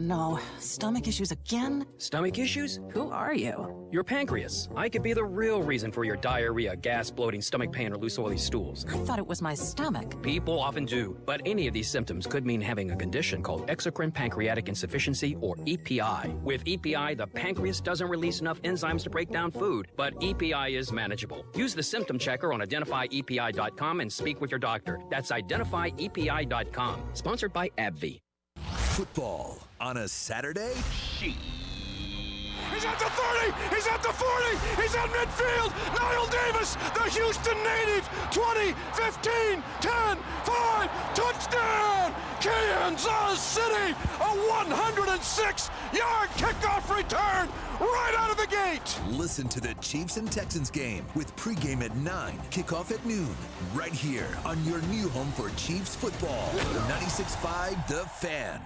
no. Stomach issues again? Stomach issues? Who are you? Your pancreas. I could be the real reason for your diarrhea, gas, bloating, stomach pain, or loose oily stools. I thought it was my stomach. People often do, but any of these symptoms could mean having a condition called exocrine pancreatic insufficiency, or EPI. With EPI, the pancreas doesn't release enough enzymes to break down food, but EPI is manageable. Use the symptom checker on identifyepi.com and speak with your doctor. That's identifyepi.com. Sponsored by AbbVie. Football on a Saturday? He's at the 30! He's at the 40! He's at midfield! Niall Davis, the Houston native! 20, 15, 10, 5, touchdown! Kansas City! A 106-yard kickoff return right out of the gate! Listen to the Chiefs and Texans game with pregame at 9, kickoff at noon, right here on your new home for Chiefs football. 96.5 The Fan.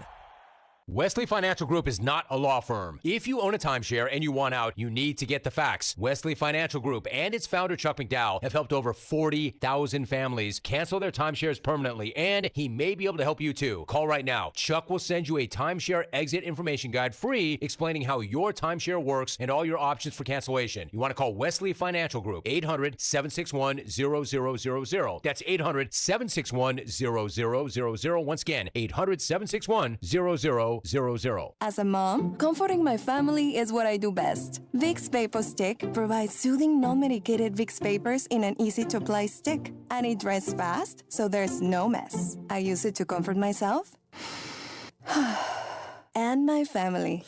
Wesley Financial Group is not a law firm. If you own a timeshare and you want out, you need to get the facts. Wesley Financial Group and its founder, Chuck McDowell, have helped over 40,000 families cancel their timeshares permanently, and he may be able to help you too. Call right now. Chuck will send you a timeshare exit information guide free explaining how your timeshare works and all your options for cancellation. You want to call Wesley Financial Group, 800-761-0000. That's 800-761-0000. Once again, 800-761-0000. As a mom, comforting my family is what I do best. Vicks Vapor Stick provides soothing, non-medicated Vicks vapors in an easy-to-apply stick. And it dries fast, so there's no mess. I use it to comfort myself and my family.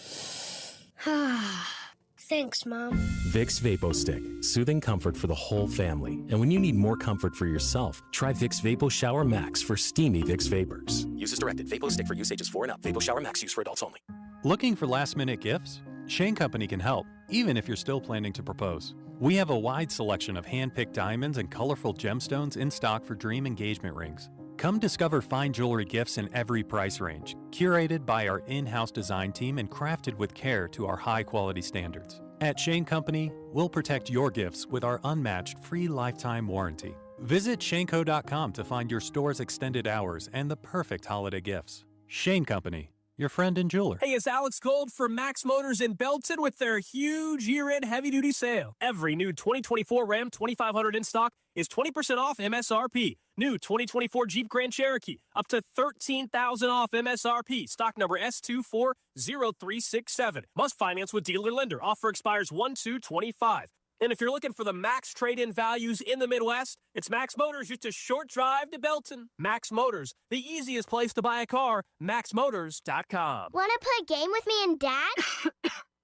Thanks, Mom. Vicks Vapo Stick. Soothing comfort for the whole family. And when you need more comfort for yourself, try Vicks Vapo Shower Max for steamy Vicks Vapors. Use as directed. Vapo Stick for use ages 4 and up. Vapo Shower Max use for adults only. Looking for last-minute gifts? Shane Company can help, even if you're still planning to propose. We have a wide selection of hand-picked diamonds and colorful gemstones in stock for dream engagement rings. Come discover fine jewelry gifts in every price range, curated by our in-house design team and crafted with care to our high-quality standards. At Shane Company, we'll protect your gifts with our unmatched free lifetime warranty. Visit shaneco.com to find your store's extended hours and the perfect holiday gifts. Shane Company, your friend and jeweler. Hey, it's Alex Gold from Max Motors in Belton with their huge year-end heavy-duty sale. Every new 2024 Ram 2500 in stock is 20% off MSRP. New 2024 Jeep Grand Cherokee, up to $13,000 off MSRP. Stock number S240367. Must finance with dealer lender. Offer expires 1/2/25. And if you're looking for the max trade-in values in the Midwest, it's Max Motors, just a short drive to Belton. Max Motors, the easiest place to buy a car, maxmotors.com. Want to play a game with me and Dad?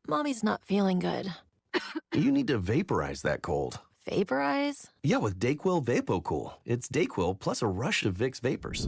Mommy's not feeling good. You need to vaporize that cold. Vaporize? Yeah, with Dayquil VapoCool. It's Dayquil plus a rush of Vicks vapors.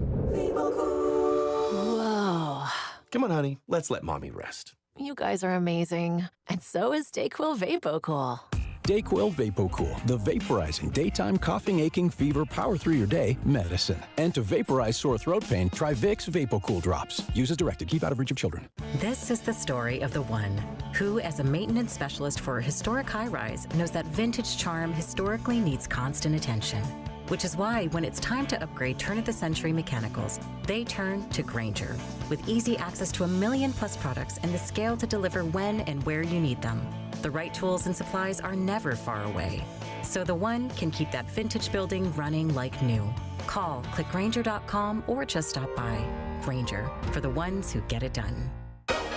Whoa. Come on, honey. Let's let Mommy rest. You guys are amazing. And so is Dayquil VapoCool. Dayquil VapoCool, the vaporizing daytime coughing, aching, fever, power through your day medicine. And to vaporize sore throat pain, try Vicks VapoCool drops. Use as directed. Keep out of reach of children. This is the story of the one who, as a maintenance specialist for a historic high-rise, knows that vintage charm historically needs constant attention. Which is why when it's time to upgrade turn-of-the-century mechanicals, they turn to Grainger. With easy access to 1 million-plus products and the scale to deliver when and where you need them. The right tools and supplies are never far away. So the one can keep that vintage building running like new. Call, click Grainger.com, or just stop by. Grainger, for the ones who get it done.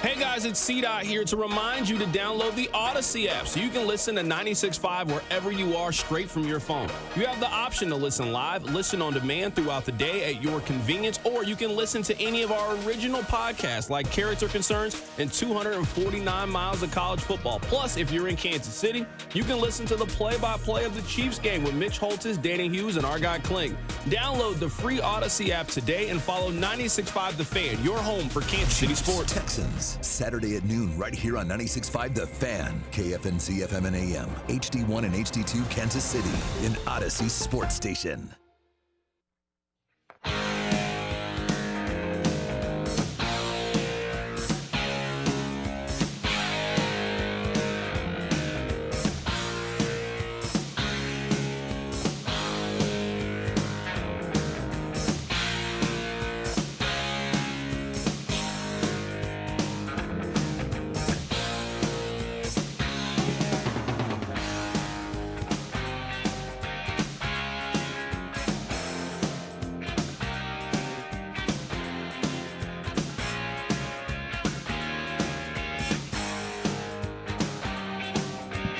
Hey guys, it's C-Dot here to remind you to download the Odyssey app so you can listen to 96.5 wherever you are straight from your phone. You have the option to listen live, listen on demand throughout the day at your convenience, or you can listen to any of our original podcasts like Character Concerns and 249 Miles of College Football. Plus, if you're in Kansas City, you can listen to the play-by-play of the Chiefs game with Mitch Holtis, Danny Hughes, and our guy Kling. Download the free Odyssey app today and follow 96.5 The Fan, your home for Kansas City sports. Texans. Saturday at noon, right here on 96.5 The Fan, KFNC FM and AM, HD1 and HD2 Kansas City, in Odyssey Sports Station.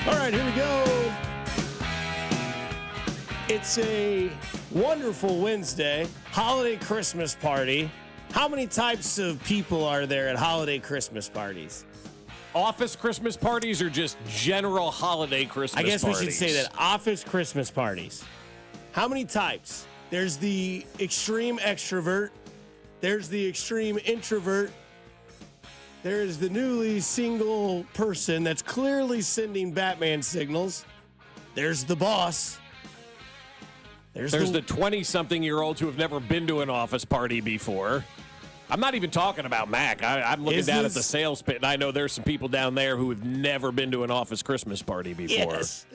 All right, here we go. It's a wonderful Wednesday, holiday Christmas party. How many types of people are there at holiday Christmas parties? Office Christmas parties or just general holiday Christmas parties? I guess we should say that office Christmas parties. How many types? There's the extreme extrovert. There's the extreme introvert. There is the newly single person that's clearly sending Batman signals. There's the boss. There's the 20-something-year-olds who have never been to an office party before. I'm not even talking about Mac. I'm looking down at the sales pit, and I know there's some people down there who have never been to an office Christmas party before. Yes.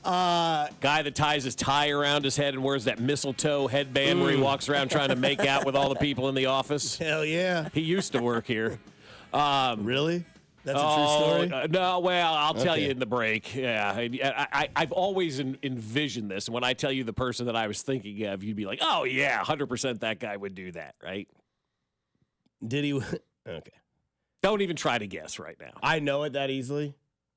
Guy that ties his tie around his head and wears that mistletoe headband where he walks around trying to make out with all the people in the office. Hell yeah. He used to work here. Really? That's a true story? No, well, I'll tell you in the break. Yeah, I've always envisioned this. And when I tell you the person that I was thinking of, you'd be like, oh, yeah, 100% that guy would do that, right? Did he? Okay. Don't even try to guess right now. I know it that easily?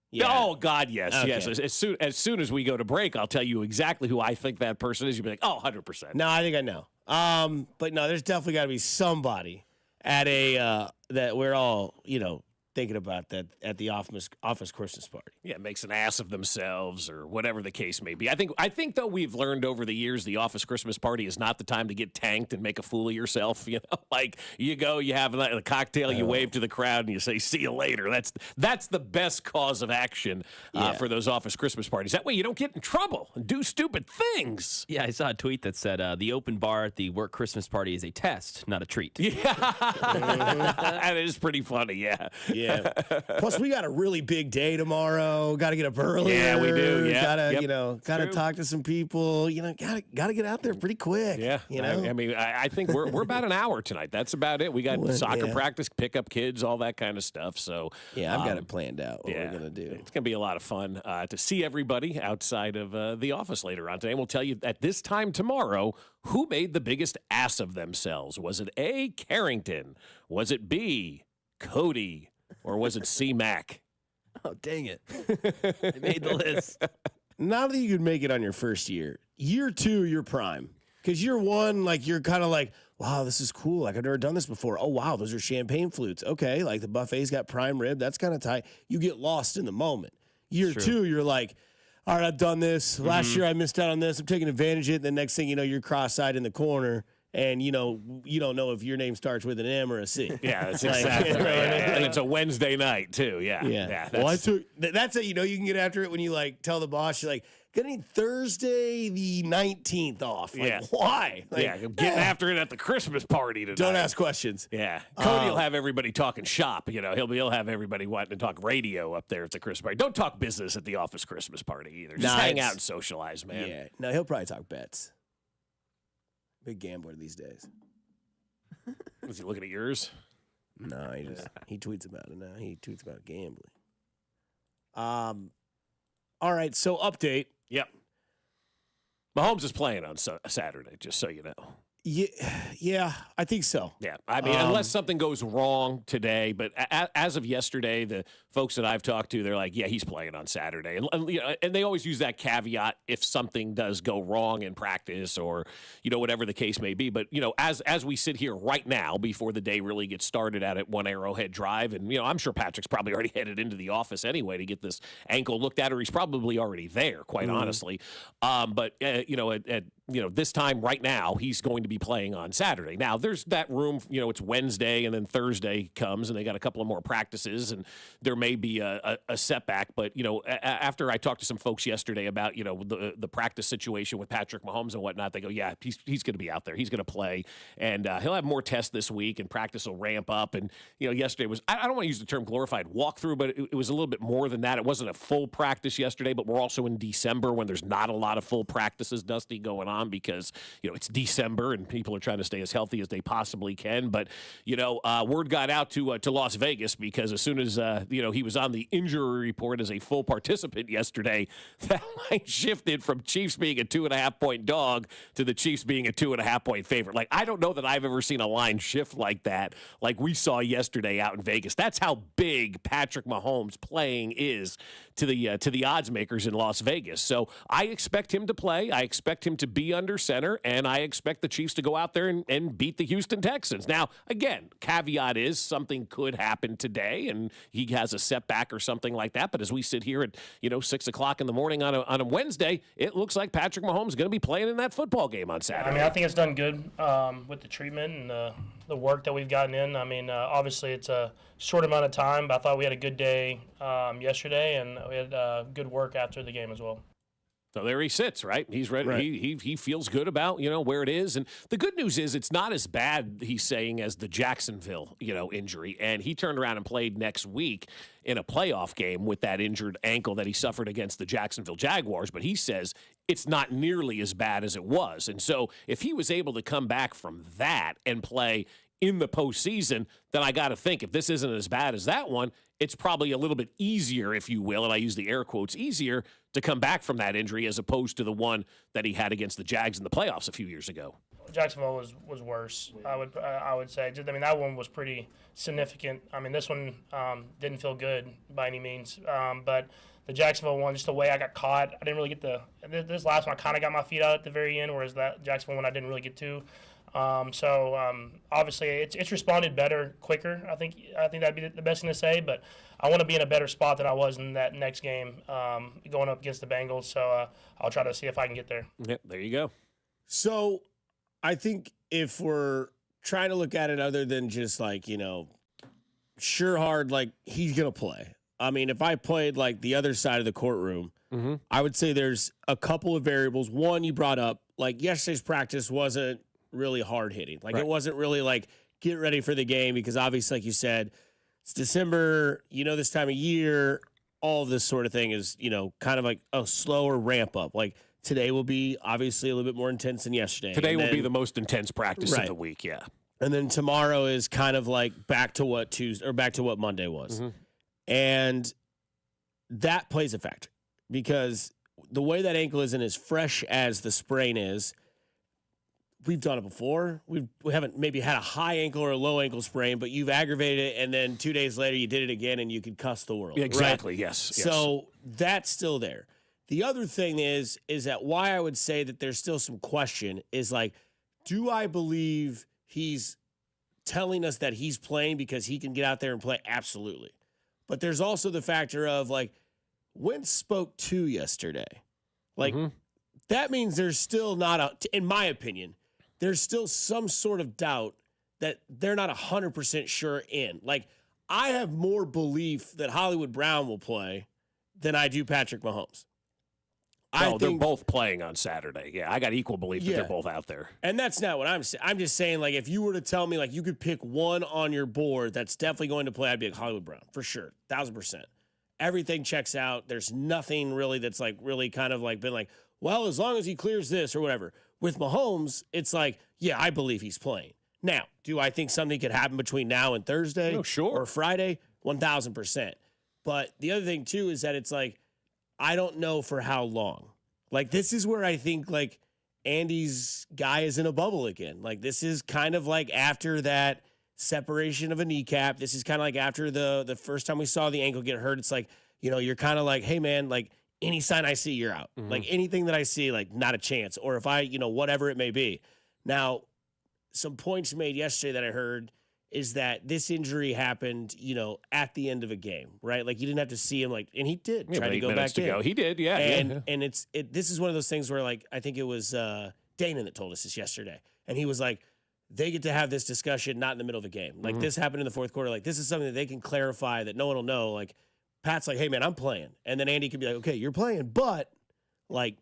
Yeah. Oh, God, yes, Okay. yes. As soon as we go to break, I'll tell you exactly who I think that person is. You'll be like, oh, 100%. No, I think I know. But no, there's definitely got to be somebody at a that we're all, thinking about that at the office Christmas party. Yeah, makes an ass of themselves or whatever the case may be. I think though we've learned over the years the office Christmas party is not the time to get tanked and make a fool of yourself. Like you go, you have a cocktail, you wave to the crowd, and you say, "See you later." That's the best cause of action for those office Christmas parties. That way you don't get in trouble and do stupid things. Yeah, I saw a tweet that said the open bar at the work Christmas party is a test, not a treat. Yeah, that is pretty funny. Yeah. Yeah. Plus, we got a really big day tomorrow. Got to get up early. Yeah, we do. Yeah. Gotta talk to some people. Gotta get out there pretty quick. Yeah. I mean, I think we're about an hour tonight. That's about it. We got soccer practice, pick up kids, all that kind of stuff. So yeah, I've got it planned out. What we're gonna do. It's gonna be a lot of fun to see everybody outside of the office later on today. And we'll tell you at this time tomorrow who made the biggest ass of themselves. Was it A, Carrington? Was it B, Cody? Or was it C. Mac? Oh, dang it. I made the list. Now that you could make it on your first year, year two, you're prime. Because year one, you're kind of like, wow, this is cool. I've never done this before. Oh, wow, those are champagne flutes. Okay, the buffet's got prime rib. That's kind of tight. You get lost in the moment. Year two, you're like, all right, I've done this. Last year I missed out on this. I'm taking advantage of it. The next thing you know, you're cross-eyed in the corner. And, you don't know if your name starts with an M or a C. Yeah, that's exactly right. And it's a Wednesday night, too. Yeah. That's it. You can get after it when you, tell the boss, you're like, getting Thursday the 19th off. Why? Getting after it at the Christmas party tonight. Don't ask questions. Yeah. Cody will have everybody talking shop. He'll have everybody wanting to talk radio up there at the Christmas party. Don't talk business at the office Christmas party either. Just hang out and socialize, man. Yeah. No, he'll probably talk bets. Big gambler these days. Was he looking at yours? No, he tweets about it now. He tweets about gambling. All right, so update. Yep. Mahomes is playing on Saturday, just so you know. Yeah, I think so. Yeah, I mean, unless something goes wrong today, but as of yesterday, the folks that I've talked to, they're like, yeah, he's playing on Saturday. And they always use that caveat if something does go wrong in practice or, whatever the case may be. But, as we sit here right now, before the day really gets started out at One Arrowhead Drive, and, I'm sure Patrick's probably already headed into the office anyway to get this ankle looked at, or he's probably already there, quite honestly. But, at this time right now, he's going to be playing on Saturday. Now, there's that room, it's Wednesday and then Thursday comes and they got a couple of more practices and there may be a setback. But, after I talked to some folks yesterday about, the practice situation with Patrick Mahomes and whatnot, they go, yeah, he's going to be out there. He's going to play and he'll have more tests this week and practice will ramp up. And, yesterday was, I don't want to use the term glorified walkthrough, but it was a little bit more than that. It wasn't a full practice yesterday, but we're also in December when there's not a lot of full practices, Dusty, going on. Tom, because, it's December and people are trying to stay as healthy as they possibly can. But, word got out to Las Vegas, because as soon as, he was on the injury report as a full participant yesterday, that line shifted from Chiefs being a 2.5-point dog to the Chiefs being a 2.5-point favorite. Like, I don't know that I've ever seen a line shift like that, like we saw yesterday out in Vegas. That's how big Patrick Mahomes playing is to the odds makers in Las Vegas. So I expect him to play. I expect him to be under center, and I expect the Chiefs to go out there and beat the Houston Texans. Now, again, caveat is something could happen today, and he has a setback or something like that. But as we sit here at 6 o'clock in the morning on a Wednesday, it looks like Patrick Mahomes is going to be playing in that football game on Saturday. I mean, I think it's done good with the treatment and the work that we've gotten in. I mean, obviously it's a short amount of time, but I thought we had a good day yesterday, and we had good work after the game as well. So there he sits, right? He's ready. Right. He feels good about, where it is. And the good news is it's not as bad, he's saying, as the Jacksonville, injury. And he turned around and played next week in a playoff game with that injured ankle that he suffered against the Jacksonville Jaguars. But he says it's not nearly as bad as it was. And so if he was able to come back from that and play in the postseason, then I got to think, if this isn't as bad as that one, it's probably a little bit easier, if you will, and I use the air quotes, easier to come back from that injury as opposed to the one that he had against the Jags in the playoffs a few years ago. Jacksonville was worse. I would say. I mean, that one was pretty significant. I mean, this one didn't feel good by any means. But the Jacksonville one, just the way I got caught, I didn't really get this last one. I kind of got my feet out at the very end, whereas that Jacksonville one I didn't really get to. Obviously it's responded better, quicker. I think that'd be the best thing to say. But I want to be in a better spot than I was in that next game, going up against the Bengals. So I'll try to see if I can get there. Yep, there you go. So I think if we're trying to look at it other than just like, sure hard, like he's going to play. I mean, if I played like the other side of the courtroom, I would say there's a couple of variables. One, you brought up, like yesterday's practice wasn't really hard hitting. Like It wasn't really like get ready for the game, because obviously, like you said, it's December, this time of year, all of this sort of thing is, kind of like a slower ramp up. Like today will be obviously a little bit more intense than yesterday. Today will be the most intense practice of the week. Yeah. And then tomorrow is kind of like back to what Monday was. And that plays a factor, because the way that ankle isn't as fresh as the sprain is, we've done it before. We haven't maybe had a high ankle or a low ankle sprain, but you've aggravated it, and then 2 days later you did it again, and you could cuss the world. Exactly. Right? Yes. So that's still there. The other thing is that why I would say that there's still some question is like, do I believe he's telling us that he's playing because he can get out there and play? Absolutely. But there's also the factor of like, Wentz spoke to yesterday. Like, that means there's still not in my opinion, there's still some sort of doubt that they're not 100% sure in. Like, I have more belief that Hollywood Brown will play than I do Patrick Mahomes. They're both playing on Saturday. Yeah, I got equal belief that they're both out there. And that's not what I'm saying. I'm just saying, like, if you were to tell me, like, you could pick one on your board that's definitely going to play, I'd be like Hollywood Brown, for sure, 1,000%. Everything checks out. There's nothing really that's, like, really kind of, like, been like, well, as long as he clears this or whatever. With Mahomes, it's like, yeah, I believe he's playing. Now, do I think something could happen between now and Thursday or Friday? 1,000%. But the other thing, too, is that it's like, I don't know for how long. Like, this is where I think, like, Andy's guy is in a bubble again. Like, this is kind of like after that separation of a kneecap. This is kind of like after the first time we saw the ankle get hurt. It's like, you're kind of like, hey, man, like, any sign I see, you're out. Like, anything that I see, like, not a chance. Or if I, whatever it may be. Now, some points made yesterday that I heard is that this injury happened, at the end of a game, right? Like, you didn't have to see him, like, and he did try to go back in. He did, yeah. And this is one of those things where, like, I think it was Dana that told us this yesterday. And he was like, they get to have this discussion not in the middle of a game. Like, this happened in the fourth quarter. Like, this is something that they can clarify that no one will know. Like, Pat's like, hey, man, I'm playing. And then Andy could be like, okay, you're playing, but, like,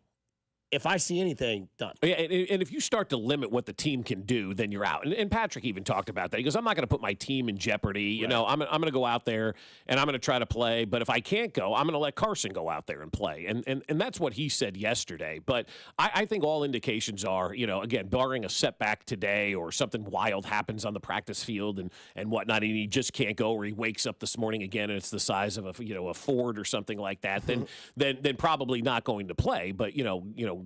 if I see anything, done. Yeah, and if you start to limit what the team can do, then you're out. And Patrick even talked about that. He goes, I'm not going to put my team in jeopardy. You know, I'm going to go out there and I'm going to try to play. But if I can't go, I'm going to let Carson go out there and play. And that's what he said yesterday. But I think all indications are, you know, again, barring a setback today or something wild happens on the practice field and whatnot, and he just can't go, or he wakes up this morning again and it's the size of a Ford or something like that, then probably not going to play. But, you know,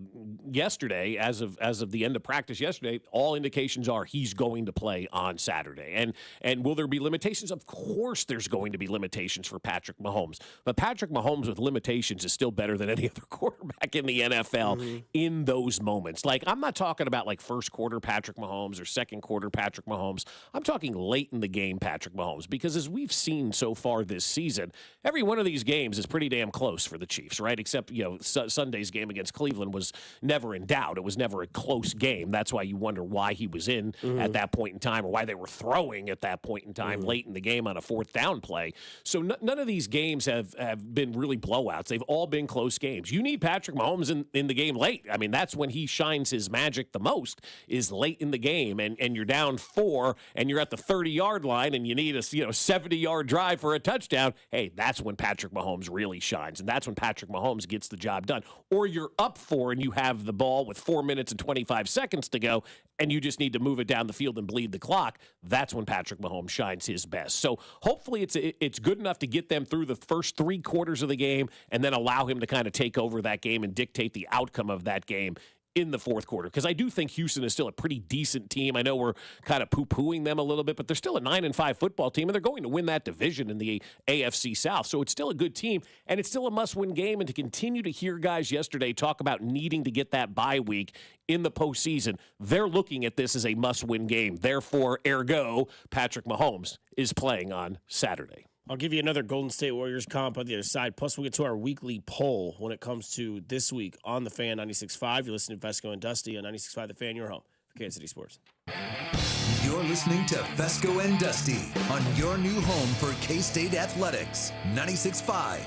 yesterday, as of the end of practice yesterday, all indications are he's going to play on Saturday. And will there be limitations? Of course there's going to be limitations for Patrick Mahomes. But Patrick Mahomes with limitations is still better than any other quarterback in the NFL in those moments. Like, I'm not talking about like first quarter Patrick Mahomes or second quarter Patrick Mahomes. I'm talking late in the game Patrick Mahomes, because as we've seen so far this season, every one of these games is pretty damn close for the Chiefs, right? Except, you know, Sunday's game against Cleveland was never in doubt. It was never a close game. That's why you wonder why he was in at that point in time, or why they were throwing at that point in time late in the game on a fourth down play. So none of these games have been really blowouts. They've all been close games. You need Patrick Mahomes in the game late. I mean, that's when he shines his magic the most, is late in the game, and you're down 4 and you're at the 30-yard line and you need a 70-yard drive for a touchdown. Hey, that's when Patrick Mahomes really shines, and that's when Patrick Mahomes gets the job done. Or you're up 4 and you have the ball with 4 minutes and 25 seconds to go, and you just need to move it down the field and bleed the clock. That's when Patrick Mahomes shines his best. So hopefully it's good enough to get them through the first 3 quarters of the game and then allow him to kind of take over that game and dictate the outcome of that game in the fourth quarter, because I do think Houston is still a pretty decent team. I know we're kind of poo-pooing them a little bit, but they're still a 9-5 football team, and they're going to win that division in the AFC South. So it's still a good team, and it's still a must-win game. And to continue to hear guys yesterday talk about needing to get that bye week in the postseason, they're looking at this as a must-win game. Therefore, ergo, Patrick Mahomes is playing on Saturday. I'll give you another Golden State Warriors comp on the other side. Plus, we'll get to our weekly poll when it comes to this week on The Fan 96.5. You're listening to Fescoe and Dusty on 96.5 The Fan, your home for Kansas City Sports. You're listening to Fescoe and Dusty on your new home for K-State Athletics. 96.5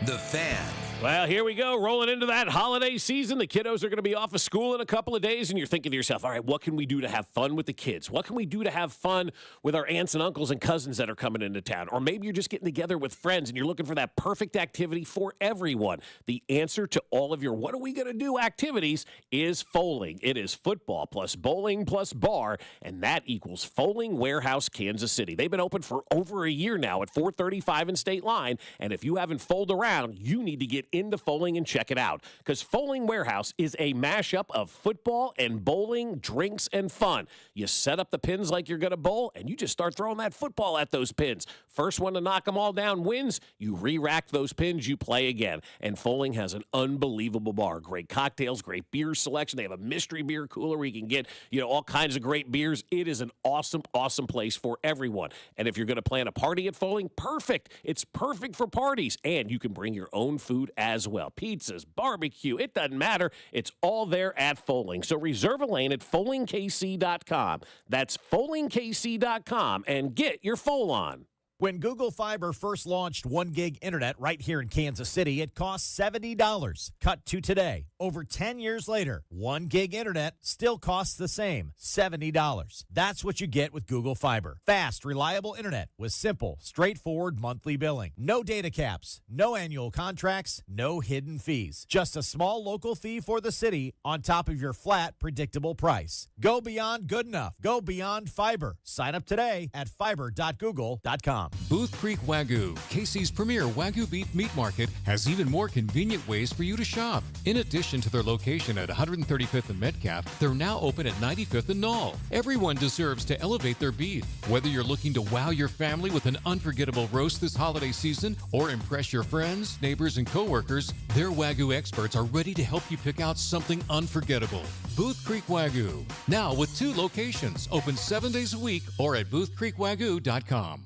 The Fan. Well, here we go, rolling into that holiday season. The kiddos are going to be off of school in a couple of days, and you're thinking to yourself, all right, what can we do to have fun with the kids? What can we do to have fun with our aunts and uncles and cousins that are coming into town? Or maybe you're just getting together with friends, and you're looking for that perfect activity for everyone. The answer to all of your what are we going to do activities is Foaling. It is football plus bowling plus bar, and that equals Foaling Warehouse, Kansas City. They've been open for over a year now at 435 and State Line, and if you haven't foaled around, you need to get into Foaling and check it out, because Foaling Warehouse is a mashup of football and bowling, drinks, and fun. You set up the pins like you're going to bowl, and you just start throwing that football at those pins. First one to knock them all down wins. You re-rack those pins, you play again. And Foaling has an unbelievable bar. Great cocktails, great beer selection. They have a mystery beer cooler where you can get, all kinds of great beers. It is an awesome, awesome place for everyone. And if you're going to plan a party at Foaling, perfect. It's perfect for parties. And you can bring your own food as well. Pizzas, barbecue, it doesn't matter. It's all there at Foaling. So reserve a lane at FoalingKC.com. That's FoalingKC.com and get your Foal on. When Google Fiber first launched 1 gig internet right here in Kansas City, it cost $70. Cut to today. Over 10 years later, 1 gig internet still costs the same, $70. That's what you get with Google Fiber. Fast, reliable internet with simple, straightforward monthly billing. No data caps, no annual contracts, no hidden fees. Just a small local fee for the city on top of your flat, predictable price. Go beyond good enough. Go beyond fiber. Sign up today at fiber.google.com. Booth Creek Wagyu, KC's premier Wagyu beef meat market, has even more convenient ways for you to shop. In addition to their location at 135th and Metcalf, they're now open at 95th and Knoll. Everyone deserves to elevate their beef. Whether you're looking to wow your family with an unforgettable roast this holiday season or impress your friends, neighbors, and coworkers, their Wagyu experts are ready to help you pick out something unforgettable. Booth Creek Wagyu, now with 2 locations, open 7 days a week or at boothcreekwagyu.com.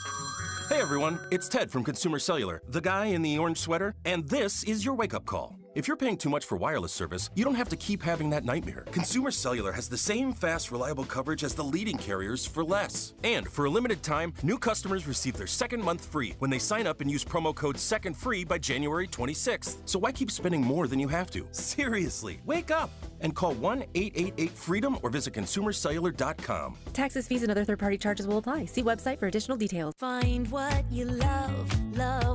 Hey everyone, it's Ted from Consumer Cellular, the guy in the orange sweater, and this is your wake-up call. If you're paying too much for wireless service, you don't have to keep having that nightmare. Consumer Cellular has the same fast, reliable coverage as the leading carriers for less. And for a limited time, new customers receive their second month free when they sign up and use promo code SECONDFREE by January 26th. So why keep spending more than you have to? Seriously, wake up and call 1-888-FREEDOM or visit consumercellular.com. Taxes, fees, and other third-party charges will apply. See website for additional details. Find what you love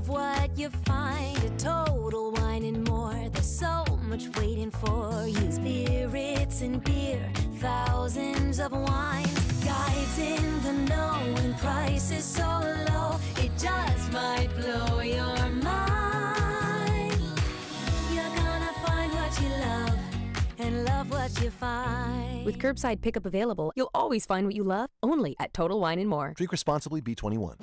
what you find at Total Wine and More. There's so much waiting for you. Spirits and beer, thousands of wines, guides in the know, and prices so low, it just might blow your mind. You're gonna find what you love and love what you find. With curbside pickup available, you'll always find what you love, only at Total Wine and More. Drink responsibly, B21.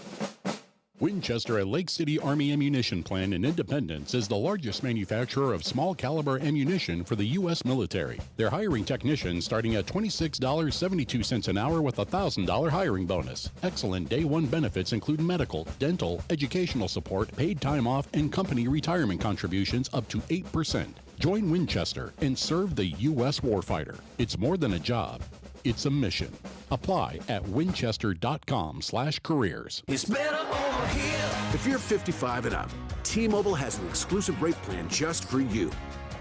Winchester at Lake City Army Ammunition Plant in Independence is the largest manufacturer of small caliber ammunition for the U.S. military. They're hiring technicians starting at $26.72 an hour with a $1,000 hiring bonus. Excellent day one benefits include medical, dental, educational support, paid time off, and company retirement contributions up to 8%. Join Winchester and serve the U.S. warfighter. It's more than a job. It's a mission. Apply at winchester.com/careers. It's better over here. If you're 55 and up, T-Mobile has an exclusive rate plan just for you.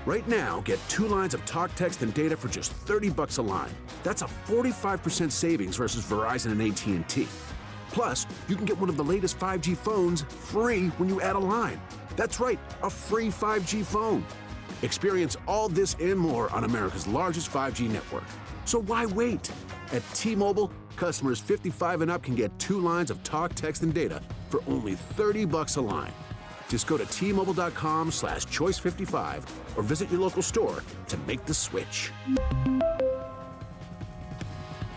Right now, get 2 lines of talk, text, and data for just $30 a line. That's a 45% savings versus Verizon and AT&T. Plus, you can get one of the latest 5G phones free when you add a line. That's right, a free 5G phone. Experience all this and more on America's largest 5G network. So why wait? At T-Mobile, customers 55 and up can get 2 lines of talk, text, and data for only $30 a line. Just go to T-Mobile.com/choice55 or visit your local store to make the switch.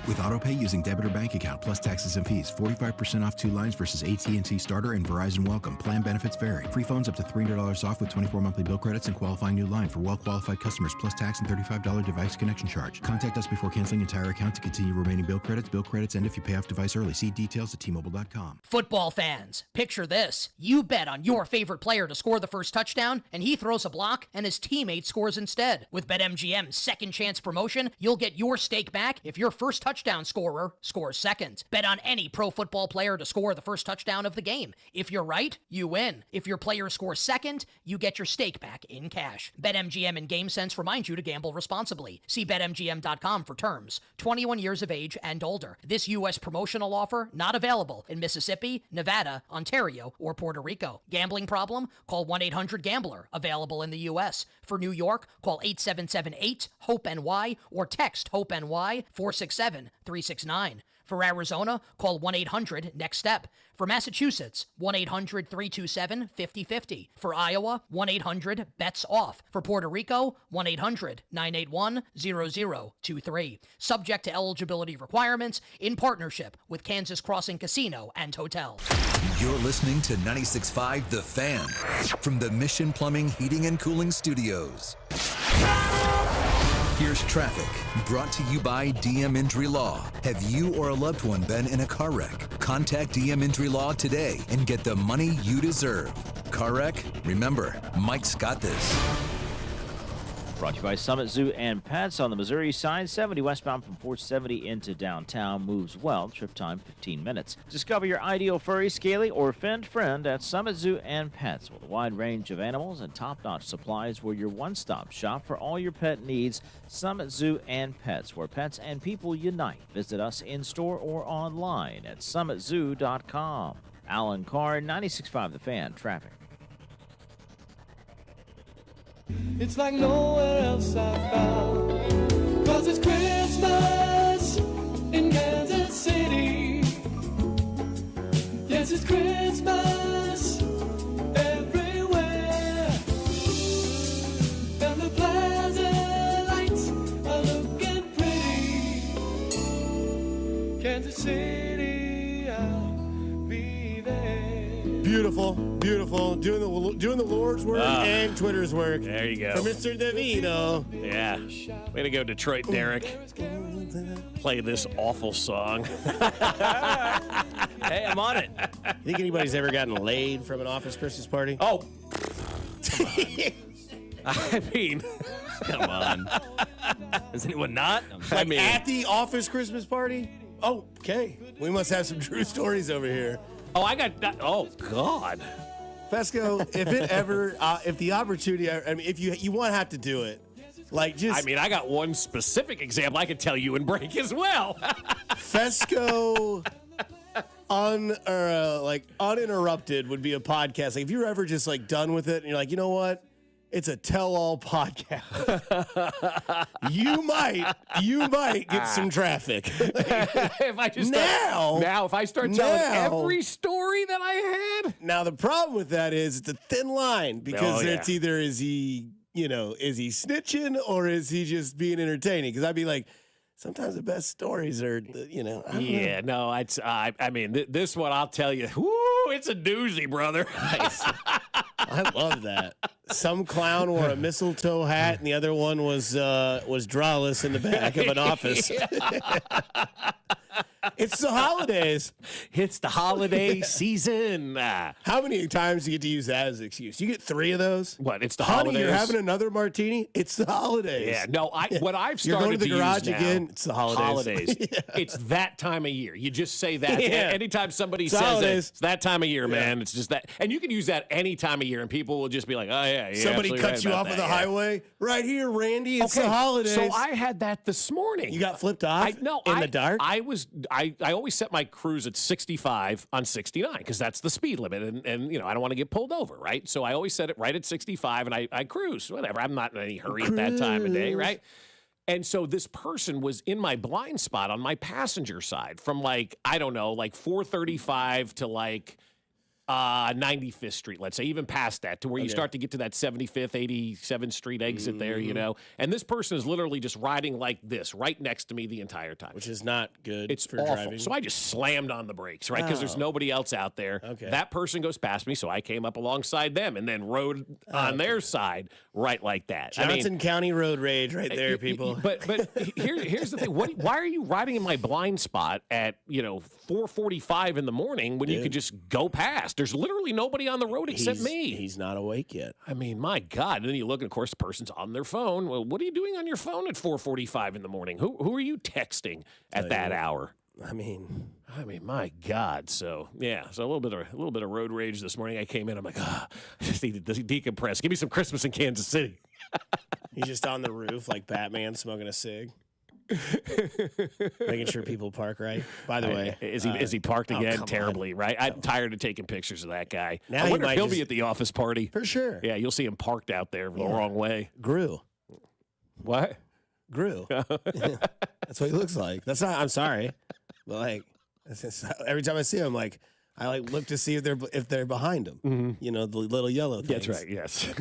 With AutoPay using debit or bank account plus taxes and fees, 45% off 2 lines versus AT&T Starter and Verizon Welcome. Plan benefits vary. Free phones up to $300 off with 24 monthly bill credits and qualifying new line for well-qualified customers plus tax and $35 device connection charge. Contact us before canceling entire account to continue remaining bill credits. Bill credits end if you pay off device early. See details at T-Mobile.com. Football fans, picture this. You bet on your favorite player to score the first touchdown, and he throws a block, and his teammate scores instead. With BetMGM's second chance promotion, you'll get your stake back if your first touchdown scorer scores second. Bet on any pro football player to score the first touchdown of the game. If you're right, you win. If your player scores second, you get your stake back in cash. BetMGM and GameSense remind you to gamble responsibly. See BetMGM.com for terms. 21 years of age and older. This U.S. promotional offer not available in Mississippi, Nevada, Ontario, or Puerto Rico. Gambling problem? Call 1-800-GAMBLER. Available in the U.S. For New York, call 877-8-HOPE-NY or text HOPE-NY 467-369. For Arizona, call 1-800-NEXT-STEP. For Massachusetts, 1-800-327-5050. For Iowa, 1-800-BETS-OFF. For Puerto Rico, 1-800-981-0023. Subject to eligibility requirements in partnership with Kansas Crossing Casino and Hotel. You're listening to 96.5 The Fan from the Mission Plumbing, Heating, and Cooling Studios. Here's traffic, brought to you by DM Injury Law. Have you or a loved one been in a car wreck? Contact DM Injury Law today and get the money you deserve. Car wreck? Remember, Mike's got this. Brought to you by Summit Zoo and Pets on the Missouri side. 70 westbound from 470 into downtown. Moves well. Trip time 15 minutes. Discover your ideal furry, scaly, or finned friend at Summit Zoo and Pets. With a wide range of animals and top-notch supplies, we're your one-stop shop for all your pet needs. Summit Zoo and Pets, where pets and people unite. Visit us in-store or online at summitzoo.com. Alan Carr, 96.5 The Fan. Traffic. It's like nowhere else I've found, 'cause it's Christmas in Kansas City. Yes, it's Christmas everywhere, and the plaza lights are looking pretty. Kansas City, I'll be there. Beautiful. Doing the Lord's work and Twitter's work. There you go. For Mr. DeVito. Yeah. Way to go, Detroit Derek. Play this awful song. Hey, I'm on it. You think anybody's ever gotten laid from an office Christmas party? Oh. I mean, come on. Is anyone not? Like at the office Christmas party? Oh, okay. We must have some true stories over here. Oh, I got that. Oh, God. Fescoe, if it ever, if the opportunity, I mean, if you want to have to do it, like just. I mean, I got one specific example I could tell you and break as well. Fescoe uninterrupted would be a podcast. Like if you're ever just like done with it and you're like, you know what? It's a tell-all podcast. you might get some traffic. If I just if I start telling every story that I had. Now the problem with that is it's a thin line because it's either is he snitching or is he just being entertaining? Because I'd be like, sometimes the best stories are, I mean, this one I'll tell you. Whoo, it's a doozy, brother. Nice. I love that. Some clown wore a mistletoe hat, and the other one was drawless in the back of an office. It's the holidays. It's the holiday season. How many times do you get to use that as an excuse? You get 3 of those? What? It's the Honey, holidays. You're having another martini? It's the holidays. Yeah. No, what I've You're started going to the garage use now, again? It's the holidays. Yeah. It's that time of year. You just say that. Yeah. Anytime somebody It's says holidays. it's that time of year, man. It's just that. And you can use that any time of year, and people will just be like, oh, yeah. Somebody cuts you off of the highway. Right here, Randy. It's the holidays. So I had that this morning. You got flipped off in the dark? I always set my cruise at 65 on 69 because that's the speed limit. And I don't want to get pulled over, right? So I always set it right at 65 and I cruise, whatever. I'm not in any hurry at that time of day, right? And so this person was in my blind spot on my passenger side from 435 to 95th Street, let's say, even past that, to where you start to get to that 75th, 87th Street exit there, And this person is literally just riding like this, right next to me the entire time. Which is not good for awful. driving. So I just slammed on the brakes, right? Because there's nobody else out there. Okay. That person goes past me, so I came up alongside them and then rode on their side right like that. Johnson County road rage right there, people. But here's the thing. Why are you riding in my blind spot at 4:45 in the morning when you could just go past? There's literally nobody on the road except me. He's not awake yet. I mean, my God. And then you look, and of course, the person's on their phone. Well, what are you doing on your phone at 4:45 in the morning? Who are you texting at that hour? I mean, my God. So yeah, so a little bit of road rage this morning. I came in, I'm like, I just need to decompress. Give me some Christmas in Kansas City. He's just on the roof like Batman smoking a cig. Making sure people park right. By the way, is he parked again? Terribly, right? I'm tired of taking pictures of that guy. I wonder if he'll be at the office party. For sure. Yeah, you'll see him parked out there the wrong way. Grew. What? Grew. That's what he looks like. That's not. I'm sorry, but every time I see him, I look to see if they're behind him. Mm-hmm. The little yellow things. That's right. Yes.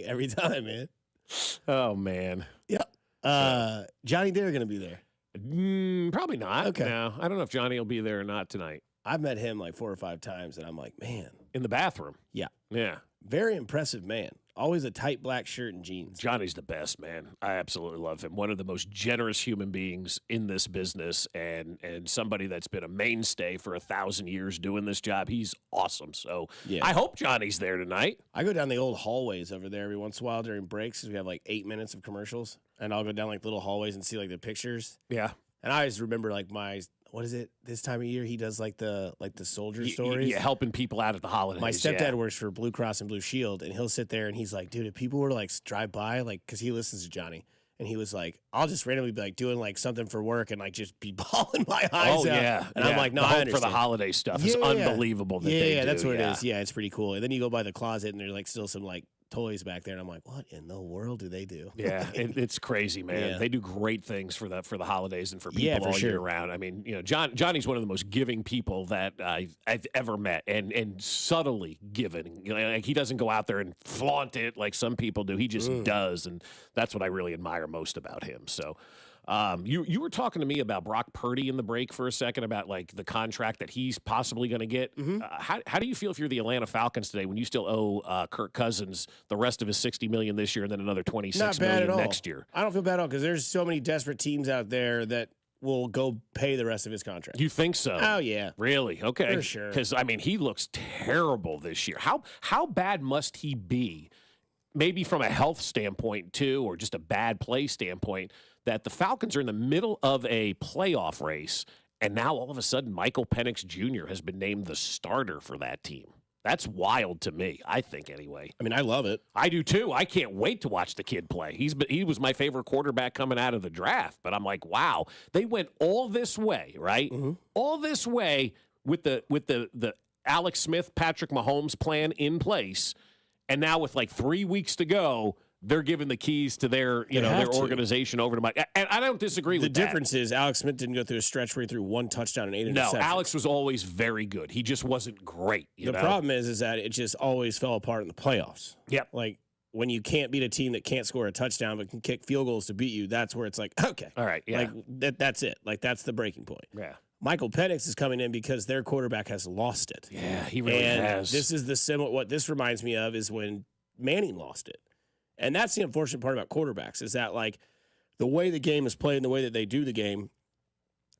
Every time, man. Oh man. Yep. Johnny Dare going to be there? Probably not. Okay. No, I don't know if Johnny will be there or not tonight. I've met him 4 or 5 times, and I'm like, man. In the bathroom? Yeah. Yeah. Very impressive man. Always a tight black shirt and jeans. Johnny's the best, man. I absolutely love him. One of the most generous human beings in this business and somebody that's been a mainstay for 1,000 years doing this job. He's awesome. So I hope Johnny's there tonight. I go down the old hallways over there every once in a while during breaks because we have 8 minutes of commercials. And I'll go down little hallways and see the pictures. Yeah. And I always remember what is it? This time of year, he does the soldier stories. Yeah, helping people out at the holidays. My stepdad works for Blue Cross and Blue Shield, and he'll sit there and he's like, dude, if people were to drive by, because he listens to Johnny, and he was like, I'll just randomly be doing something for work and just be bawling my eyes out. Yeah. And I'm like, no, I understand. For the holiday stuff is unbelievable that they do. Yeah, that's what it is. Yeah, it's pretty cool. And then you go by the closet and there's still some toys back there, and I'm like, what in the world do they do? Yeah, it's crazy, man. Yeah. They do great things for the holidays and for people all year round. I mean, Johnny's one of the most giving people that I've ever met, and subtly giving. He doesn't go out there and flaunt it like some people do. He just does, and that's what I really admire most about him. So. You were talking to me about Brock Purdy in the break for a second about the contract that he's possibly going to get. Mm-hmm. How do you feel if you're the Atlanta Falcons today when you still owe Kirk Cousins the rest of his $60 million this year and then another $26 million next year? I don't feel bad at all because there's so many desperate teams out there that will go pay the rest of his contract. You think so? Oh yeah, really? Okay, for sure. Because he looks terrible this year. How bad must he be maybe from a health standpoint too, or just a bad play standpoint, that the Falcons are in the middle of a playoff race, and now all of a sudden Michael Penix Jr. has been named the starter for that team. That's wild to me, I think, anyway. I mean, I love it. I do, too. I can't wait to watch the kid play. He was my favorite quarterback coming out of the draft, but I'm like, wow. They went all this way, right? Mm-hmm. All this way with the Alex Smith, Patrick Mahomes plan in place, and now with like 3 weeks to go, they're giving the keys to their organization over to Mike. And I don't disagree with that. The difference is Alex Smith didn't go through a stretch where he threw 1 touchdown and 8 interceptions. No, Alex was always very good. He just wasn't great. The problem is that it just always fell apart in the playoffs. Yep. Like, when you can't beat a team that can't score a touchdown but can kick field goals to beat you, that's where it's like, okay. All right, yeah. Like, that's it. Like, that's the breaking point. Yeah. Michael Penix is coming in because their quarterback has lost it. Yeah, he really has. This is what this reminds me of is when Manning lost it. And that's the unfortunate part about quarterbacks is that, like, the way the game is played and the way that they do the game,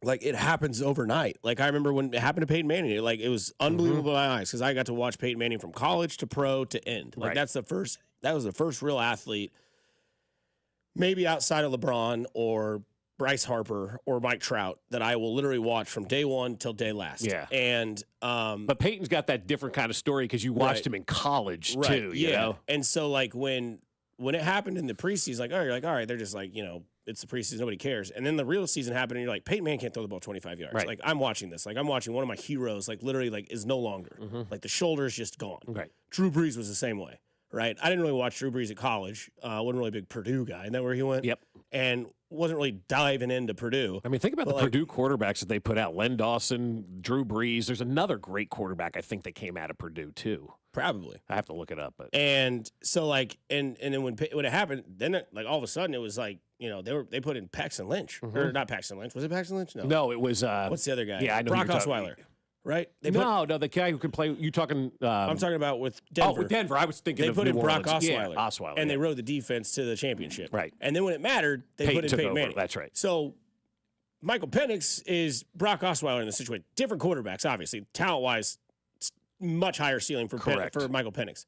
like, it happens overnight. Like, I remember when it happened to Peyton Manning, it was unbelievable in my eyes because I got to watch Peyton Manning from college to pro to end. Like, that was the first real athlete, maybe outside of LeBron or Bryce Harper or Mike Trout, that I will literally watch from day one till day last. Yeah. And but Peyton's got that different kind of story because you watched him in college too. You know? And so, like, when it happened in the preseason, like, oh, you're like, all right, they're just like, it's the preseason, nobody cares. And then the real season happened, and you're like, Peyton Manning can't throw the ball 25 yards. Right. Like, I'm watching this. Like, I'm watching one of my heroes, like, literally, like, is no longer. Like, the shoulder's just gone. Right. Drew Brees was the same way, right? I didn't really watch Drew Brees at college. Wasn't really a big Purdue guy. Isn't that where he went? Yep. And wasn't really diving into Purdue. I mean, think about the Purdue quarterbacks that they put out. Len Dawson, Drew Brees. There's another great quarterback I think that came out of Purdue too. Probably. I have to look it up. But And so, like, and then when it happened, then like all of a sudden it was like, they put in Paxton Lynch or not Paxton Lynch. Was it Paxton Lynch? No, it was. What's the other guy? Yeah, I know. Brock Osweiler. Right? No, the guy who can play. You talking? I'm talking about with Denver. Oh, with Denver. I was thinking they put in New Brock Orleans. Osweiler. Yeah, Osweiler. And they rode the defense to the championship. Right. And then when it mattered, they put in took Peyton over. Manning. That's right. So Michael Penix is Brock Osweiler in the situation. Different quarterbacks, obviously. Talent-wise, much higher ceiling for Michael Penix.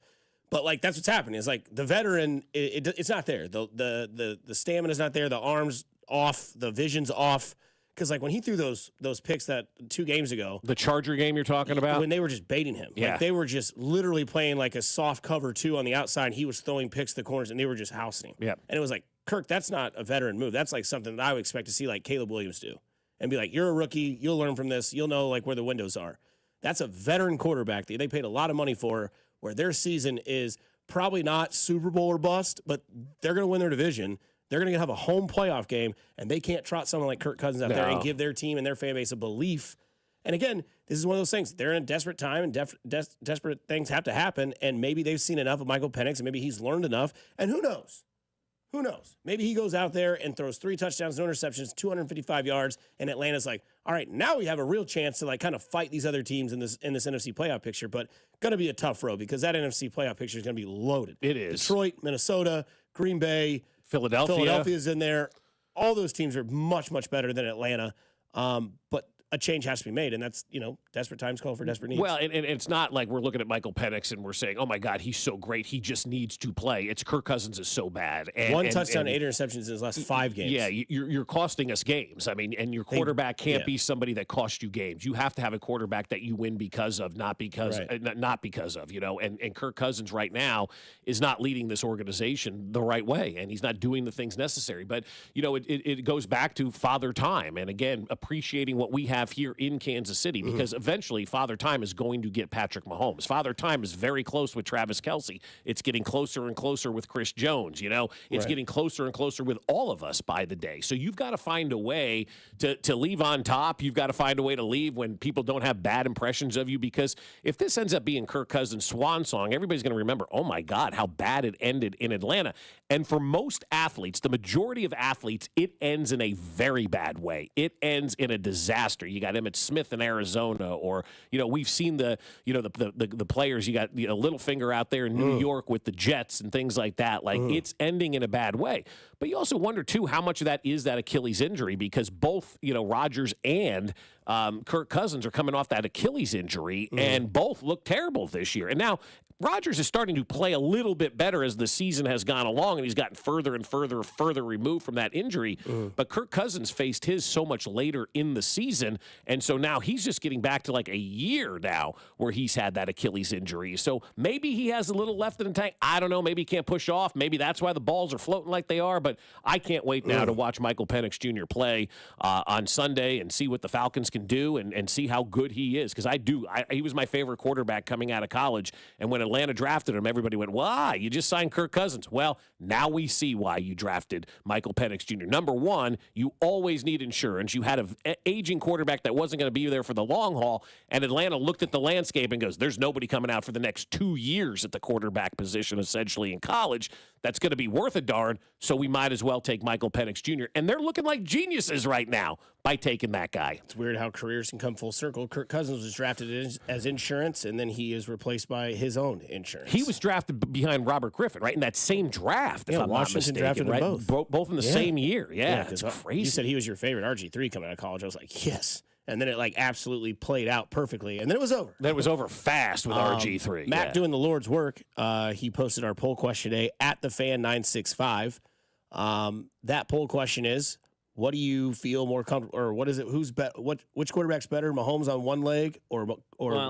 But, like, that's what's happening. Is like the veteran, it's not there. The stamina's not there. The arm's off. The vision's off. Because, like, when he threw those picks that 2 games ago. The Charger game you're talking about? When they were just baiting him. Yeah. Like, they were just literally playing, like, a soft cover 2 on the outside. And he was throwing picks to the corners, and they were just housing him. Yeah. And it was like, Kirk, that's not a veteran move. That's, like, something that I would expect to see, like, Caleb Williams do. And be like, you're a rookie. You'll learn from this. You'll know, like, where the windows are. That's a veteran quarterback that they paid a lot of money for, where their season is probably not Super Bowl or bust, but they're going to win their division. They're going to have a home playoff game, and they can't trot someone like Kirk Cousins out there and give their team and their fan base a belief. And again, this is one of those things. They're in a desperate time, and desperate things have to happen, and maybe they've seen enough of Michael Penix, and maybe he's learned enough, and who knows? Who knows? Maybe he goes out there and throws 3 touchdowns, no interceptions, 255 yards, and Atlanta's like, all right, now we have a real chance to, like, kind of fight these other teams in this NFC playoff picture, but going to be a tough road because that NFC playoff picture is going to be loaded. It is. Detroit, Minnesota, Green Bay, Philadelphia's in there. All those teams are much, much better than Atlanta. But a change has to be made, and that's, desperate times call for desperate needs. Well, and it's not like we're looking at Michael Penix and we're saying, oh, my God, he's so great. He just needs to play. It's Kirk Cousins is so bad. And, 1 touchdown, 8 interceptions in his last 5 games. Yeah, you're costing us games. I mean, and your quarterback can't be somebody that costs you games. You have to have a quarterback that you win because of, not because of, and Kirk Cousins right now is not leading this organization the right way, and he's not doing the things necessary. But, it goes back to Father Time, and again, appreciating what we have here in Kansas City, because eventually Father Time is going to get Patrick Mahomes. Father Time is very close with Travis Kelce. It's getting closer and closer with Chris Jones. It's getting closer and closer with all of us by the day. So you've got to find a way to leave on top. You've got to find a way to leave when people don't have bad impressions of you, because if this ends up being Kirk Cousins' swan song, everybody's going to remember, oh my God, how bad it ended in Atlanta. And for most athletes, the majority of athletes, it ends in a very bad way. It ends in a disaster. You got Emmitt Smith in Arizona, or we've seen the players. You got Littlefinger out there in New York with the Jets and things like that. Like it's ending in a bad way. But you also wonder too how much of that is that Achilles injury, because both Rodgers and Kirk Cousins are coming off that Achilles injury, and both look terrible this year. And now Rodgers is starting to play a little bit better as the season has gone along, and he's gotten further and further removed from that injury. But Kirk Cousins faced his so much later in the season, and so now he's just getting back to like a year now where he's had that Achilles injury. So maybe he has a little left in the tank. I don't know. Maybe he can't push off. Maybe that's why the balls are floating like they are. But I can't wait now to watch Michael Penix Jr. play on Sunday and see what the Falcons can do and see how good he is. Because he was my favorite quarterback coming out of college, and when Atlanta drafted him, everybody went, why? You just signed Kirk Cousins. Well, now we see why you drafted Michael Penix Jr. Number one, you always need insurance. You had an aging quarterback that wasn't going to be there for the long haul, and Atlanta looked at the landscape and goes, there's nobody coming out for the next 2 years at the quarterback position, essentially, in college. That's going to be worth a darn, so we might as well take Michael Penix Jr. And they're looking like geniuses right now by taking that guy. It's weird how careers can come full circle. Kirk Cousins was drafted as insurance, and then he is replaced by his own insurance. He was drafted behind Robert Griffin, right, in that same draft, if I'm Washington not mistaken. drafted right? them both. In the same year. Yeah, it's crazy. You said he was your favorite RG3 coming out of college. I was like, yes. And then it absolutely played out perfectly, and then it was over. Then it was over fast with RG3. Matt doing the Lord's work. He posted our poll question today at @thefan965. That poll question is: what do you feel more comfortable, or what is it? Which quarterback's better, Mahomes on one leg or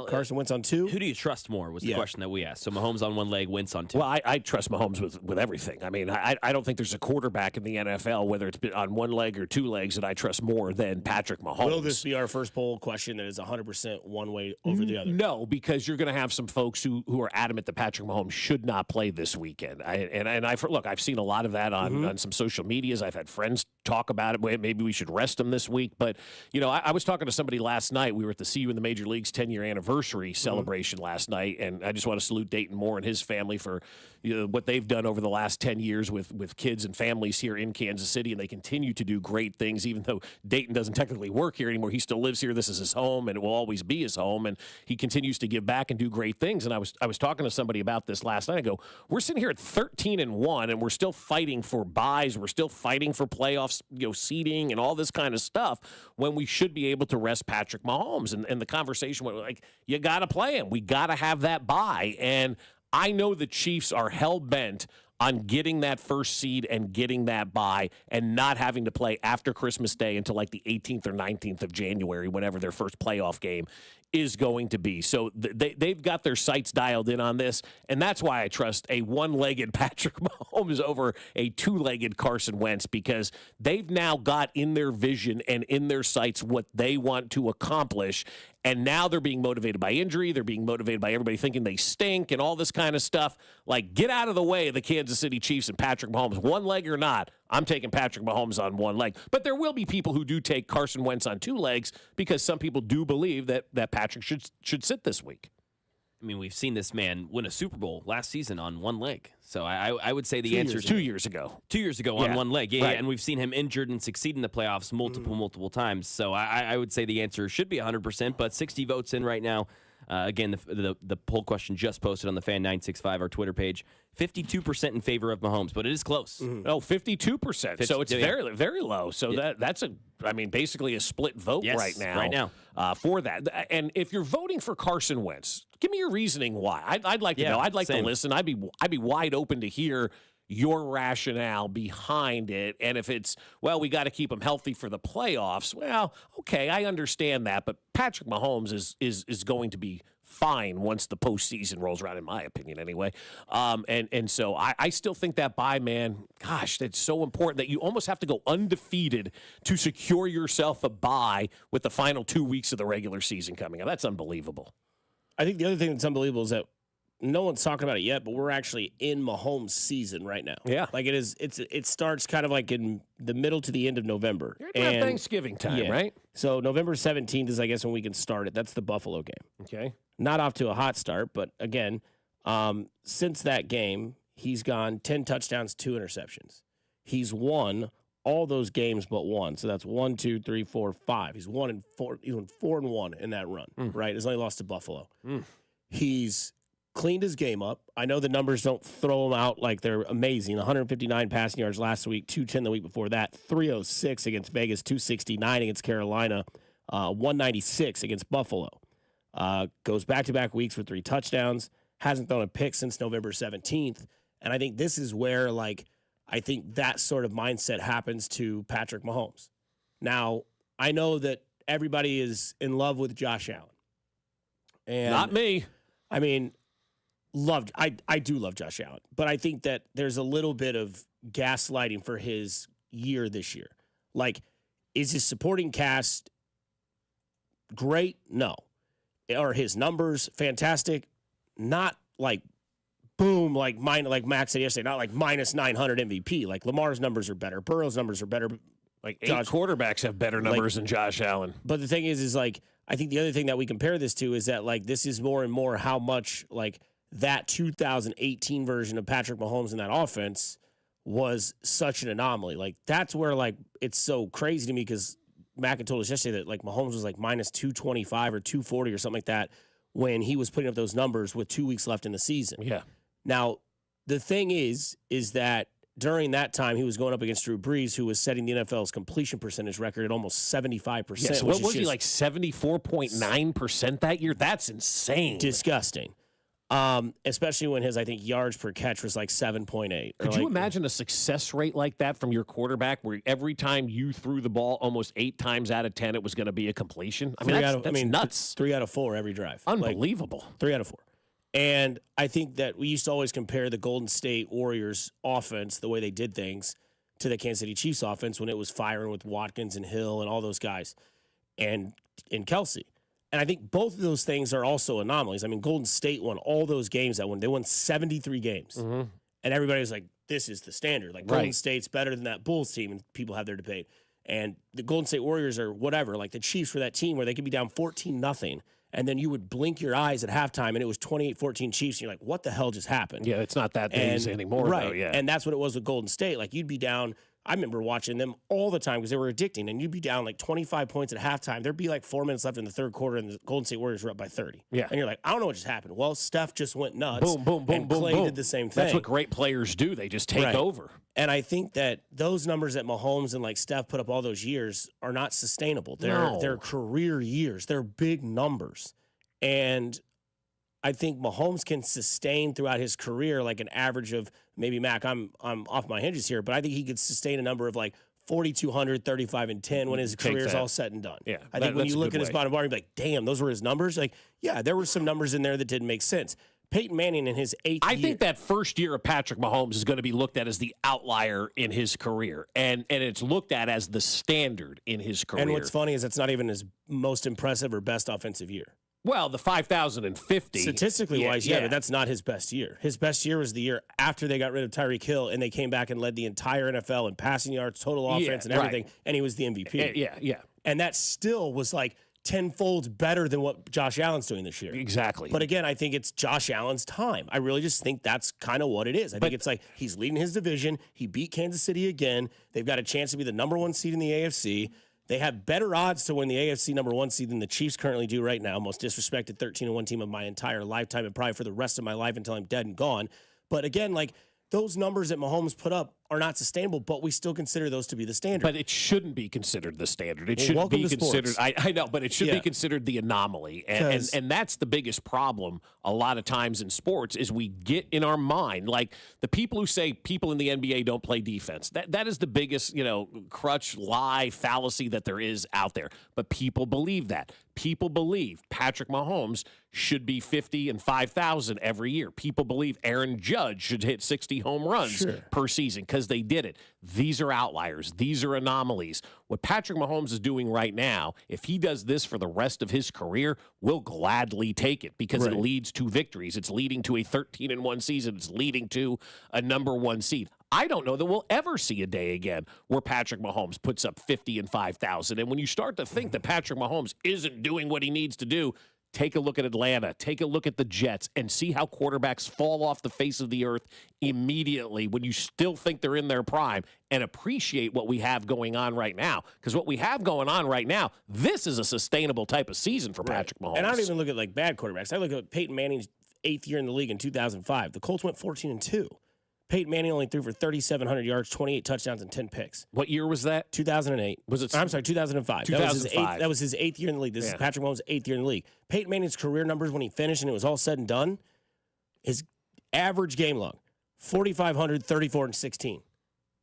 Carson Wentz on two? Who do you trust more was the question that we asked. So Mahomes on one leg, Wentz on two. Well, I trust Mahomes with everything. I mean, I don't think there's a quarterback in the NFL, whether it's been on one leg or two legs, that I trust more than Patrick Mahomes. Will this be our first poll question that is 100% one way over the other? No, because you're going to have some folks who are adamant that Patrick Mahomes should not play this weekend. I've seen a lot of that on some social medias. I've had friends talk about it. Maybe we should rest him this week. But, I was talking to somebody last night. We were at the See You in the Major League's 10-year anniversary celebration last night, and I just want to salute Dayton Moore and his family for what they've done over the last 10 years with kids and families here in Kansas City, and they continue to do great things, even though Dayton doesn't technically work here anymore. He still lives here. This is his home, and it will always be his home, and he continues to give back and do great things. And I was talking to somebody about this last night. I go, we're sitting here at 13-1, and we're still fighting for buys. We're still fighting for playoffs, seeding and all this kind of stuff, when we should be able to rest Patrick Mahomes. And the conversation went like, you got to play him. We got to have that bye. And I know the Chiefs are hell-bent on getting that first seed and getting that bye and not having to play after Christmas Day until like the 18th or 19th of January, whenever their first playoff game is going to be. So they've got their sights dialed in on this, and that's why I trust a one-legged Patrick Mahomes over a two-legged Carson Wentz, because they've now got in their vision and in their sights what they want to accomplish. And now they're being motivated by injury. They're being motivated by everybody thinking they stink and all this kind of stuff. Like, get out of the way of the Kansas City Chiefs and Patrick Mahomes. One leg or not, I'm taking Patrick Mahomes on one leg. But there will be people who do take Carson Wentz on two legs, because some people do believe that Patrick should sit this week. I mean, we've seen this man win a Super Bowl last season on one leg. So I would say the answer is 2 years ago. 2 years ago on one leg. Yeah, right. And we've seen him injured and succeed in the playoffs multiple times. So I would say the answer should be 100%, but 60 votes in right now. Again, the poll question just posted on the Fan 965, our Twitter page. 52% in favor of Mahomes, but it is close. Oh, 52%. So it's very, very low. So that's basically a split vote right now. For that. And if you're voting for Carson Wentz, give me your reasoning why. I'd like to know. I'd like to listen. I'd be wide open to hear your rationale behind it. And if it's, well, we got to keep him healthy for the playoffs, well, okay, I understand that. But Patrick Mahomes is going to be fine once the postseason rolls around, in my opinion, anyway. And so I still think that bye, man, gosh, that's so important that you almost have to go undefeated to secure yourself a bye with the final 2 weeks of the regular season coming up. That's unbelievable. I think the other thing that's unbelievable is that no one's talking about it yet, but we're actually in Mahomes' season right now. Yeah. Like it starts kind of like in the middle to the end of November. You're at Thanksgiving time, right? So November 17th is, I guess, when we can start it. That's the Buffalo game. Okay. Not off to a hot start, but again, since that game, he's gone 10 touchdowns, 2 interceptions. He's won all those games but one. So that's 1, 2, 3, 4, 5. He's 1 and 4. He's won 4-1 in that run, right? He's only lost to Buffalo. He's cleaned his game up. I know the numbers don't throw him out like they're amazing. 159 passing yards last week, 210 the week before that, 306 against Vegas, 269 against Carolina. 196 against Buffalo. Goes back-to-back weeks for 3 touchdowns. Hasn't thrown a pick since November 17th. And I think this is where, like, I think that sort of mindset happens to Patrick Mahomes. Now, I know that everybody is in love with Josh Allen. And not me. I mean, I do love Josh Allen, but I think that there's a little bit of gaslighting for his year this year. Like, is his supporting cast great? No. Are his numbers fantastic? Not like boom, like Max said yesterday, not like minus 900 MVP. Like Lamar's numbers are better. Burrow's numbers are better. Like 8 quarterbacks have better numbers than Josh Allen. But the thing is like, I think the other thing that we compare this to is that, like, this is more and more how much, like, that 2018 version of Patrick Mahomes in that offense was such an anomaly. Like, that's where, like, it's so crazy to me because Mack told us yesterday that, like, Mahomes was, like, minus 225 or 240 or something like that when he was putting up those numbers with 2 weeks left in the season. Yeah. Now, the thing is that during that time, he was going up against Drew Brees, who was setting the NFL's completion percentage record at almost 75%. Yeah, so what was he, like 74.9% that year? That's insane. Disgusting. Especially when his, I think, yards per catch was like 7.8. Could you imagine a success rate like that from your quarterback where every time you threw the ball, almost 8 times out of 10, it was going to be a completion? I mean, that's nuts. 3 out of 4 every drive. Unbelievable. Like, 3 out of 4. And I think that we used to always compare the Golden State Warriors offense, the way they did things, to the Kansas City Chiefs offense when it was firing with Watkins and Hill and all those guys and Kelsey. And I think both of those things are also anomalies. I mean, Golden State won all those games that won. They won 73 games. Mm-hmm. And everybody was like, this is the standard. Like, Golden State's better than that Bulls team, and people have their debate. And the Golden State Warriors are whatever. Like, the Chiefs were that team where they could be down 14-0. And then you would blink your eyes at halftime, and it was 28-14 Chiefs, and you're like, what the hell just happened? Yeah, it's not that easy anymore, right. though, yeah. And that's what it was with Golden State. Like, you'd be down. I remember watching them all the time because they were addicting, and you'd be down like 25 points at halftime. There'd be like 4 minutes left in the third quarter, and the Golden State Warriors were up by 30. Yeah. And you're like, I don't know what just happened. Well, Steph just went nuts. Boom, boom, boom, and boom, Clay boom. did the same thing. That's what great players do. They just take over. And I think that those numbers that Mahomes and like Steph put up all those years are not sustainable. They're career years. They're big numbers. And I think Mahomes can sustain throughout his career like an average of maybe Mac. I'm off my hinges here, but I think he could sustain a number of like 4,200, 35 and 10 when his career is all said and done. Yeah, I think when you look at his bottom bar, you'd be like, damn, those were his numbers. Like, yeah, there were some numbers in there that didn't make sense. Peyton Manning in his 8th year. think that first year of Patrick Mahomes is going to be looked at as the outlier in his career, and it's looked at as the standard in his career. And what's funny is it's not even his most impressive or best offensive year. Well, the 5,050. Statistically wise, but that's not his best year. His best year was the year after they got rid of Tyreek Hill and they came back and led the entire NFL in passing yards, total offense, and everything, and he was the MVP. Yeah. And that still was like tenfold better than what Josh Allen's doing this year. Exactly. But again, I think it's Josh Allen's time. I really just think that's kind of what it is. I think it's like he's leading his division. He beat Kansas City again. They've got a chance to be the number 1 seed in the AFC. They have better odds to win the AFC number 1 seed than the Chiefs currently do right now. Most disrespected 13-1 team of my entire lifetime and probably for the rest of my life until I'm dead and gone. But again, like those numbers that Mahomes put up are not sustainable, but we still consider those to be the standard. But it shouldn't be considered the standard. It should be considered. I know, but it should be considered the anomaly, and that's the biggest problem. A lot of times in sports is we get in our mind like the people who say people in the NBA don't play defense. That is the biggest crutch, lie, fallacy that there is out there. But people believe that. People believe Patrick Mahomes should be 50 and 5,000 every year. People believe Aaron Judge should hit 60 home runs per season because they did it. These are outliers. These are anomalies. What Patrick Mahomes is doing right now, if he does this for the rest of his career, we'll gladly take it because it leads to victories. It's leading to a 13-1 season. It's leading to a number 1 seed. I don't know that we'll ever see a day again where Patrick Mahomes puts up 50 and 5,000. And when you start to think that Patrick Mahomes isn't doing what he needs to do, take a look at Atlanta, take a look at the Jets, and see how quarterbacks fall off the face of the earth immediately when you still think they're in their prime, and appreciate what we have going on right now. Because what we have going on right now, this is a sustainable type of season for Patrick Mahomes. And I don't even look at like bad quarterbacks. I look at Peyton Manning's 8th year in the league in 2005. The Colts went 14-2. Peyton Manning only threw for 3,700 yards, 28 touchdowns, and 10 picks. What year was that? 2008. I'm sorry, 2005. 2005. That was his eighth year in the league. This is Patrick Mahomes' 8th year in the league. Peyton Manning's career numbers when he finished and it was all said and done, his average game log, 4,500, 34, and 16.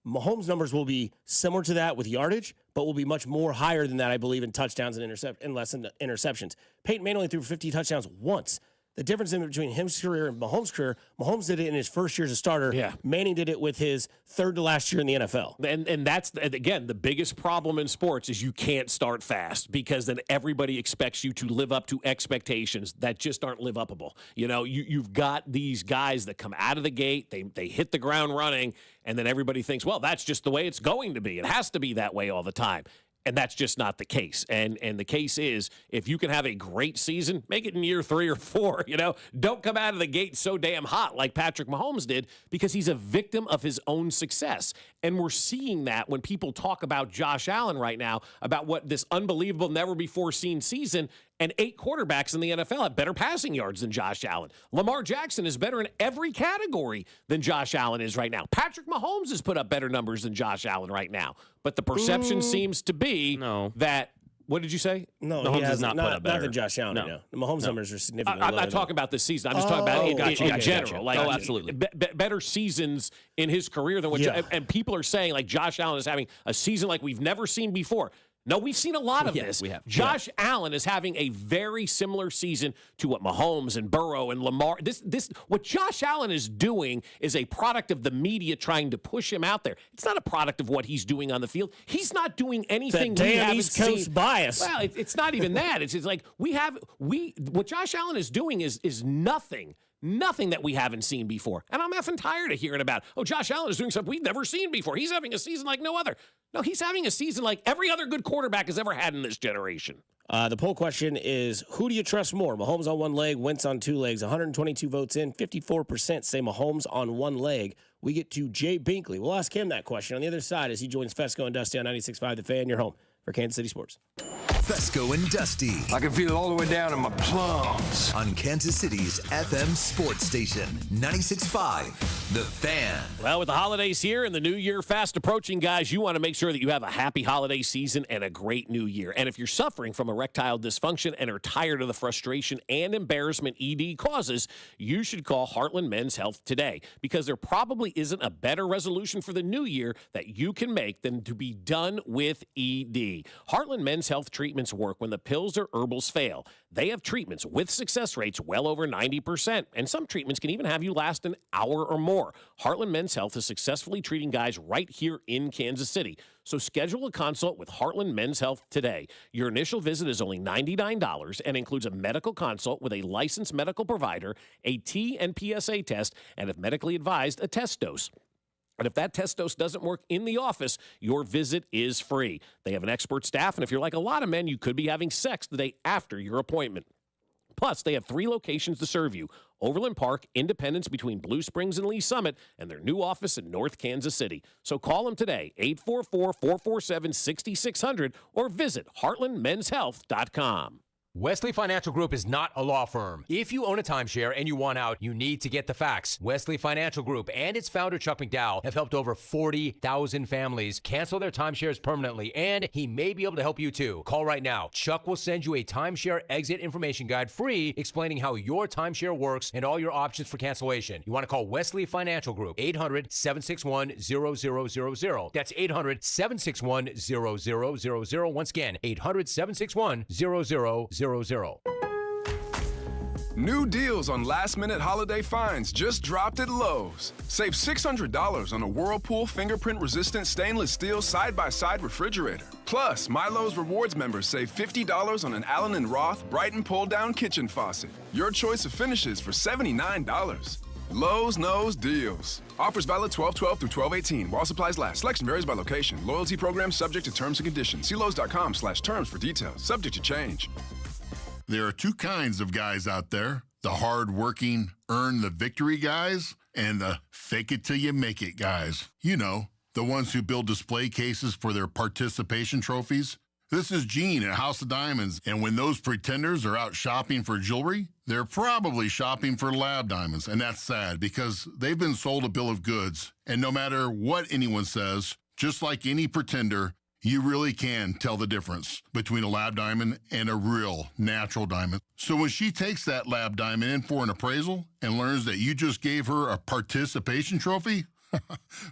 Mahomes' numbers will be similar to that with yardage, but will be much more higher than that, I believe, in touchdowns and less in interceptions. Peyton Manning only threw 50 touchdowns once. The difference in between his career and Mahomes' career, Mahomes did it in his first year as a starter. Yeah. Manning did it with his third to last year in the NFL. And that's, again, the biggest problem in sports is you can't start fast because then everybody expects you to live up to expectations that just aren't live upable. You know, you've got these guys that come out of the gate, they hit the ground running, and then everybody thinks, well, that's just the way it's going to be. It has to be that way all the time. And that's just not the case. And the case is, if you can have a great season, make it in year 3 or 4, you know. Don't come out of the gate so damn hot like Patrick Mahomes did, because he's a victim of his own success. And we're seeing that when people talk about Josh Allen right now, about what this unbelievable, never-before-seen season, and 8 quarterbacks in the NFL have better passing yards than Josh Allen. Lamar Jackson is better in every category than Josh Allen is right now. Patrick Mahomes has put up better numbers than Josh Allen right now. But the perception seems to be that, what did you say? No, Mahomes he has has not put up better. Not than Josh Allen. No. The Mahomes numbers are significantly I'm lower not talking about this season. I'm just talking about in general. Like, absolutely. Better seasons in his career than what and people are saying, like, Josh Allen is having a season like we've never seen before. No, we've seen a lot of this. We have. Josh Allen is having a very similar season to what Mahomes and Burrow and Lamar. What Josh Allen is doing is a product of the media trying to push him out there. It's not a product of what he's doing on the field. He's not doing anything that we damn haven't East Coast seen. bias. Well, it's not even that. It's like what Josh Allen is doing is nothing. Nothing that we haven't seen before. And I'm effing tired of hearing about, Josh Allen is doing something we've never seen before. He's having a season like no other. No, he's having a season like every other good quarterback has ever had in this generation. The poll question is, who do you trust more? Mahomes on one leg, Wentz on 2 legs. 122 votes in, 54% say Mahomes on one leg. We get to Jay Binkley. We'll ask him that question on the other side as he joins Fescoe and Dusty on 96.5 The Fan. You're home for Kansas City Sports. Fescoe and Dusty. I can feel it all the way down in my plums. On Kansas City's FM sports station, 96.5 The Fan. Well, with the holidays here and the new year fast approaching, guys, you want to make sure that you have a happy holiday season and a great new year. And if you're suffering from erectile dysfunction and are tired of the frustration and embarrassment ED causes, you should call Heartland Men's Health today, because there probably isn't a better resolution for the new year that you can make than to be done with ED. Heartland Men's Health treatments work when the pills or herbals fail. They have treatments with success rates well over 90%, and some treatments can even have you last an hour or more. Heartland Men's Health is successfully treating guys right here in Kansas City. So schedule a consult with Heartland Men's Health today. Your initial visit is only $99 and includes a medical consult with a licensed medical provider, a T and PSA test, and if medically advised, a test dose. And if that test dose doesn't work in the office, your visit is free. They have an expert staff, and if you're like a lot of men, you could be having sex the day after your appointment. Plus, they have 3 locations to serve you: Overland Park, Independence between Blue Springs and Lee Summit, and their new office in North Kansas City. So call them today, 844-447-6600, or visit heartlandmenshealth.com. Wesley Financial Group is not a law firm. If you own a timeshare and you want out, you need to get the facts. Wesley Financial Group and its founder, Chuck McDowell, have helped over 40,000 families cancel their timeshares permanently, and he may be able to help you too. Call right now. Chuck will send you a timeshare exit information guide free, explaining how your timeshare works and all your options for cancellation. You want to call Wesley Financial Group, 800-761-0000. That's 800-761-0000. Once again, 800-761-0000. New deals on last-minute holiday finds just dropped at Lowe's. Save $600 on a Whirlpool fingerprint-resistant stainless steel side-by-side refrigerator. Plus, My Lowe's Rewards members save $50 on an Allen & Roth Brighton pull-down kitchen faucet. Your choice of finishes for $79. Lowe's knows deals. Offers valid 12/12 through 12/18 while supplies last. Selection varies by location. Loyalty program subject to terms and conditions. See Lowe's.com/terms for details. Subject to change. There are 2 kinds of guys out there: the hard-working, earn-the-victory guys and the fake-it-till-you-make-it guys. You know, the ones who build display cases for their participation trophies. This is Gene at House of Diamonds, and when those pretenders are out shopping for jewelry, they're probably shopping for lab diamonds, and that's sad because they've been sold a bill of goods, and no matter what anyone says, just like any pretender, you really can tell the difference between a lab diamond and a real natural diamond. So when she takes that lab diamond in for an appraisal and learns that you just gave her a participation trophy,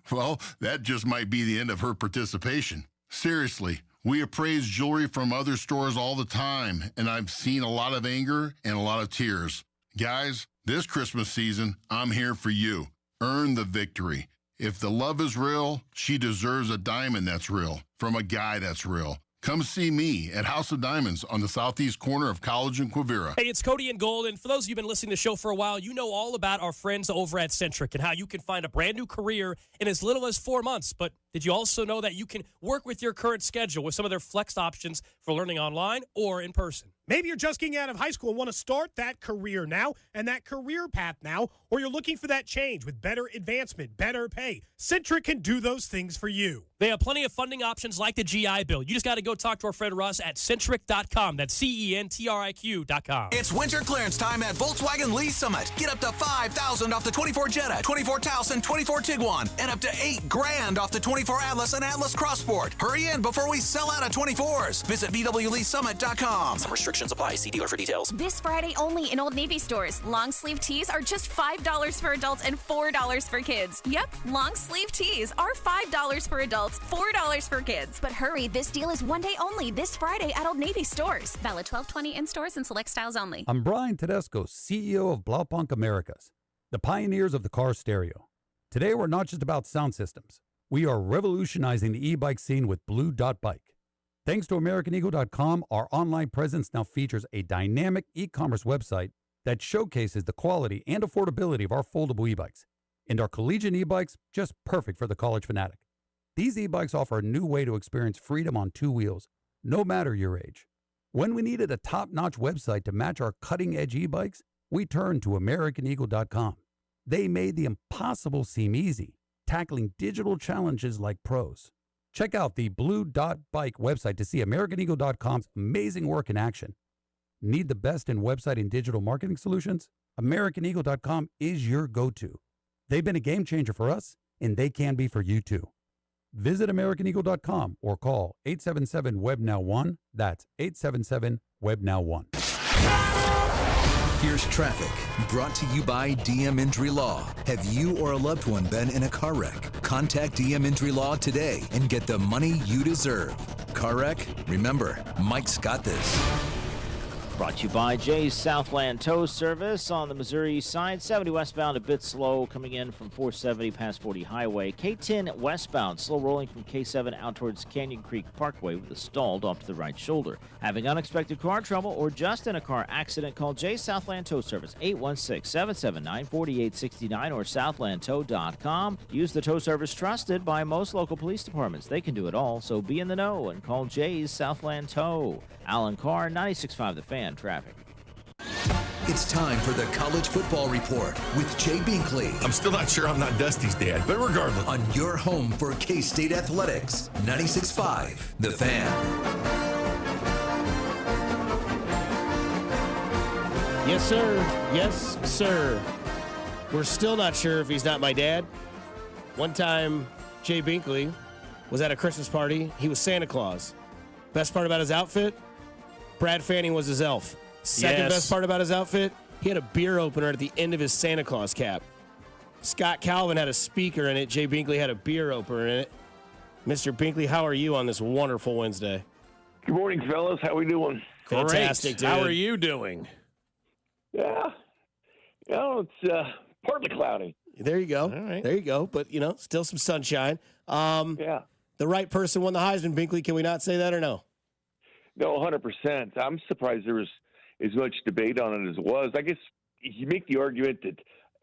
well, that just might be the end of her participation. Seriously. We appraise jewelry from other stores all the time, and I've seen a lot of anger and a lot of tears. Guys, this Christmas season, I'm here for you. Earn the victory. If the love is real, she deserves a diamond that's real from a guy that's real. Come see me at House of Diamonds on the southeast corner of College and Quivira. Hey, it's Cody and Gold, and for those of you who've been listening to the show for a while, you know all about our friends over at Centric and how you can find a brand new career in as little as 4 months. But did you also know that you can work with your current schedule with some of their flex options for learning online or in person? Maybe you're just getting out of high school and want to start that career now and that career path now, or you're looking for that change with better advancement, better pay. Centric can do those things for you. They have plenty of funding options like the GI Bill. You just got to go talk to our friend Russ at Centric.com. That's CENTRIQ.com. It's winter clearance time at Volkswagen Lease Summit. Get up to $5,000 off the 24 Jetta, 24 Taos, and 24 Tiguan, and up to $8,000 off the 24 Atlas and Atlas Cross Sport. Hurry in before we sell out of 24s. Visit VWLeaseSummit.com. Some restrictions apply. See dealer for details. This Friday only in Old Navy stores. Long sleeve tees are just $5 for adults and $4 for kids. Yep, long sleeve tees are $5 for adults, $4 for kids. But hurry, this deal is one day only this Friday at Old Navy stores. Valid 12/20 in stores and select styles only. I'm Brian Tedesco, CEO of Blaupunk Americas, the pioneers of the car stereo. Today, we're not just about sound systems. We are revolutionizing the e-bike scene with Blue Dot Bike. Thanks to AmericanEagle.com, our online presence now features a dynamic e-commerce website that showcases the quality and affordability of our foldable e-bikes. And our collegiate e-bikes, just perfect for the college fanatic. These e-bikes offer a new way to experience freedom on two wheels, no matter your age. When we needed a top-notch website to match our cutting-edge e-bikes, we turned to AmericanEagle.com. They made the impossible seem easy, tackling digital challenges like pros. Check out the Blue Dot Bike website to see AmericanEagle.com's amazing work in action. Need the best in website and digital marketing solutions? AmericanEagle.com is your go-to. They've been a game changer for us, and they can be for you too. Visit AmericanEagle.com or call 877-WEB-NOW-1. That's 877-WEB-NOW-1. Here's traffic, brought to you by DM Injury Law. Have you or a loved one been in a car wreck? Contact DM Injury Law today and get the money you deserve. Car wreck? Remember, Mike's got this. Brought to you by Jay's Southland Tow Service on the Missouri side. 70 westbound, a bit slow coming in from 470 past 40 Highway. K10 westbound, slow rolling from K7 out towards Canyon Creek Parkway with a stalled off to the right shoulder. Having unexpected car trouble or just in a car accident, call Jay's Southland Tow Service 816-779-4869 or southlandtow.com. Use the tow service trusted by most local police departments. They can do it all, so be in the know and call Jay's Southland Tow. Alan Carr, 96.5 The Fan. Traffic. It's time for the College Football Report with Jay Binkley. I'm still not sure I'm not Dusty's dad, but regardless. On your home for K-State Athletics, 96.5 The Fan. Yes, sir. Yes, sir. We're still not sure if he's not my dad. One time, Jay Binkley was at a Christmas party. He was Santa Claus. Best part about his outfit? Brad Fanning was his elf. Second best part about his outfit, he had a beer opener at the end of his Santa Claus cap. Scott Calvin had a speaker in it. Jay Binkley had a beer opener in it. Mr. Binkley, how are you on this wonderful Wednesday? Good morning, fellas. How we doing? Fantastic, dude. How are you doing? Yeah. It's partly cloudy. There you go. All right. There you go. But, still some sunshine. Yeah. The right person won the Heisman, Binkley. Can we not say that or no? No, 100%. I'm surprised there was as much debate on it as it was. I guess you make the argument that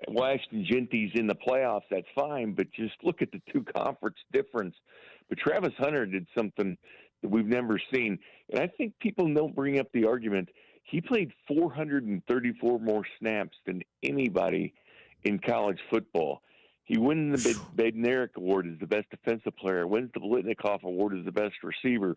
Washington Genty's in the playoffs, that's fine, but just look at the two conference difference. But Travis Hunter did something that we've never seen. And I think people don't bring up the argument. He played 434 more snaps than anybody in college football. He wins the Bednarik Award as the best defensive player. Wins the Blitnikoff Award as the best receiver.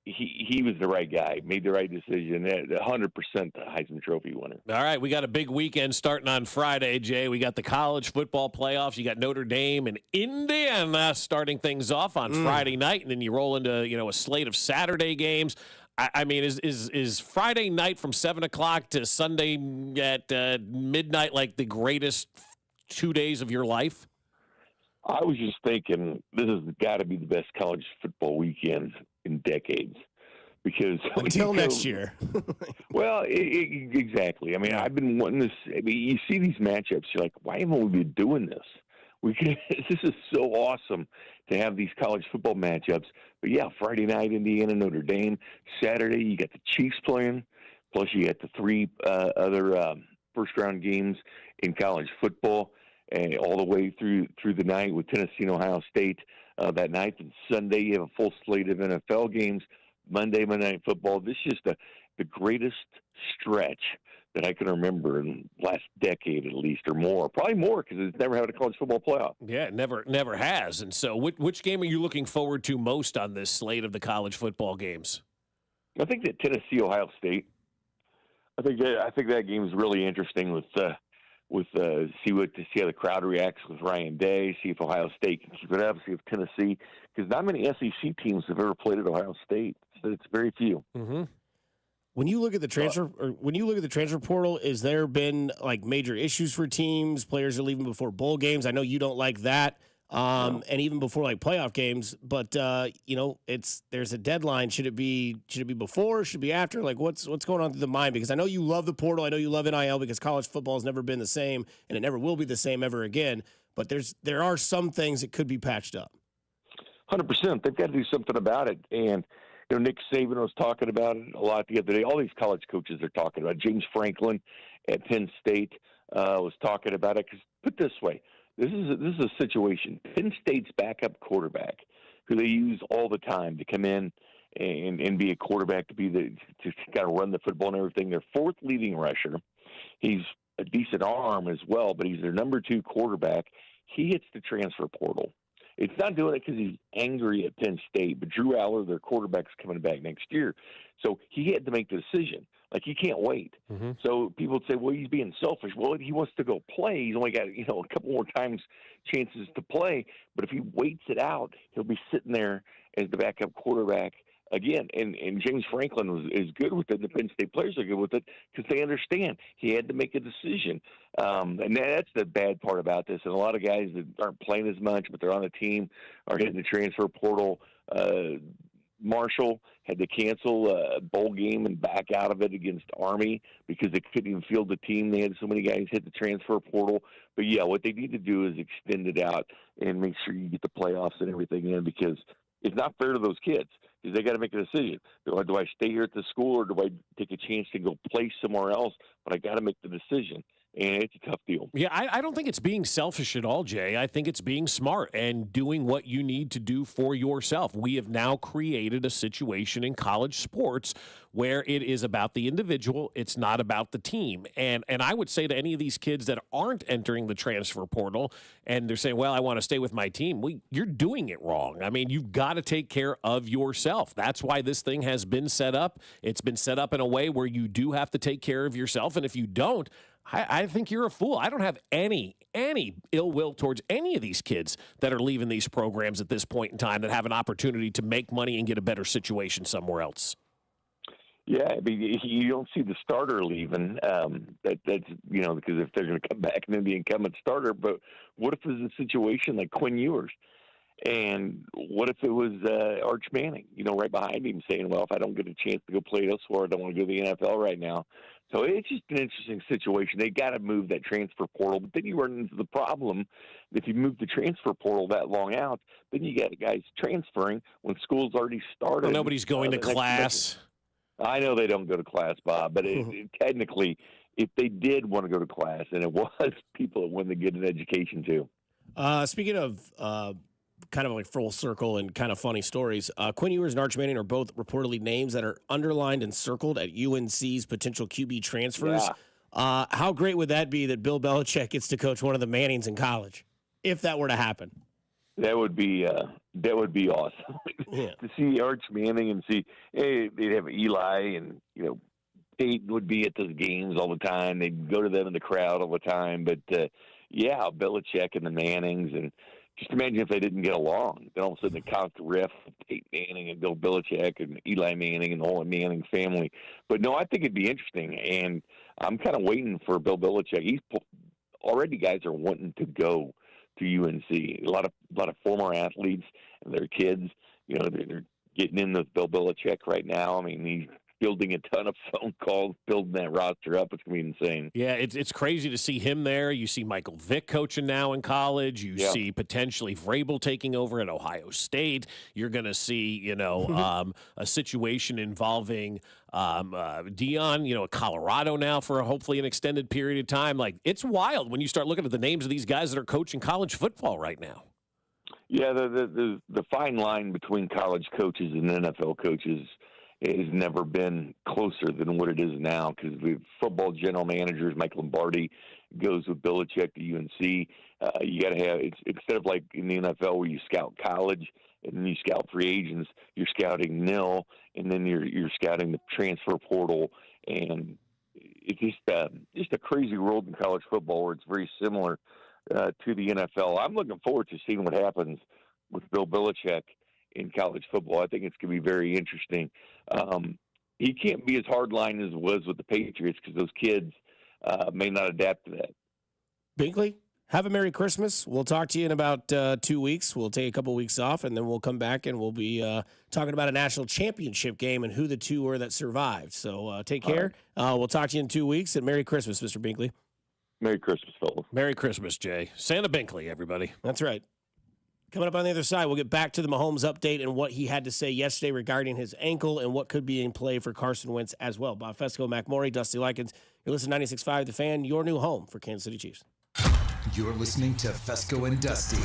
He was the right guy, made the right decision. 100% the Heisman Trophy winner. All right, we got a big weekend starting on Friday, Jay. We got the college football playoffs. You got Notre Dame and Indiana starting things off on Friday night, and then you roll into a slate of Saturday games. I mean, is Friday night from 7 o'clock to Sunday at midnight like the greatest 2 days of your life? I was just thinking this has got to be the best college football weekend in decades, because until next year. Well, exactly. I mean, I've been wanting this. I mean, you see these matchups, you're like, why haven't we been doing this? This is so awesome to have these college football matchups. But yeah, Friday night, Indiana, Notre Dame. Saturday, you got the Chiefs playing. Plus, you got the three other first-round games in college football, and all the way through the night with Tennessee and Ohio State that night. And Sunday, you have a full slate of NFL games. Monday Night Football. This is just the greatest stretch that I can remember in the last decade at least, or more. Probably more, because it's never had a college football playoff. Yeah, it never has. And so which game are you looking forward to most on this slate of the college football games? I think that Tennessee, Ohio State. I think that game is really interesting with see how the crowd reacts with Ryan Day, see if Ohio State can keep it up, see if Tennessee, because not many SEC teams have ever played at Ohio State. So it's very few. Mm-hmm. When you look at the transfer portal, is there been like major issues for teams? Players are leaving before bowl games. I know you don't like that, and even before like playoff games. But there's a deadline. Should it be before? Should it be after? Like what's going on through the mind? Because I know you love the portal. I know you love NIL because college football has never been the same, and it never will be the same ever again. But there are some things that could be patched up. 100%. They've got to do something about it. And Nick Saban was talking about it a lot the other day. All these college coaches are talking about it. James Franklin at Penn State was talking about it. Because put it this way, this is a situation. Penn State's backup quarterback, who they use all the time to come in and be a quarterback, to kind of run the football and everything. Their fourth leading rusher. He's a decent arm as well, but he's their number 2 quarterback. He hits the transfer portal. It's not doing it because he's angry at Penn State, but Drew Aller, their quarterback's coming back next year. So he had to make the decision. Like, he can't wait. Mm-hmm. So people would say, well, he's being selfish. Well, he wants to go play. He's only got, a couple more chances to play. But if he waits it out, he'll be sitting there as the backup quarterback again. And James Franklin is good with it. The Penn State players are good with it because they understand he had to make a decision. And that's the bad part about this. And a lot of guys that aren't playing as much, but they're on the team, are hitting the transfer portal. Marshall had to cancel a bowl game and back out of it against Army because they couldn't even field the team. They had so many guys hit the transfer portal. But, yeah, what they need to do is extend it out and make sure you get the playoffs and everything in, because it's not fair to those kids, because they got to make a decision. Do I stay here at the school, or do I take a chance to go play somewhere else? But I got to make the decision. And it's a tough deal. Yeah, I don't think it's being selfish at all, Jay. I think it's being smart and doing what you need to do for yourself. We have now created a situation in college sports where it is about the individual. It's not about the team. And I would say to any of these kids that aren't entering the transfer portal and they're saying, well, I want to stay with my team, you're doing it wrong. I mean, you've got to take care of yourself. That's why this thing has been set up. It's been set up in a way where you do have to take care of yourself. And if you don't, I think you're a fool. I don't have any ill will towards any of these kids that are leaving these programs at this point in time that have an opportunity to make money and get a better situation somewhere else. Yeah, I mean, you don't see the starter leaving. That's because if they're going to come back and then be incumbent starter. But what if it's a situation like Quinn Ewers? And what if it was Arch Manning, right behind him, saying, well, if I don't get a chance to go play elsewhere, I don't want to go to the NFL right now. So it's just an interesting situation. They got to move that transfer portal. But then you run into the problem that if you move the transfer portal that long out, then you got guys transferring when school's already started. Well, nobody's going to class. I know they don't go to class, Bob, but technically, if they did want to go to class, and it was people that wanted to get an education too. Speaking of kind of like full circle and kind of funny stories, Quinn Ewers and Arch Manning are both reportedly names that are underlined and circled at UNC's potential QB transfers. Yeah. How great would that be that Bill Belichick gets to coach one of the Mannings in college, if that were to happen? That would be awesome. Yeah. To see Arch Manning and see, hey, they'd have Eli and, Peyton would be at those games all the time. They'd go to them in the crowd all the time. But, Belichick and the Mannings. And just imagine if they didn't get along. Then all of a sudden the constant riff of Peyton Manning and Bill Belichick and Eli Manning and the whole Manning family. But, no, I think it'd be interesting. And I'm kind of waiting for Bill Belichick. Already guys are wanting to go to UNC. A lot of former athletes and their kids, they're getting in with Bill Belichick right now. I mean, he's building a ton of phone calls, building that roster up. It's going to be insane. Yeah, it's crazy to see him there. You see Michael Vick coaching now in college. You see potentially Vrabel taking over at Ohio State. You're going to see, a situation involving Dion, at Colorado now for hopefully an extended period of time. Like, it's wild when you start looking at the names of these guys that are coaching college football right now. Yeah, the fine line between college coaches and NFL coaches has never been closer than what it is now, because the football general managers, Mike Lombardi, goes with Belichick to UNC. You got to have it's instead of like in the NFL where you scout college and then you scout free agents, you're scouting nil, and then you're scouting the transfer portal, and it's just a crazy world in college football where it's very similar to the NFL. I'm looking forward to seeing what happens with Bill Belichick in college football. I think it's going to be very interesting. He can't be as hardline as it was with the Patriots because those kids may not adapt to that. Binkley, have a Merry Christmas. We'll talk to you in about 2 weeks. We'll take a couple weeks off, and then we'll come back and we'll be talking about a national championship game and who the two were that survived. So take care. We'll talk to you in 2 weeks, and Merry Christmas, Mr. Binkley. Merry Christmas, fellas. Merry Christmas, Jay. Santa Binkley, everybody. That's right. Coming up on the other side, we'll get back to the Mahomes update and what he had to say yesterday regarding his ankle and what could be in play for Carson Wentz as well. Bob Fescoe, Mac Morey, Dusty Likens. You're listening to 96.5 The Fan, your new home for Kansas City Chiefs. You're listening to Fescoe and Dusty.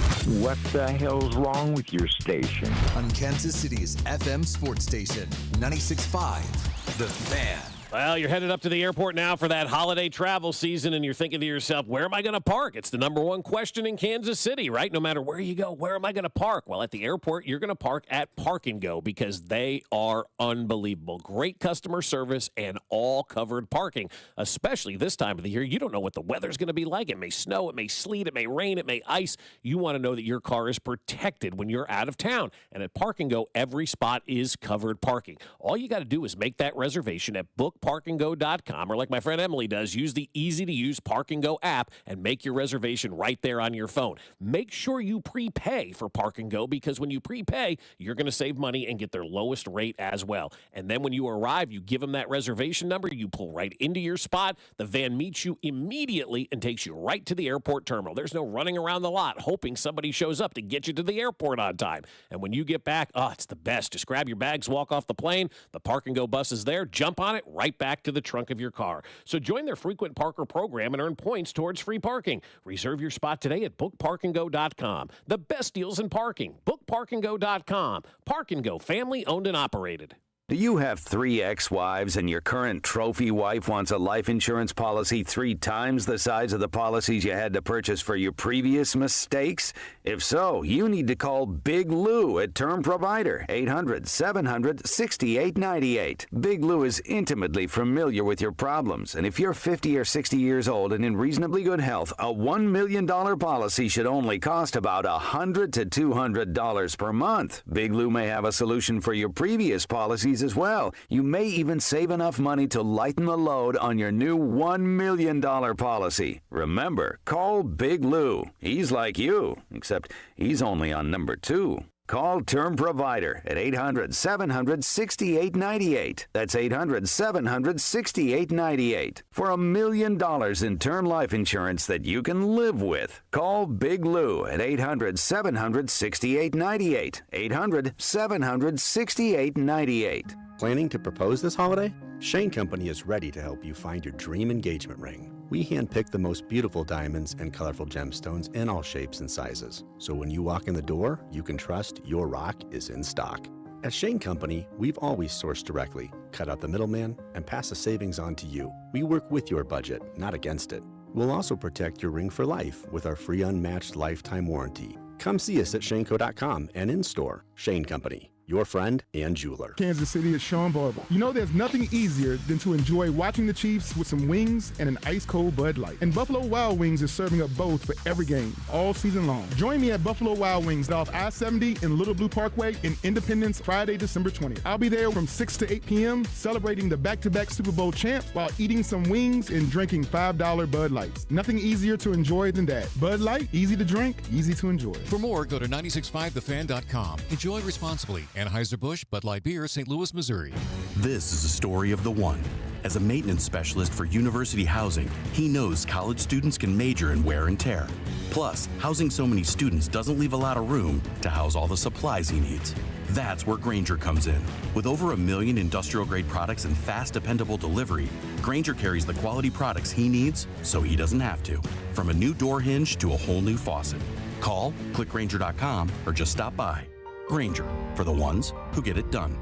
What the hell's wrong with your station? On Kansas City's FM sports station, 96.5 The Fan. Well, you're headed up to the airport now for that holiday travel season, and you're thinking to yourself, where am I going to park? It's the number one question in Kansas City, right? No matter where you go, where am I going to park? Well, at the airport, you're going to park at Park and Go because they are unbelievable. Great customer service and all covered parking, especially this time of the year. You don't know what the weather's going to be like. It may snow, it may sleet, it may rain, it may ice. You want to know that your car is protected when you're out of town. And at Park and Go, every spot is covered parking. All you got to do is make that reservation at bookparkandgo.com, or like my friend Emily does, use the easy-to-use Park and Go app and make your reservation right there on your phone. Make sure you prepay for Park and Go, because when you prepay, you're going to save money and get their lowest rate as well. And then when you arrive, you give them that reservation number, you pull right into your spot, the van meets you immediately and takes you right to the airport terminal. There's no running around the lot hoping somebody shows up to get you to the airport on time. And when you get back, it's the best. Just grab your bags, walk off the plane, the Park and Go bus is there, jump on it, right back to the trunk of your car. So join their frequent parker program and earn points towards free parking. Reserve your spot today at bookparkandgo.com. The best deals in parking. Bookparkandgo.com. Park and Go, family owned and operated. Do you have 3 ex-wives and your current trophy wife wants a life insurance policy 3 times the size of the policies you had to purchase for your previous mistakes? If so, you need to call Big Lou at Term Provider, 800-700-6898. Big Lou is intimately familiar with your problems, and if you're 50 or 60 years old and in reasonably good health, a $1 million policy should only cost about $100 to $200 per month. Big Lou may have a solution for your previous policies as well. You may even save enough money to lighten the load on your new $1 million policy. Remember, call Big Lou. He's like you, except he's only on number 2. Call Term Provider at 800-700-6898. That's 800-700-6898. For $1 million in term life insurance that you can live with. Call Big Lou at 800-700-6898. 800-700-6898. Planning to propose this holiday? Shane Company is ready to help you find your dream engagement ring. We handpick the most beautiful diamonds and colorful gemstones in all shapes and sizes. So when you walk in the door, you can trust your rock is in stock. At Shane Company, we've always sourced directly, cut out the middleman, and pass the savings on to you. We work with your budget, not against it. We'll also protect your ring for life with our free unmatched lifetime warranty. Come see us at shaneco.com and in-store. Shane Company, your friend and jeweler. Kansas City is Sean Barber. You know there's nothing easier than to enjoy watching the Chiefs with some wings and an ice-cold Bud Light. And Buffalo Wild Wings is serving up both for every game, all season long. Join me at Buffalo Wild Wings off I-70 in Little Blue Parkway in Independence, Friday, December 20th. I'll be there from 6 to 8 p.m. celebrating the back-to-back Super Bowl champs while eating some wings and drinking $5 Bud Lights. Nothing easier to enjoy than that. Bud Light, easy to drink, easy to enjoy. For more, go to 965thefan.com. Enjoy responsibly. Anheuser-Busch, Bud Light Beer, St. Louis, Missouri. This is the story of the one. As a maintenance specialist for university housing, he knows college students can major in wear and tear. Plus, housing so many students doesn't leave a lot of room to house all the supplies he needs. That's where Grainger comes in. With over 1 million industrial-grade products and fast, dependable delivery, Grainger carries the quality products he needs so he doesn't have to. From a new door hinge to a whole new faucet. Call, click Grainger.com, or just stop by. Grainger, for the ones who get it done.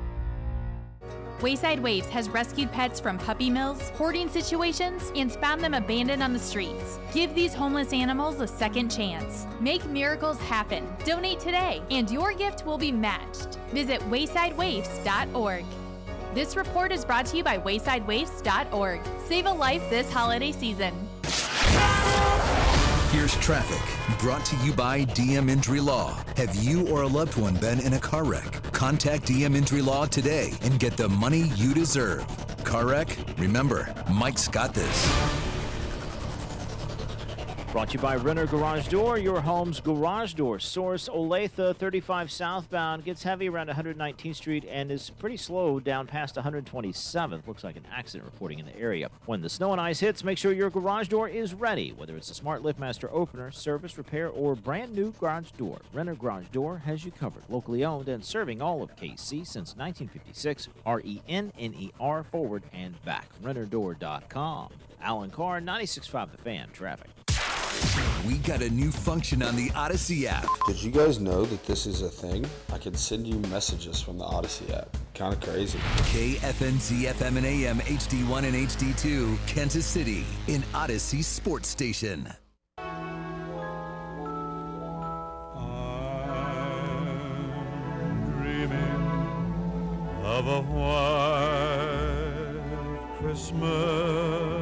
Wayside Waves has rescued pets from puppy mills, hoarding situations, and found them abandoned on the streets. Give these homeless animals a second chance. Make miracles happen. Donate today, and your gift will be matched. Visit waysidewaves.org. This report is brought to you by waysidewaves.org. Save a life this holiday season. Here's traffic, brought to you by DM Injury Law. Have you or a loved one been in a car wreck? Contact DM Injury Law today and get the money you deserve. Car wreck? Remember, Mike's got this. Brought to you by Renner Garage Door, your home's garage door source. Olathe 35 southbound gets heavy around 119th Street and is pretty slow down past 127th. Looks like an accident reporting in the area. When the snow and ice hits, make sure your garage door is ready, whether it's a smart LiftMaster opener, service, repair, or brand new garage door. Renner Garage Door has you covered. Locally owned and serving all of KC since 1956. RENNER forward and back. RennerDoor.com. Alan Carr, 96.5 The Fan, traffic. We got a new function on the Odyssey app. Did you guys know that this is a thing? I can send you messages from the Odyssey app. Kind of crazy. KFNZ FM and AM HD1 and HD2, Kansas City, in Odyssey Sports Station. Of a white Christmas,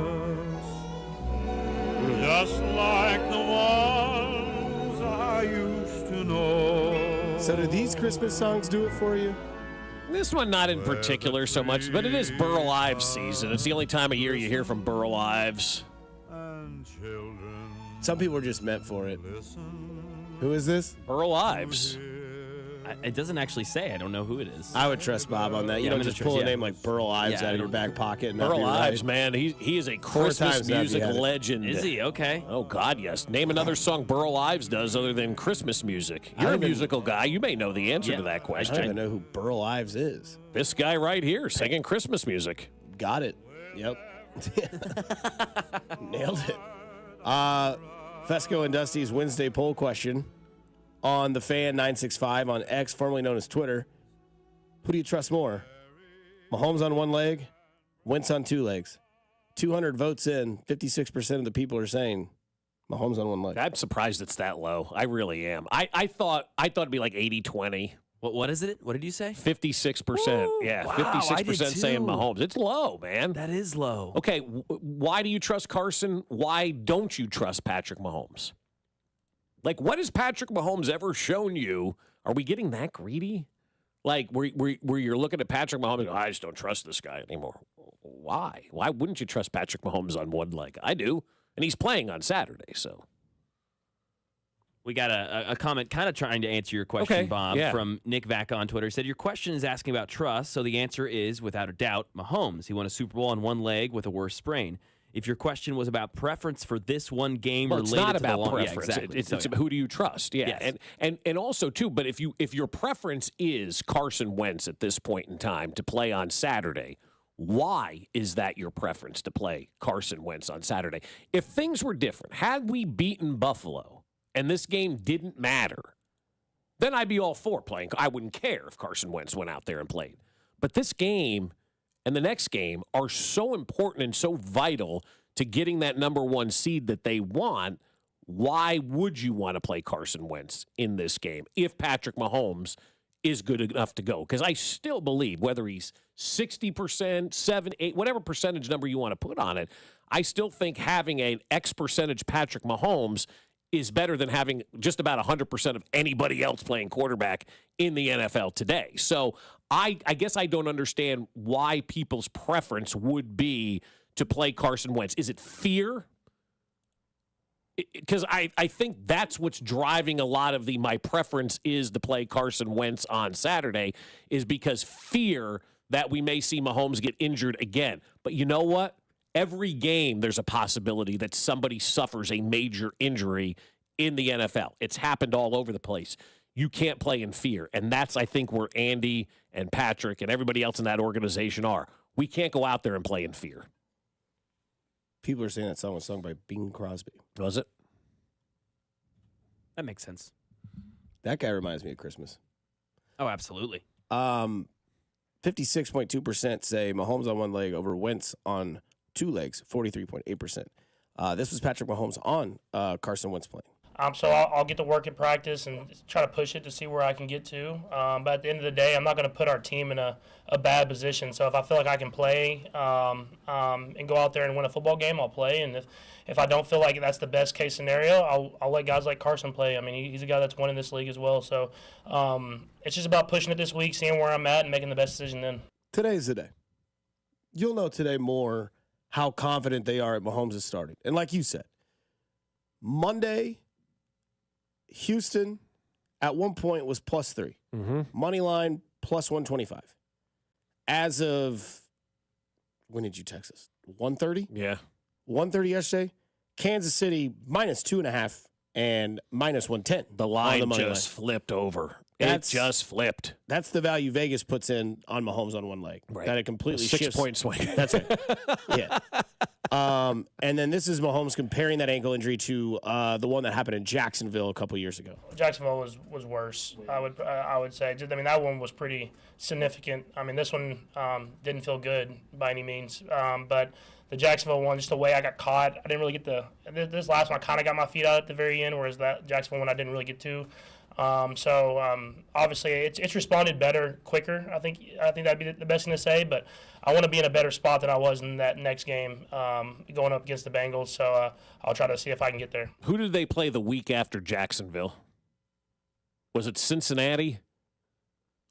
just like the ones I used to know. So do these Christmas songs do it for you? This one not in particular so much, but it is Burl Ives season. It's the only time of year you hear from Burl Ives. Some people are just meant for it. Who is this? Burl Ives. It doesn't actually say. I don't know who it is. I would trust Bob on that. You don't just pull a name like Burl Ives out of your back pocket. And Burl Ives, man, he is a Christmas music legend. Is he? Okay. Oh, God, yes. Name another song Burl Ives does other than Christmas music. You're a musical guy. You may know the answer to that question. I don't even know who Burl Ives is. This guy right here singing Christmas music. Got it. Yep. Nailed it. Fescoe and Dusty's Wednesday poll question on the Fan 965 on X, formerly known as Twitter. Who do you trust more? Mahomes on one leg, Wentz on two legs. 200 votes in, 56% of the people are saying Mahomes on one leg. I'm surprised it's that low. I really am. I thought it'd be like 80-20. What is it? What did you say? 56%. Yeah, wow, 56% saying Mahomes. It's low, man. That is low. Okay, why do you trust Carson? Why don't you trust Patrick Mahomes? Like, what has Patrick Mahomes ever shown you? Are we getting that greedy? Like, where you're looking at Patrick Mahomes and go, I just don't trust this guy anymore. Why? Why wouldn't you trust Patrick Mahomes on one leg? I do. And he's playing on Saturday, so. We got a comment kind of trying to answer your question, Bob, from Nick Vaca on Twitter. He said, your question is asking about trust, so the answer is, without a doubt, Mahomes. He won a Super Bowl on one leg with a worse sprain. If your question was about preference for this one game related to the long... It's not about preference. Yeah, exactly. It's who do you trust? Yeah, yes. and also, too, but if your preference is Carson Wentz at this point in time to play on Saturday, why is that your preference to play Carson Wentz on Saturday? If things were different, had we beaten Buffalo and this game didn't matter, then I'd be all for playing. I wouldn't care if Carson Wentz went out there and played. But this game and the next game are so important and so vital to getting that number one seed that they want. Why would you want to play Carson Wentz in this game if Patrick Mahomes is good enough to go? Because I still believe whether he's 60%, 7, 8, whatever percentage number you want to put on it, I still think having an X percentage Patrick Mahomes is better than having just about 100% of anybody else playing quarterback in the NFL today. So I guess I don't understand why people's preference would be to play Carson Wentz. Is it fear? Because I think that's what's driving a lot of my preference is to play Carson Wentz on Saturday is because fear that we may see Mahomes get injured again. But you know what? Every game there's a possibility that somebody suffers a major injury in the NFL. It's happened all over the place. You can't play in fear. And that's, I think, where Andy and Patrick and everybody else in that organization are. We can't go out there and play in fear. People are saying that song was sung by Bing Crosby. Was it? That makes sense. That guy reminds me of Christmas. Oh, absolutely. 56.2% say Mahomes on one leg over Wentz on two legs, 43.8%. This was Patrick Mahomes on Carson Wentz playing. So I'll get to work in practice and try to push it to see where I can get to. But at the end of the day, I'm not going to put our team in a bad position. So if I feel like I can play and go out there and win a football game, I'll play. And if I don't feel like that's the best case scenario, I'll let guys like Carson play. I mean, he's a guy that's won in this league as well. So it's just about pushing it this week, seeing where I'm at, and making the best decision then. Today's the day. You'll know today more how confident they are at Mahomes is starting. And like you said, Monday, Houston at one point was +3. Money line +125. As of, when did you text us? 1:30? Yeah. 1:30 yesterday. Kansas City -2.5 and -110. The line just flipped over. It just flipped. That's the value Vegas puts in on Mahomes on one leg. Right. That it completely shifts. 6-point swing. That's it. Yeah. And then this is Mahomes comparing that ankle injury to the one that happened in Jacksonville a couple years ago. Jacksonville was worse. I would say. I mean, that one was pretty significant. I mean, this one didn't feel good by any means. But the Jacksonville one, just the way I got caught, I didn't really get this last one. I kind of got my feet out at the very end, whereas that Jacksonville one I didn't really get to. Obviously it's responded better, quicker. I think that'd be the best thing to say, but I want to be in a better spot than I was in that next game going up against the Bengals. So I'll try to see if I can get there. Who did they play the week after Jacksonville? Was it Cincinnati?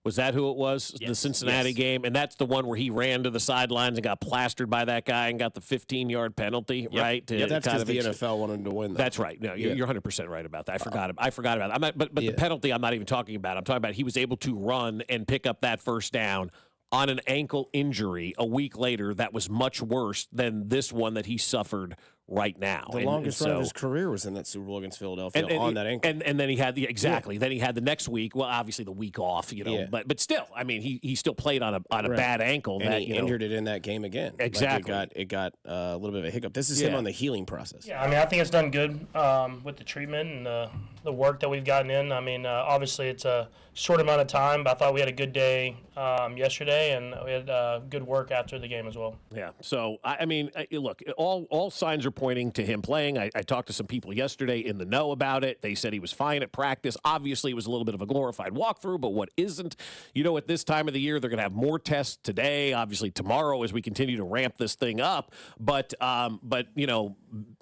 Was that who it was? Yes. The Cincinnati game? And that's the one where he ran to the sidelines and got plastered by that guy and got the 15-yard penalty, right? That's because the NFL wanted to win. That's right. No, you're 100% right about that. I forgot about it. But the penalty I'm not even talking about. I'm talking about he was able to run and pick up that first down on an ankle injury a week later that was much worse than this one that he suffered right now. The longest run of his career was in that Super Bowl against Philadelphia on that ankle. And then he had then he had the next week. Well, obviously the week off, but still, I mean, he still played on a bad ankle. And he injured it in that game again. Exactly. Like it got a little bit of a hiccup. This is him on the healing process. Yeah, I mean, I think it's done good with the treatment and the work that we've gotten in. I mean, obviously it's a short amount of time, but I thought we had a good day yesterday, and we had good work after the game as well. Yeah. So I mean, look, all signs are pointing to him playing. I talked to some people yesterday in the know about it. They said he was fine at practice. Obviously, it was a little bit of a glorified walkthrough, but what isn't? At this time of the year, they're going to have more tests today. Obviously, tomorrow as we continue to ramp this thing up. But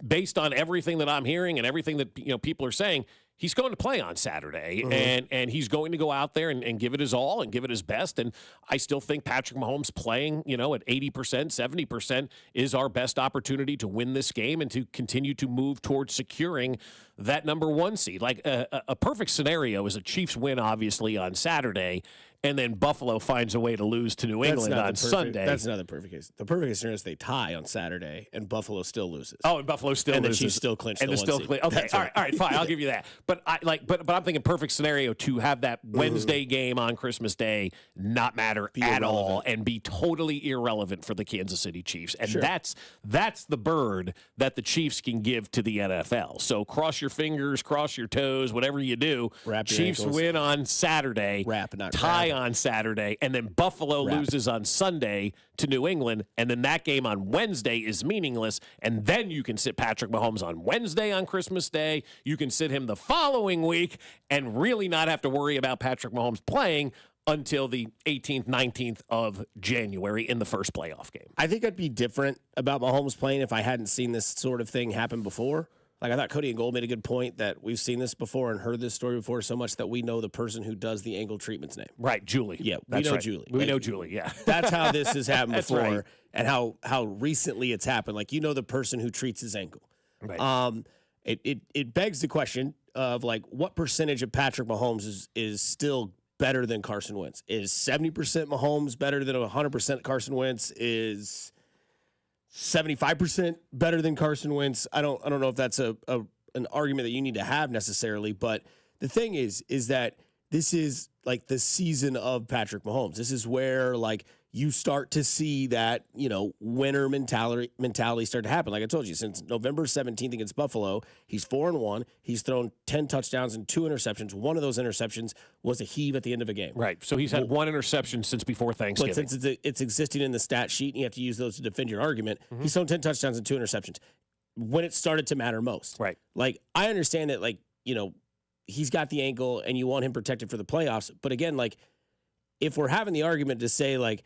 based on everything that I'm hearing and everything that people are saying, he's going to play on Saturday, and he's going to go out there and give it his all and give it his best. And I still think Patrick Mahomes playing, at 80%, 70% is our best opportunity to win this game and to continue to move towards securing that number one seed. Like a perfect scenario is a Chiefs win, obviously, on Saturday, and then Buffalo finds a way to lose to New England on Sunday. That's another perfect case. The perfect case scenario is they tie on Saturday and Buffalo still loses. Oh, and Buffalo still loses. And the Chiefs still clinch and the still one seed. Okay, all right, fine. I'll give you that. But I'm thinking perfect scenario to have that Wednesday game on Christmas Day not matter at all and be totally irrelevant for the Kansas City Chiefs. And that's the bird that the Chiefs can give to the NFL. So cross your fingers, cross your toes, whatever you do. Chiefs win on Saturday, tie on Saturday, and then Buffalo loses on Sunday to New England, and then that game on Wednesday is meaningless, and then you can sit Patrick Mahomes on Wednesday on Christmas Day. You can sit him the following week and really not have to worry about Patrick Mahomes playing until the 18th, 19th of January in the first playoff game. I think I'd be different about Mahomes playing if I hadn't seen this sort of thing happen before. Like, I thought Cody and Gold made a good point that we've seen this before and heard this story before so much that we know the person who does the ankle treatment's name. Right, Julie. Yeah, we know Julie. We know Julie, yeah. That's how this has happened before right. and how recently it's happened. Like, you know the person who treats his ankle. Right. It begs the question of, like, what percentage of Patrick Mahomes is still better than Carson Wentz? Is 70% Mahomes better than 100% Carson Wentz? Is 75% better than Carson Wentz? I don't know if that's an argument that you need to have necessarily, but the thing is that this is like the season of Patrick Mahomes. This is where, like, you start to see that, winner mentality start to happen. Like I told you, since November 17th against Buffalo, he's 4-1. He's thrown 10 touchdowns and 2 interceptions. One of those interceptions was a heave at the end of a game. Right. So he's had 1 interception since before Thanksgiving. But since it's existing in the stat sheet and you have to use those to defend your argument, he's thrown 10 touchdowns and 2 interceptions when it started to matter most. Right. Like, I understand that, like, he's got the ankle and you want him protected for the playoffs. But again, like, if we're having the argument to say, like,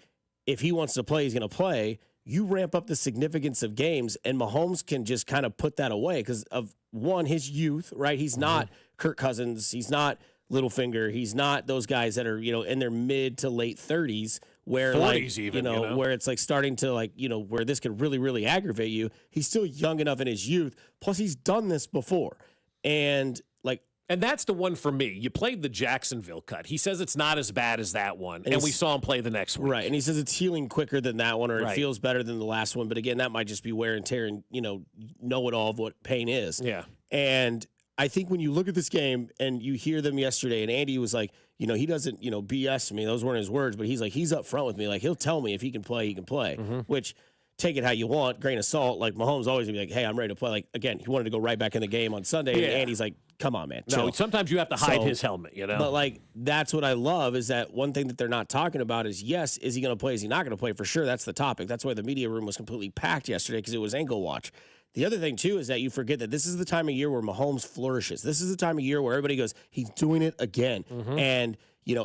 if he wants to play, he's going to play, you ramp up the significance of games, and Mahomes can just kind of put that away because of, one, his youth, right? He's not Kirk Cousins. He's not Littlefinger. He's not those guys that are, in their mid to late 30s where, 40s like, even, where it's like starting to, like, where this could really, really aggravate you. He's still young enough in his youth. Plus, he's done this before. And, like, and that's the one for me. You played the Jacksonville cut. He says it's not as bad as that one, and we saw him play the next one. Right, and he says it's healing quicker than that one, or it feels better than the last one. But again, that might just be wear and tear and, know-it-all of what pain is. Yeah. And I think when you look at this game and you hear them yesterday, and Andy was like, he doesn't, BS me. Those weren't his words, but he's like, he's up front with me. Like, he'll tell me if he can play, he can play, which – take it how you want, grain of salt. Like, Mahomes always gonna be like, hey, I'm ready to play. Like, again, he wanted to go right back in the game on Sunday, and Andy's like, come on, man. Chill. No, sometimes you have to hide his helmet, But, like, that's what I love is that one thing that they're not talking about is, yes, is he going to play? Is he not going to play? For sure, that's the topic. That's why the media room was completely packed yesterday because it was ankle watch. The other thing, too, is that you forget that this is the time of year where Mahomes flourishes. This is the time of year where everybody goes, he's doing it again. And,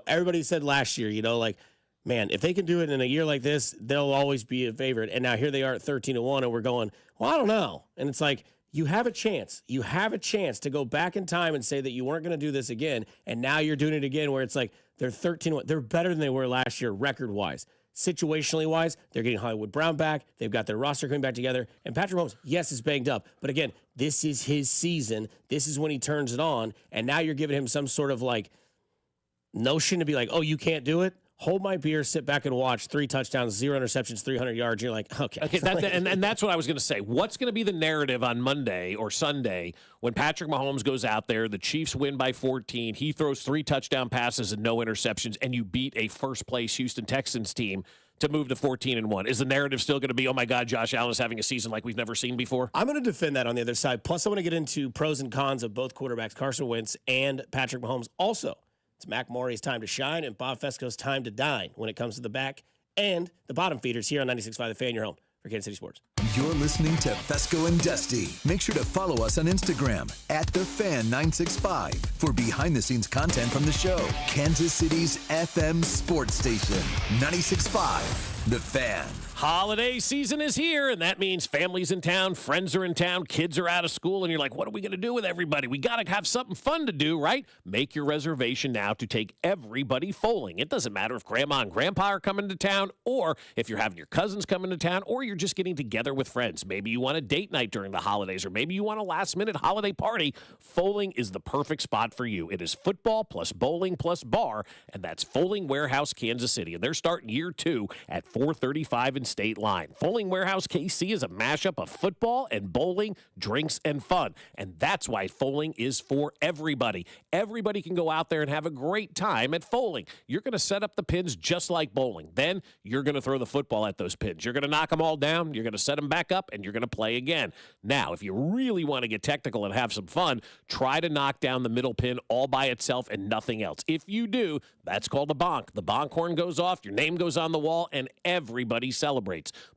everybody said last year, like, man, if they can do it in a year like this, they'll always be a favorite. And now here they are at 13-1, and we're going, well, I don't know. And it's like, you have a chance. You have a chance to go back in time and say that you weren't going to do this again, and now you're doing it again where it's like they're 13-1. They're better than they were last year record-wise. Situationally wise, they're getting Hollywood Brown back. They've got their roster coming back together. And Patrick Mahomes, yes, is banged up. But again, this is his season. This is when he turns it on. And now you're giving him some sort of, like, notion to be like, oh, you can't do it? Hold my beer, sit back and watch. 3 touchdowns, 0 interceptions, 300 yards. You're like, okay. And that's what I was going to say. What's going to be the narrative on Monday or Sunday when Patrick Mahomes goes out there, the Chiefs win by 14, he throws 3 touchdown passes and no interceptions, and you beat a first-place Houston Texans team to move to 14-1? Is the narrative still going to be, oh, my God, Josh Allen is having a season like we've never seen before? I'm going to defend that on the other side. Plus, I want to get into pros and cons of both quarterbacks, Carson Wentz and Patrick Mahomes. Also, it's Mac Morey's time to shine and Bob Fescoe's time to dine when it comes to the back and the bottom feeders here on 96.5 The Fan, your home for Kansas City Sports. You're listening to Fescoe and Dusty. Make sure to follow us on Instagram @TheFan965 for behind-the-scenes content from the show. Kansas City's FM sports station, 96.5 The Fan. Holiday season is here, and that means families in town, friends are in town, kids are out of school, and you're like, what are we going to do with everybody? We got to have something fun to do, right? Make your reservation now to take everybody bowling. It doesn't matter if grandma and grandpa are coming to town, or if you're having your cousins coming to town, or you're just getting together with friends. Maybe you want a date night during the holidays, or maybe you want a last-minute holiday party. Bowling is the perfect spot for you. It is football plus bowling plus bar, and that's Bowling Warehouse, Kansas City, and they're starting year 2 at 435 in State Line. Bowling Warehouse KC is a mashup of football and bowling, drinks, and fun. And that's why bowling is for everybody. Everybody can go out there and have a great time at bowling. You're going to set up the pins just like bowling. Then you're going to throw the football at those pins. You're going to knock them all down. You're going to set them back up, and you're going to play again. Now, if you really want to get technical and have some fun, try to knock down the middle pin all by itself and nothing else. If you do, that's called a bonk. The bonk horn goes off, your name goes on the wall, and everybody celebrates.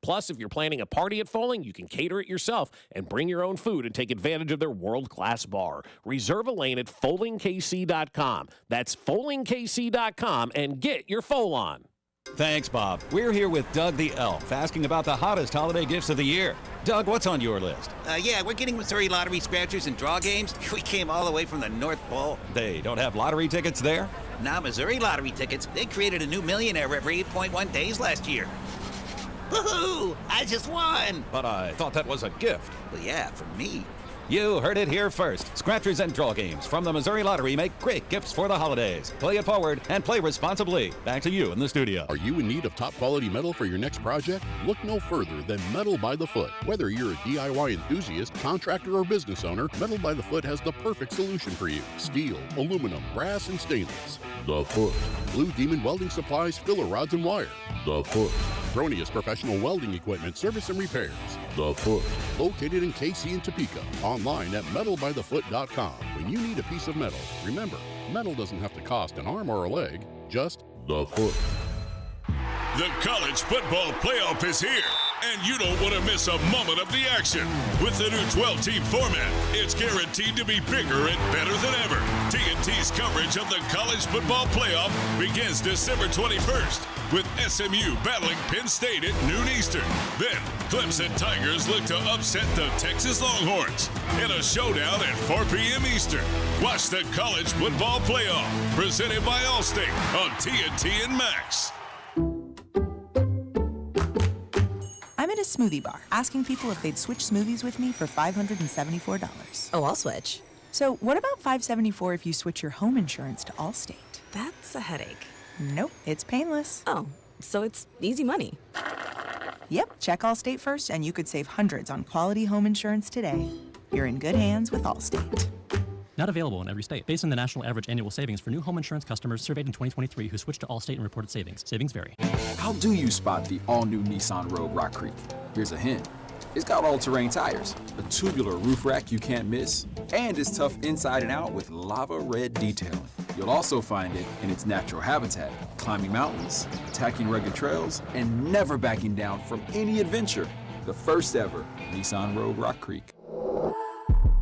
Plus, if you're planning a party at bowling, you can cater it yourself and bring your own food and take advantage of their world-class bar. Reserve a lane at FowlingKC.com. That's FowlingKC.com and get your foal on. Thanks, Bob. We're here with Doug the Elf, asking about the hottest holiday gifts of the year. Doug, what's on your list? Yeah, we're getting Missouri lottery scratchers and draw games. We came all the way from the North Pole. They don't have lottery tickets there? Now, Missouri lottery tickets, they created a new millionaire every 8.1 days last year. Woohoo! I just won! But I thought that was a gift. Well, yeah, for me. You heard it here first. Scratchers and draw games from the Missouri Lottery make great gifts for the holidays. Play it forward and play responsibly. Back to you in the studio. Are you in need of top quality metal for your next project? Look no further than Metal by the Foot. Whether you're a DIY enthusiast, contractor, or business owner, Metal by the Foot has the perfect solution for you. Steel, aluminum, brass, and stainless. The Foot. Blue Demon Welding Supplies, filler rods, and wire. The Foot. Thronius Professional Welding Equipment, service and repairs. The Foot. Located in KC and Topeka. Online at metalbythefoot.com. When you need a piece of metal, remember, metal doesn't have to cost an arm or a leg, just the foot. The college football playoff is here, and you don't want to miss a moment of the action. With the new 12-team format, it's guaranteed to be bigger and better than ever. TNT's coverage of the college football playoff begins December 21st, with SMU battling Penn State at noon Eastern. Then, Clemson Tigers look to upset the Texas Longhorns in a showdown at 4 p.m. Eastern. Watch the college football playoff, presented by Allstate on TNT and Max. I'm at a smoothie bar, asking people if they'd switch smoothies with me for $574. Oh, I'll switch. So what about $574 if you switch your home insurance to Allstate? That's a headache. Nope, it's painless. Oh, so it's easy money. Yep, check Allstate first and you could save hundreds on quality home insurance today. You're in good hands with Allstate. Not available in every state. Based on the national average annual savings for new home insurance customers surveyed in 2023 who switched to Allstate and reported savings. Savings vary. How do you spot the all-new Nissan Rogue Rock Creek? Here's a hint. It's got all-terrain tires, a tubular roof rack you can't miss, and it's tough inside and out with lava red detailing. You'll also find it in its natural habitat, climbing mountains, attacking rugged trails, and never backing down from any adventure. The first ever Nissan Rogue Rock Creek.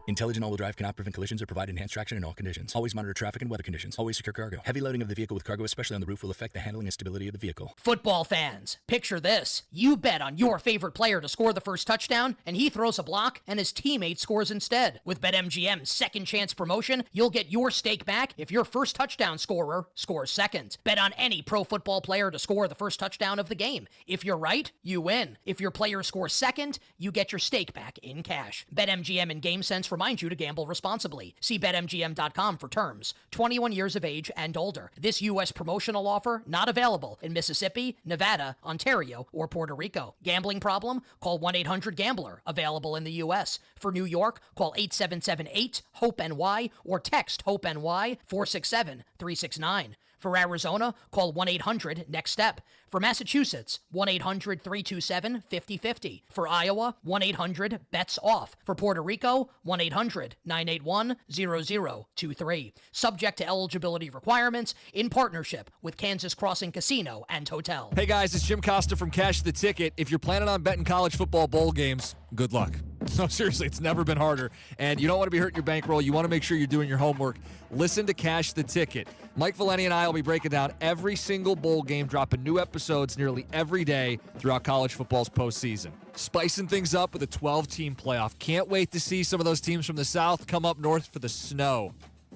Intelligent all-wheel drive cannot prevent collisions or provide enhanced traction in all conditions. Always monitor traffic and weather conditions. Always secure cargo. Heavy loading of the vehicle with cargo, especially on the roof, will affect the handling and stability of the vehicle. Football fans, picture this. You bet on your favorite player to score the first touchdown, and he throws a block, and his teammate scores instead. With BetMGM's second chance promotion, you'll get your stake back if your first touchdown scorer scores second. Bet on any pro football player to score the first touchdown of the game. If you're right, you win. If your player scores second, you get your stake back in cash. BetMGM and GameSense remind you to gamble responsibly. See BetMGM.com for terms. 21 years of age and older. This U.S. promotional offer not available in Mississippi, Nevada, Ontario, or Puerto Rico. Gambling problem? Call 1-800-GAMBLER. Available in the U.S. For New York, call 877-8-HOPE-NY or text HOPE-NY 467-369. For Arizona, call 1-800-NEXT-STEP. For Massachusetts, 1-800-327-5050. For Iowa, 1-800-BETS-OFF. For Puerto Rico, 1-800-981-0023. Subject to eligibility requirements in partnership with Kansas Crossing Casino and Hotel. Hey guys, it's Jim Costa from Cash the Ticket. If you're planning on betting college football bowl games, good luck. No, seriously, it's never been harder. And you don't want to be hurting your bankroll. You want to make sure you're doing your homework. Listen to Cash the Ticket. Mike Valeni and I will be breaking down every single bowl game, dropping new episodes nearly every day throughout college football's postseason. Spicing things up with a 12-team playoff. Can't wait to see some of those teams from the South come up north for the snow.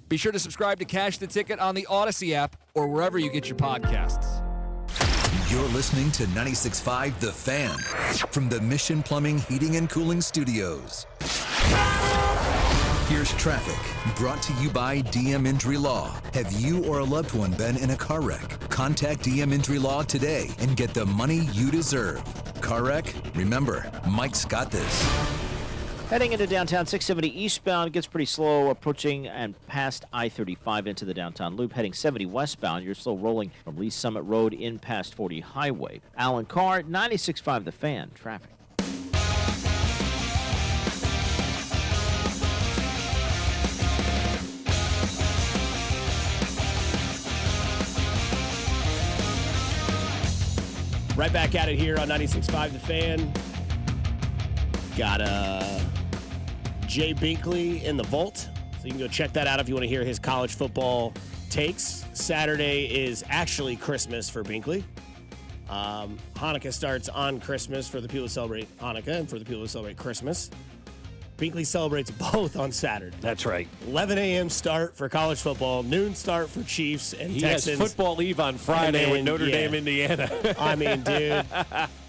Be sure to subscribe to Cash the Ticket on the Odyssey app or wherever you get your podcasts. You're listening to 96.5 The Fan from the Mission Plumbing, Heating, and Cooling Studios. Here's traffic brought to you by DM Injury Law. Have you or a loved one been in a car wreck? Contact DM Injury Law today and get the money you deserve. Car wreck? Remember, Mike's got this. Heading into downtown, 670 eastbound gets pretty slow approaching and past I-35 into the downtown loop. Heading 70 westbound, you're still rolling from Lee Summit Road in past 40 Highway. Alan Carr, 96.5 The Fan, traffic. Right back at it here on 96.5 The Fan. Got Jay Binkley in the vault. So you can go check that out if you want to hear his college football takes. Saturday is actually Christmas for Binkley. Hanukkah starts on Christmas for the people who celebrate Hanukkah and for the people who celebrate Christmas. Binkley celebrates both on Saturday. That's right. 11 a.m. start for college football, noon start for Chiefs and Texans. He has football eve on Friday with Notre Dame, Indiana. I mean, dude,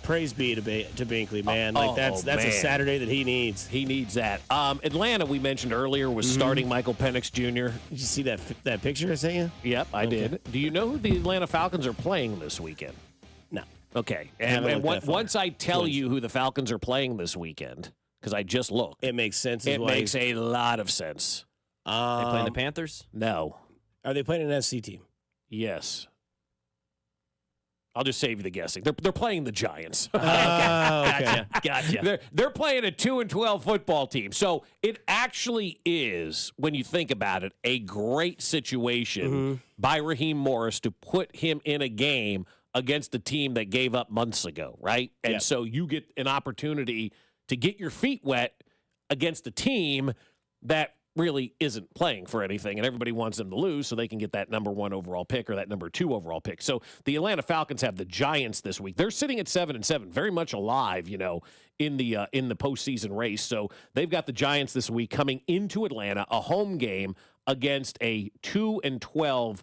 praise be to Binkley, man. That's a Saturday that he needs. He needs that. Atlanta, we mentioned earlier, was starting Michael Penix Jr. Did you see that picture I sent you? Yep, I did. Do you know who the Atlanta Falcons are playing this weekend? No. Okay. And once I tell you who the Falcons are playing this weekend, because I just looked. It makes sense. It makes a lot of sense. They playing the Panthers? No. Are they playing an FC team? Yes. I'll just save you the guessing. They're playing the Giants. Okay. Gotcha. They're playing a 2-12 football team. So it actually is, when you think about it, a great situation by Raheem Morris to put him in a game against a team that gave up months ago, right? And so you get an opportunity to get your feet wet against a team that really isn't playing for anything, and everybody wants them to lose so they can get that number 1 overall pick or that number 2 overall pick. So the Atlanta Falcons have the Giants this week. They're sitting at 7-7, very much alive, in the postseason race. So they've got the Giants this week coming into Atlanta, a home game against a 2-12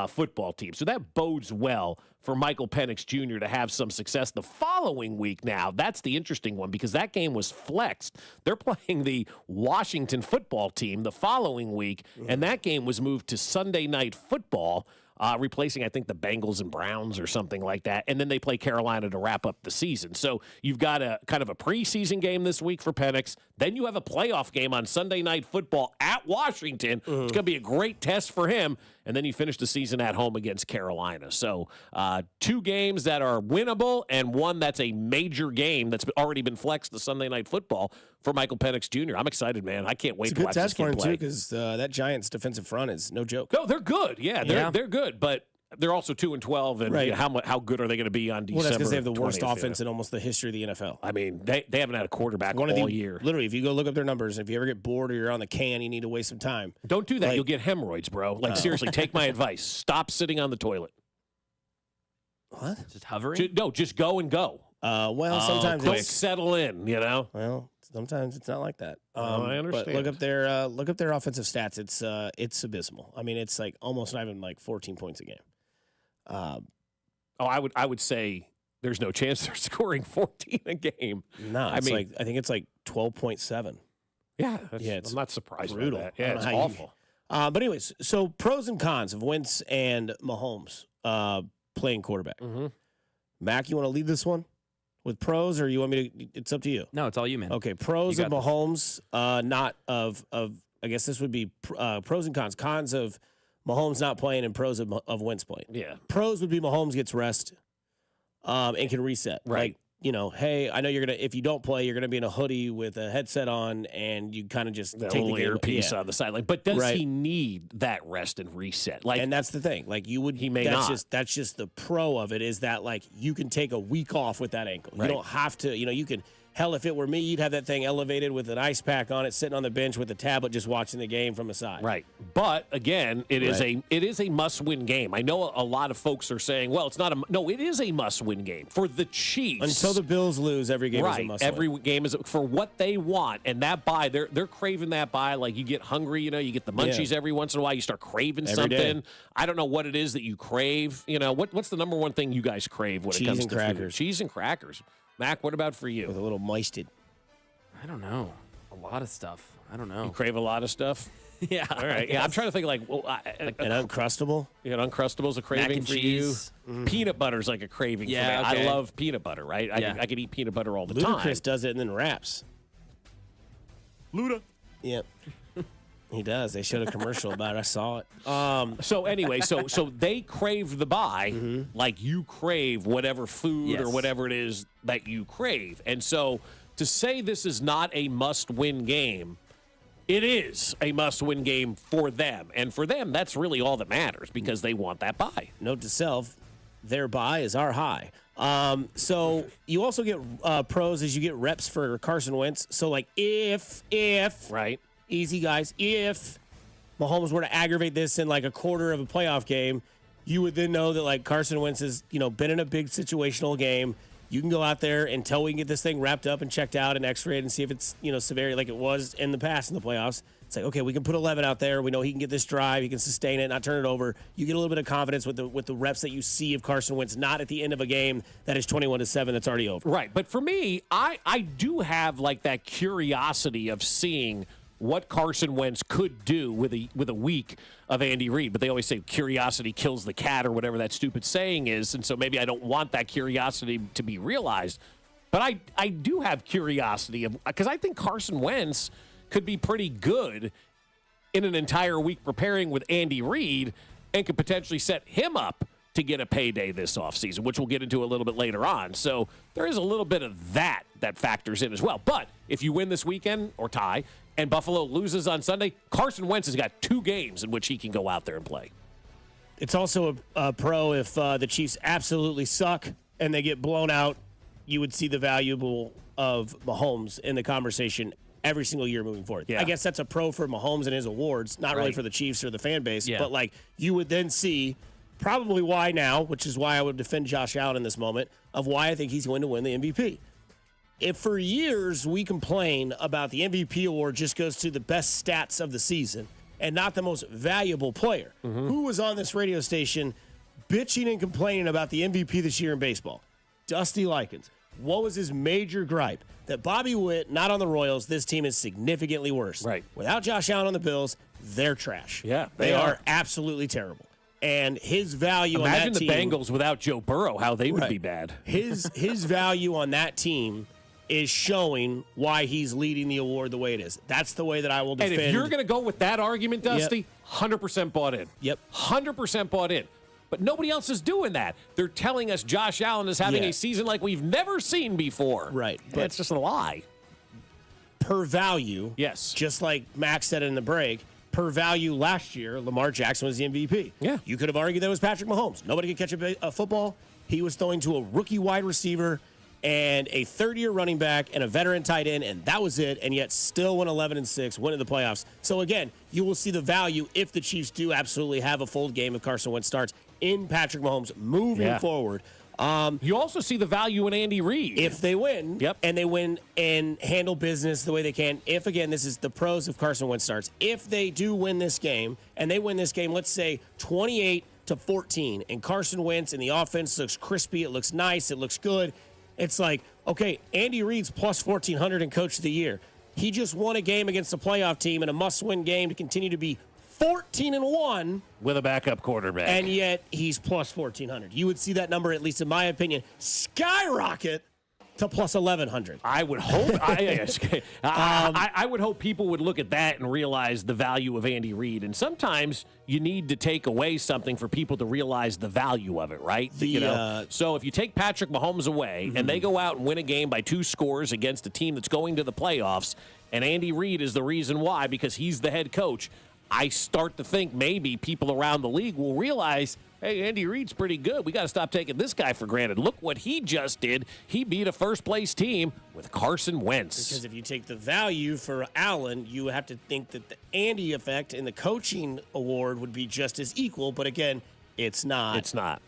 football team. So that bodes well for Michael Penix Jr. to have some success the following week. Now, that's the interesting one because that game was flexed. They're playing the Washington football team the following week, and that game was moved to Sunday Night Football, replacing, I think, the Bengals and Browns or something like that. And then they play Carolina to wrap up the season. So you've got a kind of a preseason game this week for Penix. Then you have a playoff game on Sunday Night Football at Washington. It's going to be a great test for him. And then you finish the season at home against Carolina. So 2 games that are winnable and one that's a major game that's already been flexed to Sunday Night Football for Michael Penix Jr. I'm excited, man. I can't wait to watch this kid play. It's a good test for him, too, because that Giants defensive front is no joke. No, they're good. Yeah, they're good. But they're also 2-12, and how good are they going to be on December? Well, that's because they have the worst offense in almost the history of the NFL. I mean, they haven't had a quarterback all year. Literally, if you go look up their numbers, if you ever get bored or you're on the can, you need to waste some time. Don't do that. You'll get hemorrhoids, bro. Seriously, take my advice. Stop sitting on the toilet. What? Just hovering? Just go and go. Sometimes quick, settle in, Well, sometimes it's not like that. I understand. But look up their offensive stats. It's abysmal. I mean, it's like almost not even like 14 points a game. I would say there's no chance they're scoring 14 a game. No, I think it's like 12.7. Yeah, it's I'm not surprised brutal. by that. Yeah, it's awful. But anyways, so pros and cons of Wentz and Mahomes playing quarterback. Mac, you want to lead this one with pros, or you want me to? It's up to you. No, it's all you, man. Okay, pros of Mahomes, not of. I guess this would be pros and cons. Cons of Mahomes not playing and pros of Wentz playing. Yeah. Pros would be Mahomes gets rest and can reset. Right. Like, hey, I know you're going to, if you don't play, you're going to be in a hoodie with a headset on and you kind of just that take little the earpiece on the sideline. But does he need that rest and reset? And that's the thing. Like he may not. That's just the pro of it is that like you can take a week off with that ankle. Right. You don't have to, you can Hell, if it were me, you'd have that thing elevated with an ice pack on it, sitting on the bench with a tablet, just watching the game from the side. Right. But again, it is a must-win game. I know a lot of folks are saying, well, it's not no, it is a must-win game for the Chiefs. Until the Bills lose, every game is a must-win. Every game is for what they want, and that bye, they're craving that bye. Like you get hungry, you get the munchies every once in a while. You start craving Every something. day. I don't know what it is that you crave. What's the number one thing you guys crave when it comes to food? Cheese and crackers. Mac, what about for you? With a little moisted. I don't know. A lot of stuff. I don't know. You crave a lot of stuff? Yeah. All right. Yeah, I'm trying to think like an Uncrustable? An Uncrustable's a craving for cheese. you. Peanut butter's like a craving for me. Okay. I love peanut butter, right? I could eat peanut butter all the time. Ludacris does it and then raps. Luda. Yep. He does. They showed a commercial about it. I saw it. So anyway, so they crave the bye like you crave whatever food or whatever it is that you crave. And so to say this is not a must-win game, it is a must-win game for them. And for them, that's really all that matters because they want that bye. Note to self, their bye is our high. So you also get pros as you get reps for Carson Wentz. So like if right, easy guys, if Mahomes were to aggravate this in like a quarter of a playoff game, you would then know that like Carson Wentz has been in a big situational game. You can go out there until we can get this thing wrapped up and checked out and x-rayed and see if it's severity like it was in the past in the playoffs. It's like, okay, we can put 11 out there. We know he can get this drive. He can sustain it, not turn it over. You get a little bit of confidence with the reps that you see of Carson Wentz, not at the end of a game that is 21-7 that's already over. Right, but for me, I do have like that curiosity of seeing what Carson Wentz could do with a week of Andy Reid. But they always say curiosity kills the cat or whatever that stupid saying is. And so maybe I don't want that curiosity to be realized. But I do have curiosity because I think Carson Wentz could be pretty good in an entire week preparing with Andy Reid and could potentially set him up to get a payday this offseason, which we'll get into a little bit later on. So there is a little bit of that factors in as well. But if you win this weekend or tie and Buffalo loses on Sunday, Carson Wentz has got 2 games in which he can go out there and play. It's also a pro if the Chiefs absolutely suck and they get blown out. You would see the value of Mahomes in the conversation every single year moving forward. Yeah. I guess that's a pro for Mahomes and his awards, not really for the Chiefs or the fan base. Yeah. But like you would then see probably why now, which is why I would defend Josh Allen in this moment, of why I think he's going to win the MVP. If for years we complain about the MVP award just goes to the best stats of the season and not the most valuable player, who was on this radio station bitching and complaining about the MVP this year in baseball? Dusty Likens. What was his major gripe? That Bobby Witt, not on the Royals, this team is significantly worse. Right. Without Josh Allen on the Bills, they're trash. Yeah, they are absolutely terrible. And his value on Imagine that the team, Bengals without Joe Burrow, how they would be bad. His value on that team is showing why he's leading the award the way it is. That's the way that I will defend. And if you're going to go with that argument, Dusty, 100% bought in. Yep. 100% bought in. But nobody else is doing that. They're telling us Josh Allen is having a season like we've never seen before. Right. But it's just a lie. Per value, yes. Just like Max said in the break, per value last year, Lamar Jackson was the MVP. Yeah. You could have argued that it was Patrick Mahomes. Nobody could catch a football. He was throwing to a rookie wide receiver and a third-year running back and a veteran tight end, and that was it, and yet still went 11-6, went to the playoffs. So, again, you will see the value if the Chiefs do absolutely have a full game if Carson Wentz starts in Patrick Mahomes moving forward. You also see the value in Andy Reid. If they win, and they win and handle business the way they can. If, again, this is the pros if Carson Wentz starts. If they do win this game, and they win this game, let's say 28-14, and Carson Wentz and the offense looks crispy, it looks nice, it looks good. It's like, okay, Andy Reid's plus 1,400 in Coach of the Year. He just won a game against a playoff team in a must-win game to continue to be 14-1 with a backup quarterback, and yet he's plus 1,400. You would see that number, at least in my opinion, skyrocket to plus 1,100. I would hope. I would hope people would look at that and realize the value of Andy Reid. And sometimes you need to take away something for people to realize the value of it, right? So if you take Patrick Mahomes away and they go out and win a game by 2 scores against a team that's going to the playoffs, and Andy Reid is the reason why because he's the head coach, I start to think maybe people around the league will realize, hey, Andy Reid's pretty good. We got to stop taking this guy for granted. Look what he just did. He beat a first-place team with Carson Wentz. Because if you take the value for Allen, you have to think that the Andy effect and the coaching award would be just as equal. But again, it's not. It's not.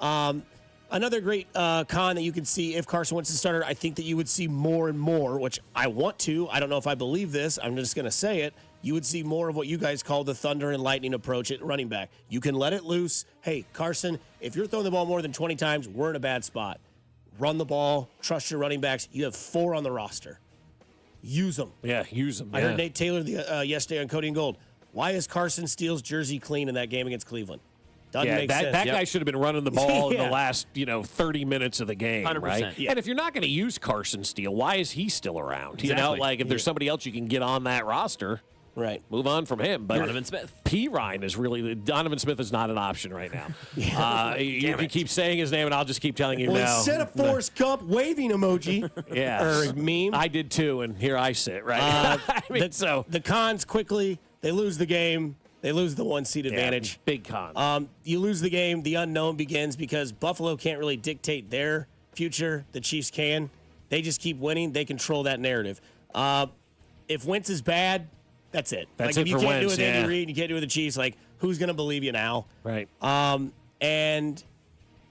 Another great con that you can see if Carson Wentz is starter, I think that you would see more and more, which I want to. I don't know if I believe this. I'm just going to say it. You would see more of what you guys call the thunder and lightning approach at running back. You can let it loose. Hey, Carson, if you're throwing the ball more than 20 times, we're in a bad spot. Run the ball. Trust your running backs. You have 4 on the roster. Use them. Yeah, use them. I heard Nate Taylor yesterday on Cody and Gold. Why is Carson Steele's jersey clean in that game against Cleveland? Doesn't make sense. That guy should have been running the ball in the last 30 minutes of the game, 100%. right? Yeah. And if you're not going to use Carson Steele, why is he still around? Exactly. You know, like if there's somebody else you can get on that roster, right? Move on from him. But Donovan Smith. P. Ryan is really Donovan Smith is not an option right now. You can keep saying his name, and I'll just keep telling you well, no. Instead of Forrest Gump waving emoji, or meme, I did too, and here I sit. Right. The cons quickly they lose the game. They lose the 1 seed advantage. Big con. You lose the game. The unknown begins because Buffalo can't really dictate their future. The Chiefs can. They just keep winning. They control that narrative. If Wentz is bad, that's it. That's like it if you for can't do it Wentz, with Andy yeah. Reid, you can't do it with the Chiefs. Like who's going to believe you now? Right. And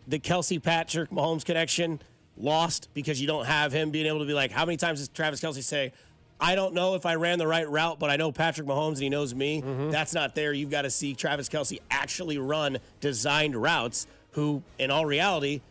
the Kelsey Patrick Mahomes connection lost because you don't have him being able to be like, how many times does Travis Kelsey say, I don't know if I ran the right route, but I know Patrick Mahomes and he knows me. That's not there. You've got to see Travis Kelsey actually run designed routes, who, in all reality,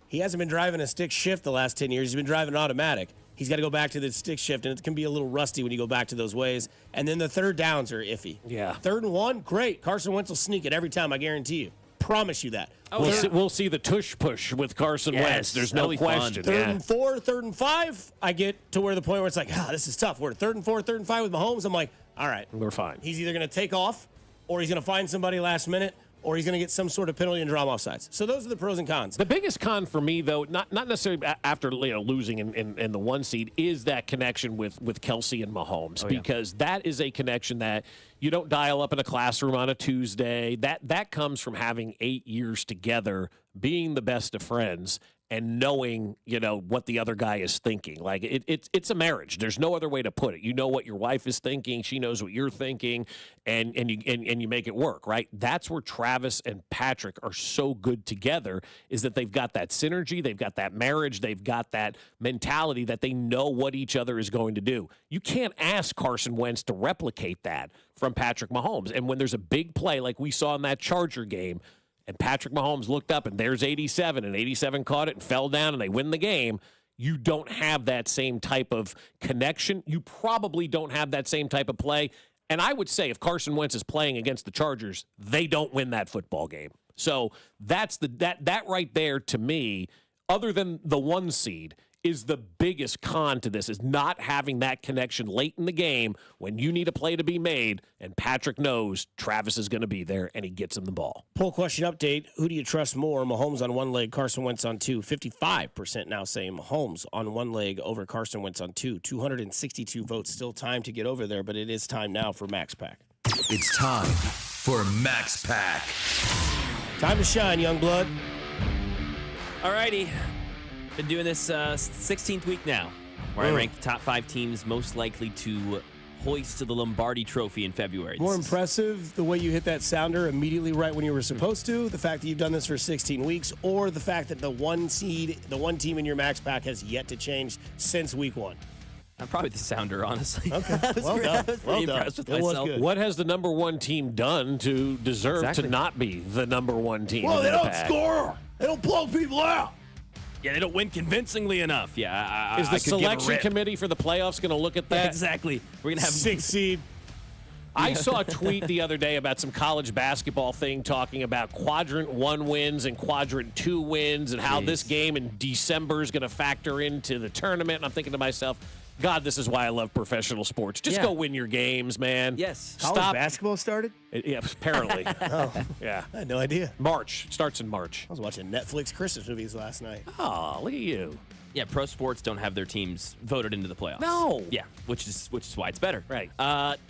he hasn't been driving a stick shift the last 10 years. He's been driving an automatic. He's got to go back to the stick shift, and it can be a little rusty when you go back to those ways. And then the third downs are iffy. Yeah. 3rd and 1, great. Carson Wentz will sneak it every time, I guarantee you. Promise you that. We'll see the tush push with Carson Wentz. There's no question. 3rd and 4, 3rd and 5, I get to where the point where it's like, this is tough. We're 3rd and 4, 3rd and 5 with Mahomes. I'm like, all right. We're fine. He's either going to take off, or he's going to find somebody last minute, or he's going to get some sort of penalty and drop off sides. So those are the pros and cons. The biggest con for me, though, not necessarily after losing in the 1 seed, is that connection with Kelsey and Mahomes, because that is a connection that you don't dial up in a classroom on a Tuesday. That comes from having 8 years together, being the best of friends, and knowing, what the other guy is thinking. Like it's a marriage. There's no other way to put it. You know what your wife is thinking. She knows what you're thinking, and you make it work, right? That's where Travis and Patrick are so good together, is that they've got that synergy, they've got that marriage, they've got that mentality that they know what each other is going to do. You can't ask Carson Wentz to replicate that from Patrick Mahomes. And when there's a big play like we saw in that Charger game, and Patrick Mahomes looked up, and there's 87, and 87 caught it and fell down, and they win the game, you don't have that same type of connection. You probably don't have that same type of play. And I would say if Carson Wentz is playing against the Chargers, they don't win that football game. So that's that right there, to me, other than the 1 seed, is the biggest con to this, is not having that connection late in the game when you need a play to be made, and Patrick knows Travis is going to be there, and he gets him the ball. Poll question update. Who do you trust more? Mahomes on 1 leg, Carson Wentz on 2. 55% now say Mahomes on 1 leg over Carson Wentz on 2. 262 votes. Still time to get over there, but it is time now for Max Pack. It's time for Max Pack. Time to shine, young blood. All righty. Been doing this 16th week now, where I rank the top 5 teams most likely to hoist to the Lombardi Trophy in February. More impressive the way you hit that sounder immediately right when you were supposed to, the fact that you've done this for 16 weeks, or the fact that the 1 seed, the 1 team in your Max Pack has yet to change since week 1. I'm probably the sounder, honestly. Okay, I was pretty impressed with myself. What has the number 1 team done to deserve to not be the number 1 team? Well, in they the don't pack? score. They don't blow people out. Yeah, they don't win convincingly enough. Yeah, is the selection committee for the playoffs going to look at that? Yeah, exactly. We're going to have 6 seed. I saw a tweet the other day about some college basketball thing talking about quadrant 1 wins and quadrant 2 wins, and how this game in December is going to factor into the tournament. And I'm thinking to myself, God, this is why I love professional sports. Just go win your games, man. Yes. College basketball started? Yeah, apparently. Yeah. I had no idea. March. It starts in March. I was watching Netflix Christmas movies last night. Oh, look at you. Yeah, pro sports don't have their teams voted into the playoffs. No. Yeah, which is why it's better. Right.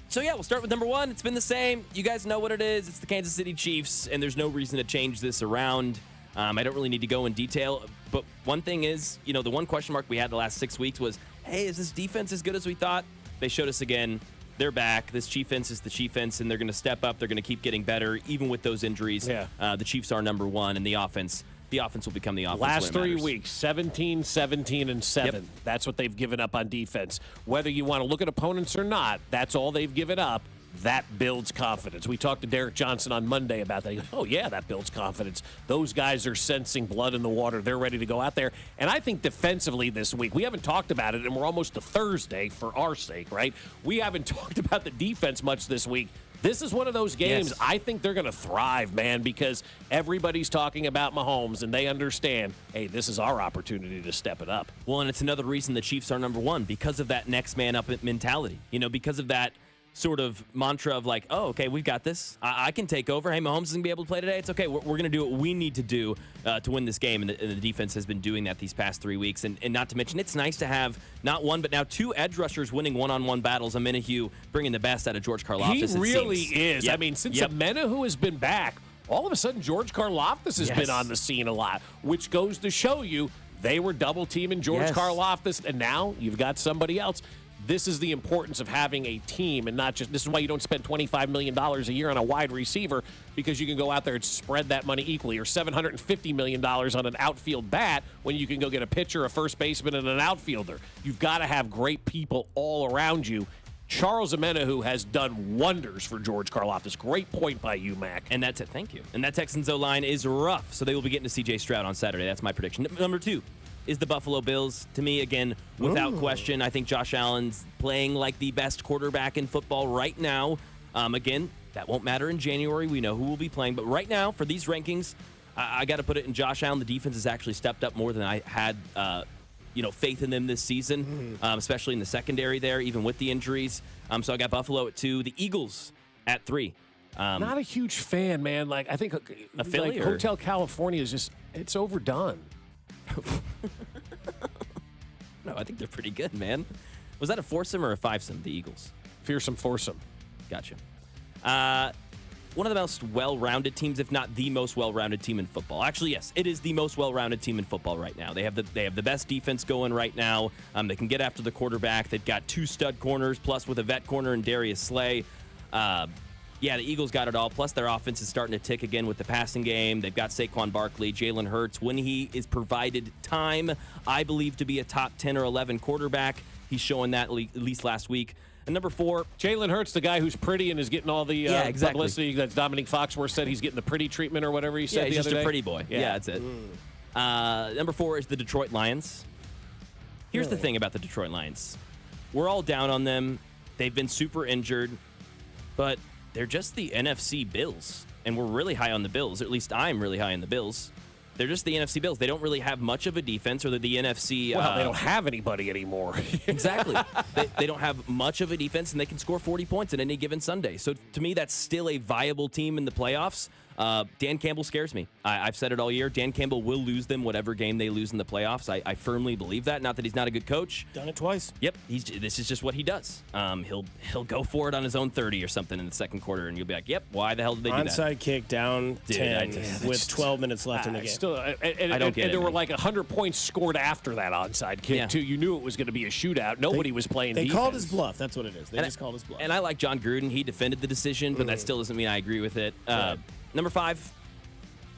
So yeah, we'll start with number 1. It's been the same. You guys know what it is. It's the Kansas City Chiefs, and there's no reason to change this around. I don't really need to go in detail, but one thing is, the one question mark we had the last 6 weeks was, hey, is this defense as good as we thought? They showed us again. They're back. This Chiefs is the Chiefs, and they're going to step up. They're going to keep getting better, even with those injuries. Yeah. The Chiefs are number 1, and the offense will become the offense. Last 3 weeks, 17, 17, and 7. Yep. That's what they've given up on defense. Whether you want to look at opponents or not, that's all they've given up. That builds confidence. We talked to Derek Johnson on Monday about that. He goes, oh, yeah, that builds confidence. Those guys are sensing blood in the water. They're ready to go out there. And I think defensively this week, we haven't talked about it, and we're almost to Thursday for our sake, right? We haven't talked about the defense much this week. This is one of those games I think they're going to thrive, man, because everybody's talking about Mahomes, and they understand, hey, this is our opportunity to step it up. Well, and it's another reason the Chiefs are number 1, because of that next man up mentality. Because of that sort of mantra of like, oh, okay, we've got this. I can take over. Hey, Mahomes isn't going to be able to play today. It's okay. We're going to do what we need to do to win this game. And the defense has been doing that these past 3 weeks. And not to mention, it's nice to have not one, but now 2 edge rushers winning one-on-one battles. Amenahue bringing the best out of George Karlaftis. He really is. Yep. I mean, since Amenahue has been back, all of a sudden George Karlaftis has been on the scene a lot, which goes to show you they were double-teaming George Karlaftis, and now you've got somebody else. This is the importance of having a team and not just – this is why you don't spend $25 million a year on a wide receiver, because you can go out there and spread that money equally, or $750 million on an outfield bat when you can go get a pitcher, a first baseman, and an outfielder. You've got to have great people all around you. Charles Amenahue has done wonders for George Karlaftis. Great point by you, Mac. And that's it. Thank you. And that Texans O-line is rough, so they will be getting to C.J. Stroud on Saturday. That's my prediction. Number 2 is the Buffalo Bills. To me, again, without question, I think Josh Allen's playing like the best quarterback in football right now. Again, that won't matter in January. We know who will be playing. But right now, for these rankings, I got to put it in Josh Allen. The defense has actually stepped up more than I had faith in them this season, especially in the secondary there, even with the injuries. So I got Buffalo at 2. The Eagles at 3. Not a huge fan, man. Like, I think a Philly like Hotel California is just, it's overdone. No, I think they're pretty good, man. Was that a foursome or a fivesome, the Eagles? Fearsome foursome. Gotcha. One of the most well-rounded teams, if not the most well-rounded team in football. Actually, yes, it is the most well-rounded team in football right now. They have the best defense going right now. They can get after the quarterback. They've got 2 stud corners, plus with a vet corner and Darius Slay. The Eagles got it all. Plus, their offense is starting to tick again with the passing game. They've got Saquon Barkley, Jalen Hurts. When he is provided time, I believe to be a top 10 or 11 quarterback. He's showing that at least last week. And number 4, Jalen Hurts, the guy who's pretty and is getting all the publicity that Dominique Foxworth said he's getting the pretty treatment or whatever he said the he's other just day. a pretty boy. Yeah, that's it. Number 4 is the Detroit Lions. Here's the thing about the Detroit Lions. We're all down on them. They've been super injured, but they're just the NFC Bills, and we're really high on the Bills. At least I'm really high on the Bills. They're just the NFC Bills. They don't really have much of a defense, or they're the NFC. Well, they don't have anybody anymore. Exactly. They don't have much of a defense, and they can score 40 points on any given Sunday. So to me, that's still a viable team in the playoffs. Dan Campbell scares me. I've said it all year. Dan Campbell will lose them whatever game they lose in the playoffs. I firmly believe that. Not that he's not a good coach. Done it twice. Yep. This is just what he does. He'll go for it on his own 30 or something in the second quarter, and you'll be like, yep, why the hell did they do that? Onside kick down 10 with 12 minutes left in the game. I don't get it. And there were like 100 points scored after that onside kick, too. You knew it was going to be a shootout. Nobody was playing defense. They called his bluff. That's what it is. They just called his bluff. And I like John Gruden. He defended the decision, but that still doesn't mean I agree with it. Number 5.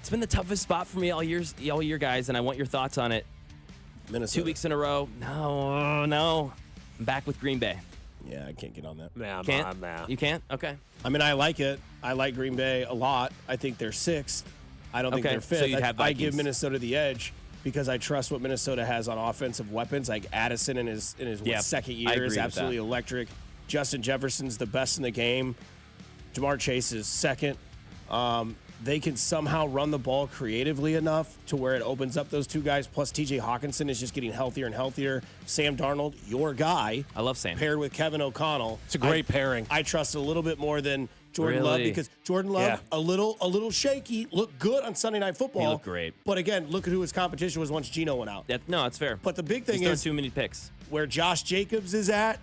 It's been the toughest spot for me all year, guys, and I want your thoughts on it. Minnesota. 2 weeks in a row. No. I'm back with Green Bay. Yeah, I can't get on that. Nah, can't? nah. You can't? Okay. I mean, I like it. I like Green Bay a lot. I think they're 6th. I don't think they're 5th. So you'd have I give Minnesota the edge because I trust what Minnesota has on offensive weapons. Like Addison in his second year is absolutely electric. Justin Jefferson's the best in the game. Jamar Chase is second. They can somehow run the ball creatively enough to where it opens up those 2 guys. Plus, T.J. Hawkinson is just getting healthier and healthier. Sam Darnold, your guy. I love Sam. Paired with Kevin O'Connell. It's a great pairing. I trust a little bit more than Jordan Love, Really? because Jordan Love, a little shaky, looked good on Sunday Night Football. He looked great. But again, look at who his competition was once Geno went out. No, it's fair. But the big thing He's is too many picks. where Josh Jacobs is at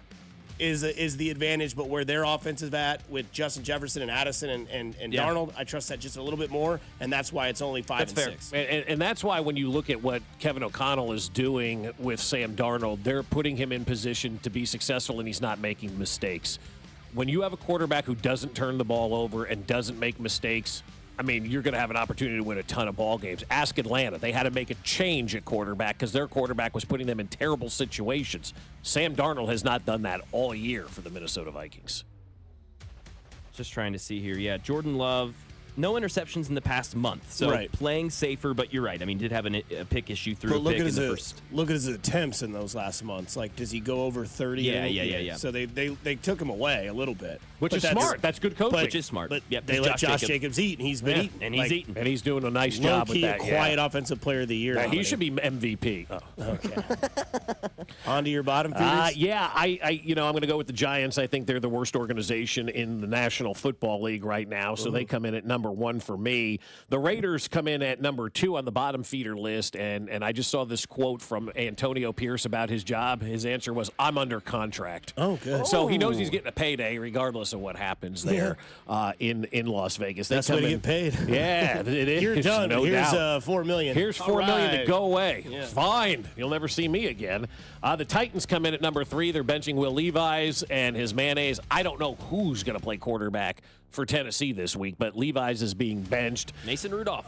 is the advantage, but where their offense is at with Justin Jefferson and Addison and Darnold, I trust that just a little bit more, and that's why it's only 5 and 6. And that's why when you look at what Kevin O'Connell is doing with Sam Darnold, they're putting him in position to be successful, and he's not making mistakes. When you have a quarterback who doesn't turn the ball over and doesn't make mistakes, I mean, you're going to have an opportunity to win a ton of ball games. Ask Atlanta. They had to make a change at quarterback because their quarterback was putting them in terrible situations. Sam Darnold has not done that all year for the Minnesota Vikings. Just trying to see here. Yeah, Jordan Love, no interceptions in the past month. So playing safer, but you're right. I mean, did have a pick issue through a pick in the first. Look at his attempts in those last months. Like, does he go over 30? Yeah. So they took him away a little bit. Which is smart. That's good coaching. Which is smart. But yep, they let Josh Jacobs eat, and he's been eating. And he's eating. And he's doing a nice job with that. Quiet offensive player of the year. He should be MVP. Oh. Okay. On to your bottom feeders? Yeah, I'm going to go with the Giants. I think they're the worst organization in the National Football League right now, so they come in at number 1 for me. The Raiders come in at number 2 on the bottom feeder list, and I just saw this quote from Antonio Pierce about his job. His answer was, "I'm under contract." Oh, good. So he knows he's getting a payday regardless of what happens there in Las Vegas. That's what he get paid. Yeah, it is. You're done. No Here's doubt. $4 million. Here's $4 million to go away. Yeah. Fine. You'll never see me again. The Titans come in at number 3. They're benching Will Levis and his mayonnaise. I don't know who's going to play quarterback for Tennessee this week, but Levi's is being benched. Mason Rudolph.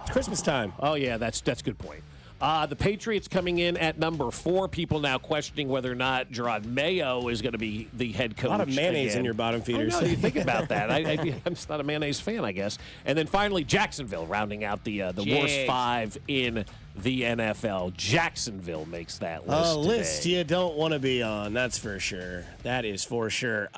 It's Christmas time. Oh, yeah, that's a good point. The Patriots coming in at number 4. People now questioning whether or not Gerard Mayo is going to be the head coach. A lot of mayonnaise again. in your bottom feeders. I know, you think about that. I'm just not a mayonnaise fan, I guess. And then finally, Jacksonville rounding out the worst 5 in the NFL. Jacksonville makes that list. A list today. you don't want to be on, that's for sure. That is for sure.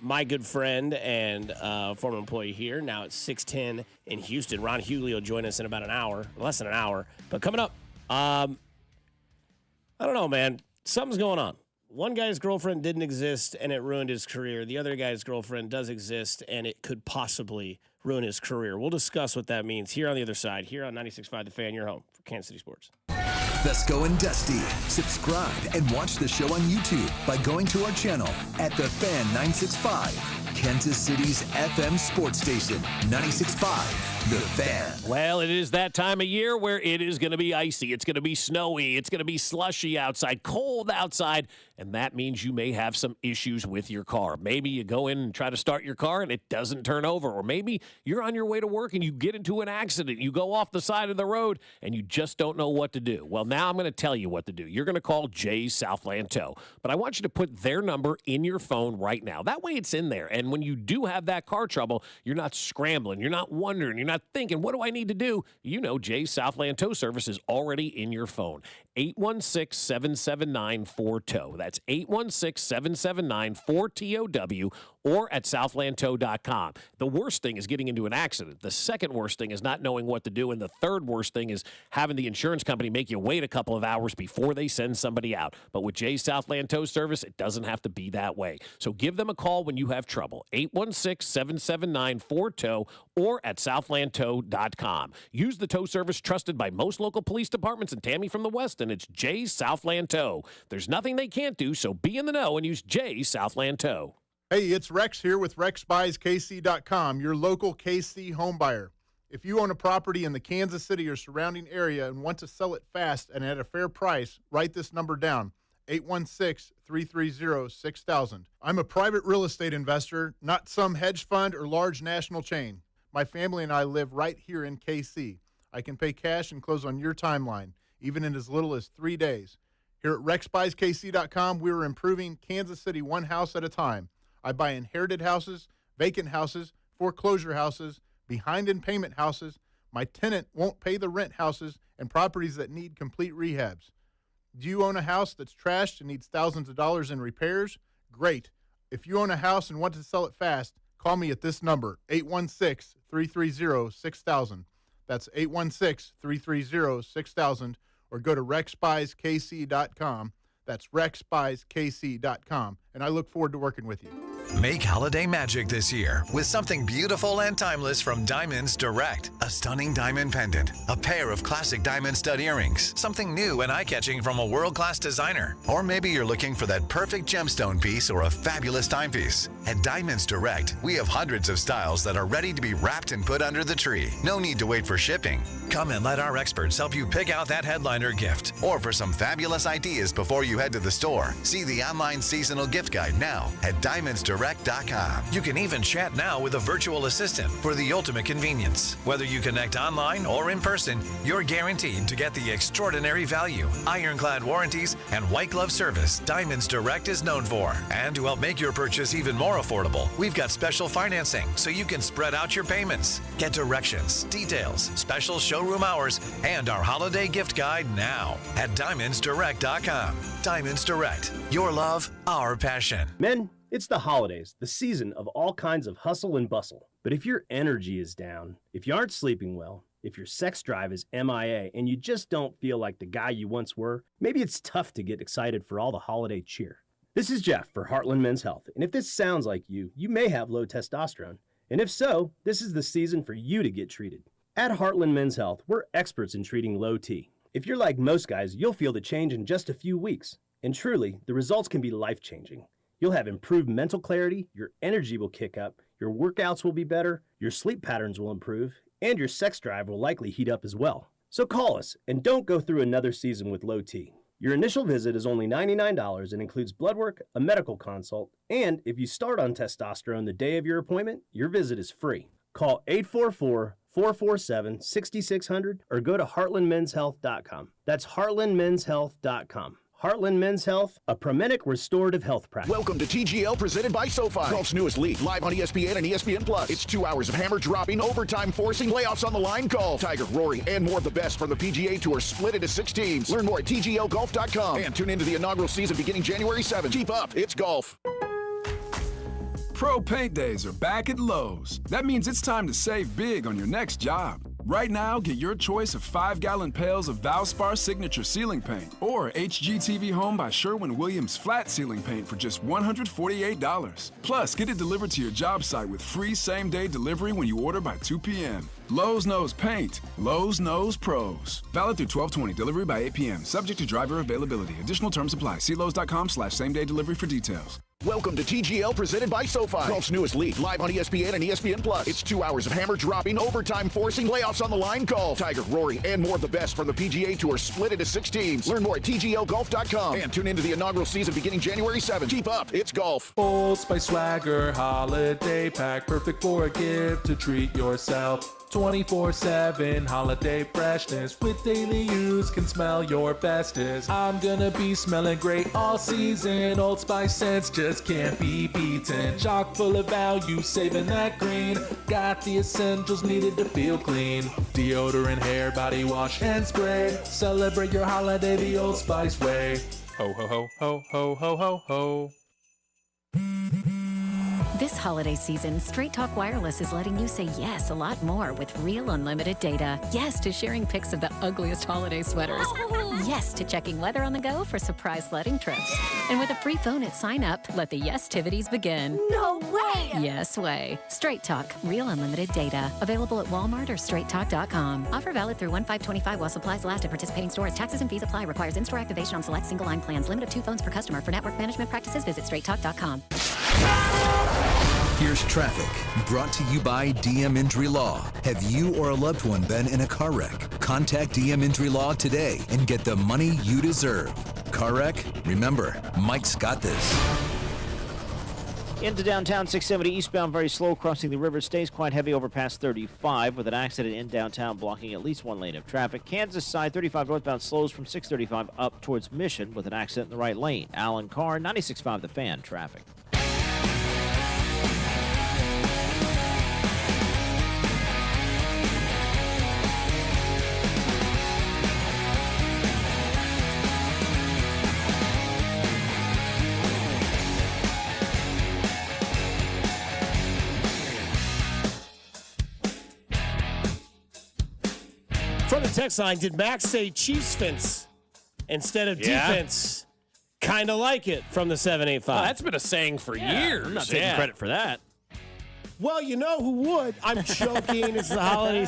My good friend and former employee here, now at 610 in Houston, Ron Hughley will join us in about an hour, less than an hour. But coming up, I don't know, man. Something's going on. One guy's girlfriend didn't exist, and it ruined his career. The other guy's girlfriend does exist, and it could possibly ruin his career. We'll discuss what that means here on the other side, here on 96.5 The Fan, your home for Kansas City Sports. Fescoe and Dusty. Subscribe and watch the show on YouTube by going to our channel at The Fan 965, Kansas City's FM sports station, 96.5 The Fan. Well, it is that time of year where it is going to be icy. It's going to be snowy. It's going to be slushy outside, cold outside, and that means you may have some issues with your car. Maybe you go in and try to start your car and it doesn't turn over, or maybe you're on your way to work and you get into an accident. You go off the side of the road and you just don't know what to do. Well, now I'm going to tell you what to do. You're going to call Jay's Southland Tow, but I want you to put their number in your phone right now. That way it's in there, and when you do have that car trouble, you're not scrambling, you're not wondering, you're not thinking, what do I need to do? You know Jay's Southland Tow Service is already in your phone. 816-779-4TOW. That's 816-779-4TOW, or at southlandtow.com. The worst thing is getting into an accident. The second worst thing is not knowing what to do. And the third worst thing is having the insurance company make you wait a couple of hours before they send somebody out. But with Jay's Southland Tow Service, it doesn't have to be that way. So give them a call when you have trouble. 816-779-4TOW, or at southlandtow.com. Use the tow service trusted by most local police departments and Tammy from the West, and it's Jay's Southland Tow. There's nothing they can't do, so be in the know and use Jay's Southland Tow. Hey, it's Rex here with RexBuysKC.com, your local KC home buyer. If you own a property in the Kansas City or surrounding area and want to sell it fast and at a fair price, write this number down, 816-330-6000. I'm a private real estate investor, not some hedge fund or large national chain. My family and I live right here in KC. I can pay cash and close on your timeline, even in as little as 3 days. Here at RexBuysKC.com, we're improving Kansas City one house at a time. I buy inherited houses, vacant houses, foreclosure houses, behind in payment houses, my tenant won't pay the rent houses, and properties that need complete rehabs. Do you own a house that's trashed and needs thousands of dollars in repairs? Great. If you own a house and want to sell it fast, call me at this number, 816-330-6000. That's 816-330-6000, or go to RexBuysKC.com. That's RexBuysKC.com and I look forward to working with you. Make holiday magic this year with something beautiful and timeless from Diamonds Direct. A stunning diamond pendant, a pair of classic diamond stud earrings, something new and eye-catching from a world-class designer. Or maybe you're looking for that perfect gemstone piece or a fabulous timepiece. At Diamonds Direct, we have hundreds of styles that are ready to be wrapped and put under the tree. No need to wait for shipping. Come and let our experts help you pick out that headliner gift. Or for some fabulous ideas before you head to the store, see the online seasonal gift guide now at diamondsdirect.com. You can even chat now with a virtual assistant for the ultimate convenience. Whether you connect online or in person, you're guaranteed to get the extraordinary value, ironclad warranties, and white glove service Diamonds Direct is known for. And to help make your purchase even more affordable, we've got special financing so you can spread out your payments. Get directions, details, special showroom hours, and our holiday gift guide now at diamondsdirect.com. Diamonds Direct. Your love, our passion. Men, it's the holidays, the season of all kinds of hustle and bustle. But if your energy is down, if you aren't sleeping well, if your sex drive is MIA, and you just don't feel like the guy you once were, maybe it's tough to get excited for all the holiday cheer. This is Jeff for Heartland Men's Health, and if this sounds like you may have low testosterone. And if so, this is the season for you to get treated. At Heartland Men's Health, we're experts in treating low T. If you're like most guys, you'll feel the change in just a few weeks. And truly, the results can be life-changing. You'll have improved mental clarity, your energy will kick up, your workouts will be better, your sleep patterns will improve, and your sex drive will likely heat up as well. So call us and don't go through another season with low T. Your initial visit is only $99 and includes blood work, a medical consult, and if you start on testosterone the day of your appointment, your visit is free. Call 844-447-6600 or go to heartlandmenshealth.com. That's heartlandmenshealth.com. Heartland Men's Health, a Promenic restorative health practice. Welcome to TGL presented by SoFi. Golf's newest league, live on ESPN and ESPN Plus. It's 2 hours of hammer dropping, overtime forcing, playoffs on the line golf. Tiger, Rory, and more of the best from the PGA Tour split into 6 teams. Learn more at TGLGolf.com and tune into the inaugural season beginning January 7th. Keep up, it's golf. Pro Paint Days are back at Lowe's. That means it's time to save big on your next job. Right now, get your choice of 5-gallon pails of Valspar Signature Ceiling Paint or HGTV Home by Sherwin-Williams Flat Ceiling Paint for just $148. Plus, get it delivered to your job site with free same-day delivery when you order by 2 p.m. Lowe's knows paint. Lowe's knows pros. Valid through 12/20. Delivery by 8 p.m. Subject to driver availability. Additional terms apply. See Lowe's.com/same-day delivery for details. Welcome to TGL presented by SoFi. Golf's newest league, live on ESPN and ESPN Plus. It's 2 hours of hammer dropping, overtime forcing, playoffs on the line golf. Tiger, Rory, and more of the best from the PGA Tour split into 6 teams. Learn more at TGLGolf.com and tune into the inaugural season beginning January 7th. Keep up, it's golf. Old Spice Swagger Holiday Pack, perfect for a gift to treat yourself. 24/7 holiday freshness with daily use can smell your bestest. I'm gonna be smelling great all season. Old Spice scents just can't be beaten. Chock full of value, saving that green. Got the essentials needed to feel clean. Deodorant, hair, body wash, and spray. Celebrate your holiday the Old Spice way. Ho ho ho ho ho ho ho ho. This holiday season, Straight Talk Wireless is letting you say yes a lot more with real unlimited data. Yes to sharing pics of the ugliest holiday sweaters. Yes to checking weather on the go for surprise sledding trips. And with a free phone at sign up, let the yes-tivities begin. No way! Yes way. Straight Talk, real unlimited data. Available at Walmart or straighttalk.com. Offer valid through 1/5/25 while supplies last at participating stores. Taxes and fees apply. Requires in-store activation on select single line plans. Limit of 2 phones per customer. For network management practices, visit straighttalk.com. Here's traffic, brought to you by DM Injury Law. Have you or a loved one been in a car wreck? Contact DM Injury Law today and get the money you deserve. Car wreck? Remember, Mike's got this. Into downtown 670 eastbound, very slow crossing the river. Stays quite heavy over past 35 with an accident in downtown blocking at least 1 lane of traffic. Kansas side 35 northbound slows from 635 up towards Mission with an accident in the right lane. Alan Carr, 96.5 The Fan, traffic. From the text line, did Max say Chiefs fence instead of defense? Kind of like it from the 785. That's been a saying for years. I'm not taking credit for that. Well, you know who would? I'm joking. It's the holiday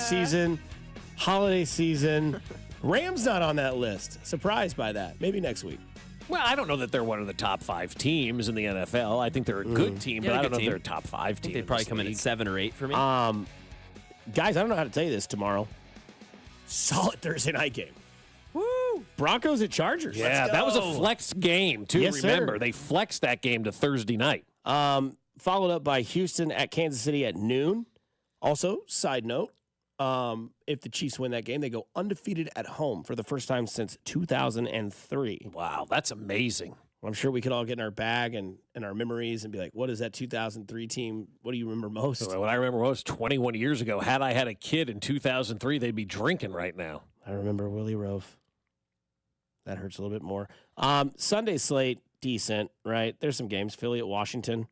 season. Rams not on that list. Surprised by that. Maybe next week. Well, I don't know that they're one of the top 5 teams in the NFL. I think they're a good team, but I don't know if they're a top 5 team. They'd probably come in at 7 or 8 for me. Guys, I don't know how to tell you this tomorrow. Solid Thursday night game. Woo! Broncos at Chargers. Yeah, that was a flex game, too. Yes, Remember, sir. they flexed that game to Thursday night. Followed up by Houston at Kansas City at noon. Also, side note, if the Chiefs win that game, they go undefeated at home for the first time since 2003. Wow, that's amazing. I'm sure we could all get in our bag and our memories and be like, what is that 2003 team? What do you remember most? What I remember most 21 years ago, had I had a kid in 2003, they'd be drinking right now. I remember Willie Rove. That hurts a little bit more. Sunday slate, decent, right? There's some games. Philly at Washington.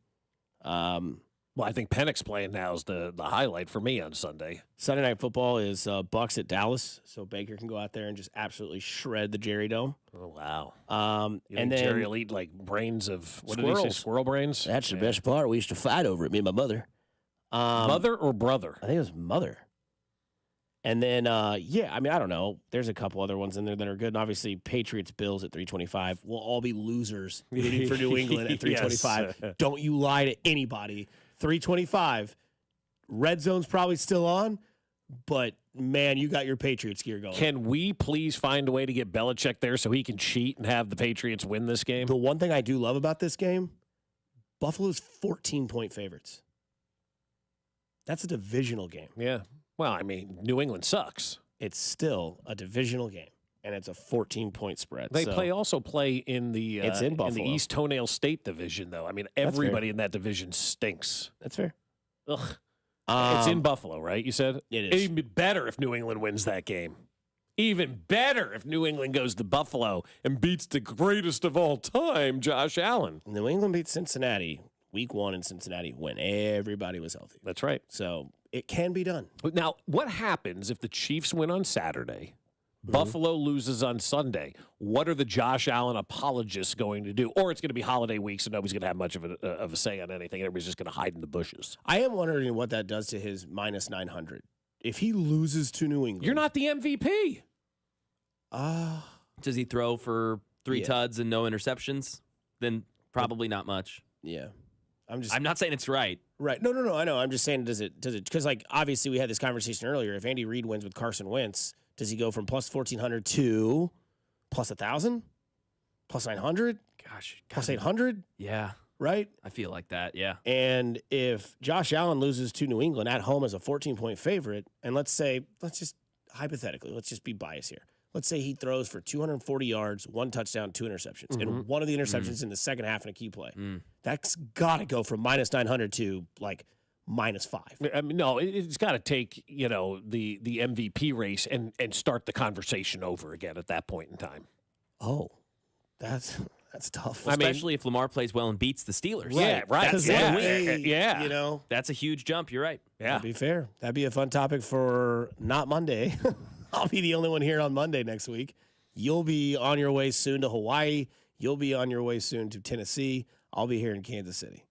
Well, I think Pennick's playing now is the highlight for me on Sunday. Sunday Night Football is Bucks at Dallas, so Baker can go out there and just absolutely shred the Jerry Dome. Oh, wow. And You think then Jerry will eat like brains of, what squirrels. did he say, squirrel brains? That's the best part. We used to fight over it, me and my mother. Mother or brother? I think it was mother. And then, I don't know. There's a couple other ones in there that are good. And obviously, Patriots, Bills at 325. We'll all be losers rooting for New England at 325. Yes. Don't you lie to anybody. 325. Red zone's probably still on, but man, you got your Patriots gear going. Can we please find a way to get Belichick there so he can cheat and have the Patriots win this game? The one thing I do love about this game, Buffalo's 14-point favorites. That's a divisional game. Yeah. Well, I mean, New England sucks. It's still a divisional game, and it's a 14-point spread. They also play in the It's in Buffalo. the East Toenail State division, though. I mean, everybody in that division stinks. That's fair. Ugh. It's in Buffalo, right? You said it is. It'd be better if New England wins that game. Even better if New England goes to Buffalo and beats the greatest of all time, Josh Allen. New England beat Cincinnati week 1 in Cincinnati when everybody was healthy. That's right. So it can be done. Now, what happens if the Chiefs win on Saturday? Buffalo loses on Sunday. What are the Josh Allen apologists going to do? Or it's going to be holiday week, so nobody's going to have much of a say on anything. Everybody's just going to hide in the bushes. I am wondering what that does to his minus 900. If he loses to New England. You're not the MVP. Does he throw for 3 tuds and no interceptions? Then probably not much. Yeah. I'm not saying it's right. Right. No, I know. I'm just saying, does it, because like, obviously we had this conversation earlier. If Andy Reid wins with Carson Wentz, does he go from plus 1,400 to plus 1,000? Plus 900? Gosh. Plus 800? Yeah. Right? I feel like that, yeah. And if Josh Allen loses to New England at home as a 14-point favorite, and let's just hypothetically, let's just be biased here. Let's say he throws for 240 yards, 1 touchdown, 2 interceptions, and one of the interceptions in the second half in a key play. That's got to go from minus 900 to like minus 5. I mean, no, it's got to take, the MVP race and start the conversation over again at that point in time. Oh, that's tough. Especially if Lamar plays well and beats the Steelers. Yeah, right. That's Yeah. That's a huge jump. You're right. Yeah. To be fair, that'd be a fun topic for not Monday. I'll be the only one here on Monday next week. You'll be on your way soon to Hawaii. You'll be on your way soon to Tennessee. I'll be here in Kansas City.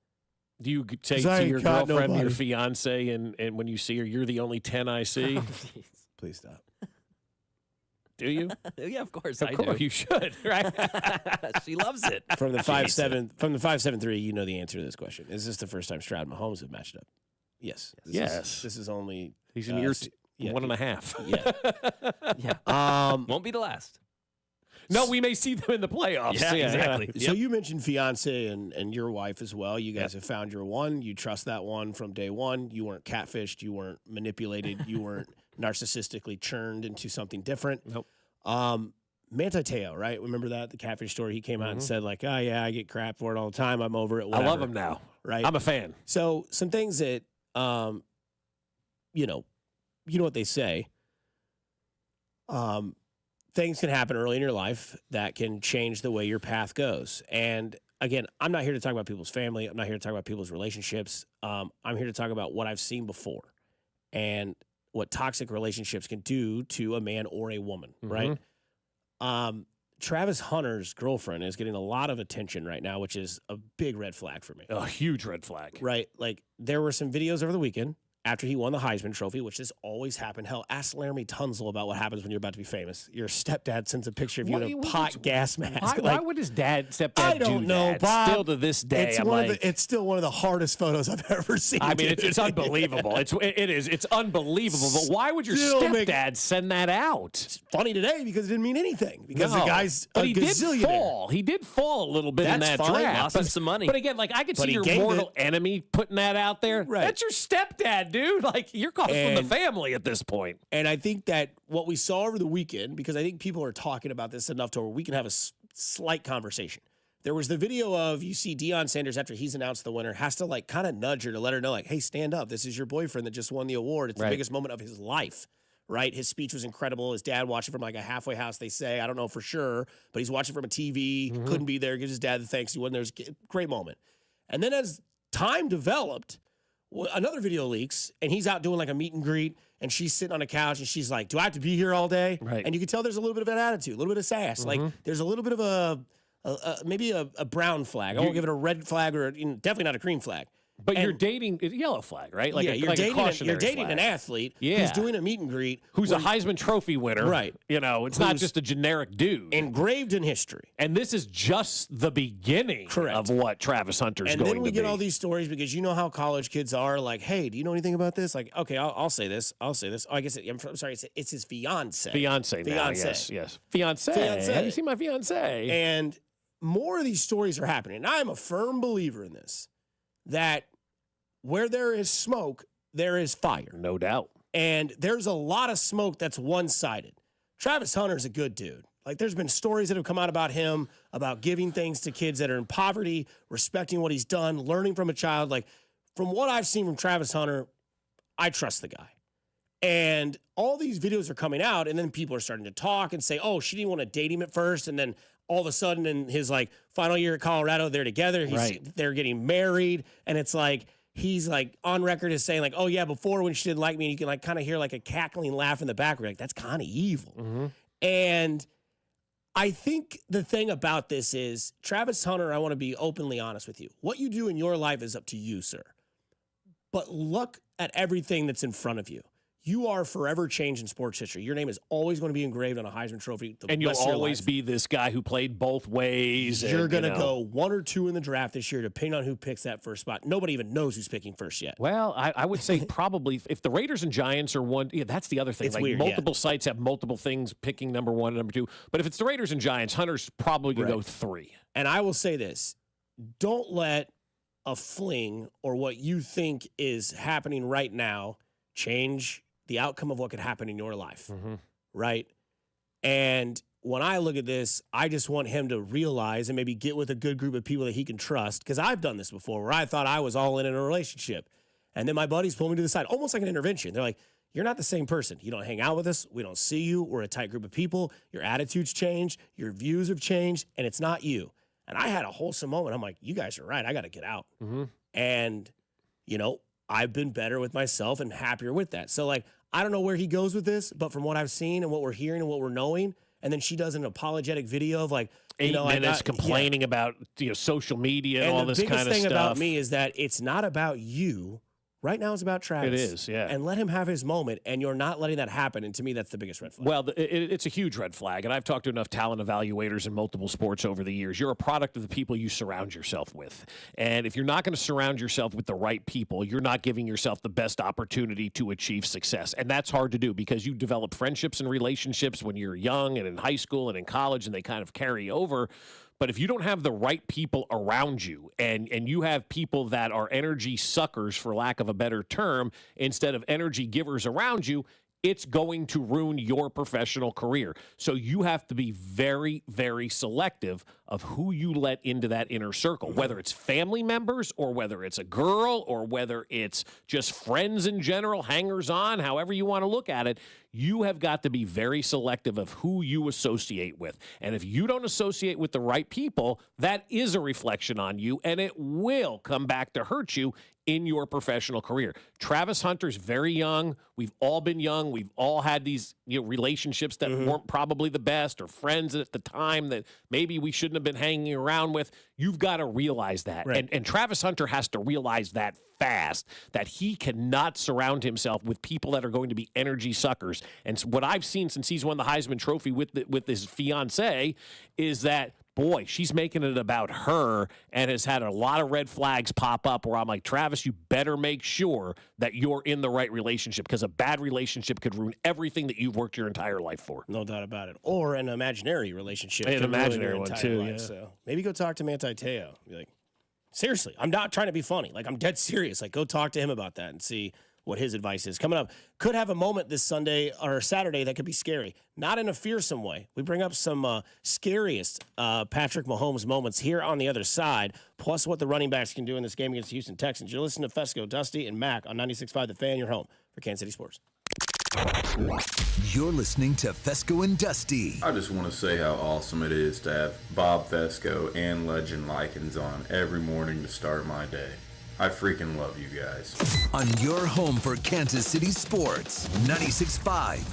Do you say to your girlfriend, your fiance, and when you see her, you're the only 10 I see? Please stop. Do you? Yeah, of course. Of course, you should, right? She loves it. From the 573, you know the answer to this question. Is this the first time Stroud and Mahomes have matched up? Yes. This is only. He's in year 1.5. Yeah. Won't be the last. No, we may see them in the playoffs. Yeah, exactly. So you mentioned fiance and your wife as well. You guys have found your one. You trust that one from day one. You weren't catfished. You weren't manipulated. You weren't narcissistically churned into something different. Nope. Manti Te'o, right? Remember that? The catfish story. He came out and said like, oh, yeah, I get crap for it all the time. I'm over it. Whatever. I love him now. Right? I'm a fan. So some things that, you know what they say. Things can happen early in your life that can change the way your path goes. And again, I'm not here to talk about people's family. I'm not here to talk about people's relationships. I'm here to talk about what I've seen before and what toxic relationships can do to a man or a woman, right? Travis Hunter's girlfriend is getting a lot of attention right now, which is a big red flag for me. A huge red flag. Right. Like, there were some videos over the weekend after he won the Heisman Trophy, which has always happened. Hell, ask Laramie Tunzel about what happens when you're about to be famous. Your stepdad sends a picture of you in a pot gas mask. Why would his stepdad I don't do know, that? Bob. Still to this day, It's still one of the hardest photos I've ever seen. I mean, dude. it's unbelievable. It is. It's unbelievable. But why would your Still stepdad send that out? It's funny today because it didn't mean anything. Because the guy's but a he did gazillionaire. fall. He did fall a little bit in That's that fine. draft. Lost him some money. But again, like I could But see he your gained mortal enemy putting that out there. Right. That's your stepdad, dude. Like you're called from the family at this point. And I think that what we saw over the weekend, because I think people are talking about this enough to where we can have a slight conversation. There was the video of, you see Deion Sanders after he's announced the winner, has to like kind of nudge her to let her know, like, hey, stand up. This is your boyfriend that just won the award. It's the biggest moment of his life, right? His speech was incredible. His dad watched it from like a halfway house, they say. I don't know for sure, but he's watching from a TV. Couldn't be there. Gives his dad the thanks. He wasn't there. It was a great moment. And then as time developed, another video leaks, and he's out doing like a meet and greet, and she's sitting on a couch, and she's like, do I have to be here all day? Right. And you can tell there's a little bit of an attitude, a little bit of sass. Like, there's a little bit of maybe a brown flag. I won't give it a red flag or definitely not a green flag. But you're dating a yellow flag, right? Like you're dating an athlete who's doing a meet and greet. Who's a Heisman Trophy winner. Right. You know, it's not just a generic dude. Engraved in history. And this is just the beginning of what Travis Hunter's and going to be. And then we get all these stories because you know how college kids are. Like, hey, do you know anything about this? Like, okay, I'll say this. I'll say this. Oh, I guess I'm sorry. It's his fiance. Fiance now, yes. Fiance. Have you seen my fiance? And more of these stories are happening. And I'm a firm believer in this, that where there is smoke, there is fire. No doubt. And there's a lot of smoke that's one-sided. Travis Hunter's a good dude. Like, there's been stories that have come out about him, about giving things to kids that are in poverty, respecting what he's done, learning from a child. Like, from what I've seen from Travis Hunter, I trust the guy. And all these videos are coming out, and then people are starting to talk and say, oh, she didn't want to date him at first, and then all of a sudden in his, like, final year at Colorado, they're together. They're getting married, and it's like, he's like on record as saying like, oh yeah, before when she didn't like me, and you can like kind of hear like a cackling laugh in the back. We're like, that's kind of evil. And I think the thing about this is, Travis Hunter, I want to be openly honest with you. What you do in your life is up to you, sir. But look at everything that's in front of you. You are forever changed in sports history. Your name is always going to be engraved on a Heisman Trophy. And you'll always be this guy who played both ways. You're going to go 1 or 2 in the draft this year, depending on who picks that first spot. Nobody even knows who's picking first yet. Well, I would say probably if the Raiders and Giants are one, that's the other thing. It's like weird, multiple sites have multiple things picking number 1 and number 2. But if it's the Raiders and Giants, Hunter's probably going to go 3. And I will say this, don't let a fling or what you think is happening right now change the outcome of what could happen in your life, right? And when I look at this, I just want him to realize and maybe get with a good group of people that he can trust, because I've done this before where I thought I was all in a relationship. And then my buddies pull me to the side, almost like an intervention. They're like, you're not the same person. You don't hang out with us. We don't see you. We're a tight group of people. Your attitudes changed. Your views have changed, and it's not you. And I had a wholesome moment. I'm like, you guys are right. I got to get out. And, you know, I've been better with myself and happier with that. So, like, I don't know where he goes with this, but from what I've seen and what we're hearing and what we're knowing, and then she does an apologetic video of like 8 minutes complaining about social media and all this kind of stuff. And the biggest thing about me is that it's not about you. Right now it's about Travis. It is, yeah. And let him have his moment, and you're not letting that happen. And to me, that's the biggest red flag. Well, it's a huge red flag, and I've talked to enough talent evaluators in multiple sports over the years. You're a product of the people you surround yourself with. And if you're not going to surround yourself with the right people, you're not giving yourself the best opportunity to achieve success. And that's hard to do because you develop friendships and relationships when you're young and in high school and in college, and they kind of carry over. But if you don't have the right people around you and you have people that are energy suckers, for lack of a better term, instead of energy givers around you, it's going to ruin your professional career. So you have to be very, very selective of who you let into that inner circle, whether it's family members or whether it's a girl or whether it's just friends in general, hangers-on, however you want to look at it. You have got to be very selective of who you associate with. And if you don't associate with the right people, that is a reflection on you, and it will come back to hurt you in your professional career. Travis Hunter's very young. We've all been young. We've all had these relationships that weren't probably the best, or friends at the time that maybe we shouldn't have been hanging around with. You've got to realize that. Right. And Travis Hunter has to realize that fast, that he cannot surround himself with people that are going to be energy suckers. And so what I've seen since he's won the Heisman Trophy with his fiancée is that, boy, she's making it about her and has had a lot of red flags pop up where I'm like, Travis, you better make sure that you're in the right relationship, because a bad relationship could ruin everything that you've worked your entire life for. No doubt about it. Or an imaginary relationship. An could ruin imaginary your one, entire too, life. yeah. So maybe go talk to Manti Te'o. Be like, seriously, I'm not trying to be funny. Like, I'm dead serious. Like, go talk to him about that and see what his advice is. Coming up, could have a moment this Sunday or Saturday that could be scary. Not in a fearsome way. We bring up some scariest Patrick Mahomes moments here on the other side, plus what the running backs can do in this game against the Houston Texans. You're listening to Fescoe, Dusty, and Mac on 96.5 The Fan, your home for Kansas City Sports. You're listening to Fescoe and Dusty. I just want to say how awesome it is to have Bob Fescoe and Legend Likens on every morning to start my day. I freaking love you guys. On your home for Kansas City sports, 96.5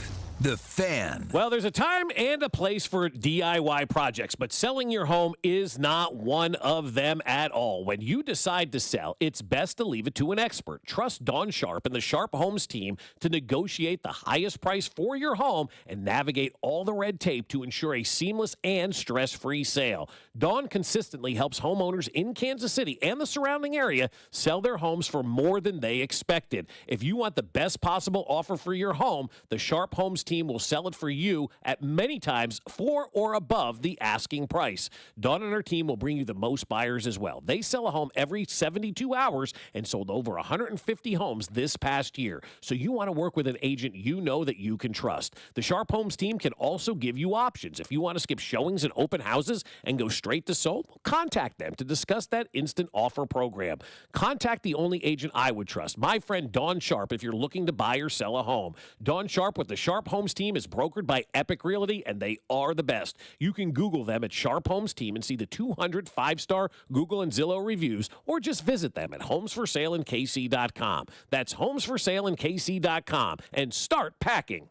The Fan. Well, there's a time and a place for DIY projects, but selling your home is not one of them at all. When you decide to sell, it's best to leave it to an expert. Trust Dawn Sharp and the Sharp Homes team to negotiate the highest price for your home and navigate all the red tape to ensure a seamless and stress-free sale. Dawn consistently helps homeowners in Kansas City and the surrounding area sell their homes for more than they expected. If you want the best possible offer for your home, the Sharp Homes team will sell it for you at many times for or above the asking price. Dawn and her team will bring you the most buyers as well. They sell a home every 72 hours and sold over 150 homes this past year. So you want to work with an agent you know that you can trust. The Sharp Homes team can also give you options. If you want to skip showings and open houses and go straight to sold, contact them to discuss that instant offer program. Contact the only agent I would trust, my friend Dawn Sharp, if you're looking to buy or sell a home. Dawn Sharp with the Sharp Homes team is brokered by Epic Realty, and they are the best. You can Google them at Sharp Homes Team and see the 200 5-star Google and Zillow reviews, or just visit them at homesforsaleInKC.com. That's homesforsaleInKC.com, and start packing.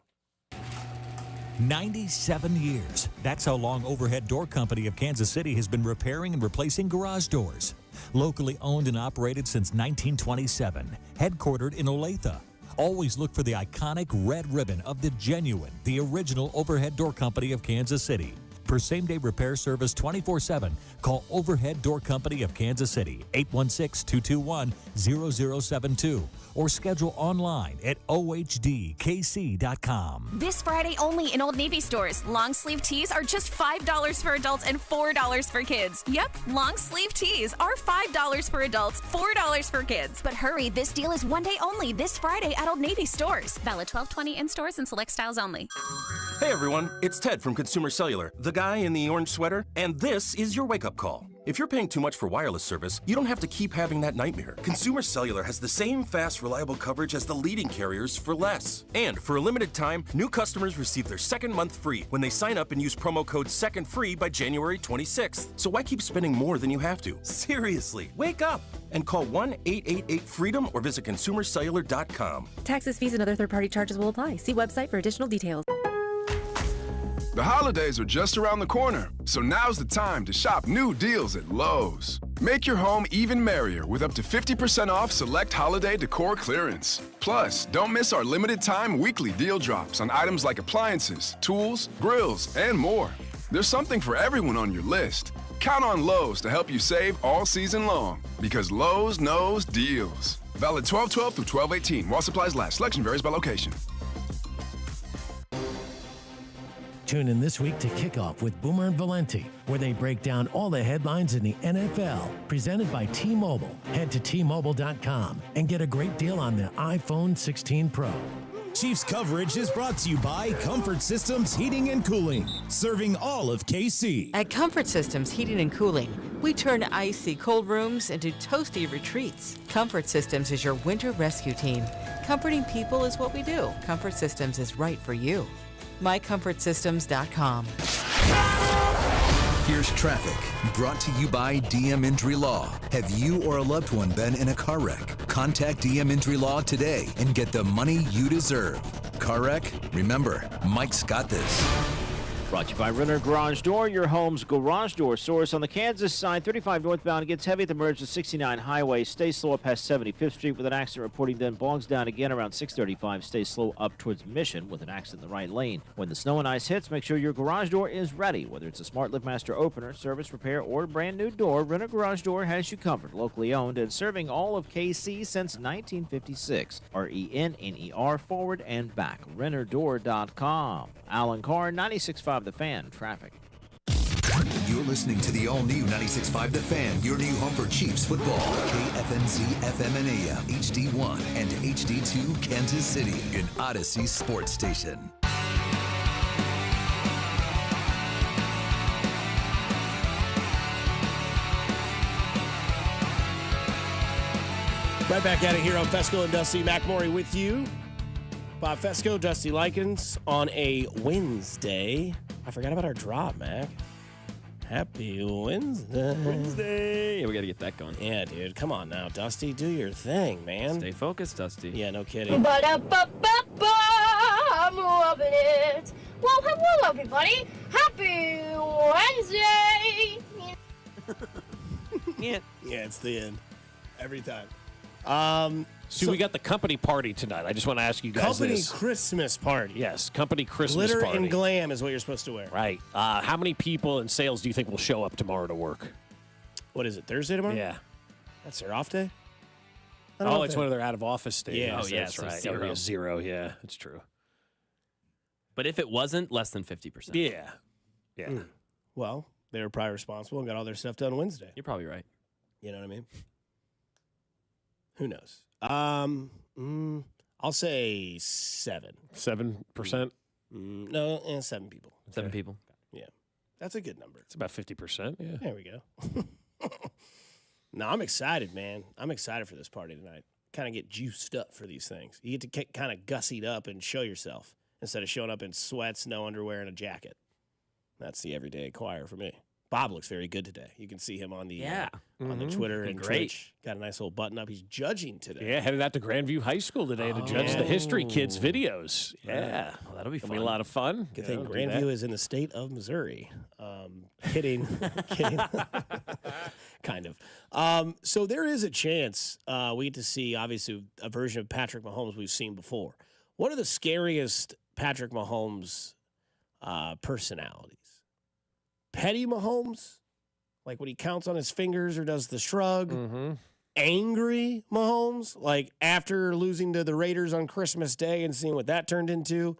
97 years. That's how long Overhead Door Company of Kansas City has been repairing and replacing garage doors. Locally owned and operated since 1927. Headquartered in Olathe. Always look for the iconic red ribbon of the genuine, the original Overhead Door Company of Kansas City. For same-day repair service 24/7, call Overhead Door Company of Kansas City, 816-221-0072, or schedule online at ohdkc.com. This Friday only in Old Navy stores. Long sleeve tees are just $5 for adults and $4 for kids. Yep, long sleeve tees are $5 for adults, $4 for kids. But hurry, this deal is one day only this Friday at Old Navy stores. Valid 12/20 in stores and select styles only. Hey everyone, it's Ted from Consumer Cellular, the guy in the orange sweater, and this is your wake-up call. If you're paying too much for wireless service, you don't have to keep having that nightmare. Consumer Cellular has the same fast, reliable coverage as the leading carriers for less. And for a limited time, new customers receive their second month free when they sign up and use promo code SECONDFREE by January 26th. So why keep spending more than you have to? Seriously, wake up and call 1-888-FREEDOM or visit consumercellular.com. Taxes, fees, and other third-party charges will apply. See website for additional details. The holidays are just around the corner, so now's the time to shop new deals at Lowe's. Make your home even merrier with up to 50% off select holiday decor clearance. Plus, don't miss our limited time weekly deal drops on items like appliances, tools, grills, and more. There's something for everyone on your list. Count on Lowe's to help you save all season long, because Lowe's knows deals. Valid 12/12 through 12/18 while supplies last. Selection varies by location. Tune in this week to Kickoff with Boomer and Valenti, where they break down all the headlines in the NFL. Presented by T-Mobile. Head to T-Mobile.com and get a great deal on the iPhone 16 Pro. Chiefs coverage is brought to you by Comfort Systems Heating and Cooling, serving all of KC. At Comfort Systems Heating and Cooling, we turn icy cold rooms into toasty retreats. Comfort Systems is your winter rescue team. Comforting people is what we do. Comfort Systems is right for you. MyComfortSystems.com. Here's traffic, brought to you by DM Injury Law. Have you or a loved one been in a car wreck? Contact DM Injury Law today and get the money you deserve. Car wreck? Remember, Mike's got this. Brought to you by Renner Garage Door, your home's garage door source. On the Kansas side, 35 northbound gets heavy at the merge with 69 highway. Stay slow up past 75th Street with an accident reporting, then bogs down again around 635. Stay slow up towards Mission with an accident in the right lane. When the snow and ice hits, make sure your garage door is ready. Whether it's a Smart LiftMaster opener, service, repair, or brand new door, Renner Garage Door has you covered. Locally owned and serving all of KC since 1956. RENNER forward and back. RennerDoor.com. Alan Carr, 96.5 The Fan, traffic. You're listening to the all-new 96.5 The Fan, your new home for Chiefs football. KFNZ FM and AM, HD1 and HD2 Kansas City, an Odyssey sports station. Right back at it here on Fescoe and Dusty. Mac Morey with you. Bob Fescoe, Dusty Likens on a Wednesday. I forgot about our drop, Mac. Happy Wednesday. Yeah, we got to get that going. Yeah, dude. Come on now, Dusty. Do your thing, man. Stay focused, Dusty. Yeah, no kidding. Ba-da-ba-ba-ba, I'm loving it. Well, hello, everybody. Happy Wednesday. Yeah, it's the end. Every time. So we got the company party tonight. I just want to ask you guys Company this. Christmas party. Yes, company Christmas Glitter party. and glam is what you're supposed to wear. Right. How many people in sales do you think will show up tomorrow to work? What is it, Thursday tomorrow? Yeah. That's their off day? Oh, it's one of their out of office days. Yeah. Oh, yeah, that's so right. zero. It'll be a zero. Yeah, that's true. But if it wasn't, less than 50%. Yeah. Yeah. Well, they were probably responsible and got all their stuff done Wednesday. You're probably right. You know what I mean? Who knows? I'll say 7. 7%? No, 7 people. 7 people. Yeah. That's a good number. It's about 50%. Yeah. There we go. No, I'm excited, man. I'm excited for this party tonight. Kind of get juiced up for these things. You get to get kind of gussied up and show yourself instead of showing up in sweats, no underwear, and a jacket. That's the everyday choir for me. Bob looks very good today. You can see him on the on the Twitter and Twitch. Got a nice little button up. He's judging today. Yeah, headed out to Grandview High School today to judge the History Kids videos. Yeah. Well, that'll be fun. It'll be a lot of fun. Good thing Grandview is in the state of Missouri. Kidding. Kidding. Kind of. So there is a chance we get to see, obviously, a version of Patrick Mahomes we've seen before. What are the scariest Patrick Mahomes personalities? Petty Mahomes, like when he counts on his fingers or does the shrug. Angry Mahomes, like after losing to the Raiders on Christmas Day and seeing what that turned into.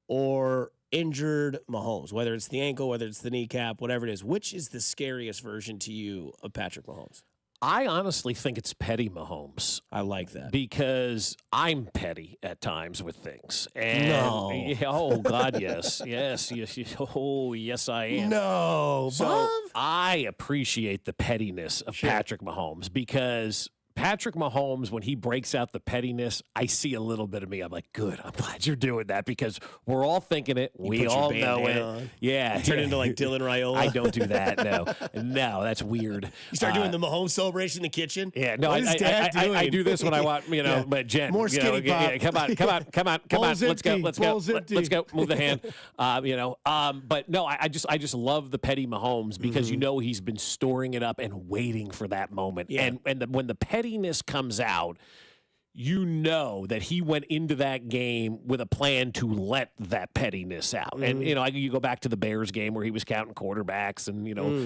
Or injured Mahomes, whether it's the ankle, whether it's the kneecap, whatever it is. Which is the scariest version to you of Patrick Mahomes? I honestly think it's petty Mahomes. I like that. Because I'm petty at times with things. And No. Oh, God, yes. Yes. Oh, yes, I am. No, So Bob. I appreciate the pettiness of Patrick Mahomes because Patrick Mahomes, when he breaks out the pettiness, I see a little bit of me. I'm like, good. I'm glad you're doing that because we're all thinking it. We put your all know it. bandana on. Yeah. You turn into like Dylan Raiola. I don't do that. No. No, that's weird. You start doing the Mahomes celebration in the kitchen. Yeah, no, What is Dad doing? I do this when I want, Yeah. but Jen, More skinny pop. yeah, come on. Bowl's Let's go. empty. Let's go. Bowl's empty. Let's go. Move the hand. But no, I just love the petty Mahomes because you know he's been storing it up and waiting for that moment. Yeah. And when the pettiness comes out, you know that he went into that game with a plan to let that pettiness out. And, you go back to the Bears game where he was counting quarterbacks and,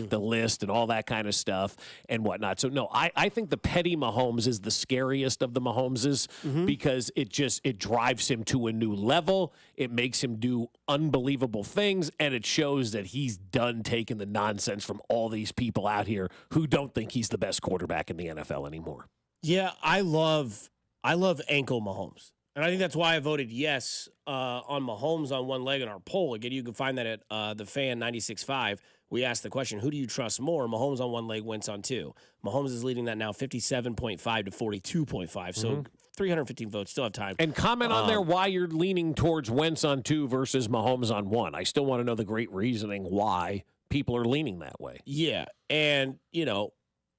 the list and all that kind of stuff and whatnot. So, no, I think the petty Mahomes is the scariest of the Mahomeses because it drives him to a new level. It makes him do unbelievable things, and it shows that he's done taking the nonsense from all these people out here who don't think he's the best quarterback in the NFL anymore. Yeah, I love ankle Mahomes. And I think that's why I voted yes on Mahomes on one leg in our poll. Again, you can find that at the Fan 96.5. We asked the question, who do you trust more? Mahomes on one leg, Wentz on two. Mahomes is leading that now 57.5 to 42.5. So 315 votes, still have time. And comment on there why you're leaning towards Wentz on two versus Mahomes on one. I still want to know the great reasoning why people are leaning that way. Yeah. And,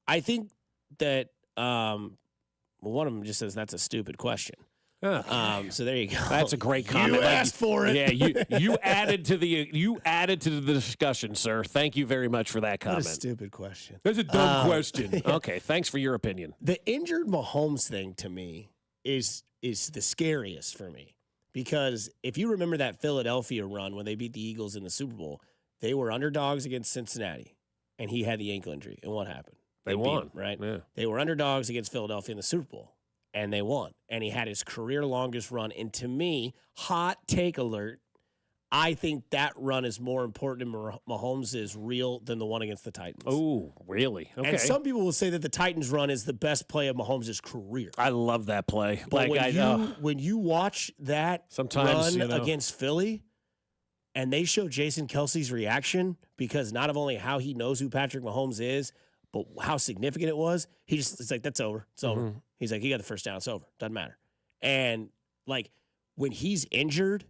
I think that Well, one of them just says that's a stupid question. So there you go. That's a great comment. You asked for it. Yeah, you added to the discussion, sir. Thank you very much for that comment. What a stupid question. That's a dumb question. Okay, thanks for your opinion. The injured Mahomes thing to me is the scariest for me because if you remember that Philadelphia run when they beat the Eagles in the Super Bowl, they were underdogs against Cincinnati, and he had the ankle injury. And what happened? They beat won, him, right? Yeah. They were underdogs against Philadelphia in the Super Bowl. And they won. And he had his career longest run. And to me, hot take alert, I think that run is more important in Mahomes' real than the one against the Titans. Oh, really? Okay. And some people will say that the Titans run is the best play of Mahomes' career. I love that play. But when you watch that sometimes run against Philly and they show Jason Kelsey's reaction because not only how he knows who Patrick Mahomes is, but how significant it was, it's like, that's over. It's over. He's like, he got the first down. It's over. Doesn't matter. And, like, when he's injured,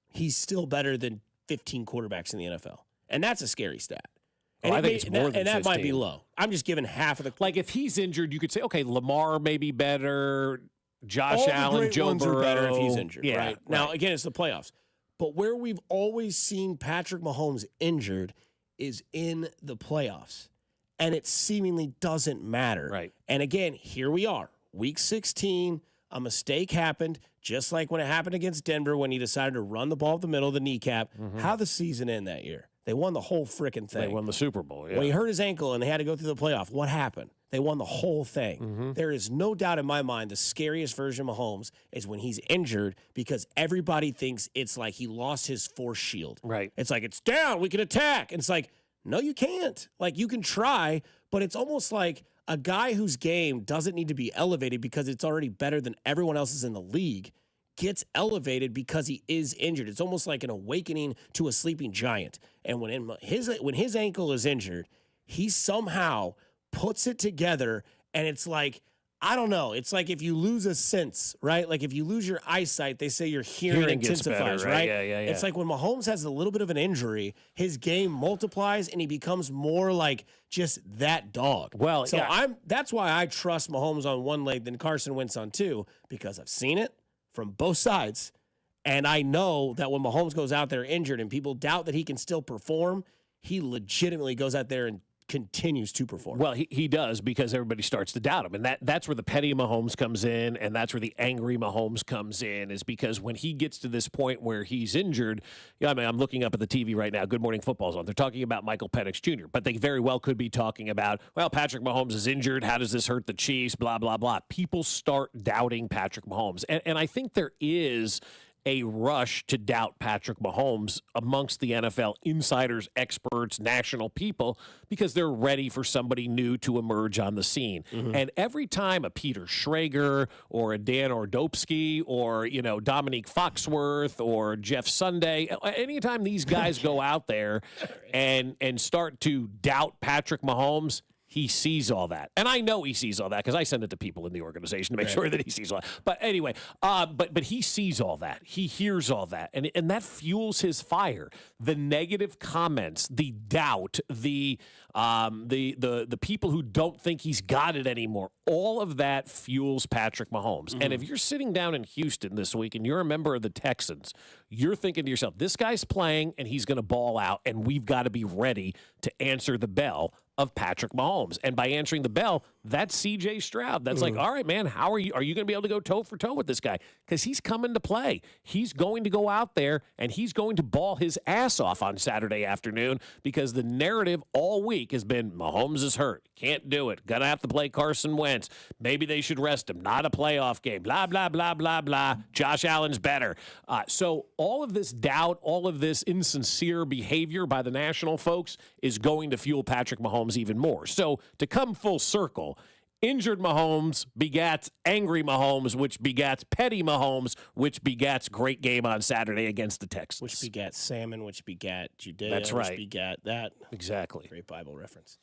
he's still better than 15 quarterbacks in the NFL. And that's a scary stat. And I think it's more than 15. that might be low. I'm just giving half of the... Like, if he's injured, you could say, okay, Lamar may be better, Josh All Allen, the great Joe ones Burrow. are better if he's injured, Yeah, right? Now, again, it's the playoffs. But where we've always seen Patrick Mahomes injured is in the playoffs. And it seemingly doesn't matter. Right. And again, here we are, week 16. A mistake happened, just like when it happened against Denver when he decided to run the ball up the middle of the kneecap. How the season end that year? They won the whole freaking thing. They won the Super Bowl, yeah. When he hurt his ankle and they had to go through the playoff, what happened? They won the whole thing. There is no doubt in my mind the scariest version of Mahomes is when he's injured because everybody thinks it's like he lost his force shield. Right. It's like, it's down, we can attack. And it's like, no, you can't. Like, you can try, but it's almost like a guy whose game doesn't need to be elevated because it's already better than everyone else's in the league gets elevated because he is injured. It's almost like an awakening to a sleeping giant. And when his ankle is injured, he somehow puts it together, and it's like, I don't know. It's like if you lose a sense, right? Like if you lose your eyesight, they say your hearing intensifies, better, right? Yeah. It's like when Mahomes has a little bit of an injury, his game multiplies and he becomes more like just that dog. Well, so yeah. That's why I trust Mahomes on one leg than Carson Wentz on two, because I've seen it from both sides. And I know that when Mahomes goes out there injured and people doubt that he can still perform, he legitimately goes out there and continues to perform. Well, he does because everybody starts to doubt him. And that's where the petty Mahomes comes in, and that's where the angry Mahomes comes in, is because when he gets to this point where he's injured, I mean, I'm looking up at the TV right now, Good Morning Football's on. They're talking about Michael Penix Jr., but they very well could be talking about, well, Patrick Mahomes is injured. How does this hurt the Chiefs? Blah, blah, blah. People start doubting Patrick Mahomes. And I think there is a rush to doubt Patrick Mahomes amongst the NFL insiders, experts, national people, because they're ready for somebody new to emerge on the scene. And every time a Peter Schrager or a Dan Ordopsky or, Dominique Foxworth or Jeff Sunday, anytime these guys go out there and start to doubt Patrick Mahomes, he sees all that. And I know he sees all that because I send it to people in the organization to make sure that he sees all that. But anyway, but he sees all that. He hears all that. And that fuels his fire. The negative comments, the doubt, the people who don't think he's got it anymore, all of that fuels Patrick Mahomes. And if you're sitting down in Houston this week and you're a member of the Texans, you're thinking to yourself, this guy's playing and he's going to ball out, and we've got to be ready to answer the bell of Patrick Mahomes. And by answering the bell, that's C.J. Stroud. That's like, all right, man, how are you going to be able to go toe for toe with this guy? Because he's coming to play. He's going to go out there and he's going to ball his ass off on Saturday afternoon, because the narrative all week has been Mahomes is hurt. Can't do it. Gonna have to play Carson Wentz. Maybe they should rest him. Not a playoff game. Blah, blah, blah, blah, blah. Josh Allen's better. So all of this doubt, all of this insincere behavior by the national folks is going to fuel Patrick Mahomes even more. So to come full circle, injured Mahomes begats angry Mahomes, which begats petty Mahomes, which begats great game on Saturday against the Texans. Which begat salmon, which begat Judea, That's right. which begat that. Exactly. Great Bible reference.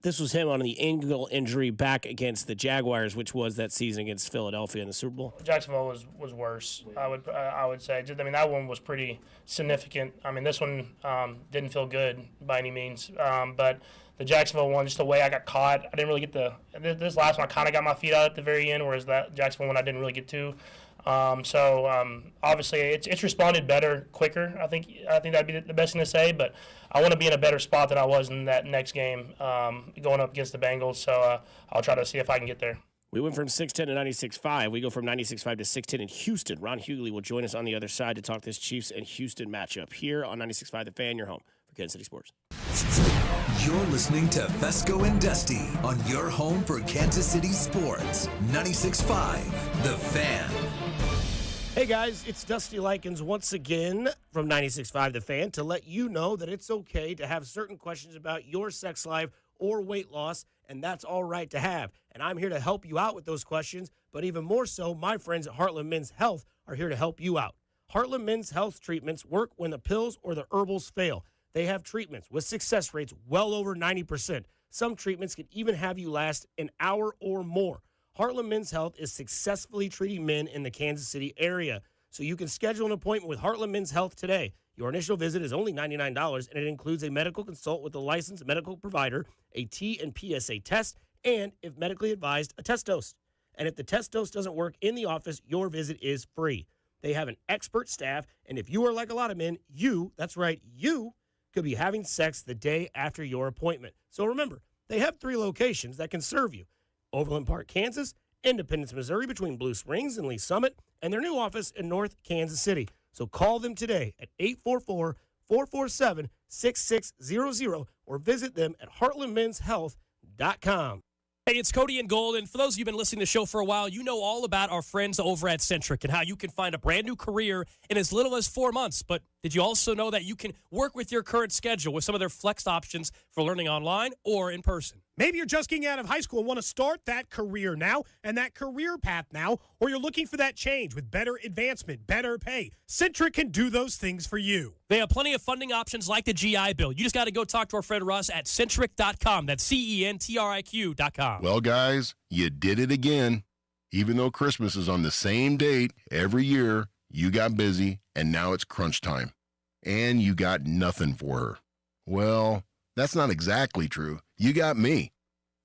This was him on the ankle injury back against the Jaguars, which was that season against Philadelphia in the Super Bowl. Jacksonville was worse. I would say. That one was pretty significant. This one didn't feel good by any means. But the Jacksonville one, just the way I got caught, I didn't really get this last one. I kind of got my feet out at the very end, whereas that Jacksonville one I didn't really get to. Obviously it's responded better, quicker. I think that'd be the best thing to say. But I want to be in a better spot than I was in that next game going up against the Bengals. So I'll try to see if I can get there. We went from 610 to 96.5. We go from 96.5 to 610 in Houston. Ron Hughley will join us on the other side to talk this Chiefs and Houston matchup here on 96.5 The Fan, your home for Kansas City Sports. You're listening to Fescoe and Dusty on your home for Kansas City Sports. 96.5 The Fan. Hey guys, it's Dusty Likens once again from 96.5 The Fan to let you know that it's okay to have certain questions about your sex life or weight loss, and that's all right to have. And I'm here to help you out with those questions, but even more so, my friends at Heartland Men's Health are here to help you out. Heartland Men's Health treatments work when the pills or the herbals fail. They have treatments with success rates well over 90%. Some treatments can even have you last an hour or more. Heartland Men's Health is successfully treating men in the Kansas City area. So you can schedule an appointment with Heartland Men's Health today. Your initial visit is only $99, and it includes a medical consult with a licensed medical provider, a T and PSA test, and, if medically advised, a test dose. And if the test dose doesn't work in the office, your visit is free. They have an expert staff, and if you are like a lot of men, that's right, you could be having sex the day after your appointment. So remember, they have 3 locations that can serve you. Overland Park, Kansas, Independence, Missouri, between Blue Springs and Lee Summit, and their new office in North Kansas City. So call them today at 844-447-6600 or visit them at heartlandmenshealth.com. Hey, it's Cody and Gold, and for those of you who've been listening to the show for a while, you know all about our friends over at Centric and how you can find a brand new career in as little as 4 months. But did you also know that you can work with your current schedule with some of their flex options for learning online or in person? Maybe you're just getting out of high school and want to start that career now and that career path now, or you're looking for that change with better advancement, better pay. Centric can do those things for you. They have plenty of funding options like the GI Bill. You just got to go talk to our friend Russ at Centric.com. That's CENTRIQ.com. Well, guys, you did it again. Even though Christmas is on the same date every year, you got busy, and now it's crunch time. And you got nothing for her. Well, that's not exactly true. You got me.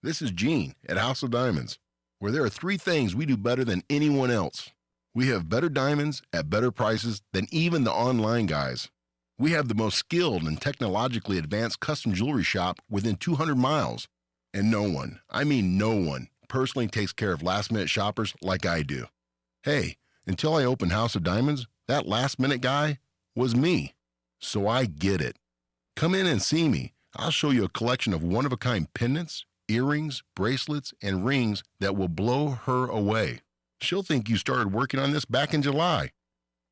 This is Gene at House of Diamonds, where there are 3 things we do better than anyone else. We have better diamonds at better prices than even the online guys. We have the most skilled and technologically advanced custom jewelry shop within 200 miles. And no one, I mean no one, personally takes care of last-minute shoppers like I do. Hey, until I opened House of Diamonds, that last-minute guy was me. So I get it. Come in and see me. I'll show you a collection of one-of-a-kind pendants, earrings, bracelets, and rings that will blow her away. She'll think you started working on this back in July.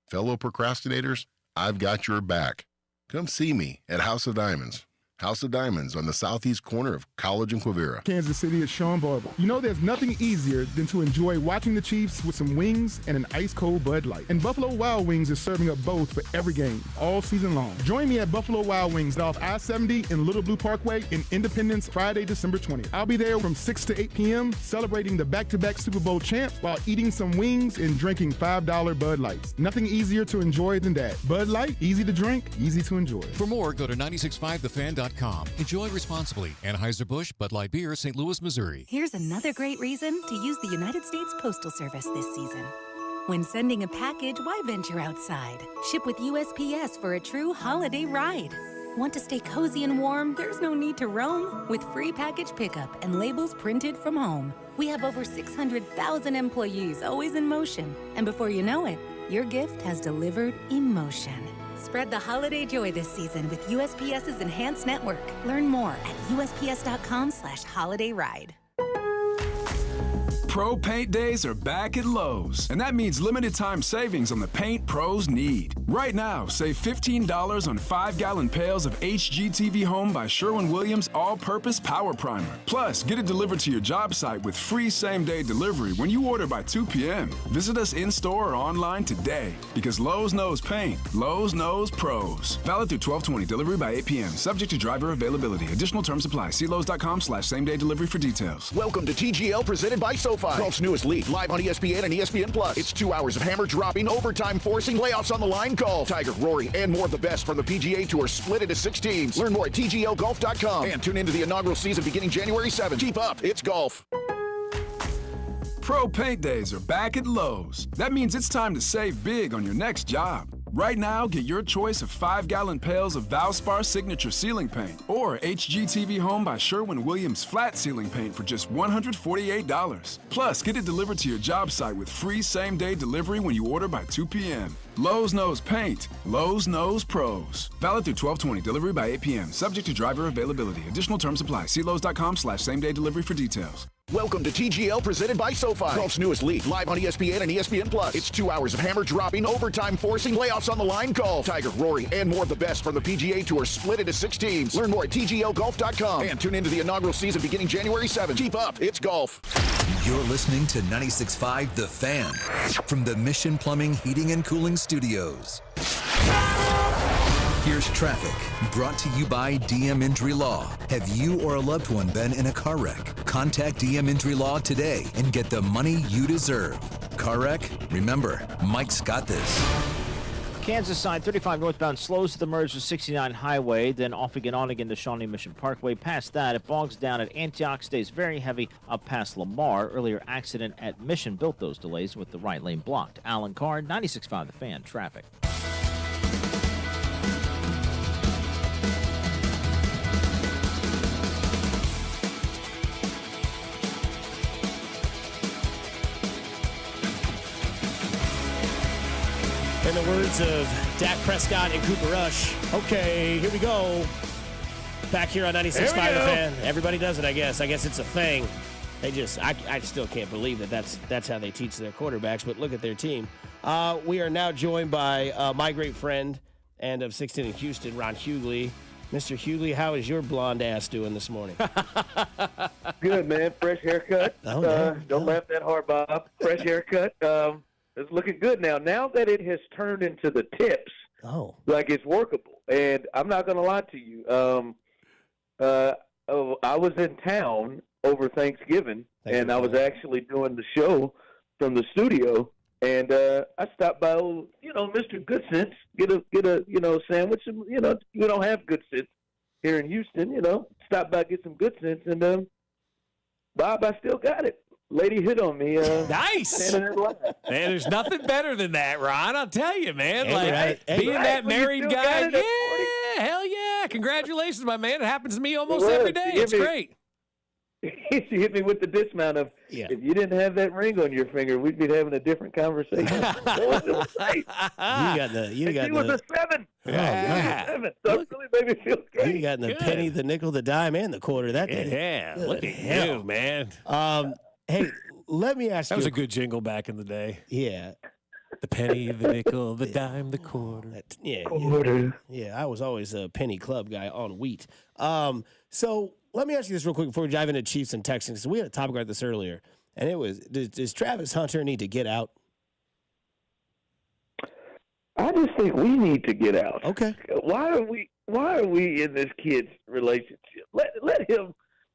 Fellow procrastinators, I've got your back. Come see me at House of Diamonds. House of Diamonds on the southeast corner of College and Quivira. Kansas City is Sean Barber. You know there's nothing easier than to enjoy watching the Chiefs with some wings and an ice-cold Bud Light. And Buffalo Wild Wings is serving up both for every game, all season long. Join me at Buffalo Wild Wings off I-70 in Little Blue Parkway in Independence, Friday, December 20th. I'll be there from 6 to 8 p.m. celebrating the back-to-back Super Bowl champs while eating some wings and drinking $5 Bud Lights. Nothing easier to enjoy than that. Bud Light, easy to drink, easy to enjoy. For more, go to 965thefan.com. Enjoy responsibly. Anheuser-Busch, Bud Light Beer, St. Louis, Missouri. Here's another great reason to use the United States Postal Service this season. When sending a package, why venture outside? Ship with USPS for a true holiday ride. Want to stay cozy and warm? There's no need to roam. With free package pickup and labels printed from home. We have over 600,000 employees always in motion. And before you know it, your gift has delivered emotion. Spread the holiday joy this season with USPS's enhanced network. Learn more at USPS.com/holidayride. Pro Paint Days are back at Lowe's, and that means limited time savings on the paint pros need. Right now, save $15 on 5-gallon pails of HGTV Home by Sherwin-Williams All-Purpose Power Primer. Plus, get it delivered to your job site with free same-day delivery when you order by 2 p.m. Visit us in-store or online today, because Lowe's knows paint. Lowe's knows pros. Valid through 12/20. Delivery by 8 p.m. Subject to driver availability. Additional terms apply. See Lowe's.com/same-day delivery for details. Welcome to TGL presented by SoFi. Golf's newest league, live on ESPN and ESPN Plus. It's 2 hours of hammer dropping, overtime forcing, playoffs on the line golf. Tiger, Rory, and more of the best from the PGA Tour split into 6 teams. Learn more at TGLGolf.com and tune into the inaugural season beginning January 7th. Keep up, it's golf. Pro Paint Days are back at Lowe's. That means it's time to save big on your next job. Right now, get your choice of 5-gallon pails of Valspar Signature Ceiling Paint or HGTV Home by Sherwin-Williams Flat Ceiling Paint for just $148. Plus, get it delivered to your job site with free same-day delivery when you order by 2 p.m. Lowe's knows paint. Lowe's knows pros. Valid through 12/20. Delivery by 8 p.m. Subject to driver availability. Additional terms apply. See Lowe's.com/same-day delivery for details. Welcome to TGL presented by SoFi. Golf's newest league, live on ESPN and ESPN Plus. It's 2 hours of hammer dropping, overtime forcing, playoffs on the line golf. Tiger, Rory, and more of the best from the PGA Tour split into 6 teams. Learn more at TGLGolf.com and tune into the inaugural season beginning January 7th. Keep up, it's golf. You're listening to 96.5 The Fan from the Mission Plumbing, Heating, and Cooling Studios. Here's traffic, brought to you by DM Injury Law. Have you or a loved one been in a car wreck? Contact DM Injury Law today and get the money you deserve. Car wreck? Remember, Mike's got this. Kansas side 35 northbound slows to the merge with 69 highway, then off again on again to Shawnee Mission Parkway. Past that, it bogs down at Antioch, stays very heavy up past Lamar. Earlier accident at Mission built those delays with the right lane blocked. Alan Carr, 96.5 The Fan, traffic. In the words of Dak Prescott and Cooper Rush, okay, here we go. Back here on 96.5 The Fan. Everybody does it, I guess. I guess it's a thing. They just, I still can't believe that's how they teach their quarterbacks, but look at their team. We are now joined by my great friend and of 16 in Houston, Ron Hughley. Mr. Hughley, how is your blonde ass doing this morning? Good, man. Fresh haircut. Don't laugh that hard, Bob. Fresh haircut. It's looking good now. Now that it has turned into the tips, like it's workable. And I'm not going to lie to you. I was in town over Thanksgiving, and I was actually doing the show from the studio. And I stopped by, Mr. Good Sense, get a sandwich. And, we don't have Good Sense here in Houston. Stop by, get some Good Sense, and Bob, I still got it. Lady hit on me. Nice. Man, there's nothing better than that, Ron. I'll tell you, man. Being that married guy, hell yeah. Congratulations, my man. It happens to me almost every day. It's great. She hit me with the dismount of, if you didn't have that ring on your finger, we'd be having a different conversation. It was great. She was a 7. Yeah. 7. So it really made me feel great. You got in the penny, the nickel, the dime, and the quarter that day. Yeah, look at you, man. Hey, let me ask you. That was a good jingle back in the day. Yeah. The penny, the nickel, the dime, the quarter. Yeah, I was always a penny club guy on wheat. So let me ask you this real quick before we dive into Chiefs and Texans. We had a topic about this earlier, and it was, does Travis Hunter need to get out? I just think we need to get out. Okay. Why are we in this kid's relationship?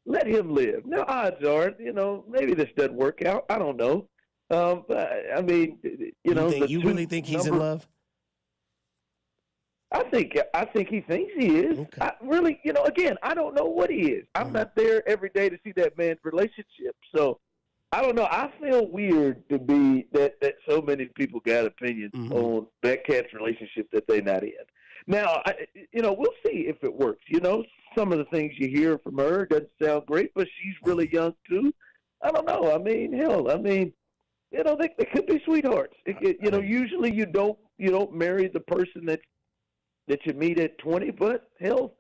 Let him live. Now, odds are, maybe this doesn't work out. I don't know. But I mean, you really think he's in love? I think he thinks he is. Okay. I really, again, I don't know what he is. I'm not there every day to see that man's relationship. So I don't know. I feel weird to be that so many people got opinions on that cat's relationship that they're not in. Now, we'll see if it works. Some of the things you hear from her doesn't sound great, but she's really young too. I don't know. I mean, they could be sweethearts. Usually you don't marry the person that you meet at 20, but hell,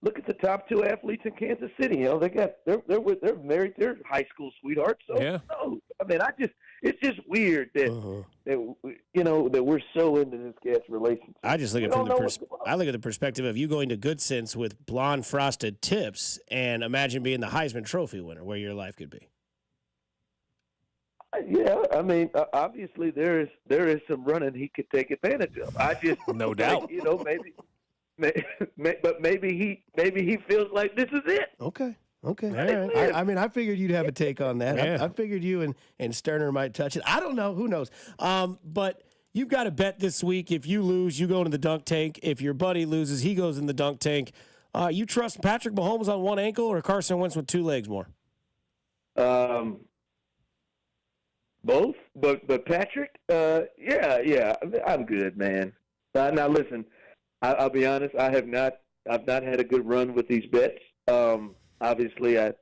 look at the top two athletes in Kansas City. You know, they're married, they're high school sweethearts. So no, I mean, it's just weird that that we're so into this guy's relationship. I just look at the perspective of you going to Good Sense with blonde frosted tips, and imagine being the Heisman Trophy winner, where your life could be. Yeah, I mean, obviously there is some running he could take advantage of. I just no doubt, but maybe he feels like this is it. Okay. All right. I mean, I figured you'd have a take on that. Yeah. I figured you and Sterner might touch it. I don't know. Who knows? But you've got a bet this week. If you lose, you go into the dunk tank. If your buddy loses, he goes in the dunk tank. You trust Patrick Mahomes on one ankle or Carson Wentz with two legs more? Both, but Patrick, yeah, I'm good, man. Now listen, I'll be honest. I've not had a good run with these bets. Obviously, I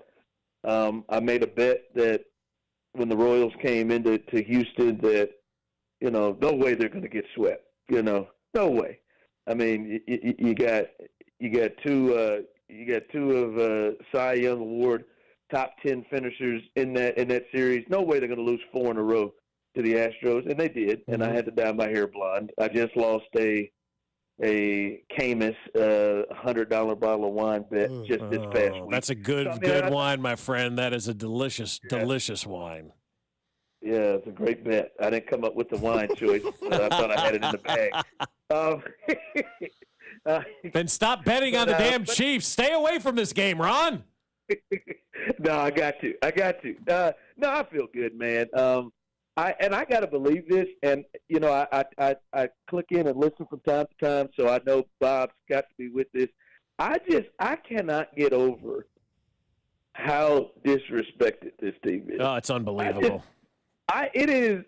made a bet that when the Royals came into Houston, that no way they're going to get swept. No way. I mean, you got two of Cy Young Award top 10 finishers in that series. No way they're going to lose 4 in a row to the Astros, and they did. And I had to dye my hair blonde. I just lost a Camus $100 bottle of wine bet just this past week. That's a good wine, my friend. That is a delicious wine. Yeah, it's a great bet. I didn't come up with the wine choice. I thought I had it in the bag. Then stop betting on the damn Chiefs. Stay away from this game, Ron. No, I got to. No, I feel good, man. I got to believe this, and I click in and listen from time to time, so I know Bob's got to be with this. I cannot get over how disrespected this team is. Oh, it's unbelievable. It is.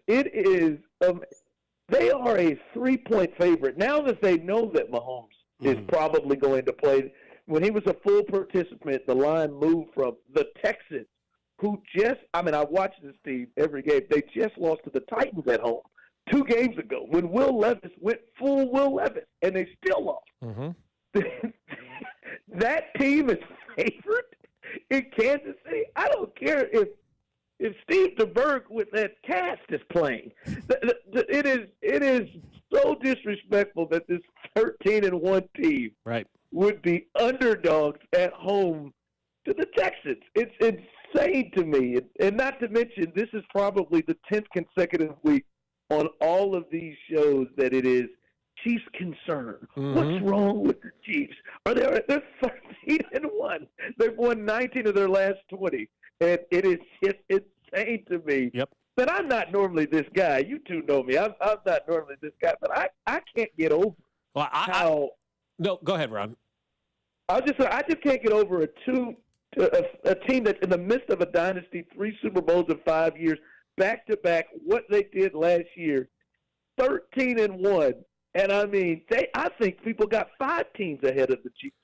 They are a 3-point favorite now that they know that Mahomes is probably going to play. When he was a full participant, the line moved from the Texans, who I watched this team every game. They just lost to the Titans at home 2 games ago when Will Levis went full Will Levis, and they still lost. That team is favorite in Kansas City. I don't care if Steve DeBerg with that cast is playing. It is so disrespectful that this 13-1 team would be underdogs at home to the Texans. It's insane to me. And not to mention, this is probably the 10th consecutive week on all of these shows that it is Chiefs concern. What's wrong with the Chiefs? They're 13-1. They've won 19 of their last 20. And it is just insane to me. But I'm not normally this guy. You two know me. I'm not normally this guy. But I can't get over No, go ahead, Ron. I just can't get over a team that's in the midst of a dynasty, 3 Super Bowls in 5 years, back to back. What they did last year, 13-1, and I think people got 5 teams ahead of the Chiefs.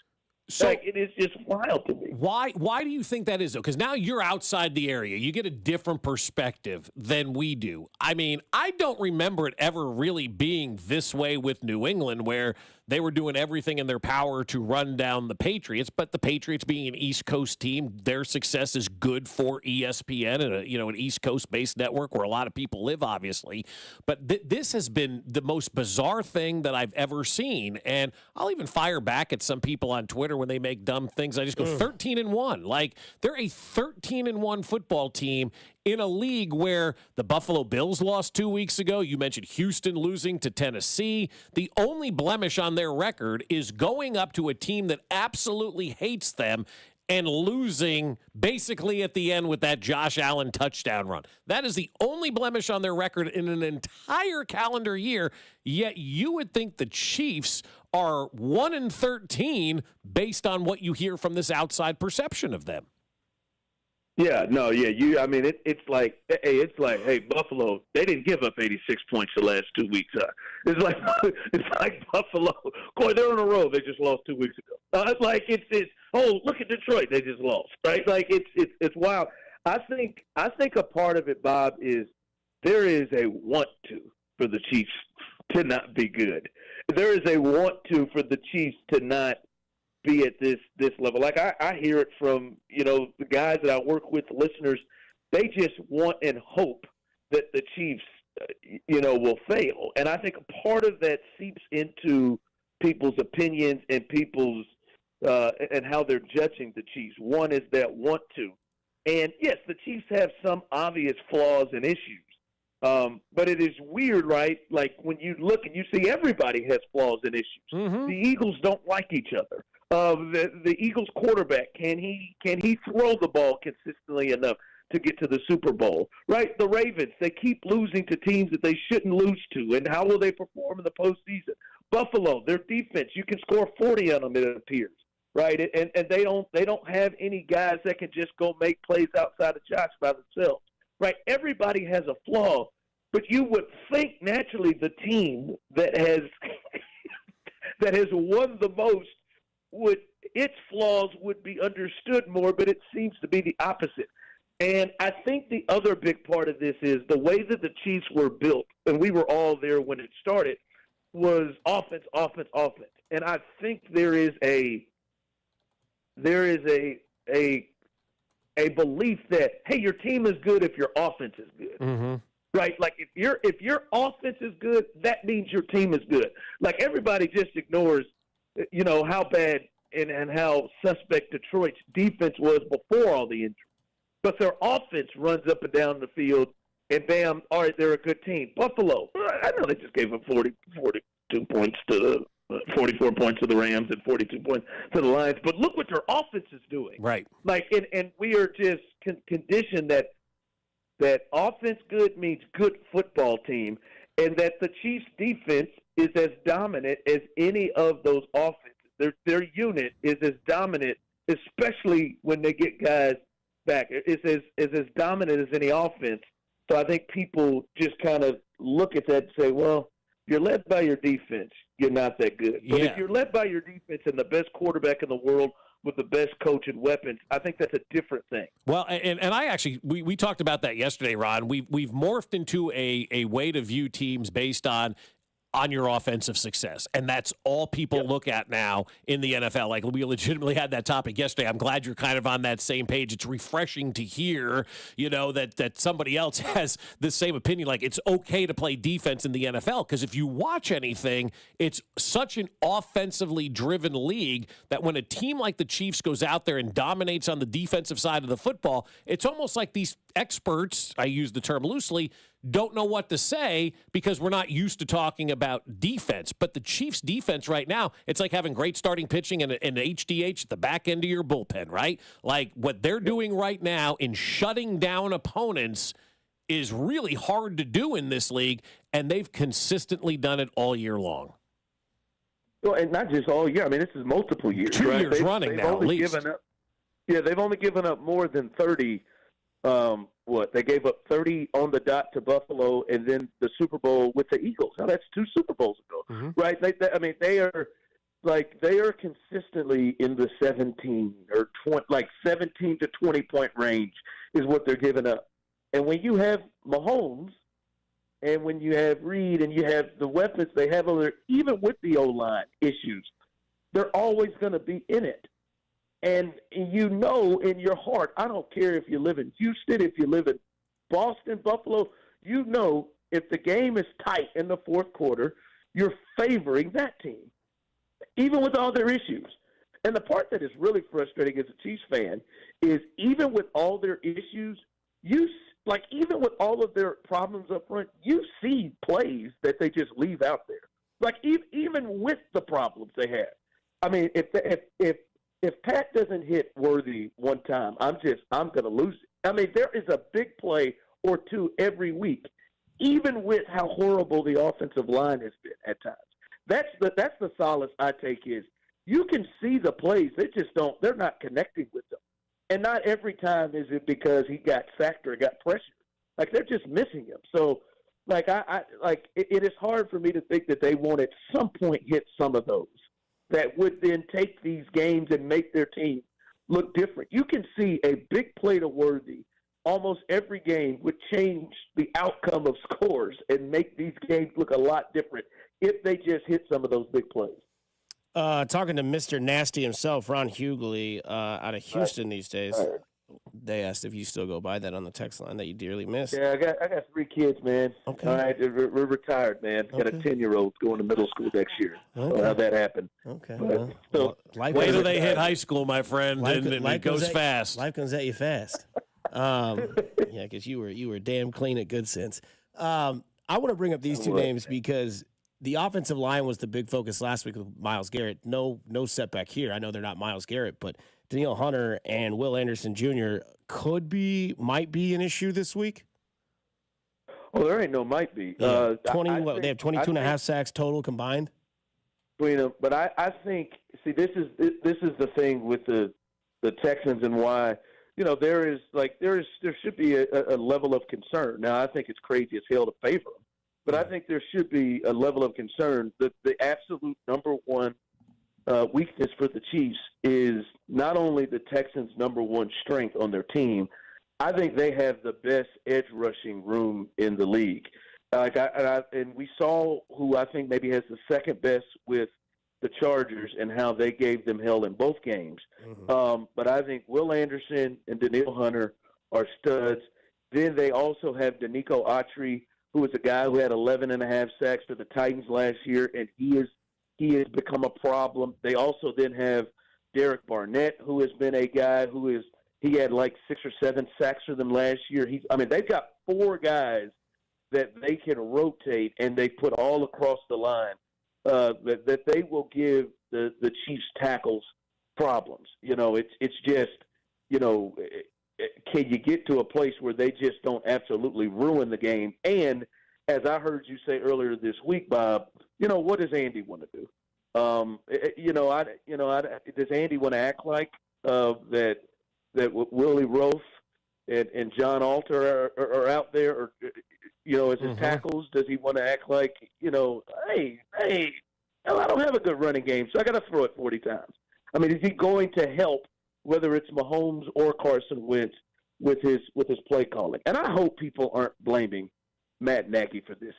So it is just wild to me. Why do you think that is, though? Because now you're outside the area. You get a different perspective than we do. I mean, I don't remember it ever really being this way with New England, where they were doing everything in their power to run down the Patriots. But the Patriots being an East Coast team, their success is good for ESPN and an East Coast-based network where a lot of people live, obviously. But this has been the most bizarre thing that I've ever seen. And I'll even fire back at some people on Twitter when they make dumb things. I just go 13-1. Like, they're a 13-1 football team in a league where the Buffalo Bills lost 2 weeks ago. You mentioned Houston losing to Tennessee. The only blemish on their record is going up to a team that absolutely hates them and losing basically at the end with that Josh Allen touchdown run. That is the only blemish on their record in an entire calendar year, yet you would think the Chiefs are 1-13 based on what you hear from this outside perception of them. Yeah, no, yeah. It's like, hey, Buffalo, they didn't give up 86 points the last 2 weeks. It's like Buffalo. Boy, they're in a row. They just lost 2 weeks ago. Look at Detroit. They just lost, right? Like it's wild. I think a part of it, Bob, is there is a want to for the Chiefs to not be good. There is a want to for the Chiefs to not be at this level. Like I hear it from, the guys that I work with, listeners, they just want and hope that the Chiefs, will fail. And I think a part of that seeps into people's opinions and people's and how they're judging the Chiefs. One is that want to. And, yes, the Chiefs have some obvious flaws and issues. But it is weird, right? Like when you look and you see everybody has flaws and issues. Mm-hmm. The Eagles don't like each other. The Eagles quarterback, can he throw the ball consistently enough to get to the Super Bowl? Right? The Ravens, they keep losing to teams that they shouldn't lose to. And how will they perform in the postseason? Buffalo, their defense, you can score 40 on them, it appears. Right? And they don't have any guys that can just go make plays outside of Josh by themselves. Right? Everybody has a flaw, but you would think naturally the team that has that has won the most its flaws would be understood more, but it seems to be the opposite. And I think the other big part of this is the way that the Chiefs were built, and we were all there when it started, was offense, offense, offense. And I think there is a belief that, hey, your team is good if your offense is good. Mm-hmm. Right? Like if your offense is good, that means your team is good. Like everybody just ignores, how bad and how suspect Detroit's defense was before all the injuries. But their offense runs up and down the field, and bam, all right, they're a good team. Buffalo, I know they just gave up 42 points to 44 points to the Rams and 42 points to the Lions. But look what their offense is doing. Right. Like, and we are just conditioned that offense good means good football team, and that the Chiefs' defense is as dominant as any of those offenses. Their unit is as dominant, especially when they get guys back. It's as dominant as any offense. So I think people just kind of look at that and say, well, you're led by your defense, you're not that good. But if you're led by your defense and the best quarterback in the world with the best coach and weapons, I think that's a different thing. Well, and I actually, we talked about that yesterday, Ron. We've morphed into a way to view teams based on your offensive success. And that's all people look at now in the NFL. Like, we legitimately had that topic yesterday. I'm glad you're kind of on that same page. It's refreshing to hear, that somebody else has the same opinion. Like, it's okay to play defense in the NFL, because if you watch anything, it's such an offensively driven league that when a team like the Chiefs goes out there and dominates on the defensive side of the football, it's almost like these experts, I use the term loosely, don't know what to say because we're not used to talking about defense. But the Chiefs' defense right now, it's like having great starting pitching and an HDH at the back end of your bullpen, right? Like, what they're doing right now in shutting down opponents is really hard to do in this league, and they've consistently done it all year long. Well, and not just all year. I mean, this is multiple years. 2 years running now, at least. They've only given up more than 30. They gave up 30 on the dot to Buffalo, and then the Super Bowl with the Eagles. Now that's 2 Super Bowls ago, right? They are consistently in the 17 or 20, like 17 to 20 point range is what they're giving up. And when you have Mahomes, and when you have Reed, and you have the weapons they have over there, even with the O-line issues, they're always going to be in it. And in your heart, I don't care if you live in Houston, if you live in Boston, Buffalo, if the game is tight in the fourth quarter, you're favoring that team, even with all their issues. And the part that is really frustrating as a Chiefs fan is even with all their issues, even with all of their problems up front, you see plays that they just leave out there. Like, even with the problems they have. I mean, if Pat doesn't hit Worthy one time, I'm going to lose it. I mean, there is a big play or two every week, even with how horrible the offensive line has been at times. That's the solace I take is you can see the plays. They're not connecting with them. And not every time is it because he got sacked or got pressured. Like, they're just missing him. So, it is hard for me to think that they won't at some point hit some of those that would then take these games and make their team look different. You can see a big play to Worthy almost every game would change the outcome of scores and make these games look a lot different if they just hit some of those big plays. Talking to Mr. Nasty himself, Ron Hughley, out of Houston these days. They asked if you still go by that on the text line that you dearly miss. Yeah, I got 3 kids, man. Okay. All right, we're retired, man. Got a 10-year-old going to middle school next year. Okay. So how'd that happen? Okay. Wait till they hit high school, my friend, and it goes fast. Life comes at you fast. Yeah, because you were damn clean at Good Sense. I want to bring up these two names because the offensive line was the big focus last week with Myles Garrett. No setback here. I know they're not Myles Garrett, but Danielle Hunter and Will Anderson Jr. might be an issue this week. Oh, there ain't no might be. Yeah. They have 22 and a half sacks total combined. But I think, see, this is the thing with the Texans and why, there should be a level of concern. Now, I think it's crazy as hell to favor them, but I think there should be a level of concern that the absolute number one weakness for the Chiefs is not only the Texans' number one strength on their team. I think they have the best edge rushing room in the league. And we saw who I think maybe has the second best with the Chargers and how they gave them hell in both games. Mm-hmm. But I think Will Anderson and Danielle Hunter are studs. Then they also have Danico Autry, who is a guy who had 11 and a half sacks for the Titans last year, and he has become a problem. They also then have Derek Barnett, who has been a guy he had like 6 or 7 sacks for them last year. They've got 4 guys that they can rotate and they put all across the line that they will give the Chiefs tackles problems. It's just, can you get to a place where they just don't absolutely ruin the game? And as I heard you say earlier this week, Bob, what does Andy want to do? Does Andy want to act like that Willie Roaf and John Alter are out there, or as his tackles? Does he want to act like hey, I don't have a good running game, so I got to throw it 40 times? Is he going to help, whether it's Mahomes or Carson Wentz, with his play calling? And I hope people aren't blaming Matt Nagy for this.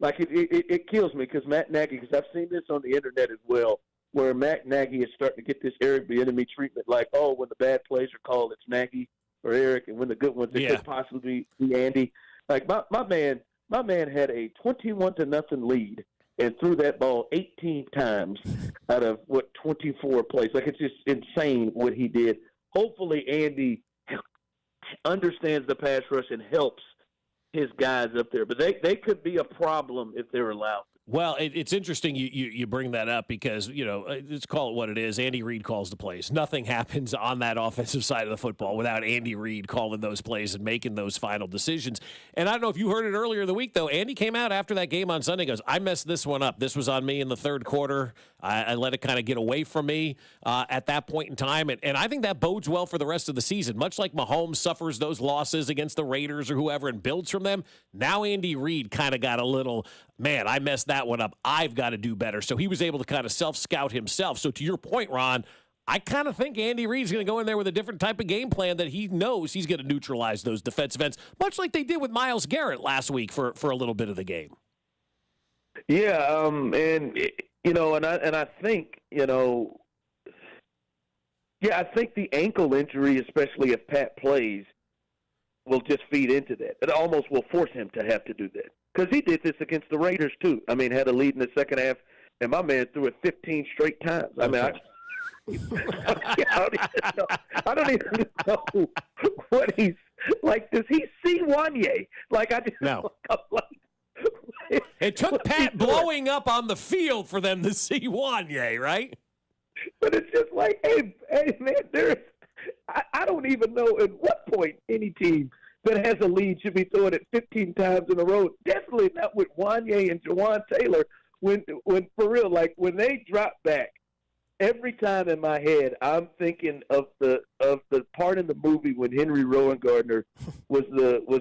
Like it kills me because Matt Nagy, because I've seen this on the internet as well, where Matt Nagy is starting to get this Eric Bieniemy treatment, like, oh, when the bad plays are called, it's Nagy or Eric, and when the good ones, it could possibly be Andy. Like my man had a 21-0 lead and threw that ball 18 times out of 24 plays. Like, it's just insane what he did. Hopefully Andy understands the pass rush and helps his guys up there, but they could be a problem if they're allowed. Well, it's interesting you bring that up because, let's call it what it is. Andy Reid calls the plays. Nothing happens on that offensive side of the football without Andy Reid calling those plays and making those final decisions. And I don't know if you heard it earlier in the week, though. Andy came out after that game on Sunday and goes, I messed this one up. This was on me in the third quarter. I let it kind of get away from me at that point in time. And I think that bodes well for the rest of the season. Much like Mahomes suffers those losses against the Raiders or whoever and builds from them, now Andy Reid kind of got a little, man, I messed that one up. I've got to do better. So he was able to kind of self-scout himself. So to your point, Ron, I kind of think Andy Reid's going to go in there with a different type of game plan that he knows he's going to neutralize those defensive ends, much like they did with Myles Garrett last week for a little bit of the game. Yeah, and I think, I think the ankle injury, especially if Pat plays, will just feed into that. It almost will force him to have to do that. Because he did this against the Raiders, too. Had a lead in the second half, and my man threw it 15 straight times. I don't even know what he's like. Does he see Wanye? No. It took Pat blowing up on the field for them to see Wanye, right? But it's just like, hey man, I don't even know at what point any team that has a lead should be throwing it 15 times in a row. Definitely not with Wanye and Jawan Taylor. When for real, like when they drop back, every time in my head I'm thinking of the part in the movie when Henry Rowan Gardner was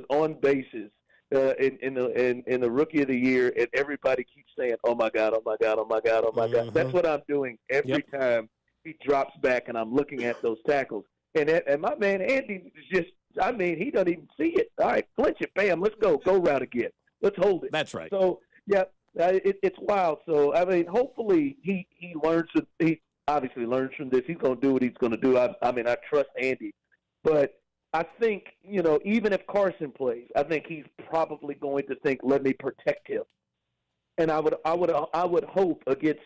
on bases in the Rookie of the Year, and everybody keeps saying, "Oh my God, oh my God, oh my God, oh my God." That's what I'm doing every time he drops back, and I'm looking at those tackles. And my man Andy is just, he doesn't even see it. All right, flinch it, bam, let's go route again. Let's hold it. That's right. So, yeah, It's wild. So I mean, hopefully he learns. He obviously learns from this. He's going to do what he's going to do. I mean, I trust Andy, but I think even if Carson plays, I think he's probably going to think, "Let me protect him." And I would hope against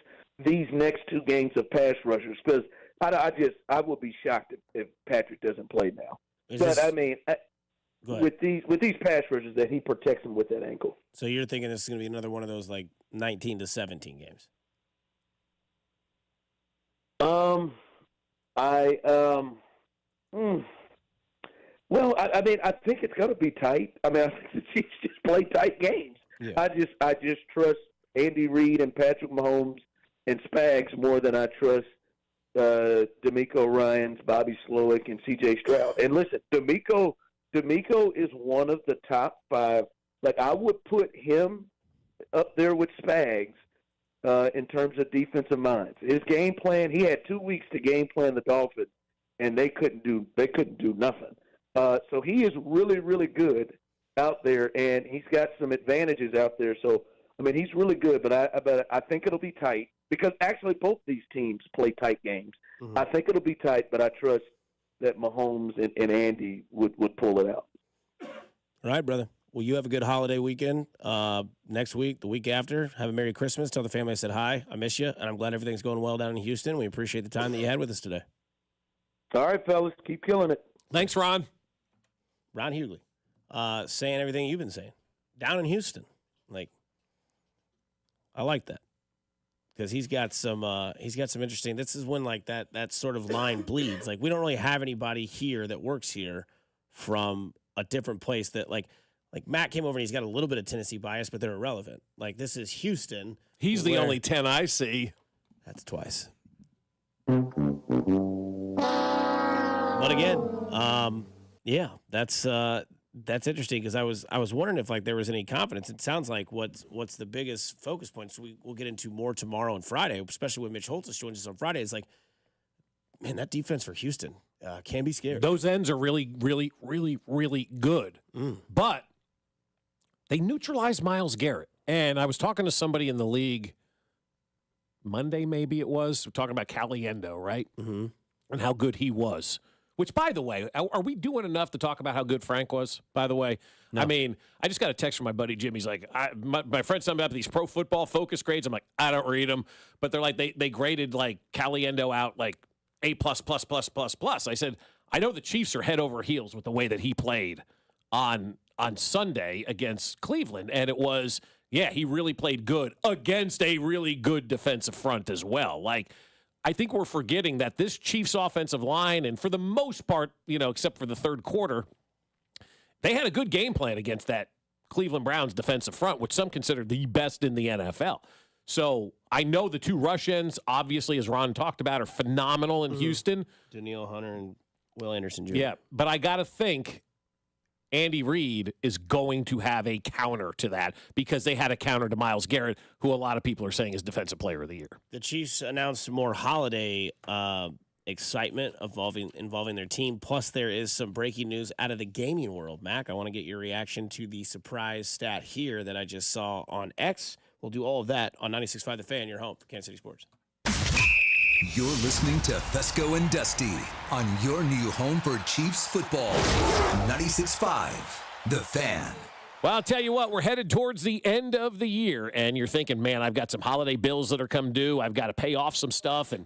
these next two games of pass rushers, because I would be shocked if Patrick doesn't play now. I mean, with these pass rushers, that he protects them with that ankle. So you're thinking this is going to be another one of those like 19-17 games? Well, I mean, I think it's going to be tight. I mean, I think the Chiefs just play tight games. Yeah. I just trust Andy Reid and Patrick Mahomes and Spags more than I trust D'Amico Ryans, Bobby Slowick, and C.J. Stroud. And listen, D'Amico is one of the top 5. Like, I would put him up there with Spags in terms of defensive minds. His game plan, he had 2 weeks to game plan the Dolphins, and they couldn't do nothing. So he is really, really good out there, and he's got some advantages out there. So, I mean, he's really good, but I think it'll be tight, because actually both these teams play tight games. Mm-hmm. I think it'll be tight, but I trust that Mahomes and Andy would pull it out. All right, brother. Well, you have a good holiday weekend. Next week, the week after, have a Merry Christmas. Tell the family I said hi. I miss you, and I'm glad everything's going well down in Houston. We appreciate the time that you had with us today. All right, fellas. Keep killing it. Thanks, Ron. Ron Hughley. Saying everything you've been saying. Down in Houston. Like, I like that. Because he's got some interesting. This is when like that sort of line bleeds. Like, we don't really have anybody here that works here from a different place that like Matt came over and he's got a little bit of Tennessee bias, but they're irrelevant. Like, this is Houston. He's the only 10 I see. That's twice. But again, yeah, that's interesting, because I was wondering if like there was any confidence. It sounds like what's the biggest focus point. So we'll get into more tomorrow and Friday, especially when Mitch Holtz joins us on Friday. It's like, man, that defense for Houston can be scary. Those ends are really, really, really, really good. But they neutralized Myles Garrett. And I was talking to somebody in the league Monday, maybe it was, talking about Caliendo, right? Mm-hmm. And how good he was. Which, by the way, are we doing enough to talk about how good Frank was, by the way? No. I mean, I just got a text from my buddy Jim. He's like, my friend sent me up these Pro Football Focus grades. I'm like, I don't read them. But they're like, they graded, like, Caliendo out, like, A++++++. I said, I know the Chiefs are head over heels with the way that he played on Sunday against Cleveland. And it was, yeah, he really played good against a really good defensive front as well. Like, I think we're forgetting that this Chiefs offensive line, and for the most part, except for the third quarter, they had a good game plan against that Cleveland Browns defensive front, which some consider the best in the NFL. So I know the two rush ends, obviously, as Ron talked about, are phenomenal in Houston. Danielle Hunter and Will Anderson Jr. Yeah, but I got to think Andy Reid is going to have a counter to that, because they had a counter to Myles Garrett, who a lot of people are saying is Defensive Player of the Year. The Chiefs announced more holiday excitement involving their team. Plus, there is some breaking news out of the gaming world. Mac, I want to get your reaction to the surprise stat here that I just saw on X. We'll do all of that on 96.5 The Fan, your home for Kansas City Sports. You're listening to Fescoe and Dusty on your new home for Chiefs football. 96.5 The Fan. Well, I'll tell you what, we're headed towards the end of the year, and you're thinking, man, I've got some holiday bills that are come due. I've got to pay off some stuff, and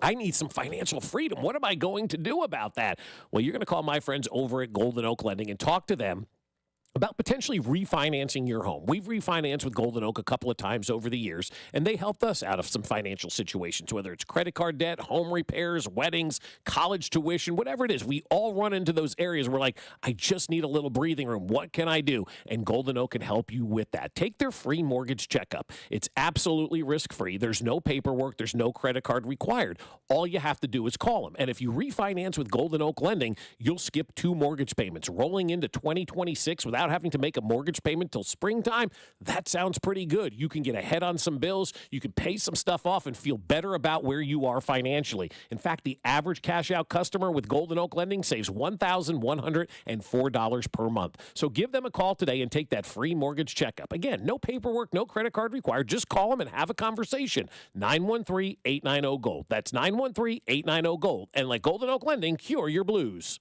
I need some financial freedom. What am I going to do about that? Well, you're going to call my friends over at Golden Oak Lending and talk to them about potentially refinancing your home. We've refinanced with Golden Oak a couple of times over the years, and they helped us out of some financial situations, whether it's credit card debt, home repairs, weddings, college tuition, whatever it is. We all run into those areas where, like, I just need a little breathing room. What can I do? And Golden Oak can help you with that. Take their free mortgage checkup. It's absolutely risk-free. There's no paperwork. There's no credit card required. All you have to do is call them. And if you refinance with Golden Oak Lending, you'll skip 2 mortgage payments, rolling into 2026 without without having to make a mortgage payment till springtime? That sounds pretty good. You can get ahead on some bills, you can pay some stuff off, and feel better about where you are financially. In fact, the average cash-out customer with Golden Oak Lending saves $1,104 per month. So give them a call today and take that free mortgage checkup. Again, no paperwork, no credit card required. Just call them and have a conversation. 913-890-GOLD. That's 913-890-GOLD. And let Golden Oak Lending cure your blues.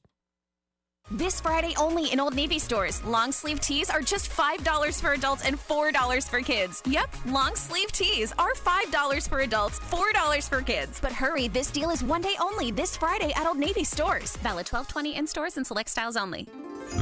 This Friday only in Old Navy stores. Long sleeve tees are just $5 for adults and $4 for kids. Yep, long sleeve tees are $5 for adults, $4 for kids. But hurry, this deal is one day only this Friday at Old Navy stores. Valid 12/20 in stores and select styles only.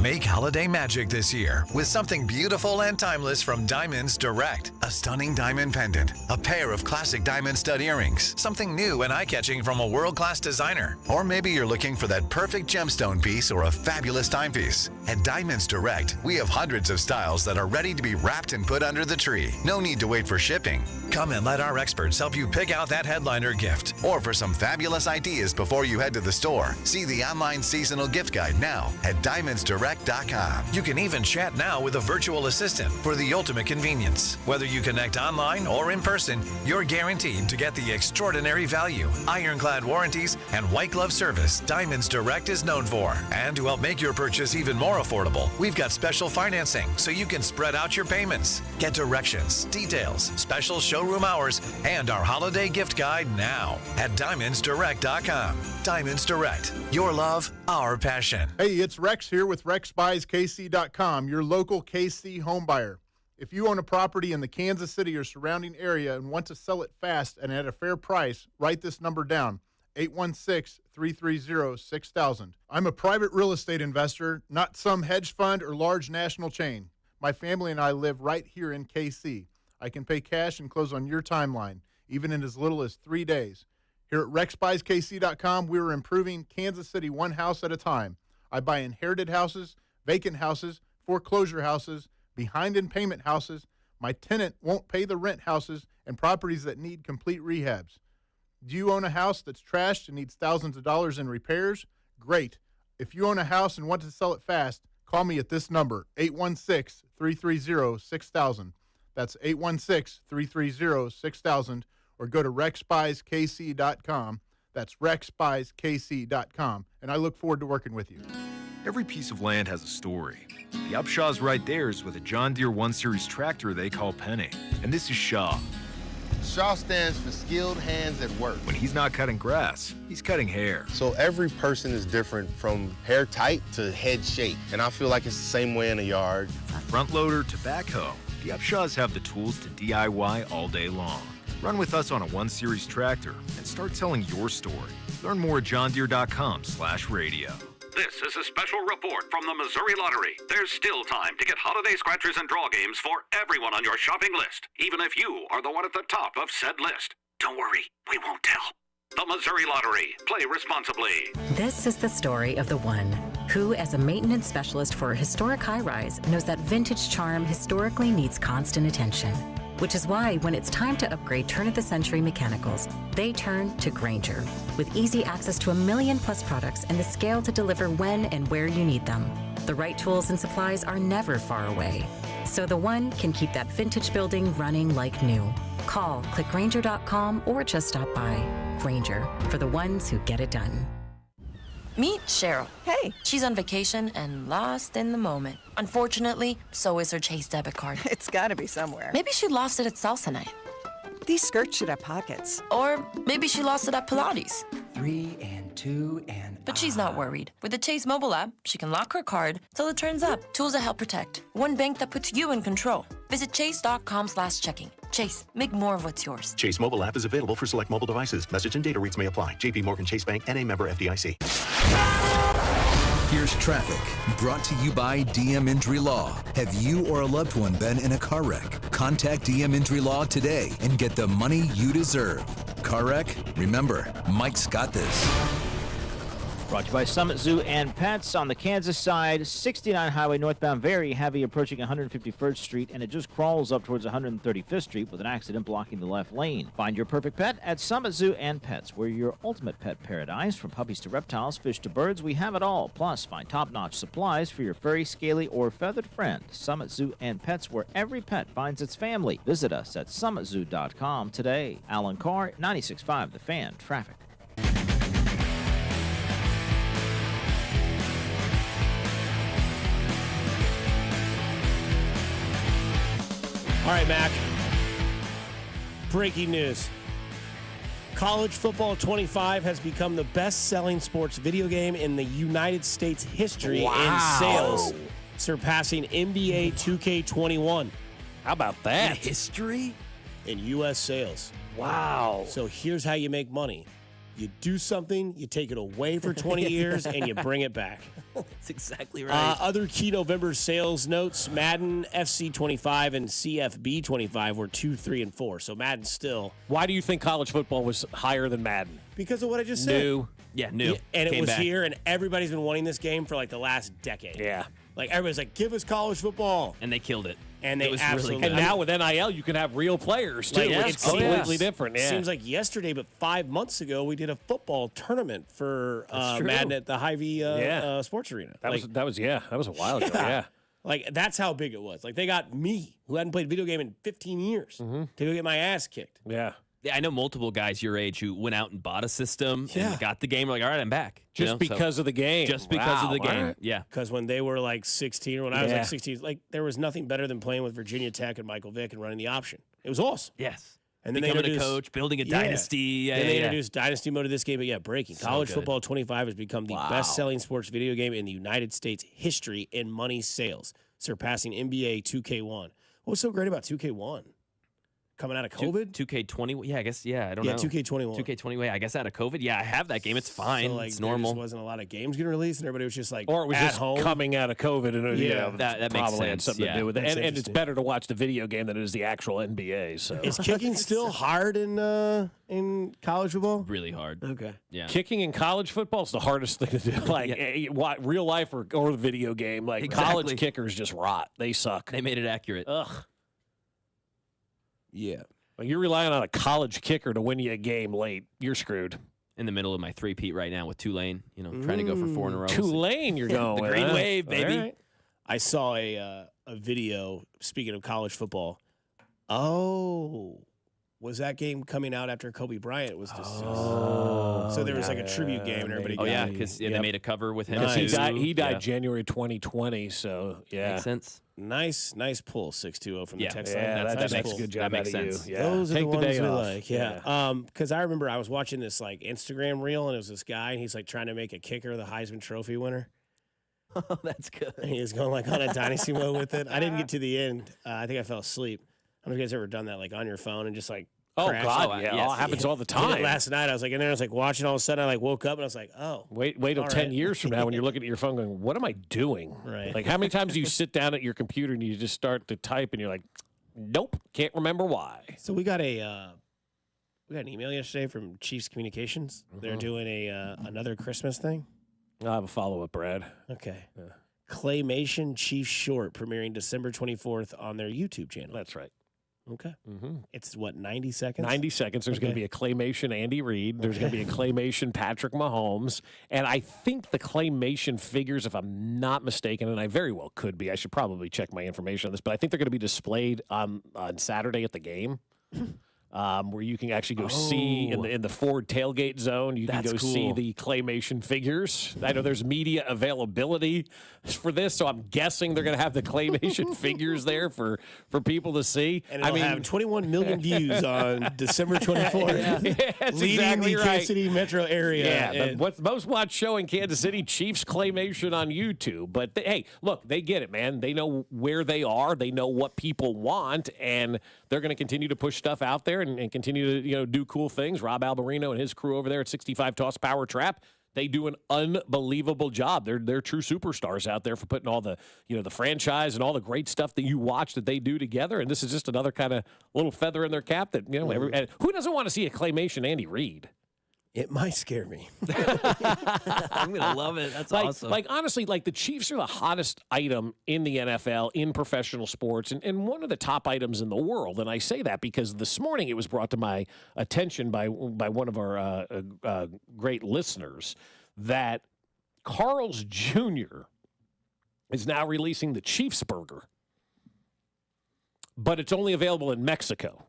Make holiday magic this year with something beautiful and timeless from Diamonds Direct. A stunning diamond pendant, a pair of classic diamond stud earrings, something new and eye-catching from a world-class designer. Or maybe you're looking for that perfect gemstone piece or a fabulous timepiece. At Diamonds Direct, we have hundreds of styles that are ready to be wrapped and put under the tree. No need to wait for shipping. Come and let our experts help you pick out that headliner gift. Or for some fabulous ideas before you head to the store, see the online seasonal gift guide now at DiamondsDirect.com. You can even chat now with a virtual assistant for the ultimate convenience. Whether you connect online or in person, you're guaranteed to get the extraordinary value, ironclad warranties, and white glove service Diamonds Direct is known for. And to help make your purchase even more affordable, we've got special financing so you can spread out your payments. Get directions, details, special showroom hours, and our holiday gift guide now at DiamondsDirect.com. Diamonds Direct. Your love, our passion. Hey, it's Rex here with RexBuysKC.com, your local KC home buyer. If you own a property in the Kansas City or surrounding area and want to sell it fast and at a fair price, write this number down, 816-330-6000. I'm a private real estate investor, not some hedge fund or large national chain. My family and I live right here in KC. I can pay cash and close on your timeline, even in as little as 3 days. Here at RexBuysKC.com, we're improving Kansas City one house at a time. I buy inherited houses, vacant houses, foreclosure houses, behind in payment houses, my tenant won't pay the rent houses, and properties that need complete rehabs. Do you own a house that's trashed and needs thousands of dollars in repairs? Great. If you own a house and want to sell it fast, call me at this number, 816-330-6000. That's 816-330-6000, or go to RexBuysKC.com. That's RexBuysKC.com, and I look forward to working with you. Every piece of land has a story. The Upshaws write theirs with a John Deere 1 Series tractor they call Penny. And this is Shaw. Shaw stands for skilled hands at work. When he's not cutting grass, he's cutting hair. So every person is different, from hair tight to head shape. And I feel like it's the same way in a yard. From front loader to backhoe, the Upshaws have the tools to DIY all day long. Run with us on a 1 Series tractor and start telling your story. Learn more at johndeere.com/radio. This is a special report from the Missouri Lottery. There's still time to get holiday scratchers and draw games for everyone on your shopping list, even if you are the one at the top of said list. Don't worry, we won't tell. The Missouri Lottery. Play responsibly. This is the story of the one who, as a maintenance specialist for a historic high-rise, knows that vintage charm historically needs constant attention. Which is why when it's time to upgrade turn-of-the-century mechanicals, they turn to Grainger. With easy access to 1 million-plus products and the scale to deliver when and where you need them. The right tools and supplies are never far away. So the one can keep that vintage building running like new. Call, click Grainger.com, or just stop by. Grainger, for the ones who get it done. Meet Cheryl. Hey. She's on vacation and lost in the moment. Unfortunately, so is her Chase debit card. It's gotta be somewhere. Maybe she lost it at salsa night. These skirts should have pockets. Or maybe she lost it at Pilates. 3 and 2 and... But she's not worried. With the Chase mobile app, she can lock her card till it turns up. Tools that help protect. One bank that puts you in control. Visit chase.com/checking. Chase, make more of what's yours. Chase mobile app is available for select mobile devices. Message and data rates may apply. JP Morgan Chase Bank, N.A. member FDIC. Here's traffic, brought to you by DM Injury Law. Have you or a loved one been in a car wreck? Contact DM Injury Law today and get the money you deserve. Car wreck? Remember, Mike's got this. Brought to you by Summit Zoo and Pets. On the Kansas side, 69 highway northbound, very heavy, approaching 151st Street, and it just crawls up towards 135th Street with an accident blocking the left lane. Find your perfect pet at Summit Zoo and Pets. We're your ultimate pet paradise. From puppies to reptiles, fish to birds, we have it all. Plus, find top-notch supplies for your furry, scaly, or feathered friend. Summit Zoo and Pets, where every pet finds its family. Visit us at summitzoo.com today. Alan Carr, 96.5 The Fan, traffic. All right, Mac. Breaking news. College Football 25 has become the best-selling sports video game in the United States history in sales, surpassing NBA 2K21. How about that? In history? In U.S. sales. Wow. So here's how you make money. You do something, you take it away for 20 years, and you bring it back. That's exactly right. Other key November sales notes, Madden, FC 25, and CFB 25 were 2, 3, and 4. So Madden still. Why do you think college football was higher than Madden? Because of what I just said. New. Yeah, new. And it Came was back. here, and everybody's been wanting this game for like the last decade. Yeah. Like everybody's like, give us college football. And they killed it. And they It was absolutely really good. And now with NIL, you can have real players, too. Like, It's completely different. Yeah. Seems like yesterday, but 5 months ago, we did a football tournament for That's true. Madden at the Hy-Vee Sports Arena. That was a while ago. Yeah. Like, that's how big it was. Like, they got me, who hadn't played a video game in 15 years, to go get my ass kicked. Yeah. Yeah, I know multiple guys your age who went out and bought a system and got the game. Like, all right, I'm back. Just because of the game. Just because of the Wow, game. right. Yeah. Because when they were like 16, or when I was Yeah. like 16, like, there was nothing better than playing with Virginia Tech and Michael Vick and running the option. It was awesome. Yes. And then Becoming they a introduced, coach, building a dynasty. Yeah, then they yeah. introduced dynasty mode to this game. But yeah, breaking. So College good. Football 25 has become the best-selling sports video game in the United States history in money sales, surpassing NBA 2K1. What was so great about 2K1? Coming out of COVID? 2K20. Yeah, I guess. Yeah, I don't Yeah, know. 2K21. 2K20. I guess out of COVID. Yeah, I have that game. It's fine. So, like, it's there normal. just wasn't a lot of games getting released, and everybody was just like, Or it was at just home. coming out of COVID, and you know, that makes probably had sense. something Yeah. to do with it. That's And it's interesting. better to watch the video game than it is the actual NBA. So Is kicking still hard in college football? Really hard. Okay. Yeah. kicking in college football is the hardest thing to do. Like real life or the video game. Like Exactly. college kickers just rot. They suck. They made it accurate. Ugh. Yeah. Like you're relying on a college kicker to win you a game late. You're screwed. In the middle of my three-peat right now with Tulane. You know, trying to go for 4 in a row. Tulane, you're going. The green huh? wave, baby. All right. I saw a video, speaking of college football. Oh, was that game coming out after Kobe Bryant was deceased? Oh, so there was like a tribute game, and everybody Oh, got yeah, it. because they made a cover with him. Nice. too. He died Yeah. January 2020, so yeah. Makes sense. Nice pull, 620 from Yeah. the text Yeah, line. that That's makes cool. a good job That makes out of sense. you. Yeah. Those are Take the ones day we off. like. Yeah. Because I remember I was watching this like Instagram reel, and it was this guy, and he's like trying to make a kicker the Heisman Trophy winner. Oh, that's good. And he was going like on a dynasty mode with it. I didn't get to the end. I think I fell asleep. I don't know if you guys ever done that, like on your phone and just like. Oh crash. God, yeah, yes. it happens all the Did it time. last night, I was like in there, I was like watching. All of a sudden, I like woke up and I was like, oh. Wait till all 10 right. years from now when you're looking at your phone going, what am I doing? Right. Like how many times do you sit down at your computer and you just start to type and you're like, nope, can't remember why. So we got an email yesterday from Chiefs Communications. They're doing another Christmas thing. I'll have a follow-up, Brad. Okay. Claymation Chiefs short premiering December 24th on their YouTube channel. That's right. Okay. Mm-hmm. It's what, 90 seconds? 90 seconds. There's going to be a claymation Andy Reid. There's going to be a claymation Patrick Mahomes. And I think the claymation figures, if I'm not mistaken, and I very well could be, I should probably check my information on this, but I think they're going to be displayed on Saturday at the game. Where you can actually go see in the Ford tailgate zone. You can That's go see cool. the claymation figures. I know there's media availability for this, so I'm guessing they're going to have the claymation figures there for people to see. And it'll have 21 million views on December 24th. That's leading exactly the right. Kansas City metro area. Yeah, And- what's the most watched show in Kansas City? Chiefs claymation on YouTube. But hey, look, they get it, man. They know where they are. They know what people want, and they're going to continue to push stuff out there and continue to do cool things. Rob Alberino and his crew over there at 65 Toss Power Trap. They do an unbelievable job. They're true superstars out there for putting all the the franchise and all the great stuff that you watch that they do together. And this is just another kind of little feather in their cap that and who doesn't want to see a claymation Andy Reid? It might scare me. I'm going to love it. That's awesome. Like, honestly, like the Chiefs are the hottest item in the NFL, in professional sports, and one of the top items in the world. And I say that because this morning it was brought to my attention by one of our great listeners that Carl's Jr. is now releasing the Chiefs burger, but it's only available in Mexico.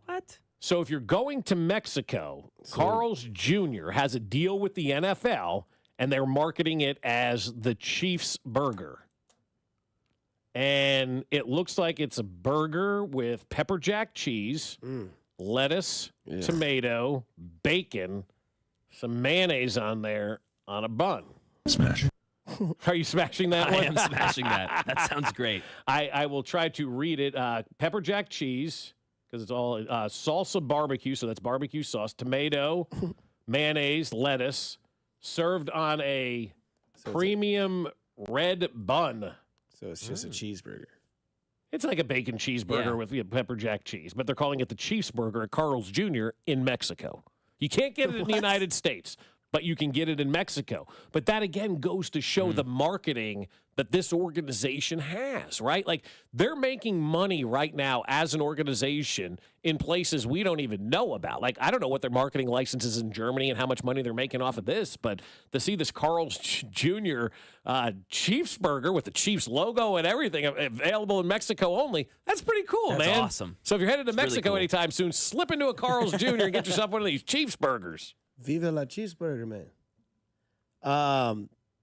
What? So if you're going to Mexico, Carl's Jr. has a deal with the NFL, and they're marketing it as the Chiefs burger. And it looks like it's a burger with pepper jack cheese, lettuce, tomato, bacon, some mayonnaise on there on a bun. Smash. Are you smashing that one? I am smashing that. That sounds great. I will try to read it. Pepper jack cheese, because it's all salsa barbecue, so that's barbecue sauce, tomato, mayonnaise, lettuce, served on a premium red bun. So it's just a cheeseburger. It's like a bacon cheeseburger with pepper jack cheese, but they're calling it the Chiefs burger at Carl's Jr. in Mexico. You can't get it in the United States, but you can get it in Mexico. But that, again, goes to show the marketing that this organization has, right? Like, they're making money right now as an organization in places we don't even know about. Like, I don't know what their marketing license is in Germany and how much money they're making off of this, but to see this Carl's Jr. Chiefs burger with the Chiefs logo and everything available in Mexico only, that's pretty cool, That's man. awesome. So if you're headed to It's really Mexico cool. anytime soon, slip into a Carl's Jr. and get yourself one of these Chiefs burgers. Viva la cheeseburger, man.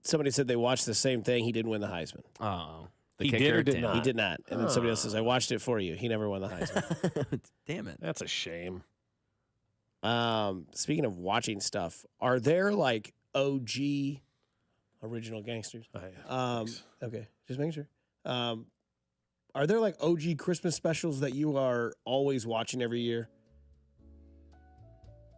Somebody said they watched the same thing. He didn't win the Heisman. Oh. He did or did not? He did not. And then somebody else says, I watched it for you. He never won the Heisman. Damn it. That's a shame. Speaking of watching stuff, are there like OG original gangsters? Okay, just making sure. Are there like OG Christmas specials that you are always watching every year?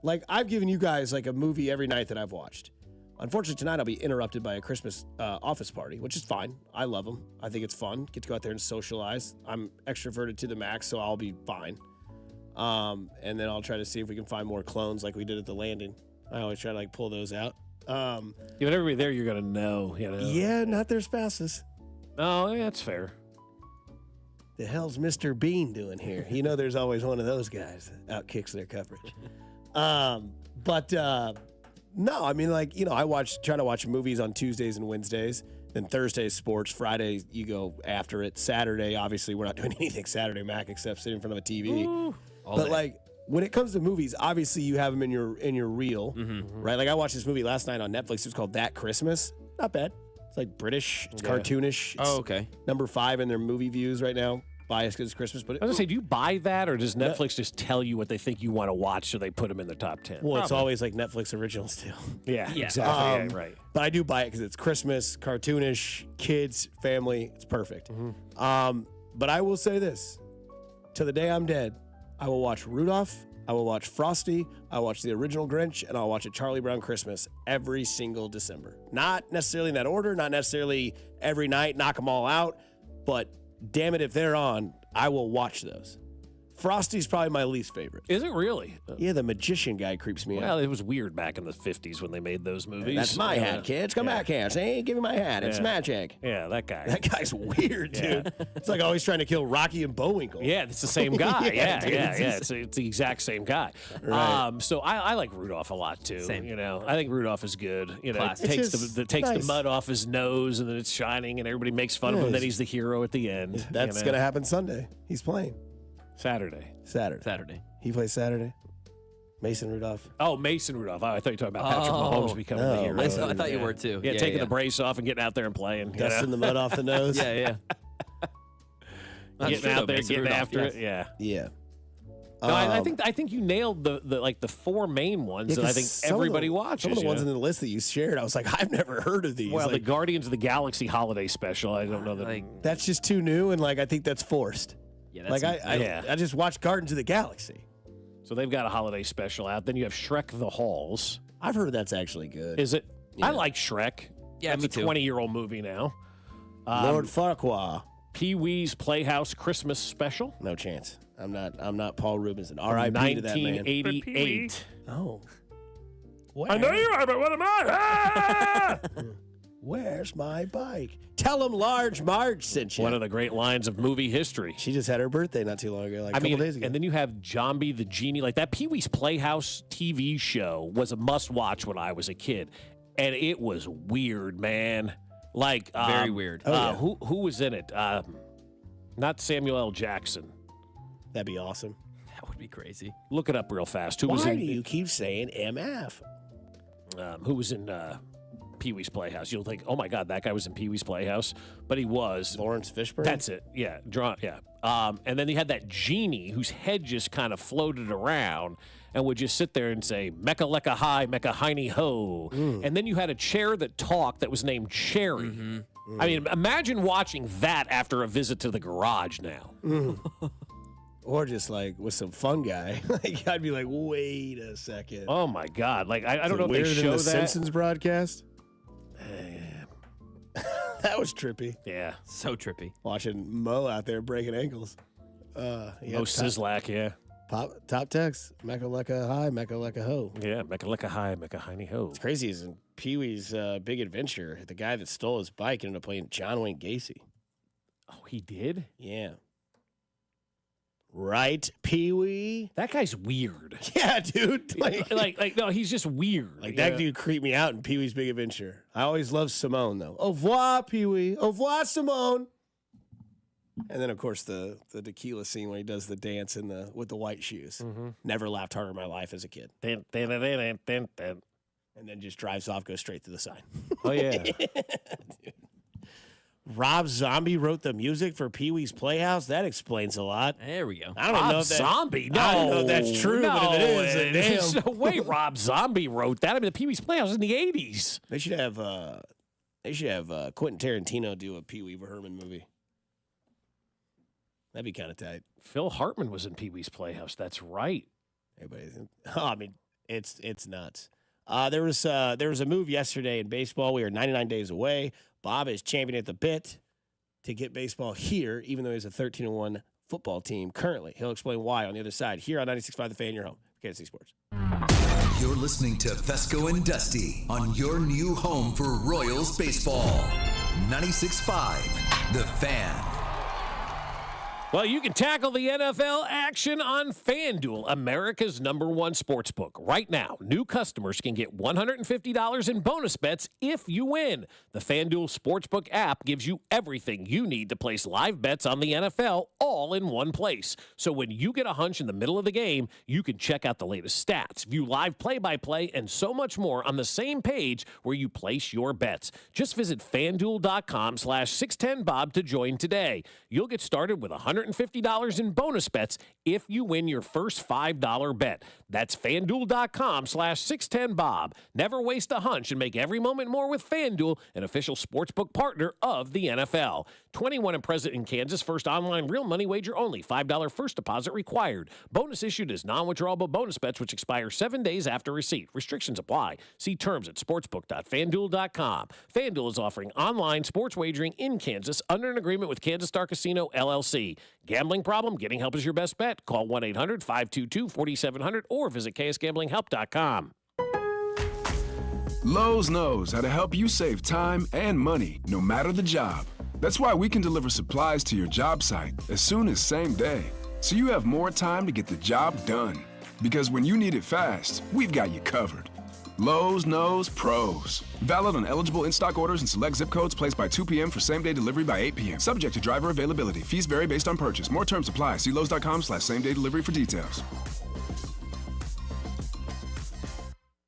Like, I've given you guys like a movie every night that I've watched. Unfortunately, tonight I'll be interrupted by a Christmas office party, which is fine. I love them. I think it's fun. Get to go out there and socialize. I'm extroverted to the max, so I'll be fine. And then I'll try to see if we can find more clones like we did at the landing. I always try to like pull those out. Yeah, but everybody there you're going to know, you know. Yeah, not their spouses. Oh, yeah, that's fair. The hell's Mr. Bean doing here? You know there's always one of those guys that outkicks their coverage. No, I mean, like, you know, I try to watch movies on Tuesdays and Wednesdays. Then Thursday's sports. Friday, you go after it. Saturday, obviously, we're not doing anything Saturday, Mac, except sit in front of a TV. But like, when it comes to movies, obviously you have them in your reel, right? Like, I watched this movie last night on Netflix. It's called That Christmas. Not bad. It's like British. It's cartoonish. It's okay. Number 5 in their movie views right now. Biased because it's Christmas, but I was going to say, do you buy that, or does Netflix just tell you what they think you want to watch, so they put them in the top 10? Well, it's always like Netflix originals too. Yeah, exactly. Yeah, right. But I do buy it because it's Christmas, cartoonish, kids, family. It's perfect. But I will say this: to the day I'm dead, I will watch Rudolph, I will watch Frosty, I will watch the original Grinch, and I'll watch a Charlie Brown Christmas every single December. Not necessarily in that order, not necessarily every night, knock them all out, but damn it, if they're on, I will watch those. Frosty's probably my least favorite. Is it really? Yeah, the magician guy creeps me out. Well, it was weird back in the 50s when they made those movies. That's my hat, kids. Come back here. Hey, give me my hat. It's magic. Yeah, that guy. That guy's weird, dude. It's like always trying to kill Rocky and Bullwinkle. Yeah, it's the same guy. yeah. Dude, It's the exact same guy. Right. So I like Rudolph a lot too. Same. You know, I think Rudolph is good. You know, Classic. takes Nice. the mud off his nose, and then it's shining, and everybody makes fun of him. Then he's the hero at the end. That's going to happen Sunday. He's playing. Saturday. He plays Saturday. Mason Rudolph. Oh, Mason Rudolph. Oh, I thought you were talking about Patrick Mahomes becoming the hero. I thought you were too. Yeah, taking the brace off and getting out there and playing. Dusting the mud off the nose. Yeah. Getting out there, getting after it. Yeah. Yeah. No, I think you nailed the 4 main ones that I think everybody watches. Some of the ones in the list that you shared, I was like, I've never heard of these. Well, like, the Guardians of the Galaxy holiday special. I don't know that. That's just too new, and like I think that's forced. Yeah, like I just watched Guardians of the Galaxy. So they've got a holiday special out. Then you have Shrek the Halls. I've heard that's actually good. Is it? Yeah. I like Shrek. Yeah, That's me a too. 20-year-old movie now. Lord Farquaad. Pee-wee's Playhouse Christmas special. No chance. I'm not Paul Rubinson. R.I.P. to that man. 1988. Oh. I know you are, but what am I? Ah! Where's my bike? Tell him Large Marge sent you. One of the great lines of movie history. She just had her birthday not too long ago, like a couple days ago. And then you have Zombie the Genie. Like that Pee-wee's Playhouse TV show was a must-watch when I was a kid. And it was weird, man. Like very weird. Who was in it? Not Samuel L. Jackson. That'd be awesome. That would be crazy. Look it up real fast. Why do you keep saying MF? Who was in Pee-wee's Playhouse? You'll think, oh my God, that guy was in Pee-wee's Playhouse, but he was Lawrence Fishburne. That's it. Yeah, and then they had that genie whose head just kind of floated around and would just sit there and say "Mecca lecca hi, Mecca hiney ho," and then you had a chair that talked that was named Cherry. I mean, imagine watching that after a visit to the garage now. Or just like with some fun guy. Like I'd be like, wait a second. Oh my God! Like I don't know if they weirder show than the that. Simpsons broadcast. That was trippy. Yeah, so trippy. Watching Mo out there breaking ankles. Mo Sislak, yeah. Top text. Mecca lecca hi, Mecca lecca ho. Yeah, Mecca lecca hi, Mecca hiney ho. It's crazy. Is in Pee-wee's Big Adventure, the guy that stole his bike ended up playing John Wayne Gacy. Oh, he did? Yeah. Right, Pee-wee? That guy's weird. Yeah, dude. Like no, he's just weird. Like that dude creeped me out in Pee-wee's Big Adventure. I always loved Simone though. Au revoir, Pee-wee. Au revoir, Simone. And then of course the tequila scene when he does the dance with the white shoes. Never laughed harder in my life as a kid. And then just drives off, goes straight to the sign. Oh yeah. Rob Zombie wrote the music for Pee-wee's Playhouse. That explains a lot. There we go. I don't know if that, Zombie. No, I don't know if that's true, but if it is, then there's damn. no way Rob Zombie wrote that. I mean, the Pee-wee's Playhouse in the 80s. They should have Quentin Tarantino do a Pee-wee Herman movie. That'd be kind of tight. Phil Hartman was in Pee-wee's Playhouse. That's right. I mean, it's nuts. There was a move yesterday in baseball. We are 99 days away. Bob is championing at the bit to get baseball here, even though he has a 13-1 football team currently. He'll explain why on the other side here on 96.5 The Fan, your home, Kansas City Sports. You're listening to Fescoe and Dusty on your new home for Royals baseball. 96.5 The Fan. Well, you can tackle the NFL action on FanDuel, America's #1 sportsbook. Right now, new customers can get $150 in bonus bets if you win. The FanDuel Sportsbook app gives you everything you need to place live bets on the NFL all in one place. So when you get a hunch in the middle of the game, you can check out the latest stats, view live play-by-play, and so much more on the same page where you place your bets. Just visit FanDuel.com/610Bob to join today. You'll get started with $150 in bonus bets if you win your first $5 bet. That's FanDuel.com/610Bob. Never waste a hunch and make every moment more with FanDuel, an official sportsbook partner of the NFL. 21 and present in Kansas. First online real money wager only. $5 first deposit required. Bonus issued as non-withdrawable bonus bets which expire 7 days after receipt. Restrictions apply. See terms at sportsbook.fanduel.com. FanDuel is offering online sports wagering in Kansas under an agreement with Kansas Star Casino, LLC. Gambling problem? Getting help is your best bet. Call 1-800-522-4700 or visit ksgamblinghelp.com. Lowe's knows how to help you save time and money, no matter the job. That's why we can deliver supplies to your job site as soon as same day, so you have more time to get the job done. Because when you need it fast, we've got you covered. Lowe's knows pros. Valid on eligible in-stock orders and select zip codes placed by 2 p.m. for same-day delivery by 8 p.m. Subject to driver availability. Fees vary based on purchase. More terms apply. See Lowe's.com/same-day delivery for details.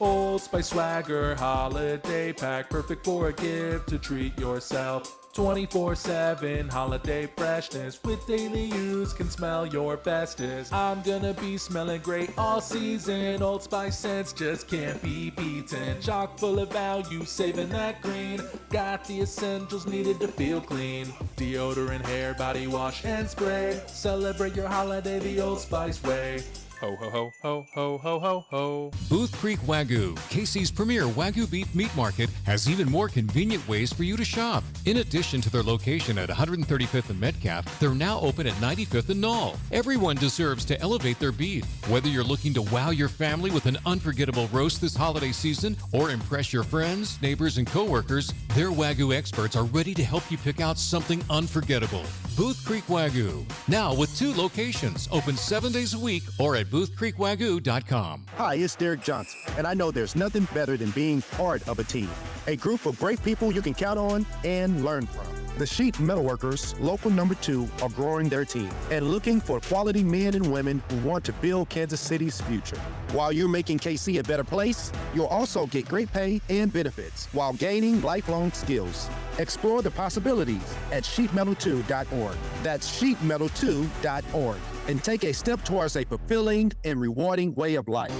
Old Spice Swagger Holiday Pack, perfect for a gift to treat yourself. 24/7 holiday freshness with daily use can smell your bestest. I'm gonna be smelling great all season. Old Spice scents just can't be beaten. Chock full of value, saving that green. Got the essentials needed to feel clean. Deodorant, hair, body wash, and spray. Celebrate your holiday the Old Spice way. Ho, ho, ho, ho, ho, ho, ho, ho. Booth Creek Wagyu, KC's premier Wagyu beef meat market, has even more convenient ways for you to shop. In addition to their location at 135th and Metcalf, they're now open at 95th and Knoll. Everyone deserves to elevate their beef. Whether you're looking to wow your family with an unforgettable roast this holiday season or impress your friends, neighbors, and coworkers, their Wagyu experts are ready to help you pick out something unforgettable. Booth Creek Wagyu, now with 2 locations, open 7 days a week or at boothcreekwagyu.com. Hi, it's Derek Johnson, and I know there's nothing better than being part of a team. A group of great people you can count on and learn from. The Sheet Metalworkers, local number 2, are growing their team and looking for quality men and women who want to build Kansas City's future. While you're making KC a better place, you'll also get great pay and benefits while gaining lifelong skills. Explore the possibilities at sheetmetal2.org. That's sheetmetal2.org. And take a step towards a fulfilling and rewarding way of life.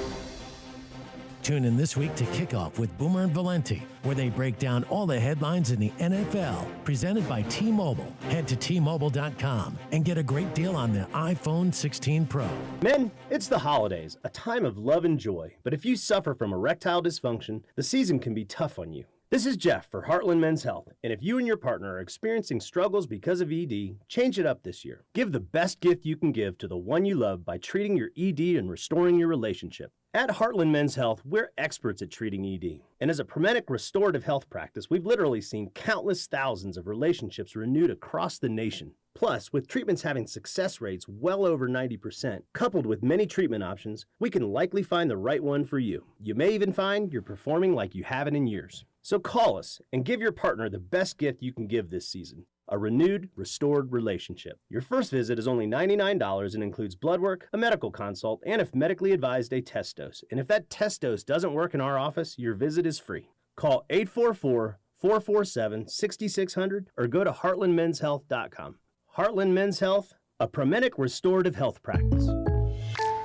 Tune in this week to Kickoff with Boomer and Valenti, where they break down all the headlines in the NFL, presented by T-Mobile. Head to T-Mobile.com and get a great deal on the iPhone 16 Pro. Men, it's the holidays, a time of love and joy. But if you suffer from erectile dysfunction, the season can be tough on you. This is Jeff for Heartland Men's Health, and if you and your partner are experiencing struggles because of ED, change it up this year. Give the best gift you can give to the one you love by treating your ED and restoring your relationship. At Heartland Men's Health, we're experts at treating ED. And as a Promenic restorative health practice, we've literally seen countless thousands of relationships renewed across the nation. Plus, with treatments having success rates well over 90%, coupled with many treatment options, we can likely find the right one for you. You may even find you're performing like you haven't in years. So call us and give your partner the best gift you can give this season. A renewed, restored relationship. Your first visit is only $99 and includes blood work, a medical consult, and if medically advised, a test dose. And if that test dose doesn't work in our office, your visit is free. Call 844-447-6600 or go to heartlandmenshealth.com. Heartland Men's Health, a Promenic restorative health practice.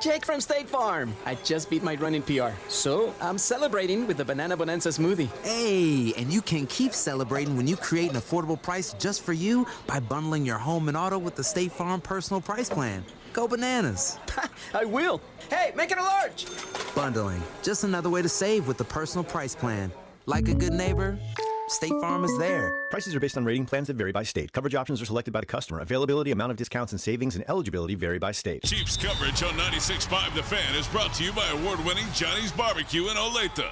Jake from State Farm. I just beat my running PR, so I'm celebrating with the Banana Bonanza smoothie. Hey, and you can keep celebrating when you create an affordable price just for you by bundling your home and auto with the State Farm Personal Price Plan. Go bananas. I will. Hey, make it a large. Bundling, just another way to save with the Personal Price Plan. Like a good neighbor, State Farm is there. Prices are based on rating plans that vary by state. Coverage options are selected by the customer. Availability, amount of discounts and savings, and eligibility vary by state. Chiefs coverage on 96.5 The Fan is brought to you by award-winning Johnny's Barbecue in Olathe.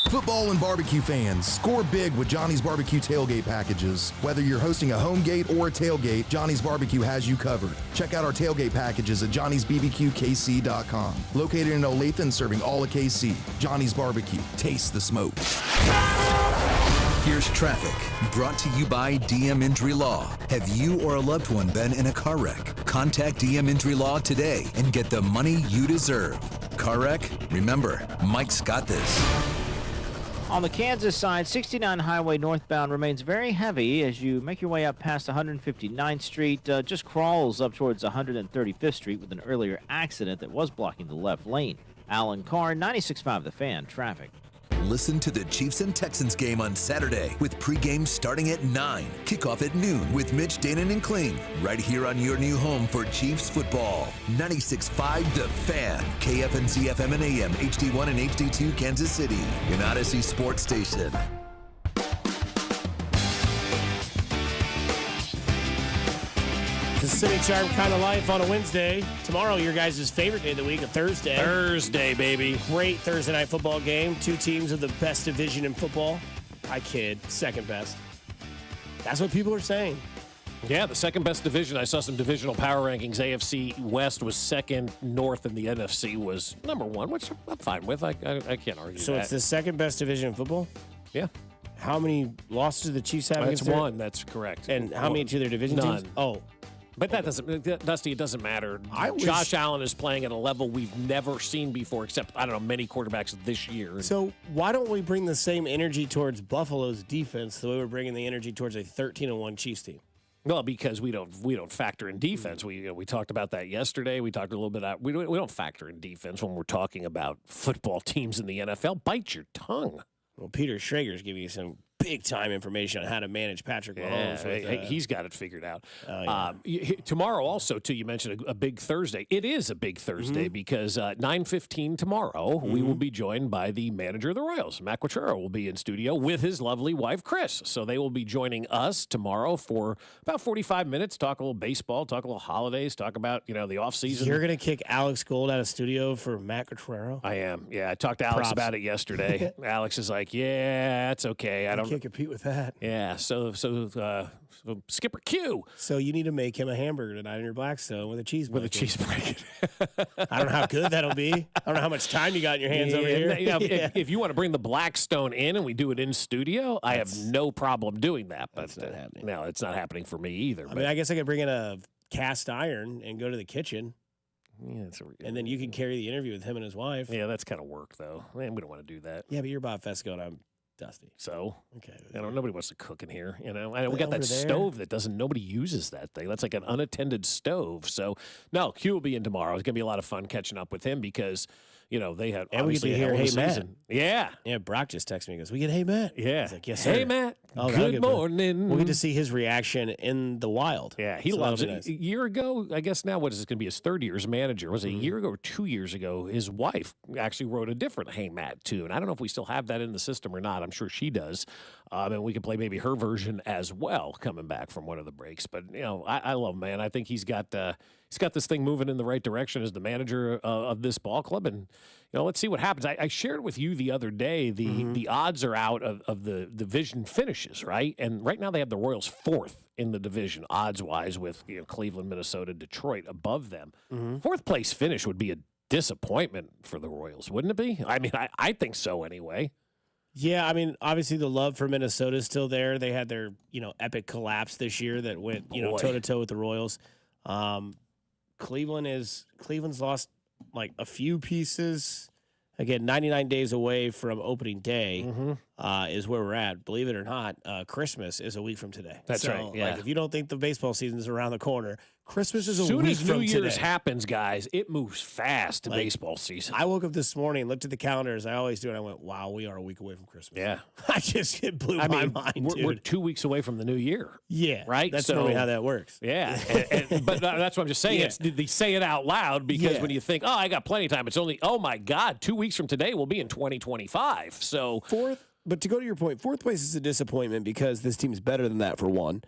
Football and barbecue fans, score big with Johnny's Barbecue tailgate packages. Whether you're hosting a home gate or a tailgate, Johnny's Barbecue has you covered. Check out our tailgate packages at johnny'sbbqkc.com. Located in Olathe and serving all of KC. Johnny's Barbecue. Taste the smoke. Here's traffic, brought to you by DM Injury Law. Have you or a loved one been in a car wreck? Contact DM Injury Law today and get the money you deserve. Car wreck? Remember, Mike's got this. On the Kansas side, 69 Highway northbound remains very heavy as you make your way up past 159th Street. Just crawls up towards 135th Street with an earlier accident that was blocking the left lane. Alan Carr, 96.5 The Fan, traffic. Listen to the Chiefs and Texans game on Saturday with pregame starting at 9. Kickoff at noon with Mitch, Danon, and Kling. Right here on your new home for Chiefs football. 96.5 The Fan. KFNC FM and AM, HD1 and HD2 Kansas City. An Odyssey sports station. The semi-charm kind of life on a Wednesday. Tomorrow, your guys' favorite day of the week, a Thursday. Thursday, baby. Great Thursday night football game. 2 teams of the best division in football. I kid. Second best. That's what people are saying. Yeah, the second best division. I saw some divisional power rankings. AFC West was second. North and the NFC was number 1, which I'm fine with. I can't argue So that. it's the second best division in football? Yeah. How many losses do the Chiefs have? That's against 1. That's correct. And how many to their division None. teams? Oh. But that doesn't, Dusty, it doesn't matter. Josh Allen is playing at a level we've never seen before, except, I don't know, many quarterbacks this year. So why don't we bring the same energy towards Buffalo's defense the way we're bringing the energy towards a 13-1 Chiefs team? Well, because we don't factor in defense. We talked about that yesterday. We talked a little bit about we don't factor in defense when we're talking about football teams in the NFL. Bite your tongue. Well, Peter Schrager's giving you some big time information on how to manage Patrick Mahomes. He's got it figured out. Oh, yeah. Tomorrow also, too, you mentioned a big Thursday. It is a big Thursday because 9:15 tomorrow, we will be joined by the manager of the Royals. Matt Quattrero will be in studio with his lovely wife, Chris. So they will be joining us tomorrow for about 45 minutes, talk a little baseball, talk a little holidays, talk about, the offseason. You're going to kick Alex Gold out of studio for Matt Quattrero? I am. Yeah, I talked to Alex about it yesterday. Alex is like, yeah, that's okay. I can't compete with that. Yeah, so Skipper Q. So you need to make him a hamburger tonight in your Blackstone with a cheese bacon. With a cheese bacon. I don't know how good that'll be. I don't know how much time you got in your hands over here. If you want to bring the Blackstone in and we do it in studio, I have no problem doing that. But that's not happening. No, it's not happening for me either. I mean, I guess I could bring in a cast iron and go to the kitchen. Yeah, and then you can carry the interview with him and his wife. Yeah, that's kind of work, though. Man, we don't want to do that. Yeah, but you're Bob Fescoe and I'm Dusty. So okay, nobody wants to cook in here. I know we got that stove that nobody uses that thing. That's like an unattended stove. So no, Q will be in tomorrow. It's gonna be a lot of fun catching up with him because they had and we get to hear Hey Matt. Yeah, Brock just texted me and goes, "We get Hey Matt." Yeah, he's like, "Yes, sir." Hey Matt. Oh, good morning. We'll get to see his reaction in the wild. Yeah, he loves it. Nice. A year ago, I guess now what is this going to be his third year as manager? Was it a year ago or 2 years ago? His wife actually wrote a different Hey Matt tune. I don't know if we still have that in the system or not. I'm sure she does. And we can play maybe her version as well coming back from one of the breaks. But, I love him, man. I think he's got this thing moving in the right direction as the manager of this ball club. And, let's see what happens. I shared with you the other day, the odds are out of the division finishes, right? And right now they have the Royals fourth in the division, odds-wise, with Cleveland, Minnesota, Detroit above them. Fourth place finish would be a disappointment for the Royals, wouldn't it be? I mean, I think so anyway. Yeah, I mean, obviously the love for Minnesota is still there. They had their, epic collapse this year that went, toe-to-toe with the Royals. Cleveland's lost like a few pieces. Again, 99 days away from opening day is where we're at. Believe it or not, Christmas is a week from today. That's right. Yeah. Like, if you don't think the baseball season is around the corner, Christmas is a soon week as from New Year's today. happens, guys, it moves fast to baseball season. I woke up this morning, looked at the calendar as I always do, and I went, "Wow, we are a week away from Christmas." Yeah, it blew my mind. We're 2 weeks away from the new year. Yeah, right. That's normally how that works. Yeah, but that's what I'm just saying. Yeah. They say it out loud because when you think, "Oh, I got plenty of time," it's only, "Oh my God, 2 weeks from today we'll be in 2025." So fourth. But to go to your point, fourth place is a disappointment because this team is better than that, for one.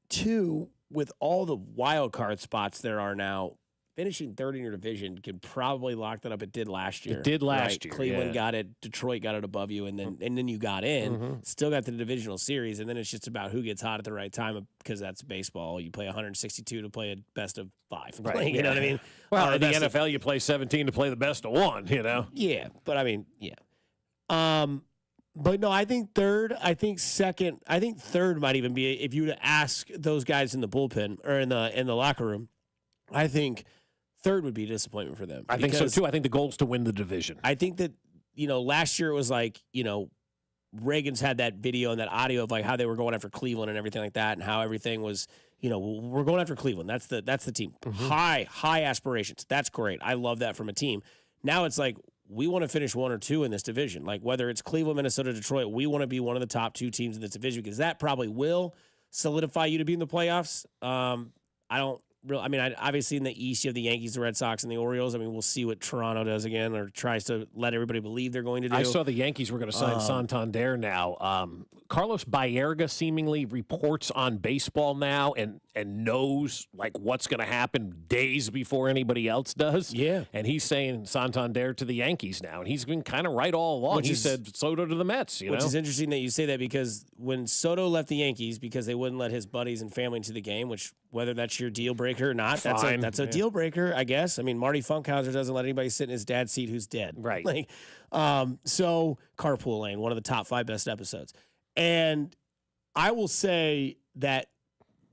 Two, with all the wild card spots there are now, finishing third in your division can probably lock that up. It did last year. It did last year. Cleveland got it. Detroit got it above you, and then you got in. Still got the divisional series, and then it's just about who gets hot at the right time because that's baseball. You play 162 to play a best of 5. Right. You know what I mean? Well, in the NFL, you play 17 to play the best of 1. Yeah, but I mean, yeah. But no, I think third. I think second. I think third might even be if you were to ask those guys in the bullpen or in the locker room. I think third would be a disappointment for them. I think so too. I think the goal is to win the division. I think that last year it was like Reagan's had that video and that audio of like how they were going after Cleveland and everything like that, and how everything was. We're going after Cleveland. That's the team. High aspirations. That's great. I love that from a team. Now it's like, we want to finish 1 or 2 in this division. Like whether it's Cleveland, Minnesota, Detroit, we want to be one of the top 2 teams in this division because that probably will solidify you to be in the playoffs. Obviously in the East, you have the Yankees, the Red Sox, and the Orioles. I mean, we'll see what Toronto does again or tries to let everybody believe they're going to do. I saw the Yankees were going to sign Santander now. Carlos Baerga seemingly reports on baseball now and knows like what's going to happen days before anybody else does. Yeah. And he's saying Santander to the Yankees now. And he's been kind of right all along. He said Soto to the Mets. Which is interesting that you say that because when Soto left the Yankees because they wouldn't let his buddies and family into the game, which whether that's your deal breaker or not, that's a deal breaker, I guess. I mean, Marty Funkhauser doesn't let anybody sit in his dad's seat who's dead. Right. So Carpool Lane, one of the top 5 best episodes. And I will say that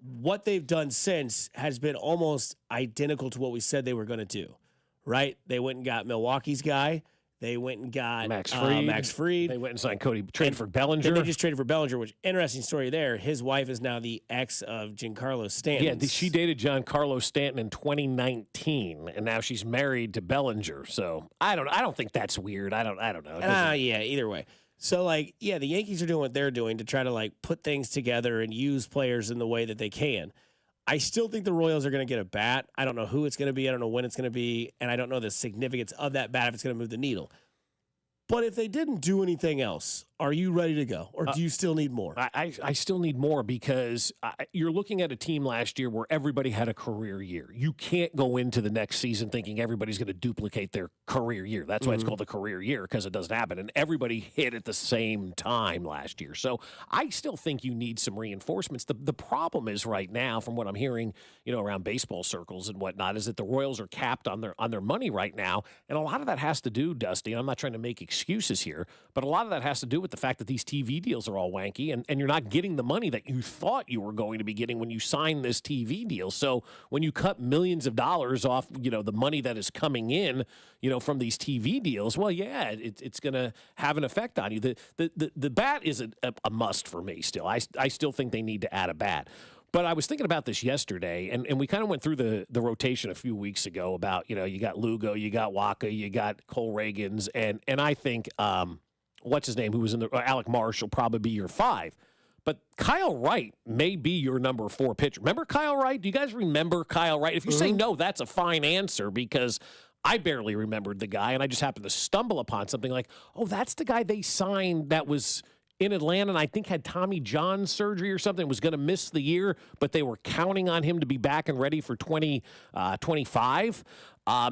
what they've done since has been almost identical to what we said they were going to do, right? They went and got Milwaukee's guy. They went and got Max Fried. They went and signed traded for Bellinger. Then they just traded for Bellinger, which interesting story there. His wife is now the ex of Giancarlo Stanton. Yeah, she dated Giancarlo Stanton in 2019, and now she's married to Bellinger. So I don't think that's weird. I don't know. Yeah, either way. So, like, yeah, the Yankees are doing what they're doing to try to, like, put things together and use players in the way that they can. I still think the Royals are going to get a bat. I don't know who it's going to be. I don't know when it's going to be. And I don't know the significance of that bat if it's going to move the needle. But if they didn't do anything else, are you ready to go? Or do you still need more? I still need more because you're looking at a team last year where everybody had a career year. You can't go into the next season thinking everybody's going to duplicate their career year. That's why it's called a career year, because it doesn't happen. And everybody hit at the same time last year. So I still think you need some reinforcements. The problem is right now, from what I'm hearing, around baseball circles and whatnot, is that the Royals are capped on their money right now. And a lot of that has to do, Dusty, and I'm not trying to make excuses here, but a lot of that has to do with the fact that these TV deals are all wanky and you're not getting the money that you thought you were going to be getting when you signed this TV deal. So when you cut millions of dollars off, the money that is coming in, from these TV deals, well, yeah, it's going to have an effect on you. The bat is a must for me still. I still think they need to add a bat. But I was thinking about this yesterday, and we kind of went through the rotation a few weeks ago about, you got Lugo, you got Waka, you got Cole Reagans, and I think, what's his name, who was in Alec Marsh will probably be your 5. But Kyle Wright may be your number 4 pitcher. Remember Kyle Wright? Do you guys remember Kyle Wright? If you say no, that's a fine answer, because I barely remembered the guy, and I just happened to stumble upon something like, oh, that's the guy they signed that was in Atlanta and I think had Tommy John surgery or something, was going to miss the year, but they were counting on him to be back and ready for 2025.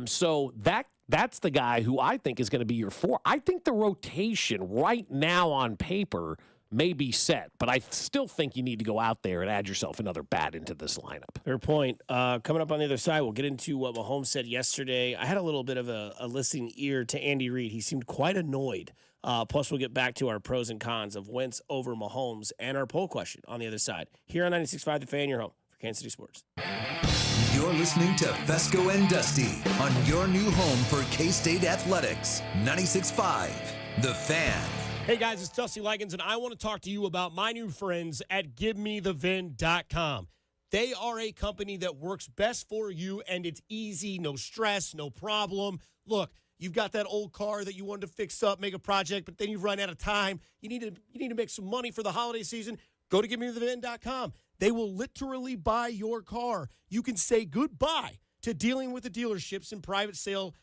So that's the guy who I think is going to be your 4. I think the rotation right now on paper may be set, but I still think you need to go out there and add yourself another bat into this lineup. Fair point. Coming up on the other side, we'll get into what Mahomes said yesterday. I had a little bit of a listening ear to Andy Reid. He seemed quite annoyed. Plus, we'll get back to our pros and cons of Wentz over Mahomes and our poll question on the other side. Here on 96.5 The Fan, your home for Kansas City Sports. You're listening to Fescoe and Dusty on your new home for K-State Athletics. 96.5 The Fan. Hey guys, it's Dusty Leggins, and I want to talk to you about my new friends at GiveMeTheVin.com. They are a company that works best for you, and it's easy, no stress, no problem. Look, you've got that old car that you wanted to fix up, make a project, but then you've run out of time. You need to make some money for the holiday season. Go to GiveMeTheVin.com. They will literally buy your car. You can say goodbye to dealing with the dealerships and private sale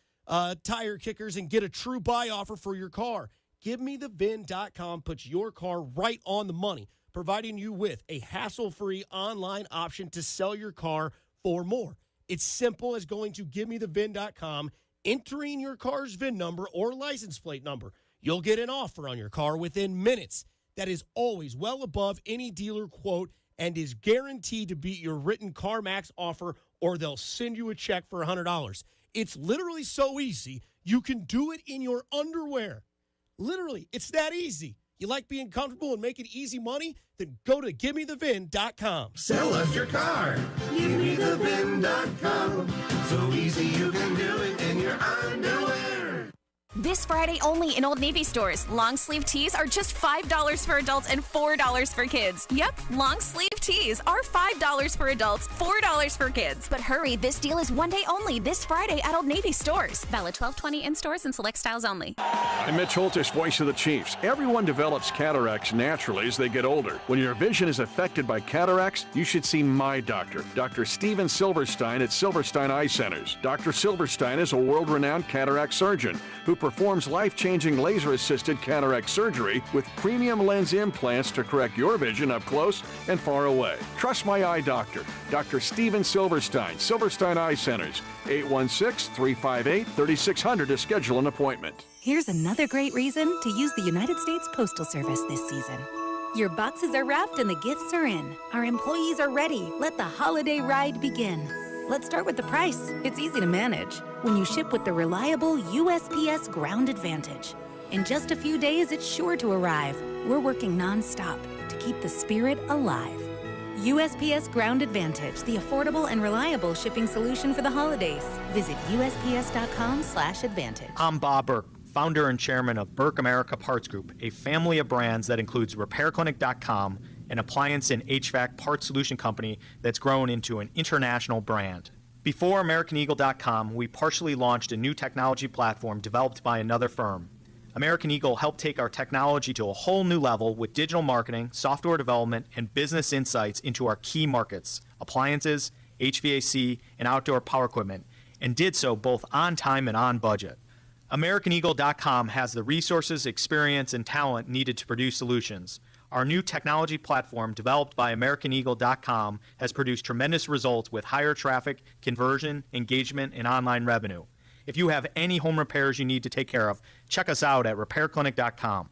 tire kickers and get a true buy offer for your car. GiveMeTheVin.com puts your car right on the money, providing you with a hassle-free online option to sell your car for more. It's simple as going to GiveMeTheVin.com, entering your car's VIN number or license plate number. You'll get an offer on your car within minutes. That is always well above any dealer quote and is guaranteed to beat your written CarMax offer, or they'll send you a check for $100. It's literally so easy, you can do it in your underwear. Literally, it's that easy. You like being comfortable and making easy money? Then go to GiveMeTheVin.com. Sell us your car. GiveMeTheVin.com. So easy you can do it in your underwear. This Friday only in Old Navy stores. Long sleeve tees are just $5 for adults and $4 for kids. Yep, long sleeve tees are $5 for adults, $4 for kids. But hurry, this deal is one day only this Friday at Old Navy stores. Valid 12/20 in stores and select styles only. I'm Mitch Holtis, voice of the Chiefs. Everyone develops cataracts naturally as they get older. When your vision is affected by cataracts, you should see my doctor, Dr. Steven Silverstein at Silverstein Eye Centers. Dr. Silverstein is a world-renowned cataract surgeon who performs life-changing laser-assisted cataract surgery with premium lens implants to correct your vision up close and far away. Trust my eye doctor, Dr. Steven Silverstein, Silverstein Eye Centers, 816-358-3600 to schedule an appointment. Here's another great reason to use the United States Postal Service this season. Your boxes are wrapped and the gifts are in. Our employees are ready. Let the holiday ride begin. Let's start with the price. It's easy to manage when you ship with the reliable USPS Ground Advantage. In just a few days, it's sure to arrive. We're working nonstop to keep the spirit alive. USPS Ground Advantage, the affordable and reliable shipping solution for the holidays. Visit USPS.com/advantage. I'm Bob Burke, founder and chairman of Burke America Parts Group, a family of brands that includes RepairClinic.com, an appliance and HVAC parts solution company that's grown into an international brand. Before AmericanEagle.com, we partially launched a new technology platform developed by another firm. American Eagle helped take our technology to a whole new level with digital marketing, software development, and business insights into our key markets, appliances, HVAC, and outdoor power equipment, and did so both on time and on budget. AmericanEagle.com has the resources, experience, and talent needed to produce solutions. Our new technology platform, developed by AmericanEagle.com, has produced tremendous results with higher traffic, conversion, engagement, and online revenue. If you have any home repairs you need to take care of, check us out at RepairClinic.com.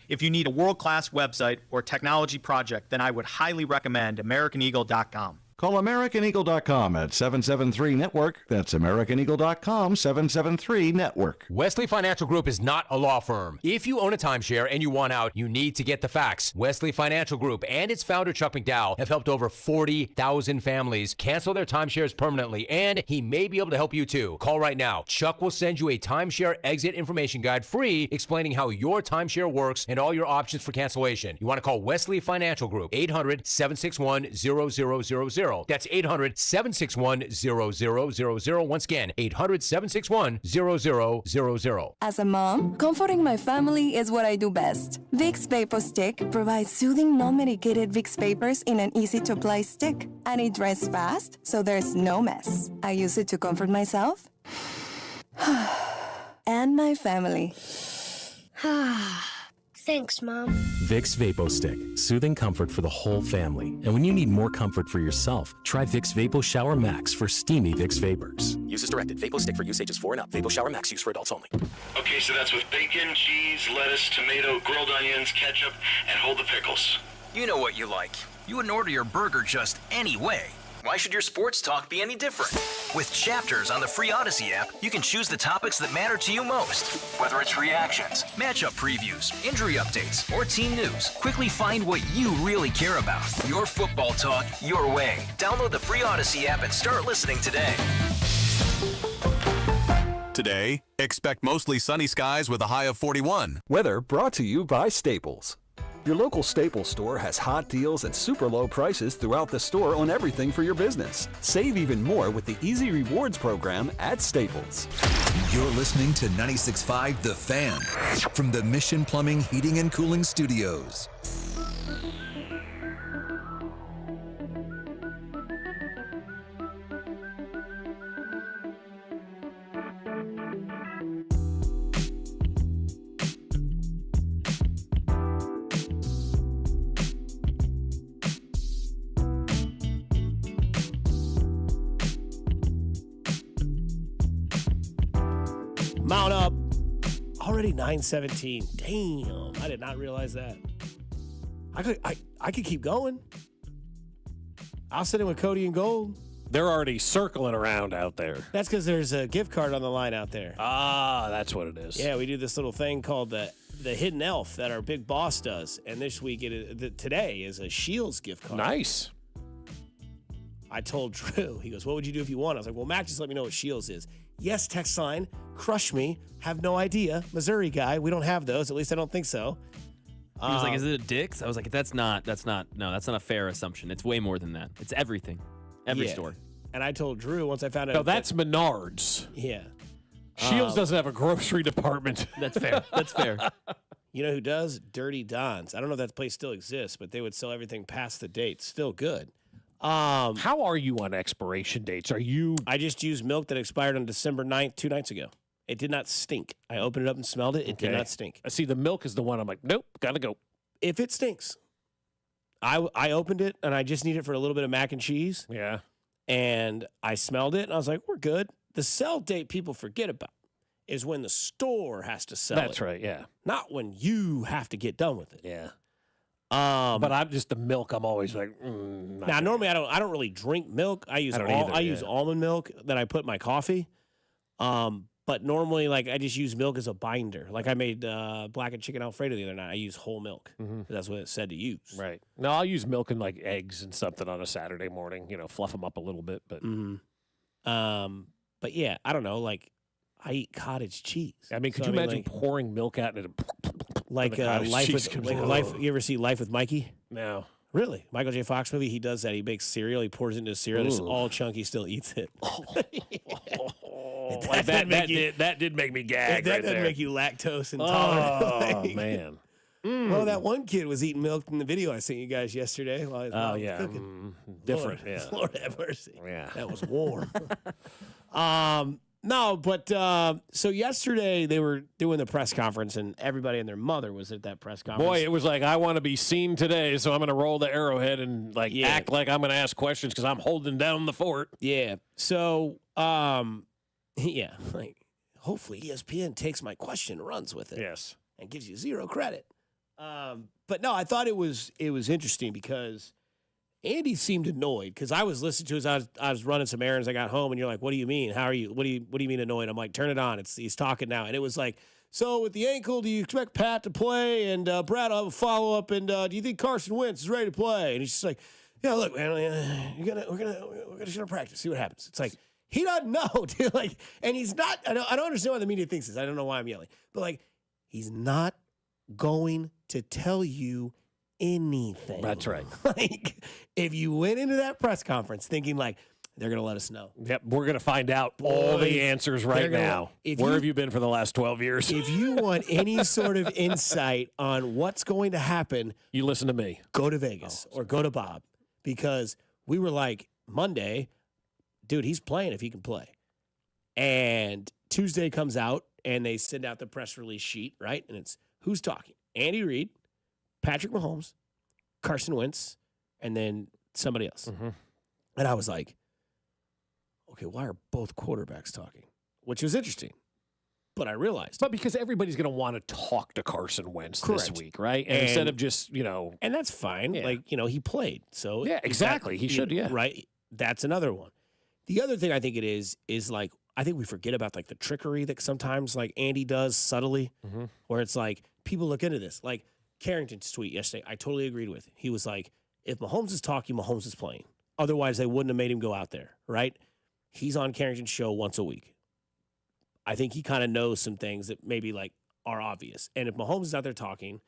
If you need a world-class website or technology project, then I would highly recommend AmericanEagle.com. Call AmericanEagle.com at 773-NETWORK. That's AmericanEagle.com, 773-NETWORK. Wesley Financial Group is not a law firm. If you own a timeshare and you want out, you need to get the facts. Wesley Financial Group and its founder, Chuck McDowell, have helped over 40,000 families cancel their timeshares permanently, and he may be able to help you too. Call right now. Chuck will send you a timeshare exit information guide free explaining how your timeshare works and all your options for cancellation. You want to call Wesley Financial Group, 800-761-0000. That's 800-761-0000. Once again, 800-761-0000. As a mom, comforting my family is what I do best. Vicks Vapor Stick provides soothing, non-medicated Vicks vapors in an easy-to-apply stick. And it dries fast, so there's no mess. I use it to comfort myself and my family. Thanks, Mom. Vicks Vapo Stick, soothing comfort for the whole family. And when you need more comfort for yourself, try Vicks Vapo Shower Max for steamy Vicks Vapors. Use as directed. Vapo Stick for use ages 4 and up. Vapo Shower Max use for adults only. Okay, so that's with bacon, cheese, lettuce, tomato, grilled onions, ketchup, and hold the pickles. You know what you like. You wouldn't order your burger just any way. Why should your sports talk be any different? With Chapters on the free Odyssey app, you can choose the topics that matter to you most. Whether it's reactions, matchup previews, injury updates, or team news, quickly find what you really care about. Your football talk, your way. Download the free Odyssey app and start listening today. Today, expect mostly sunny skies with a high of 41. Weather brought to you by Staples. Your local Staples store has hot deals and super low prices throughout the store on everything for your business. Save even more with the Easy Rewards program at Staples. You're listening to 96.5 The Fan from the Mission Plumbing, Heating, and Cooling Studios. Mount up. Already 9:17. Damn, I did not realize that. I could keep going. I'll sit in with Cody and Gold. They're already circling around out there. That's because there's a gift card on the line out there. Ah, that's what it is. Yeah, we do this little thing called the Hidden Elf that our big boss does, and this week today is a Shields gift card. Nice. I told Drew, he goes, "What would you do if you won?" I was like, "Well, Mac, just let me know what Shields is." Yes, text line, crush me, have no idea. Missouri guy, we don't have those. At least I don't think so. He was like, "Is it a Dick's?" I was like, that's not a fair assumption. It's way more than that. It's everything. Every store. And I told Drew once I found out. No, that's Menards. Yeah. Shields doesn't have a grocery department. That's fair. That's fair. You know who does? Dirty Don's. I don't know if that place still exists, but they would sell everything past the date. Still good. How are you on expiration dates? I just used milk that expired on December 9th, 2 nights ago. It did not stink. I opened it up and smelled it. It did not stink. I see the milk is the one I'm like, nope, gotta go. If it stinks, I opened it and I just need it for a little bit of mac and cheese. Yeah. And I smelled it and I was like, we're good. The sell date people forget about is when the store has to sell it. That's right, yeah. Not when you have to get done with it. Yeah. But I'm just the milk. I'm always like. Now, normally I don't really drink milk. I use use almond milk that I put in my coffee. But normally, like I just use milk as a binder. Like I made blackened chicken Alfredo the other night. I use whole milk. Mm-hmm. That's what it said to use. Right. No, I'll use milk and like eggs and something on a Saturday morning. You know, fluff them up a little bit. But but yeah, I don't know. Like I eat cottage cheese. I mean, could you imagine pouring milk out and like Life with Life? You ever see Life with Mikey? No. Really? Michael J. Fox movie, he does that. He makes cereal, he pours it into cereal, it's all chunky, still eats it. Like that did make me gag. That right doesn't there. make you lactose intolerant. Oh man. Well, that one kid was eating milk in the video I sent you guys yesterday while his mom was yeah. cooking. Different. Lord, Yeah. Lord have mercy. Yeah. That was warm. No, but so yesterday they were doing the press conference and everybody and their mother was at that press conference. Boy, it was like I want to be seen today, so I'm going to roll the arrowhead and act like I'm going to ask questions because I'm holding down the fort. Yeah. So, yeah, like hopefully ESPN takes my question and runs with it. Yes. And gives you zero credit. But no, I thought it was interesting because Andy seemed annoyed because I was listening to his. I was running some errands. I got home and you're like, "What do you mean? How are you? What do you mean annoyed?" I'm like, "Turn it on. He's talking now." And it was like, "So with the ankle, do you expect Pat to play?" And Brad, I'll have a follow up. And do you think Carson Wentz is ready to play? And he's just like, "Yeah, look, man, we're gonna show practice, see what happens." It's like he doesn't know, dude. Like, and he's not. I don't understand why the media thinks this. I don't know why I'm yelling, but like, he's not going to tell you anything. That's right. Like, if you went into that press conference thinking like they're going to let us know. Yep, we're going to find out all the answers right now. Where have you been for the last 12 years? If you want any sort of insight on what's going to happen, you listen to me. Go to Vegas or go to Bob because we were like Monday, dude, he's playing if he can play. And Tuesday comes out and they send out the press release sheet, right? And it's who's talking? Andy Reid, Patrick Mahomes, Carson Wentz, and then somebody else. Mm-hmm. And I was like, okay, why are both quarterbacks talking? Which was interesting. But I realized. But because everybody's going to want to talk to Carson Wentz this week, right? And instead of just, And that's fine. Yeah. Like, he played. So Yeah, exactly. He should, yeah. Right? That's another one. The other thing I think it is like, I think we forget about like the trickery that sometimes like Andy does subtly, where it's like people look into this. Like Carrington's tweet yesterday, I totally agreed with. He was like, if Mahomes is talking, Mahomes is playing. Otherwise, they wouldn't have made him go out there, right? He's on Carrington's show once a week. I think he kind of knows some things that maybe like are obvious. And if Mahomes is out there talking,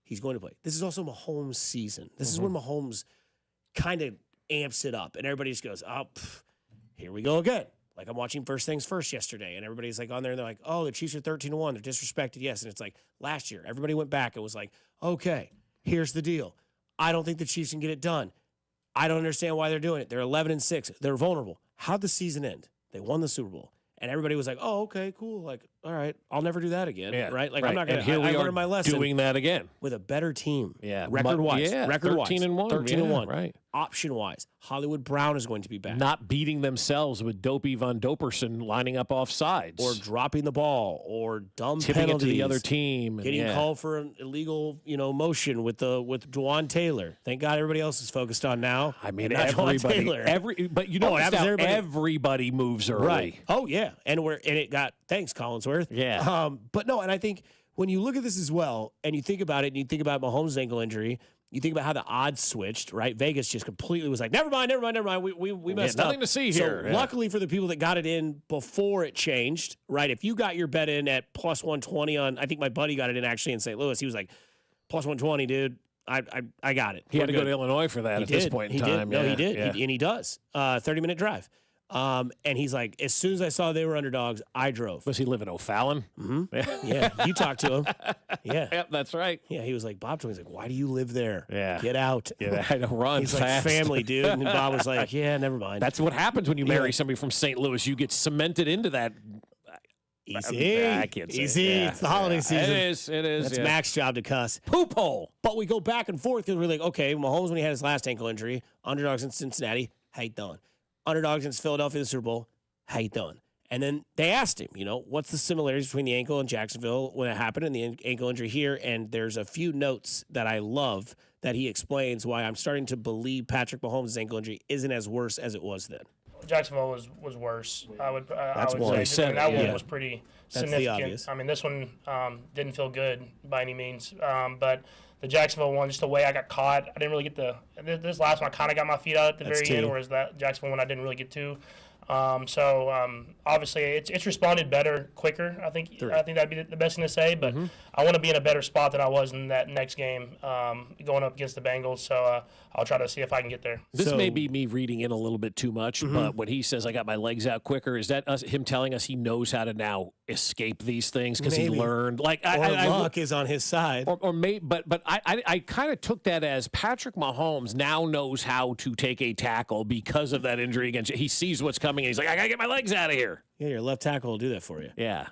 he's going to play. This is also Mahomes' season. This is when Mahomes kind of amps it up, and everybody just goes, "Oh, here we go again." Like I'm watching First Things First yesterday, and everybody's like on there, and they're like, "Oh, the Chiefs are 13-1. They're disrespected." Yes, and it's like last year, everybody went back and was like, "Okay, here's the deal. I don't think the Chiefs can get it done. I don't understand why they're doing it. They're 11-6. They're vulnerable. How'd the season end? They won the Super Bowl." And everybody was like, "Oh, okay, cool. Like, all right, I'll never do that again." Yeah, right? Like, right. I'm not going to. And here we I are learned my lesson. doing that again with a better team. Yeah, record-wise. Yeah, record-wise. 13-1. 13-1. Yeah, right. Option-wise, Hollywood Brown is going to be back. Not beating themselves with Dopey Von Doperson lining up off sides. Or dropping the ball, or dumb tipping penalties. it to the other team. And Getting called for an illegal, motion with Juwan Taylor. Thank God everybody else is focused on now. I mean, and not Juwan everybody. Taylor. But you know, everybody. Everybody moves early. Right. Oh yeah, and it got thanks Collinsworth. Yeah. But no, and I think when you look at this as well, and you think about it, and you think about Mahomes' ankle injury, you think about how the odds switched. Right. Vegas just completely was like, never mind. We messed up. Nothing to see here. So luckily for the people that got it in before it changed, right? If you got your bet in at plus 120 on, I think my buddy got it in actually in St. Louis. He was like, plus 120, dude. I got it. He had to go to Illinois for that this point in time. No, yeah. he did. Yeah. And he does. 30-minute drive. And he's like, as soon as I saw they were underdogs, I drove. Does he live in O'Fallon? Mm-hmm. Yeah. You talked to him. Yeah. Yep, that's right. Yeah. He was like, Bob told me, he's like, why do you live there? Yeah. Get out. Yeah, I know, run He's fast. like, family, dude. And Bob was like, yeah, never mind. That's what happens when you marry somebody from St. Louis. You get cemented into that. Easy. I can't say Easy. it. Yeah. It's the holiday season. It is. That's yeah. Mac's job to cuss. Poop hole. But we go back and forth because we're like, okay, Mahomes, when he had his last ankle injury, underdogs in Cincinnati, how you doing? Underdogs in Philadelphia in the Super Bowl, how you doing? And then they asked him, what's the similarities between the ankle in Jacksonville when it happened and the ankle injury here? And there's a few notes that I love that he explains why I'm starting to believe Patrick Mahomes' ankle injury isn't as worse as it was then. Jacksonville was worse. I would why say he that said, one was pretty That's the significant. obvious. I mean, this one didn't feel good by any means, but the Jacksonville one, just the way I got caught, I didn't really get this last one. I kind of got my feet out at the That's very two. end, whereas that Jacksonville one I didn't really get to. Obviously, it's responded better, quicker. I think that'd be the best thing to say. But I want to be in a better spot than I was in that next game, going up against the Bengals. So I'll try to see if I can get there. This may be me reading in a little bit too much, but when he says I got my legs out quicker, is that him telling us he knows how to now escape these things because he learned? Like, luck is on his side, but I kind of took that as Patrick Mahomes now knows how to take a tackle because of that injury against you. He sees what's coming and he's like, I gotta get my legs out of here. Yeah, your left tackle will do that for you. Yeah.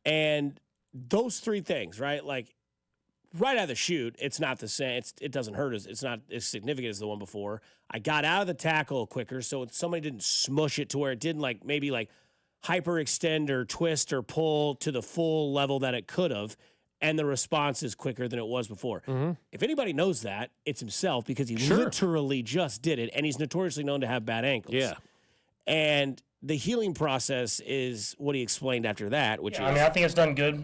And those three things, right? Like right out of the chute, it's not the same. It doesn't hurt as it's not as significant as the one before. I got out of the tackle quicker, so somebody didn't smush it to where it didn't maybe hyperextend or twist or pull to the full level that it could have. And the response is quicker than it was before. If anybody knows that, it's himself because he literally just did it, and he's notoriously known to have bad ankles. Yeah. And the healing process is what he explained after that, which is... I think it's done good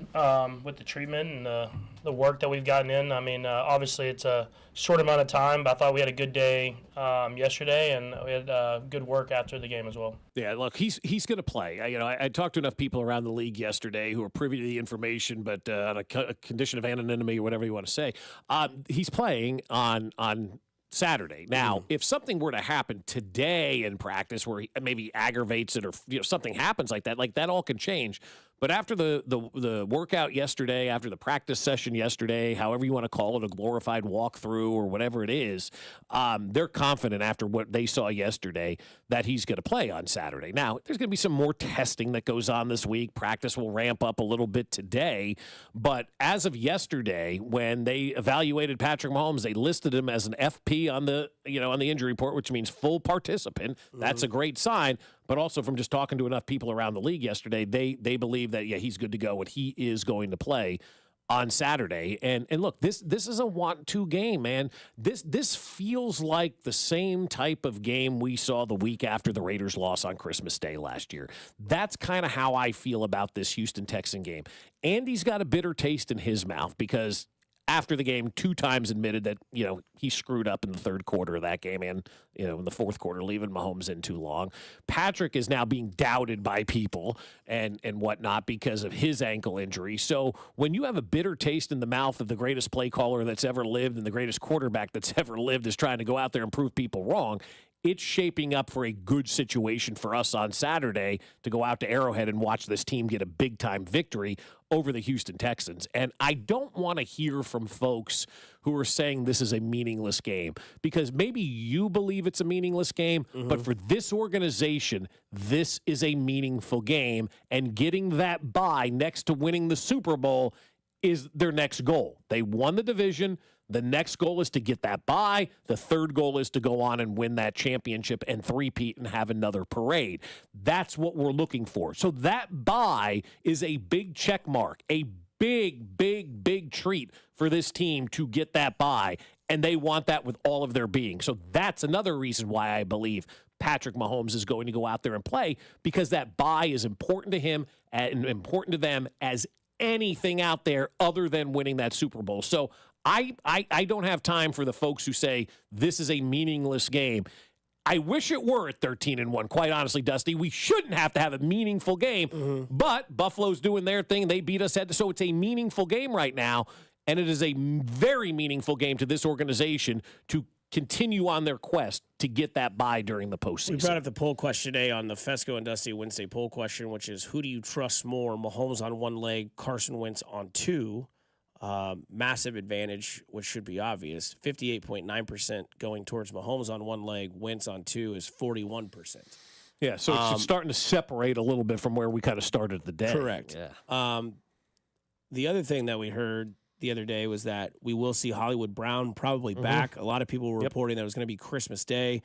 with the treatment and the work that we've gotten in. Obviously it's a short amount of time, but I thought we had a good day yesterday, and we had good work after the game as well. Yeah, look, he's going to play. I talked to enough people around the league yesterday who are privy to the information, but on a condition of anonymity or whatever you want to say, he's playing on Saturday. Now, if something were to happen today in practice where he maybe aggravates it or something happens like that all can change. But after the workout yesterday, after the practice session yesterday, however you want to call it, a glorified walkthrough or whatever it is, they're confident after what they saw yesterday that he's going to play on Saturday. Now, there's going to be some more testing that goes on this week. Practice will ramp up a little bit today. But as of yesterday, when they evaluated Patrick Mahomes, they listed him as an FP on the injury report, which means full participant. That's a great sign. But also from just talking to enough people around the league yesterday, they believe that, he's good to go and he is going to play on Saturday. And look, this is a want-to game, man. This feels like the same type of game we saw the week after the Raiders' loss on Christmas Day last year. That's kind of how I feel about this Houston Texan game. Andy's got a bitter taste in his mouth because after the game, 2 times admitted that, he screwed up in the third quarter of that game and, in the fourth quarter, leaving Mahomes in too long. Patrick is now being doubted by people and whatnot because of his ankle injury. So when you have a bitter taste in the mouth of the greatest play caller that's ever lived and the greatest quarterback that's ever lived is trying to go out there and prove people wrong, it's shaping up for a good situation for us on Saturday to go out to Arrowhead and watch this team get a big-time victory over the Houston Texans. And I don't want to hear from folks who are saying this is a meaningless game because maybe you believe it's a meaningless game, but for this organization, this is a meaningful game, and getting that bye next to winning the Super Bowl is their next goal. They won the division. The next goal is to get that bye. The third goal is to go on and win that championship and three-peat and have another parade. That's what we're looking for. So that bye is a big check mark, a big, big, big treat for this team to get that bye, and they want that with all of their being. So that's another reason why I believe Patrick Mahomes is going to go out there and play, because that bye is important to him and important to them as anything out there other than winning that Super Bowl. So I don't have time for the folks who say this is a meaningless game. I wish it were at 13-1, quite honestly, Dusty. We shouldn't have to have a meaningful game, but Buffalo's doing their thing. They beat us, so it's a meaningful game right now, and it is a very meaningful game to this organization to continue on their quest to get that bye during the postseason. We brought up the poll question today on the Fescoe and Dusty Wednesday poll question, which is, who do you trust more, Mahomes on one leg, Carson Wentz on two? Massive advantage, which should be obvious. 58.9% going towards Mahomes on one leg, Wentz on two is 41%. Yeah, so it's starting to separate a little bit from where we kind of started the day. Correct. Yeah. The other thing that we heard the other day was that we will see Hollywood Brown probably back. A lot of people were reporting that it was going to be Christmas Day.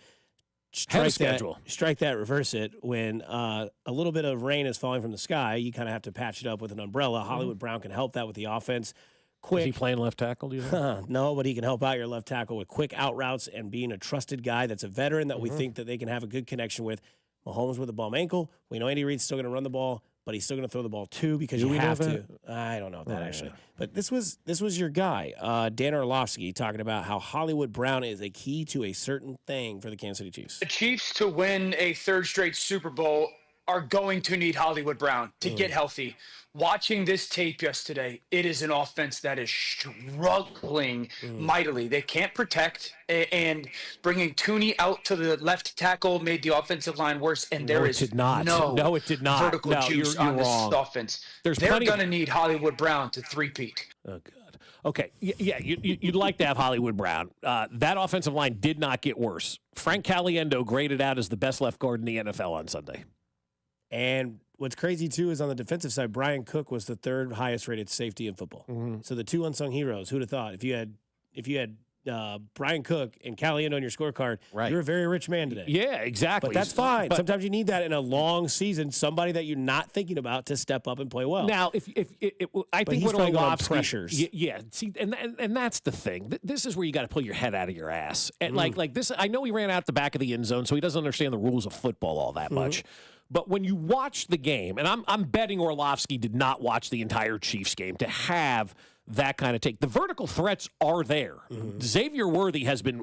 Strike that, reverse it. When a little bit of rain is falling from the sky, you kind of have to patch it up with an umbrella. Hollywood Brown can help that with the offense. Quick. Is he playing left tackle, do you think? No, but he can help out your left tackle with quick out routes and being a trusted guy that's a veteran that we think that they can have a good connection with. Mahomes with a bum ankle. We know Andy Reid's still going to run the ball. but he's still going to throw the ball 2 because Do you we know have to. that? I don't know that Oh, actually. yeah. But this was your guy, Dan Orlovsky, talking about how Hollywood Brown is a key to a certain thing for the Kansas City Chiefs. The Chiefs, to win a third straight Super Bowl, are going to need Hollywood Brown to get healthy. Watching this tape yesterday, it is an offense that is struggling mightily. They can't protect, and bringing Tooney out to the left tackle made the offensive line worse, and there is it did not. No, it did not. vertical No, juice you're on this wrong. offense. There's They're plenty of- going to need Hollywood Brown to three-peat. Oh, God. Okay. Yeah, you'd like to have Hollywood Brown. That offensive line did not get worse. Frank Caliendo graded out as the best left guard in the NFL on Sunday. And what's crazy too is on the defensive side, Brian Cook was the 3rd highest rated safety in football. So the 2 unsung heroes, who'd have thought if you had Brian Cook and Caliendo on your scorecard, you're a very rich man today. Yeah, exactly. But that's fine. But- Sometimes you need that in a long season, somebody that you're not thinking about to step up and play well. Now, I But think he's what playing on Orlovsky, pressures. yeah. See, and that's the thing. This is where you got to pull your head out of your ass. And like this, I know he ran out the back of the end zone, so he doesn't understand the rules of football all that much. But when you watch the game, and I'm betting Orlovsky did not watch the entire Chiefs game to have that kind of take. The vertical threats are there. Xavier Worthy has been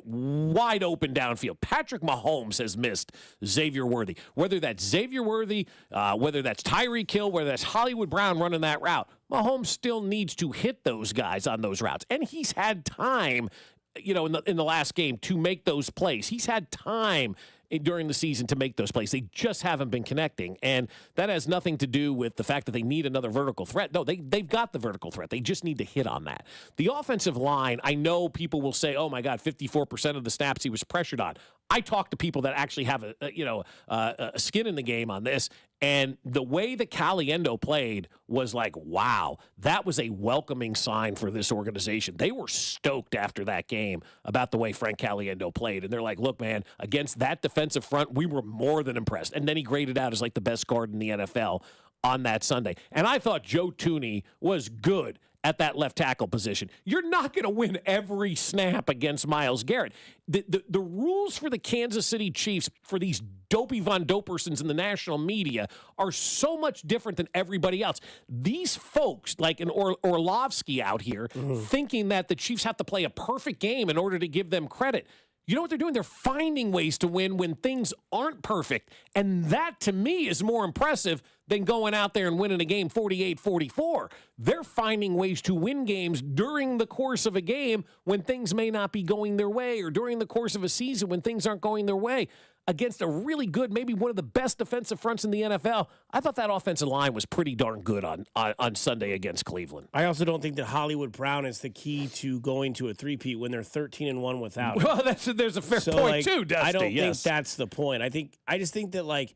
wide open downfield. Patrick Mahomes has missed Xavier Worthy. Whether that's Xavier Worthy, whether that's Tyreek Hill, whether that's Hollywood Brown running that route, Mahomes still needs to hit those guys on those routes. And he's had time, in the last game to make those plays. He's had time during the season to make those plays. They just haven't been connecting. And that has nothing to do with the fact that they need another vertical threat. No, they've got the vertical threat. They just need to hit on that. The offensive line, I know people will say, oh my God, 54% of the snaps he was pressured on. I talk to people that actually have a skin in the game on this, and the way that Caliendo played was like, wow, that was a welcoming sign for this organization. They were stoked after that game about the way Frank Caliendo played, and they're like, look, man, against that defensive front, we were more than impressed. And then he graded out as like the best guard in the NFL on that Sunday. And I thought Joe Tooney was good at that left tackle position. You're not going to win every snap against Myles Garrett. The rules for the Kansas City Chiefs for these dopey Von Dopersons in the national media are so much different than everybody else. These folks, like an Orlovsky out here, thinking that the Chiefs have to play a perfect game in order to give them credit. You know what they're doing? They're finding ways to win when things aren't perfect. And that, to me, is more impressive than going out there and winning a game 48-44. They're finding ways to win games during the course of a game when things may not be going their way, or during the course of a season when things aren't going their way. Against a really good, maybe one of the best defensive fronts in the NFL, I thought that offensive line was pretty darn good on Sunday against Cleveland. I also don't think that Hollywood Brown is the key to going to a three-peat when they're 13-1 without him. Well, there's a fair point too, Dusty. I don't think that's the point. I just think that, like,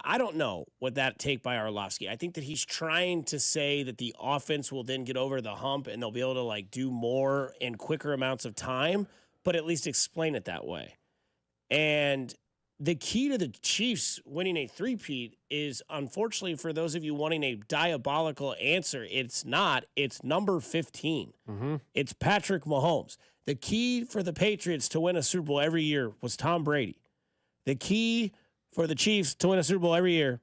I don't know what that take by Orlovsky. I think that he's trying to say that the offense will then get over the hump and they'll be able to, like, do more in quicker amounts of time, but at least explain it that way. And the key to the Chiefs winning a three-peat is, unfortunately, for those of you wanting a diabolical answer, it's not. It's number 15. It's Patrick Mahomes. The key for the Patriots to win a Super Bowl every year was Tom Brady. The key for the Chiefs to win a Super Bowl every year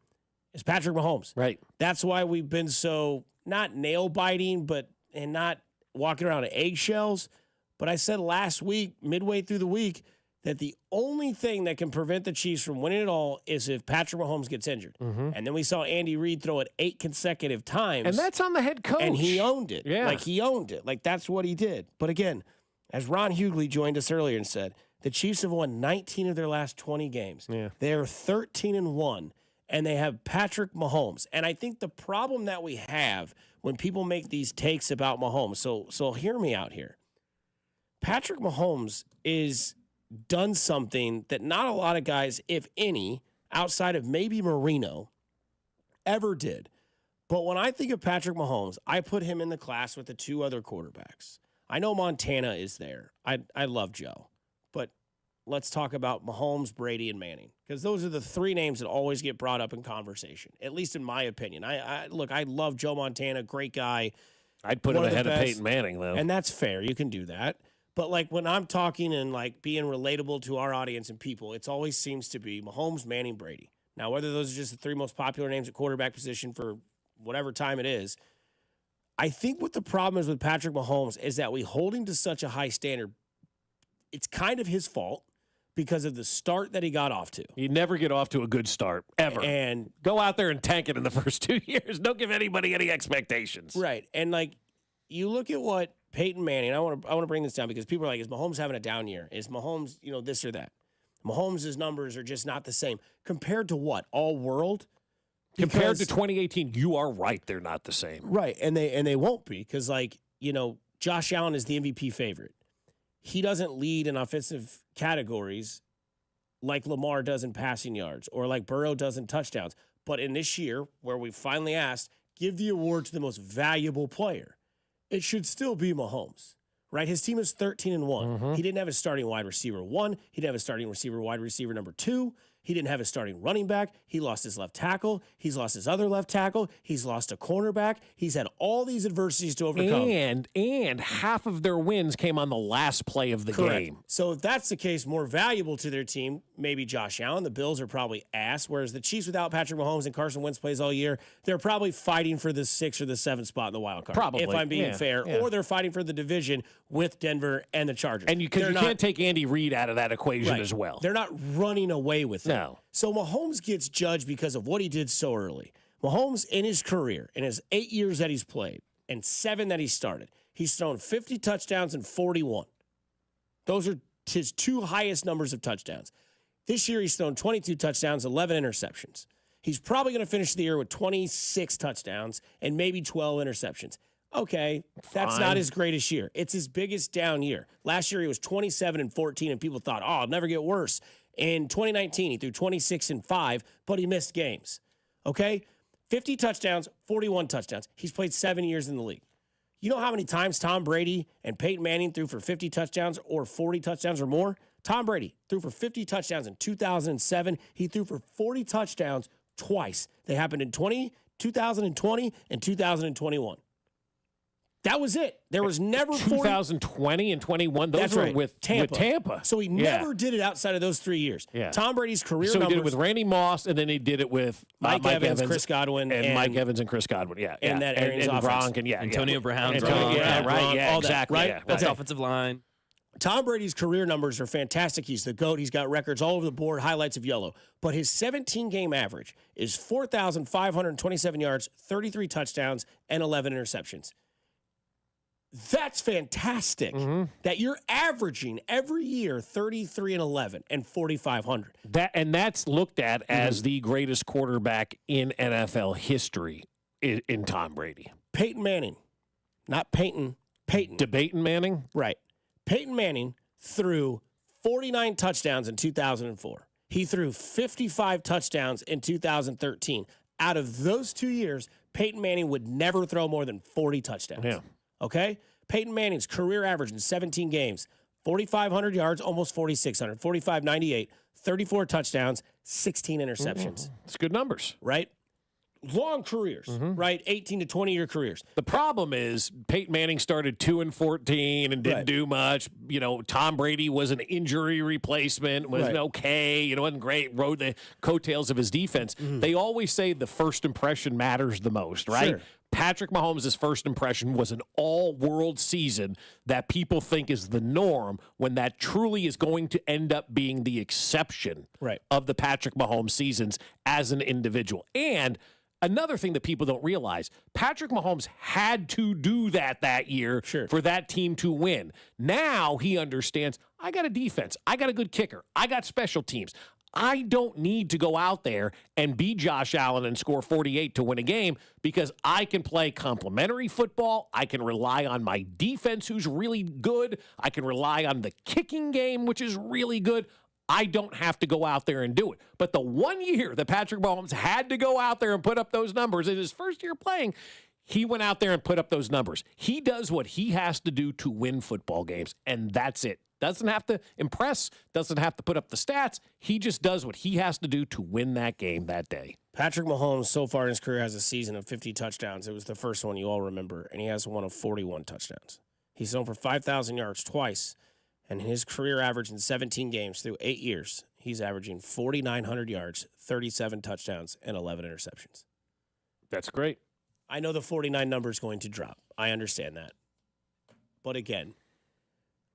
is Patrick Mahomes. Right. That's why we've been so not nail-biting, and not walking around on eggshells. But I said last week, midway through the week, that the only thing that can prevent the Chiefs from winning it all is if Patrick Mahomes gets injured. And then we saw Andy Reid throw it 8 consecutive times. And that's on the head coach. And he owned it. Yeah. Like, he owned it. Like, that's what he did. But again, as Ron Hughley joined us earlier and said, the Chiefs have won 19 of their last 20 games. Yeah. They're 13-1, and they have Patrick Mahomes. And I think the problem that we have when people make these takes about Mahomes, so hear me out here. Patrick Mahomes is done something that not a lot of guys, if any, outside of maybe Marino, ever did. But when I think of Patrick Mahomes, I put him in the class with the 2 other quarterbacks. I know Montana is there. I love Joe. But let's talk about Mahomes, Brady, and Manning, because those are the 3 names that always get brought up in conversation, at least in my opinion. I love Joe Montana, great guy. I'd put him ahead of Peyton Manning, though. And that's fair. You can do that. But, like, when I'm talking and, like, being relatable to our audience and people, it always seems to be Mahomes, Manning, Brady. Now, whether those are just the 3 most popular names at quarterback position for whatever time it is, I think what the problem is with Patrick Mahomes is that we hold him to such a high standard. It's kind of his fault because of the start that he got off to. You never get off to a good start, ever. And go out there and tank it in the first 2 years. Don't give anybody any expectations. Right. And, like, you look at what Peyton Manning, I want to bring this down because people are like, is Mahomes having a down year? Is Mahomes, this or that? Mahomes' numbers are just not the same. Compared to what? All world? Compared to 2018, you are right. They're not the same. Right. And they won't be because, Josh Allen is the MVP favorite. He doesn't lead in offensive categories like Lamar does in passing yards or like Burrow does in touchdowns. But in this year, where we finally asked, give the award to the most valuable player, it should still be Mahomes. Right? His team is 13-1. Mm-hmm. He didn't have a starting wide receiver 1. He didn't have a starting wide receiver number 2. He didn't have a starting running back. He lost his left tackle. He's lost his other left tackle. He's lost a cornerback. He's had all these adversities to overcome. And half of their wins came on the last play of the game. So if that's the case, more valuable to their team, maybe Josh Allen. The Bills are probably ass, whereas the Chiefs without Patrick Mahomes and Carson Wentz plays all year, they're probably fighting for the 6th or the 7th spot in the wild card. Probably, if I'm being fair. Yeah. Or they're fighting for the division with Denver and the Chargers. And you can't take Andy Reid out of that equation as well. They're not running away with it. No. So Mahomes gets judged because of what he did so early. Mahomes, in his career, in his 8 years that he's played, and 7 that he started, he's thrown 50 touchdowns and 41. Those are his 2 highest numbers of touchdowns. This year, he's thrown 22 touchdowns, 11 interceptions. He's probably going to finish the year with 26 touchdowns and maybe 12 interceptions. Okay, that's not his greatest year. It's his biggest down year. Last year, he was 27-14, and people thought, it'll never get worse. In 2019, he threw 26-5, but he missed games. Okay? 50 touchdowns, 41 touchdowns. He's played 7 years in the league. You know how many times Tom Brady and Peyton Manning threw for 50 touchdowns or 40 touchdowns or more? Tom Brady threw for 50 touchdowns in 2007. He threw for 40 touchdowns twice. They happened in 2020 and 2021. That was it. There was never 2020 and 21. Those were with Tampa. So he never did it outside of those 3 years. Yeah. Tom Brady's career So he numbers. did it with Randy Moss, and then he did it with Mike Evans, Chris Godwin, and Mike Evans and Chris Godwin. Yeah, and that Arians offense. Gronk, and Antonio Brown, Gronk, all exactly. That, right? Yeah, best offensive line. Tom Brady's career numbers are fantastic. He's the GOAT. He's got records all over the board, highlights of yellow. But his 17-game average is 4,527 yards, 33 touchdowns, and 11 interceptions. That's fantastic that you're averaging every year 33-11 and 4,500. That's looked at as the greatest quarterback in NFL history in Tom Brady. Peyton Manning, not Peyton. Debating Manning? Right. Peyton Manning threw 49 touchdowns in 2004. He threw 55 touchdowns in 2013. Out of those 2 years, Peyton Manning would never throw more than 40 touchdowns. Yeah. Okay? Peyton Manning's career average in 17 games, 4,500 yards, almost 4,600, 4,598, 34 touchdowns, 16 interceptions. It's good numbers. Right? Long careers, right? 18 to 20-year careers. The problem is Peyton Manning started 2-14 and didn't do much. Tom Brady was an injury replacement, was okay, wasn't great, rode the coattails of his defense. They always say the first impression matters the most, right? Sure. Patrick Mahomes' first impression was an all-world season that people think is the norm when that truly is going to end up being the exception of the Patrick Mahomes seasons as an individual. And another thing that people don't realize, Patrick Mahomes had to do that year for that team to win. Now he understands, I got a defense. I got a good kicker. I got special teams. I don't need to go out there and be Josh Allen and score 48 to win a game because I can play complementary football. I can rely on my defense, who's really good. I can rely on the kicking game, which is really good. I don't have to go out there and do it. But the 1 year that Patrick Mahomes had to go out there and put up those numbers in his first year playing, he went out there and put up those numbers. He does what he has to do to win football games, and that's it. Doesn't have to impress, doesn't have to put up the stats. He just does what he has to do to win that game that day. Patrick Mahomes, so far in his career, has a season of 50 touchdowns. It was the first one you all remember, and he has one of 41 touchdowns. He's thrown for 5,000 yards twice, and his career average in 17 games through 8 years he's averaging 4,900 yards, 37 touchdowns, and 11 interceptions. That's great. I know the 49 number is going to drop. I understand that. But again,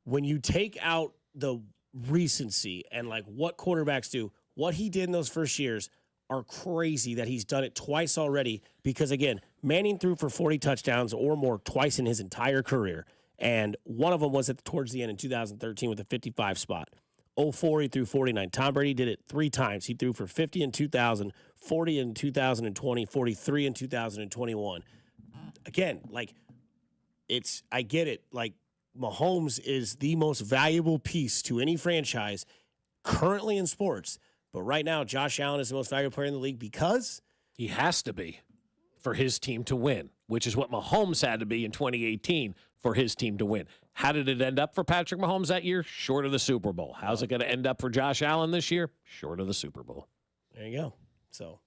when you take out the recency and like what quarterbacks do, what he did in those first years are crazy that he's done it twice already because, again, Manning threw for 40 touchdowns or more twice in his entire career. And one of them was towards the end in 2013 with a 55 spot. 04, he threw 49. Tom Brady did it 3 times. He threw for 50 in 2000, 40 in 2020, 43 in 2021. Again, like, I get it. Like, Mahomes is the most valuable piece to any franchise currently in sports. But right now, Josh Allen is the most valuable player in the league because he has to be for his team to win, which is what Mahomes had to be in 2018 for his team to win. How did it end up for Patrick Mahomes that year? Short of the Super Bowl. How's it going to end up for Josh Allen this year? Short of the Super Bowl. There you go. So,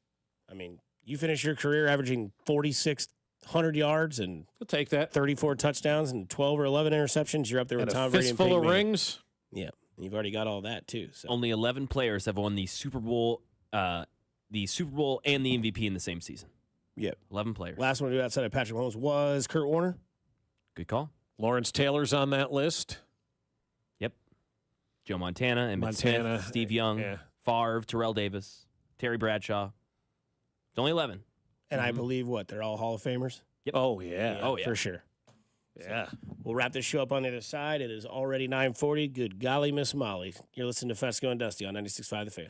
I mean, you finish your career averaging 4,600 yards and I'll take that. 34 touchdowns and 12 or 11 interceptions. You're up there with Tom Brady and fistful of Peyton Manning. rings. Yeah, you've already got all that too. So. Only 11 players have won the Super Bowl and the MVP in the same season. Yep. 11 players. Last one to do outside of Patrick Mahomes was Kurt Warner. Good call. Lawrence Taylor's on that list. Yep. Joe Montana, Emmitt Smith, Steve Young, Favre, Terrell Davis, Terry Bradshaw. It's only 11. And I believe they're all Hall of Famers? Yep. Oh, yeah. Oh, yeah. For sure. Yeah. So we'll wrap this show up on the other side. It is already 9:40. Good golly, Miss Molly. You're listening to Fescoe and Dusty on 96.5 The Fan.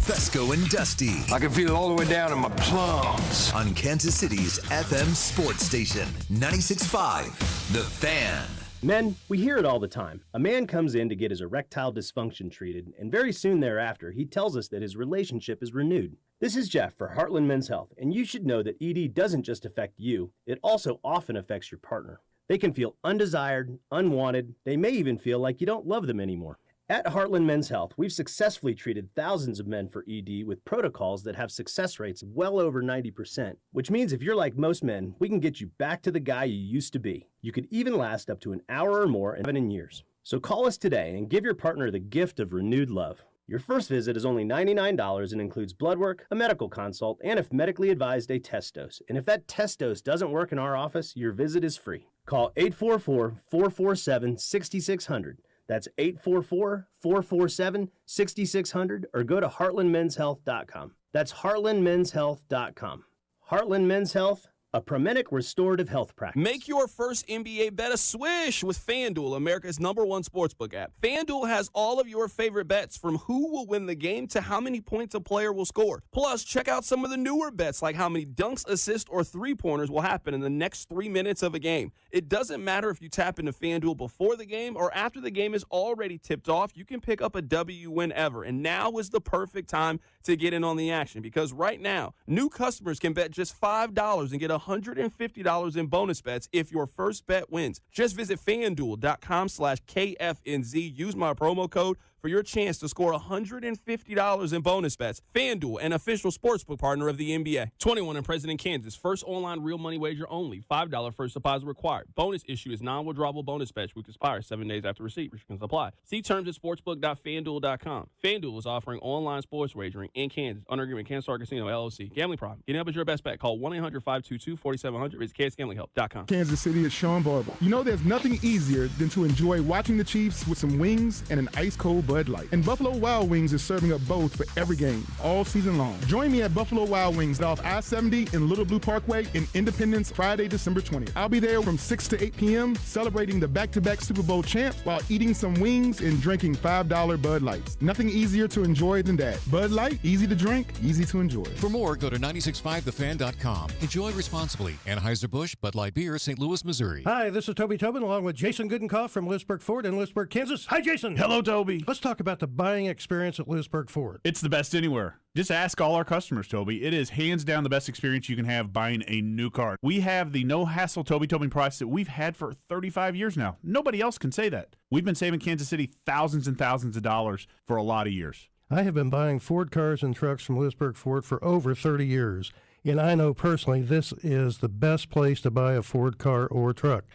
Fescoe and Dusty. I can feel it all the way down in my plums. On Kansas City's FM sports station, 96.5 The Fan. Men, we hear it all the time. A man comes in to get his erectile dysfunction treated, and very soon thereafter, he tells us that his relationship is renewed. This is Jeff for Heartland Men's Health, and you should know that ED doesn't just affect you, it also often affects your partner. They can feel undesired, unwanted, they may even feel like you don't love them anymore. At Heartland Men's Health, we've successfully treated thousands of men for ED with protocols that have success rates well over 90%, which means if you're like most men, we can get you back to the guy you used to be. You could even last up to an hour or more in 7 years. So call us today and give your partner the gift of renewed love. Your first visit is only $99 and includes blood work, a medical consult, and if medically advised, a test dose. And if that test dose doesn't work in our office, your visit is free. Call 844-447-6600. That's 844-447-6600 or go to heartlandmenshealth.com. That's heartlandmenshealth.com. Heartland Men's Health, a Promenic restorative health practice. Make your first NBA bet a swish with FanDuel, America's #1 sportsbook app. FanDuel has all of your favorite bets, from who will win the game to how many points a player will score. Plus, check out some of the newer bets, like how many dunks, assists, or three-pointers will happen in the next 3 minutes of a game. It doesn't matter if you tap into FanDuel before the game or after the game is already tipped off. You can pick up a W whenever, and now is the perfect time to get in on the action, because right now, new customers can bet just $5 and get $150 in bonus bets if your first bet wins. Just visit FanDuel.com/KFNZ. Use my promo code for your chance to score $150 in bonus bets. FanDuel, an official sportsbook partner of the NBA. 21 and present in Kansas. First online real money wager only. $5 first deposit required. Bonus issue is non-withdrawable bonus bets, which expires 7 days after receipt. Restrictions apply. See terms at sportsbook.fanduel.com. FanDuel is offering online sports wagering in Kansas under agreement Kansas Star Casino, LLC. Gambling problem. Getting up is your best bet. Call 1-800-522-4700. Visit kansasgamblinghelp.com. Kansas City is Sean Barber. You know there's nothing easier than to enjoy watching the Chiefs with some wings and an ice-cold Bud Light. And Buffalo Wild Wings is serving up both for every game, all season long. Join me at Buffalo Wild Wings off I-70 in Little Blue Parkway in Independence, Friday, December 20th. I'll be there from 6 to 8 p.m. celebrating the back-to-back Super Bowl champs while eating some wings and drinking $5 Bud Lights. Nothing easier to enjoy than that. Bud Light, easy to drink, easy to enjoy. For more, go to 965thefan.com. Enjoy responsibly. Anheuser-Busch, Bud Light Beer, St. Louis, Missouri. Hi, this is Toby Tobin along with Jason Goodenkoff from Lewisburg Ford in Lewisburg, Kansas. Hi, Jason. Hello, Toby. Let's talk about the buying experience at Lewisburg Ford. It's the best anywhere. Just ask all our customers, Toby. It is hands down the best experience you can have buying a new car. We have the no-hassle Toby Tobin price that we've had for 35 years now. Nobody else can say that. We've been saving Kansas City thousands and thousands of dollars for a lot of years. I have been buying Ford cars and trucks from Lewisburg Ford for over 30 years, and I know personally this is the best place to buy a Ford car or truck.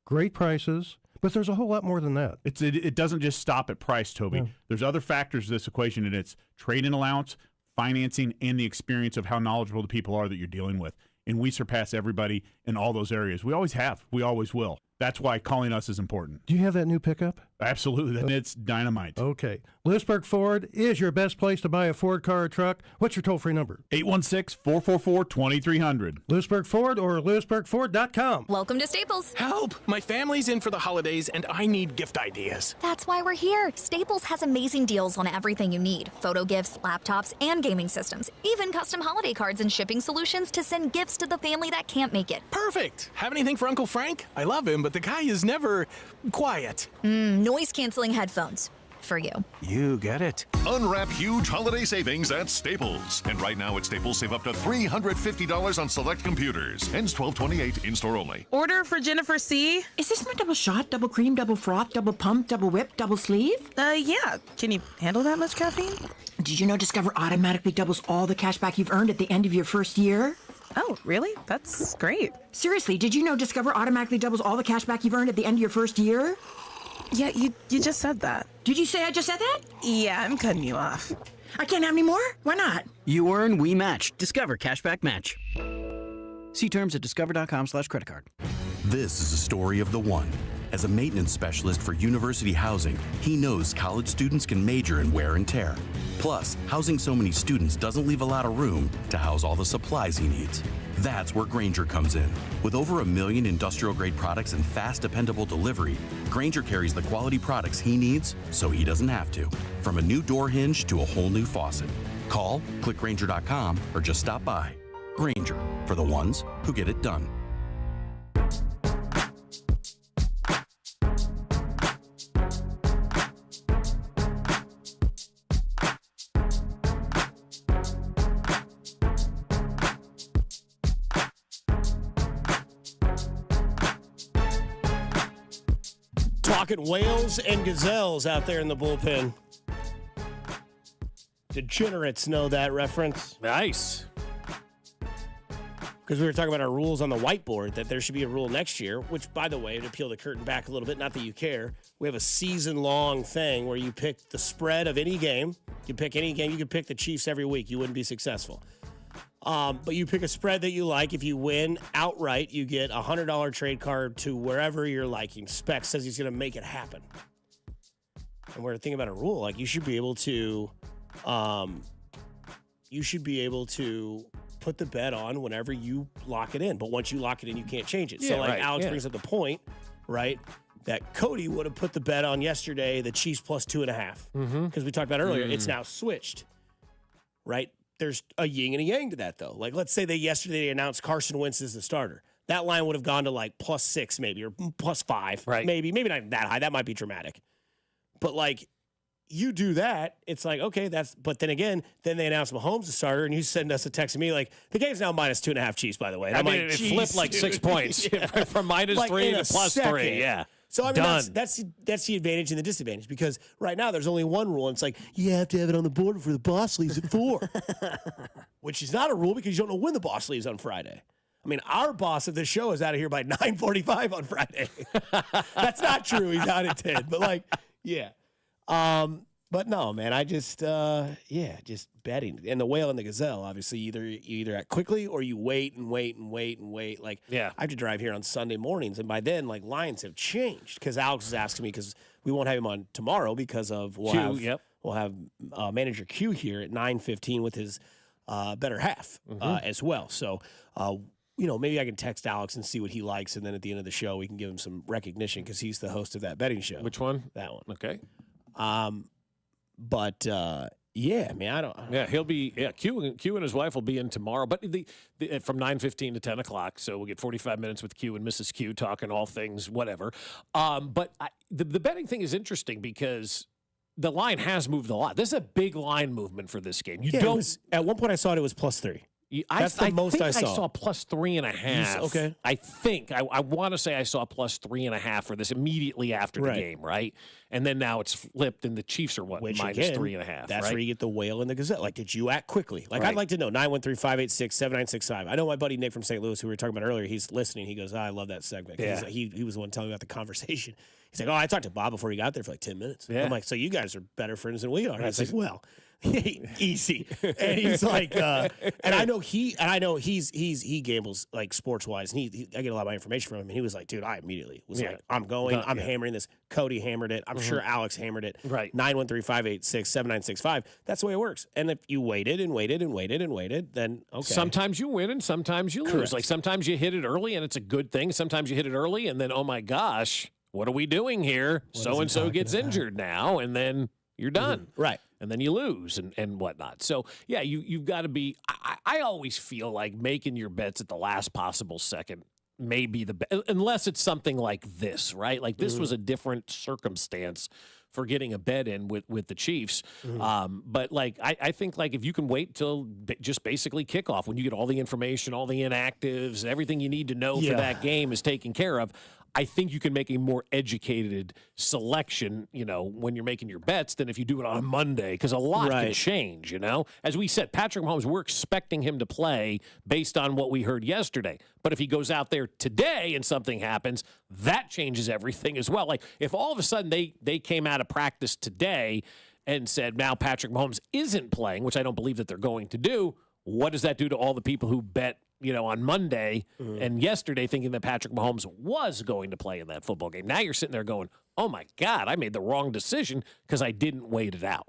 Great prices, But there's a whole lot more than that. It doesn't just stop at price, Toby. Yeah. There's other factors to this equation, and it's trade-in allowance, financing, and the experience of how knowledgeable the people are that you're dealing with. And we surpass everybody in all those areas. We always have. We always will. That's why calling us is important. Do you have that new pickup? Absolutely. And it's dynamite. Okay. Lewisburg Ford is your best place to buy a Ford car or truck. What's your toll-free number? 816-444-2300. Lewisburg Ford or lewisburgford.com. Welcome to Staples. Help! My family's in for the holidays and I need gift ideas. That's why we're here. Staples has amazing deals on everything you need. Photo gifts, laptops, and gaming systems. Even custom holiday cards and shipping solutions to send gifts to the family that can't make it. Perfect! Have anything for Uncle Frank? I love him, but the guy is never quiet. Noise-canceling headphones. For you. You get it. Unwrap huge holiday savings at Staples. And right now at Staples, save up to $350 on select computers. Ends 12/28, in-store only. Order for Jennifer C. Is this my double shot, double cream, double froth, double pump, double whip, double sleeve? Yeah. Can you handle that much caffeine? Did you know Discover automatically doubles all the cash back you've earned at the end of your first year? Oh, really? That's great. Seriously, did you know Discover automatically doubles all the cash back you've earned at the end of your first year? Yeah, you just said that. Did you say I just said that? Yeah, I'm cutting you off. I can't have any more? Why not? You earn, we match. Discover Cashback Match. See terms at discover.com/creditcard. This is a story of the one. As a maintenance specialist for university housing, he knows college students can major in wear and tear. Plus, housing so many students doesn't leave a lot of room to house all the supplies he needs. That's where Grainger comes in. With over 1 million industrial-grade products and fast, dependable delivery, Grainger carries the quality products he needs so he doesn't have to. From a new door hinge to a whole new faucet. Call, click Grainger.com, or just stop by. Grainger, for the ones who get it done. Talking whales and gazelles out there in the bullpen. Degenerates know that reference. Nice. Because we were talking about our rules on the whiteboard, that there should be a rule next year, which, by the way, to peel the curtain back a little bit, not that you care, we have a season-long thing where you pick the spread of any game. You pick any game. You can pick the Chiefs every week. You wouldn't be successful. But you pick a spread that you like. If you win outright, you get a $100 trade card to wherever you're liking. Spec says he's going to make it happen. And we're thinking about a rule. Like, you should be able to put the bet on whenever you lock it in. But once you lock it in, you can't change it. Yeah, so, like, right, Alex yeah. brings up the point, right, that Cody would have put the bet on yesterday, the Chiefs plus 2.5. Because we talked about earlier, it's now switched, right? There's a yin and a yang to that, though. Like, let's say yesterday they announced Carson Wentz as the starter. That line would have gone to like +6 maybe, or +5. Right. Maybe not even that high. That might be dramatic. But, like, you do that, it's like, okay, but then again, then they announce Mahomes the starter, and you send us a text to me like, the game's now minus 2.5 Chiefs, by the way. And I I'm mean, like, it geez, flipped like dude. 6 points from minus Like, 3 in to a plus second. 3. Yeah. So, I mean, Done. that's the advantage and the disadvantage, because right now there's only one rule, and it's like, you have to have it on the board before the boss leaves at 4. Which is not a rule because you don't know when the boss leaves on Friday. I mean, our boss of this show is out of here by 9:45 on Friday. That's not true. He's out at 10. But, like, yeah. But no, man, I just, just betting. And the whale and the gazelle, obviously, you either act quickly or you wait and wait and wait and wait. Like, yeah. I have to drive here on Sunday mornings, and by then, like, lines have changed. Because Alex is asking me, because we won't have him on tomorrow because of we'll have manager Q here at 9:15 with his better half as well. So, maybe I can text Alex and see what he likes, and then at the end of the show, we can give him some recognition because he's the host of that betting show. Which one? That one. Okay. But yeah, I mean, I don't. Yeah, he'll be. Yeah, Q and his wife will be in tomorrow, but from 9:15 to 10 o'clock. So we'll get 45 minutes with Q and Mrs. Q talking all things whatever. But the betting thing is interesting because the line has moved a lot. This is a big line movement for this game. At one point I saw it was +3. That's the most think I saw. I saw plus 3.5. Okay. I think I want to say I saw plus 3.5 for this immediately after the game, right? And then now it's flipped, and the Chiefs are minus 3.5. That's right? where you get the whale and the gazelle. Like, did you act quickly? Like, I'd like to know. 913-586-7965. I know my buddy Nick from St. Louis, who we were talking about earlier. He's listening. He goes, I love that segment. Yeah. He was the one telling me about the conversation. He's like, I talked to Bob before he got there for like 10 minutes. Yeah. I'm like, so you guys are better friends than we are. He's like, well. Easy. And he's like, and I know he gambles like sports wise, and I get a lot of my information from him. And he was like, dude, I immediately was like, I'm going, I'm hammering this. Cody hammered it. I'm sure Alex hammered it. Right. 913-586-7965. That's the way it works. And if you waited and waited and waited and waited, then okay. Sometimes you win and sometimes you lose. Correct. Like sometimes you hit it early and it's a good thing. Sometimes you hit it early and then, oh my gosh, what are we doing here? So and so gets injured now, and then you're done. Right. And then you lose and whatnot. So, yeah, you've got to be – I always feel like making your bets at the last possible second may be the best, unless it's something like this, right? Like this was a different circumstance for getting a bet in with the Chiefs. But, like, I think, like, if you can wait till just basically kickoff, when you get all the information, all the inactives, everything you need to know for that game is taken care of, I think you can make a more educated selection, when you're making your bets than if you do it on a Monday, because a lot can change, As we said, Patrick Mahomes, we're expecting him to play based on what we heard yesterday. But if he goes out there today and something happens, that changes everything as well. Like, if all of a sudden they came out of practice today and said, now Patrick Mahomes isn't playing, which I don't believe that they're going to do, what does that do to all the people who bet on Monday and yesterday thinking that Patrick Mahomes was going to play in that football game? Now you're sitting there going, oh, my God, I made the wrong decision because I didn't wait it out.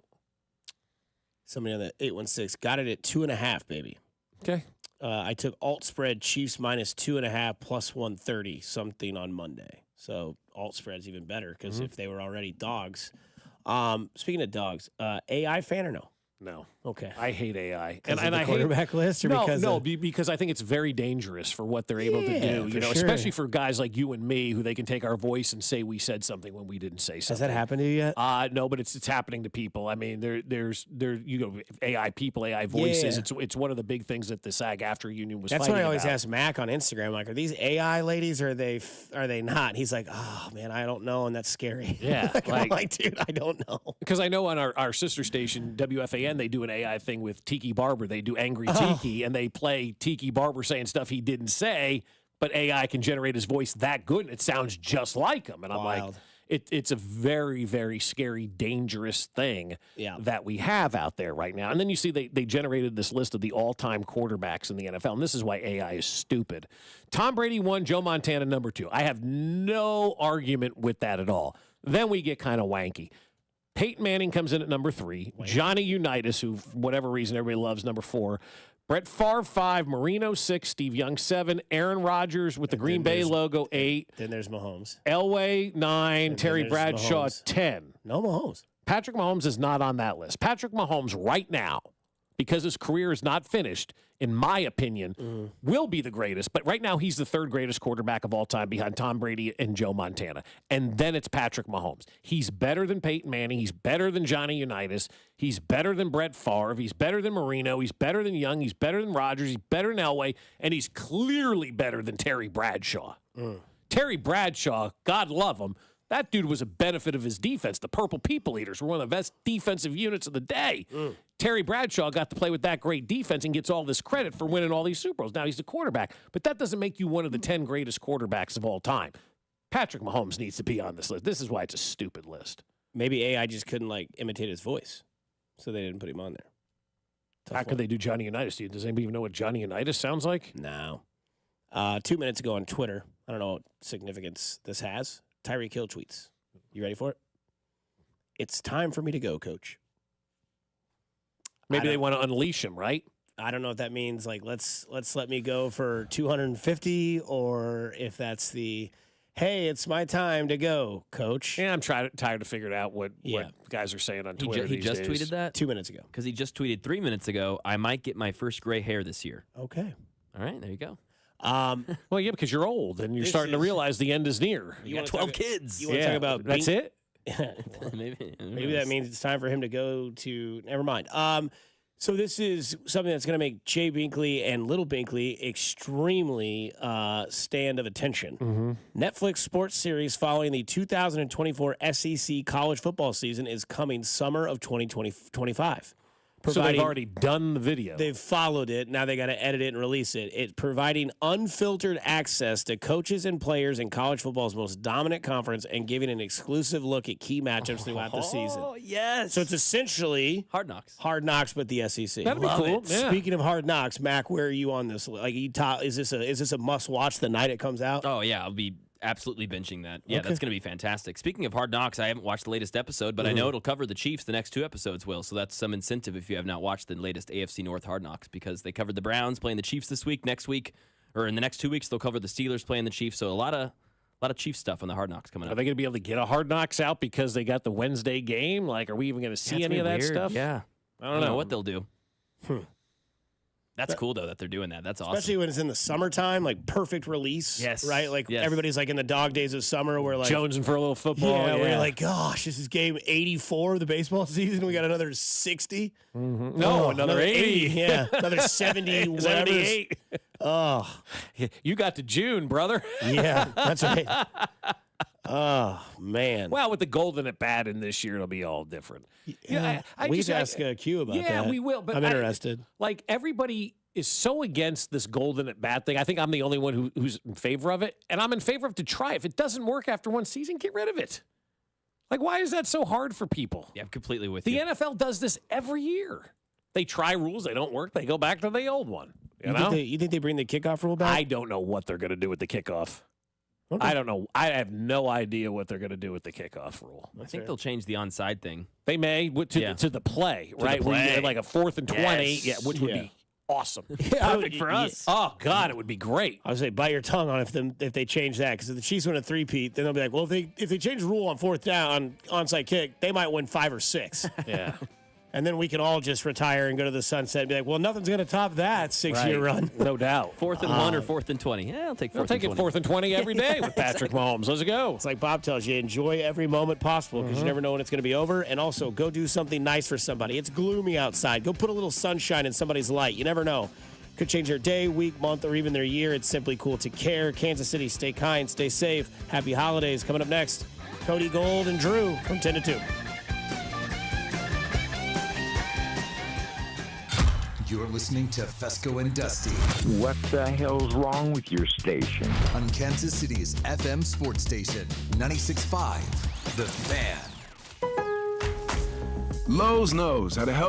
Somebody on the 816 got it at 2.5, baby. Okay. I took alt spread Chiefs minus 2.5 plus 130 something on Monday. So alt spread's even better because if they were already dogs. Speaking of dogs, AI fan or no? No. Okay. I hate AI. And I quarterback list, or because I think it's very dangerous for what they're able to do. Especially for guys like you and me, who they can take our voice and say we said something when we didn't say something. Has that happened to you yet? No, but it's happening to people. I mean, there's AI people, AI voices. Yeah. It's one of the big things that the SAG-AFTRA union was. That's fighting why I always about. ask Mac on Instagram, like, are these AI ladies or are they not? He's like, oh man, I don't know, and that's scary. Yeah, I'm like, dude, I don't know. Because I know on our sister station WFAN they do an AI thing with Tiki Barber. They do Angry Tiki, and they play Tiki Barber saying stuff he didn't say, but AI can generate his voice that good, and it sounds just like him. And I'm like, it's a very, very scary, dangerous thing that we have out there right now. And then you see they generated this list of the all-time quarterbacks in the NFL, and this is why AI is stupid. Tom Brady 1, Joe Montana number 2. I have no argument with that at all. Then we get kind of wanky. Peyton Manning comes in at number 3. Johnny Unitas, who, for whatever reason, everybody loves, number 4. Brett Favre, 5. Marino, 6. Steve Young, 7. Aaron Rodgers with the Green Bay logo, 8. Then there's Mahomes. Elway, 9. Terry Bradshaw, Mahomes. 10. No Mahomes. Patrick Mahomes is not on that list. Patrick Mahomes right now, because his career is not finished, in my opinion, will be the greatest. But right now, he's the 3rd greatest quarterback of all time behind Tom Brady and Joe Montana. And then it's Patrick Mahomes. He's better than Peyton Manning. He's better than Johnny Unitas. He's better than Brett Favre. He's better than Marino. He's better than Young. He's better than Rodgers. He's better than Elway. And he's clearly better than Terry Bradshaw. Terry Bradshaw, God love him, that dude was a benefit of his defense. The Purple People Eaters were one of the best defensive units of the day. Terry Bradshaw got to play with that great defense and gets all this credit for winning all these Super Bowls. Now he's the quarterback, but that doesn't make you one of the 10 greatest quarterbacks of all time. Patrick Mahomes needs to be on this list. This is why it's a stupid list. Maybe AI just couldn't imitate his voice, so they didn't put him on there. How could they do Johnny Unitas? Does anybody even know what Johnny Unitas sounds like? No. 2 minutes ago on Twitter, I don't know what significance this has. Tyreek Hill tweets. You ready for it? It's time for me to go, coach. Maybe they want to unleash him, right? I don't know if that means let's let me go for 250, or if that's the, hey, it's my time to go, coach. Yeah, I'm tired to figure out what guys are saying on Twitter. He just tweeted that 2 minutes ago. Because he just tweeted 3 minutes ago, I might get my first gray hair this year. Okay. All right, there you go. Well, yeah, because you're old and you're starting to realize the end is near. You got 12 kids. You want to talk about that's it? Maybe that means it's time for him to go to. Never mind. So this is something that's going to make Jay Binkley and Little Binkley extremely stand of attention. Netflix sports series following the 2024 SEC college football season is coming summer of 2025. So they've already done the video. They've followed it. Now they got to edit it and release it. It's providing unfiltered access to coaches and players in college football's most dominant conference and giving an exclusive look at key matchups throughout the season. Oh, yes. So it's essentially Hard Knocks. Hard Knocks, but the SEC. That'd be cool. Yeah. Speaking of Hard Knocks, Mac, where are you on this? Like, is this a must watch the night it comes out? Oh, yeah. I'll be absolutely binging that. Yeah, Okay. that's going to be fantastic. Speaking of Hard Knocks, I haven't watched the latest episode, but I know it'll cover the Chiefs. The next 2 episodes will, so that's some incentive if you have not watched the latest AFC North Hard Knocks, because they covered the Browns playing the Chiefs this week. Next week, or in the next 2 weeks, they'll cover the Steelers playing the Chiefs. So a lot of Chiefs stuff on the Hard Knocks coming Are up. they going to be able to get a Hard Knocks out because they got the Wednesday game? Like, are we even going to see it's any of gonna that be weird. stuff? Yeah. I don't know what they'll do. That's cool, though, that they're doing that. That's awesome. Especially when it's in the summertime, like perfect release. Yes. Right? Like Yes. everybody's like in the dog days of summer where like Jonesing for a little football. Yeah, we're like, gosh, this is game 84 of the baseball season. We got another 60. No, another 80. Yeah, another 70. whatever. 78. Oh, You got to June, brother. yeah, that's right. Oh man. Well, with the Golden at bat in this year, it'll be all different. Yeah, we need to ask Q about that. Yeah, we will. But I'm interested. Like everybody is so against this Golden at bat thing. I think I'm the only one who's in favor of it, and I'm in favor of to try. If it doesn't work after one season, get rid of it. Like, why is that so hard for people? Yeah, I'm completely with The you. NFL does this every year. They try rules, they don't work, they go back to the old one. You know? You think they bring the kickoff rule back? I don't know what they're going to do with the kickoff. Okay. I don't know. I have no idea what they're going to do with the kickoff rule. I think they'll change the onside thing. They may to the play, To the right? Where you play. get like a 4th and 20, Yes. which would be awesome. Perfect for us. Oh God, it would be great. I would say bite your tongue on if they change that, because if the Chiefs win a 3-peat, then they'll be like, well, if they change the rule on 4th down on onside kick, they might win 5 or 6. Yeah. And then we can all just retire and go to the sunset and be like, well, nothing's going to top that 6-year run. No doubt. 4th and 1 or 4th and 20. Yeah, I'll take 4th I'll take and it 20. 4th and 20 every day with Patrick Mahomes. Let's go. It's like Bob tells you, enjoy every moment possible, because you never know when it's going to be over. And also, go do something nice for somebody. It's gloomy outside. Go put a little sunshine in somebody's light. You never know. Could change their day, week, month, or even their year. It's simply cool to care. Kansas City, stay kind, stay safe. Happy holidays. Coming up next, Cody Gold and Drew from 10 to 2. You're listening to Fescoe and Dusty What the hell's wrong with your station? on Kansas City's FM sports station, 96.5, The Fan. Lowe's knows how to help